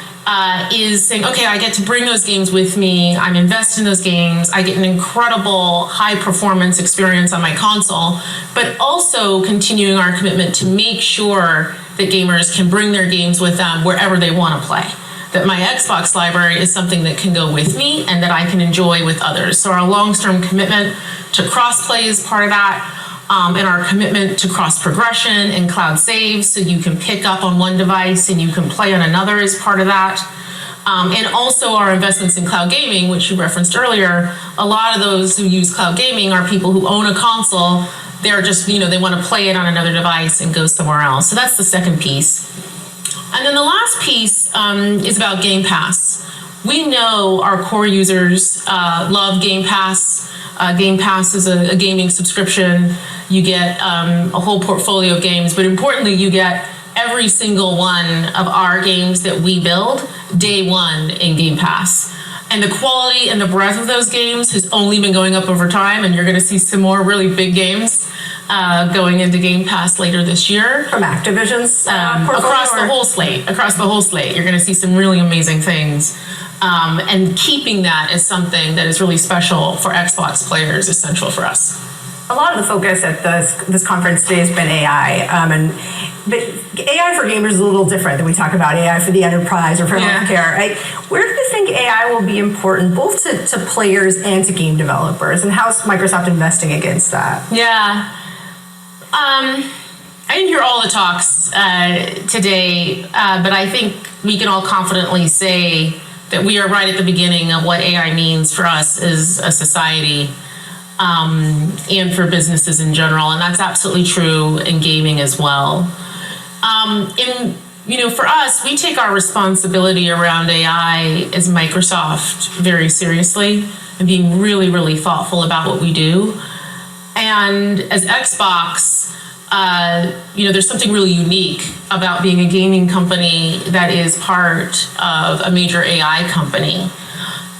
is saying, okay, I get to bring those games with me. I'm invested in those games. I get an incredible high performance experience on my console, but also continuing our commitment to make sure that gamers can bring their games with them wherever they want to play. That my Xbox library is something that can go with me and that I can enjoy with others. So our long-term commitment to cross-play is part of that. And our commitment to cross-progression and cloud saves, so you can pick up on one device and you can play on another, is part of that. And also our investments in cloud gaming, which you referenced earlier. A lot of those who use cloud gaming are people who own a console. They're just, they want to play it on another device and go somewhere else. So that's the second piece. And then the last piece is about Game Pass. We know our core users love Game Pass. Game Pass is a gaming subscription. You get a whole portfolio of games, but importantly, you get every single one of our games that we build day one in Game Pass. And the quality and the breadth of those games has only been going up over time, and you're going to see some more really big games going into Game Pass later this year.
From Activision's
across the whole slate. Across the whole slate, you're going to see some really amazing things. And keeping that as something that is really special for Xbox players is central for us.
A lot of the focus at this conference today has been AI, but AI for gamers is a little different than we talk about AI for the enterprise or for healthcare. Right? Where do you think AI will be important, both to players and to game developers, and how's Microsoft investing against that?
Yeah, I didn't hear all the talks today, but I think we can all confidently say that we are right at the beginning of what AI means for us as a society. And for businesses in general, and that's absolutely true in gaming as well. For us, we take our responsibility around AI as Microsoft very seriously and being really, really thoughtful about what we do. And as Xbox, there's something really unique about being a gaming company that is part of a major AI company.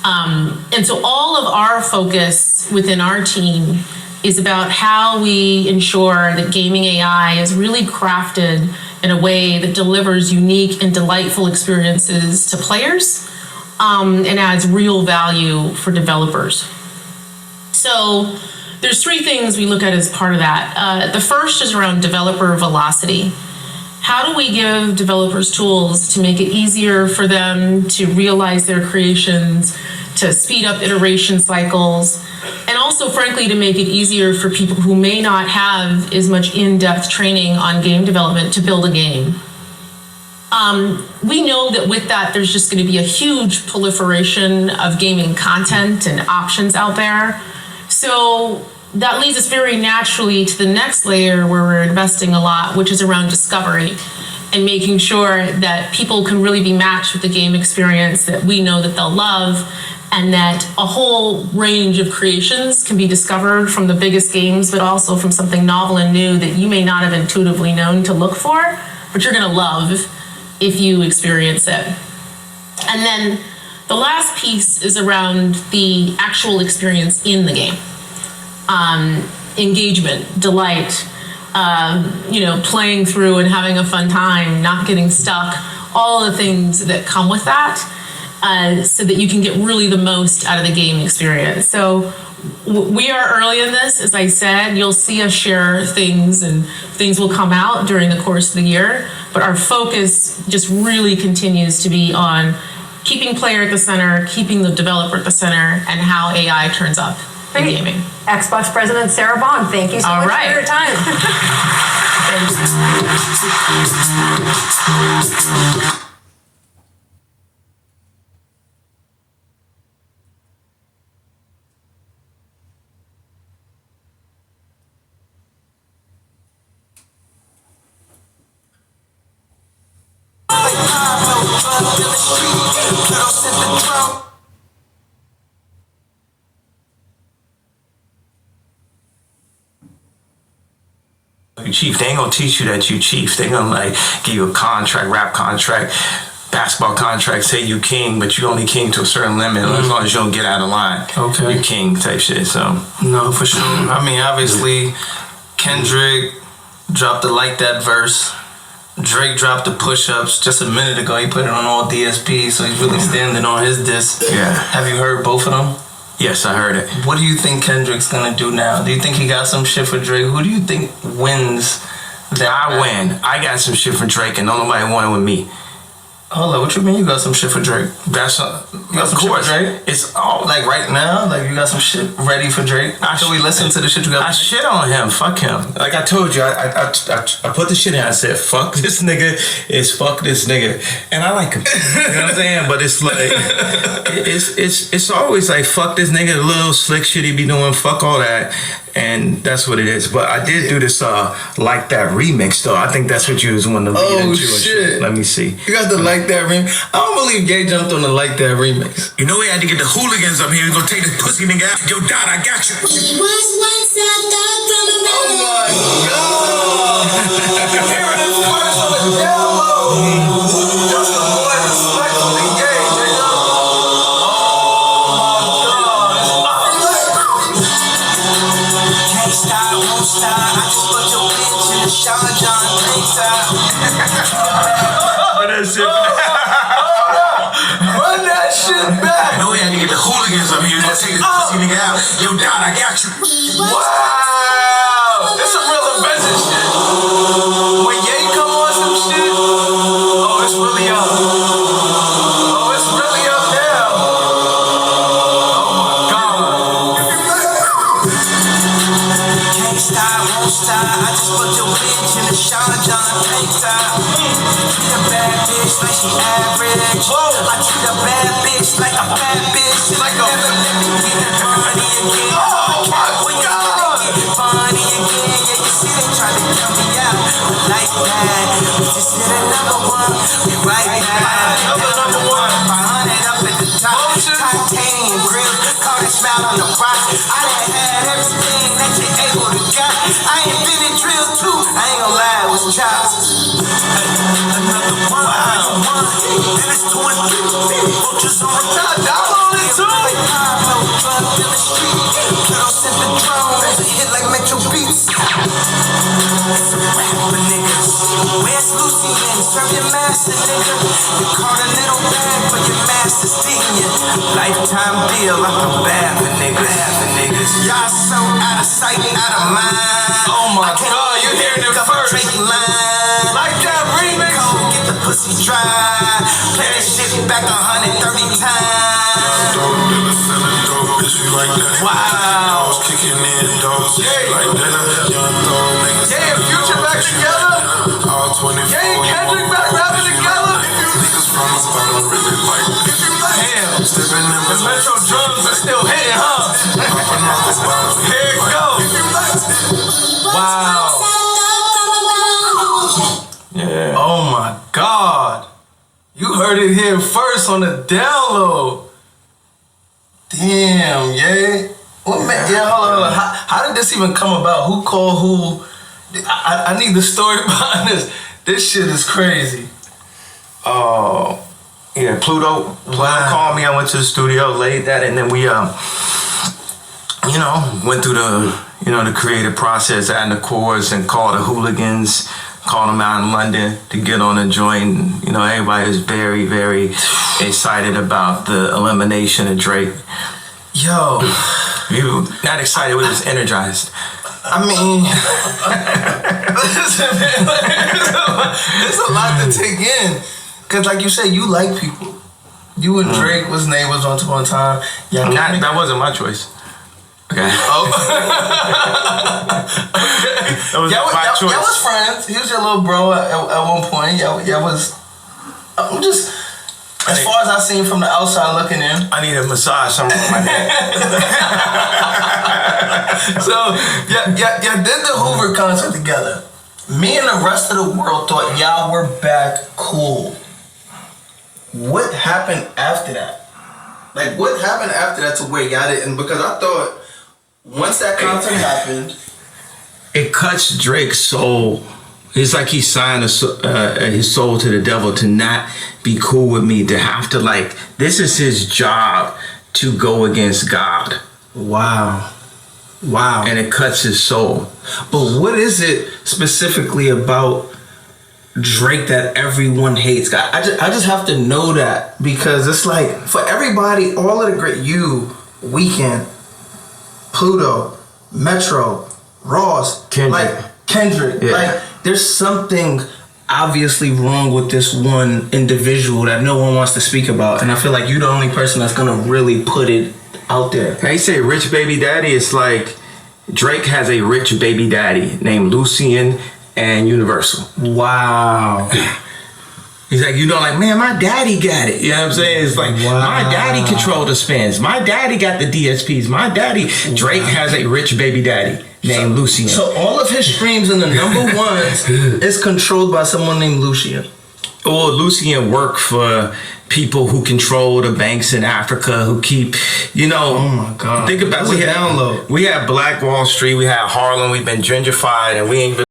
And so all of our focus within our team is about how we ensure that gaming AI is really crafted in a way that delivers unique and delightful experiences to players and adds real value for developers. So there's three things we look at as part of that. The first is around developer velocity. how do we give developers tools to make it easier for them to realize their creations, to speed up iteration cycles, and also, frankly, to make it easier for people who may not have as much in-depth training on game development to build a game. We know that with that, there's just going to be a huge proliferation of gaming content and options out there. So that leads us very naturally to the next layer where we're investing a lot, which is around discovery and making sure that people can really be matched with the game experience that we know that they'll love, and that a whole range of creations can be discovered from the biggest games, but also from something novel and new that you may not have intuitively known to look for, but you're going to love if you experience it. And then the last piece is around the actual experience in the game. Engagement, delight, playing through and having a fun time, not getting stuck, all the things that come with that, so that you can get really the most out of the game experience. So we are early in this, as I said. You'll see us share things, and things will come out during the course of the year, but our focus just really continues to be on keeping player at the center, keeping the developer at the center, and how AI turns up in gaming.
Xbox President Sarah Bond, thank you so much for your time.
You chief, they ain't gonna teach you that you chief. They gonna like give you a contract, rap contract, basketball contract, say you king, but you only king to a certain limit as long as you don't get out of line.
Okay.
You king type shit, so.
No, for sure. I mean, obviously, Kendrick dropped the Like That verse. Drake dropped the push-ups just a minute ago. He put it on all DSPs, so he's really standing on his disc.
Yeah.
Have you heard both of them?
Yes, I heard it.
What do you think Kendrick's gonna do now? Do you think he got some shit for Drake? Who do you think wins that?
I win. I got some shit for Drake, and nobody wanted with me.
Hold on, what you mean you got some shit for Drake?
That's
you got some shit for Drake?
It's all
like right now. Like you got some shit ready for Drake. Should we listen to the shit you got?
I shit on him. Fuck him. Like I told you, I put the shit in. I said, fuck this nigga. It's fuck this nigga, and I like him. You know what I'm saying? But it's like it's always like fuck this nigga. The little slick shit he be doing. Fuck all that. And that's what it is. But I did do this Like That remix though. I think that's what you was wanting to lead into.
Shit.
Let me see.
You got the Like That remix. I don't believe Gay jumped on the Like That remix.
You know we had to get the hooligans up here. We gonna take this pussy nigga out. Yo, Dot, I got you.
He was once a thug from a
Oh my God! Here it is first on the download. Just the boy respectfully gay, nigga.
Can't stop, won't stop. I just put your bitch in the Sean John tank top.
Run that shit back.
Run that shit back.
You know we had to get the hooligans up here. We gonna take this pussy nigga out. Yo, Dot, I got you.
Wow! This some real adventure shit. When Ye come on some shit, oh, it's really up. Oh, it's really up now. Oh my God.
Can't stop, won't stop. I just put your bitch in the Sean John tank top. Treat a bad bitch like she average. I treat a bad bitch like a bad bitch. Like a never let me get funny again.
Oh my God.
Funny again. Yeah, you see they try to cut me out. But like that, we just hit another one. We right back. Another one. 500 up at the top. Titanium grill. Call it smile on the rock. I done had everything that you able to got. I ain't been in drill too. I ain't gonna lie, it was chops. Another one. And it's 20. Vultures on the top.
Download it too.
Like Pablo, drugged in the street. Little simple drones. Hit like Metro Beats. It's a rapper, niggas. Where's Lucian? Serve your master, nigga. You caught a little bag for your master's, didn't you? Lifetime deal, I feel bad for niggas. Y'all so out of sight, out of mind.
Oh my God, you hearing it first.
Like that remix. Cold, get the pussy dry. Play that shit back 130 times. Wow.
Yeah, Future back together. Yeah, Kendrick back rapping together. Damn. The Metro drums are still hitting, huh? Here it goes. Wow.
Yeah.
Oh my God. You heard it here first on the download. Damn, yeah. What man? Yeah, hold on. How did this even come about? Who called who? I need the story behind this. This shit is crazy.
Oh, yeah. Pluto called me. I went to the studio, laid that, and then we, went through the creative process, adding the chords, and called the hooligans. Called them out in London to get on a joint. Everybody was very, very excited about the elimination of Drake.
Yo.
We were not excited, we was energized.
I mean, listen, man, it's a lot to take in. Because like you said, you like people. You and Drake was neighbors once upon a time. Yeah,
that wasn't my choice. Okay.
Oh.
That was my choice.
Y'all was friends. He was your little bro at one point. Y'all was. I'm just. As far as I seen from the outside looking in,
I need a massage somewhere on my neck.
So y'all did the Hoover concert together. Me and the rest of the world thought y'all were back cool. What happened after that? Like, what happened after that to where y'all didn't? Because I thought once that concert happened,
it cuts Drake's soul. It's like he signed his soul to the devil to not be cool with me, to have to, this is his job to go against God.
Wow.
And it cuts his soul.
But what is it specifically about Drake that everyone hates? I just have to know that, because it's like, for everybody, all of the great, Weeknd, Pluto, Metro, Ross, Kendrick.
Yeah.
There's something obviously wrong with this one individual that no one wants to speak about, and I feel like you're the only person that's gonna really put it out there.
They say rich baby daddy. It's like Drake has a rich baby daddy named Lucian and Universal.
Wow.
He's like, man, my daddy got it. You know what I'm saying? It's like, my daddy controlled the spins. My daddy got the DSPs. My daddy. Drake has a rich baby daddy named Lucian.
So all of his streams in the number ones is controlled by someone named Lucian.
Well, Lucian worked for people who control the banks in Africa, who keep,
Oh my God.
Think about
it. We had
Black Wall Street, we had Harlem, we've been gentrified, and we ain't even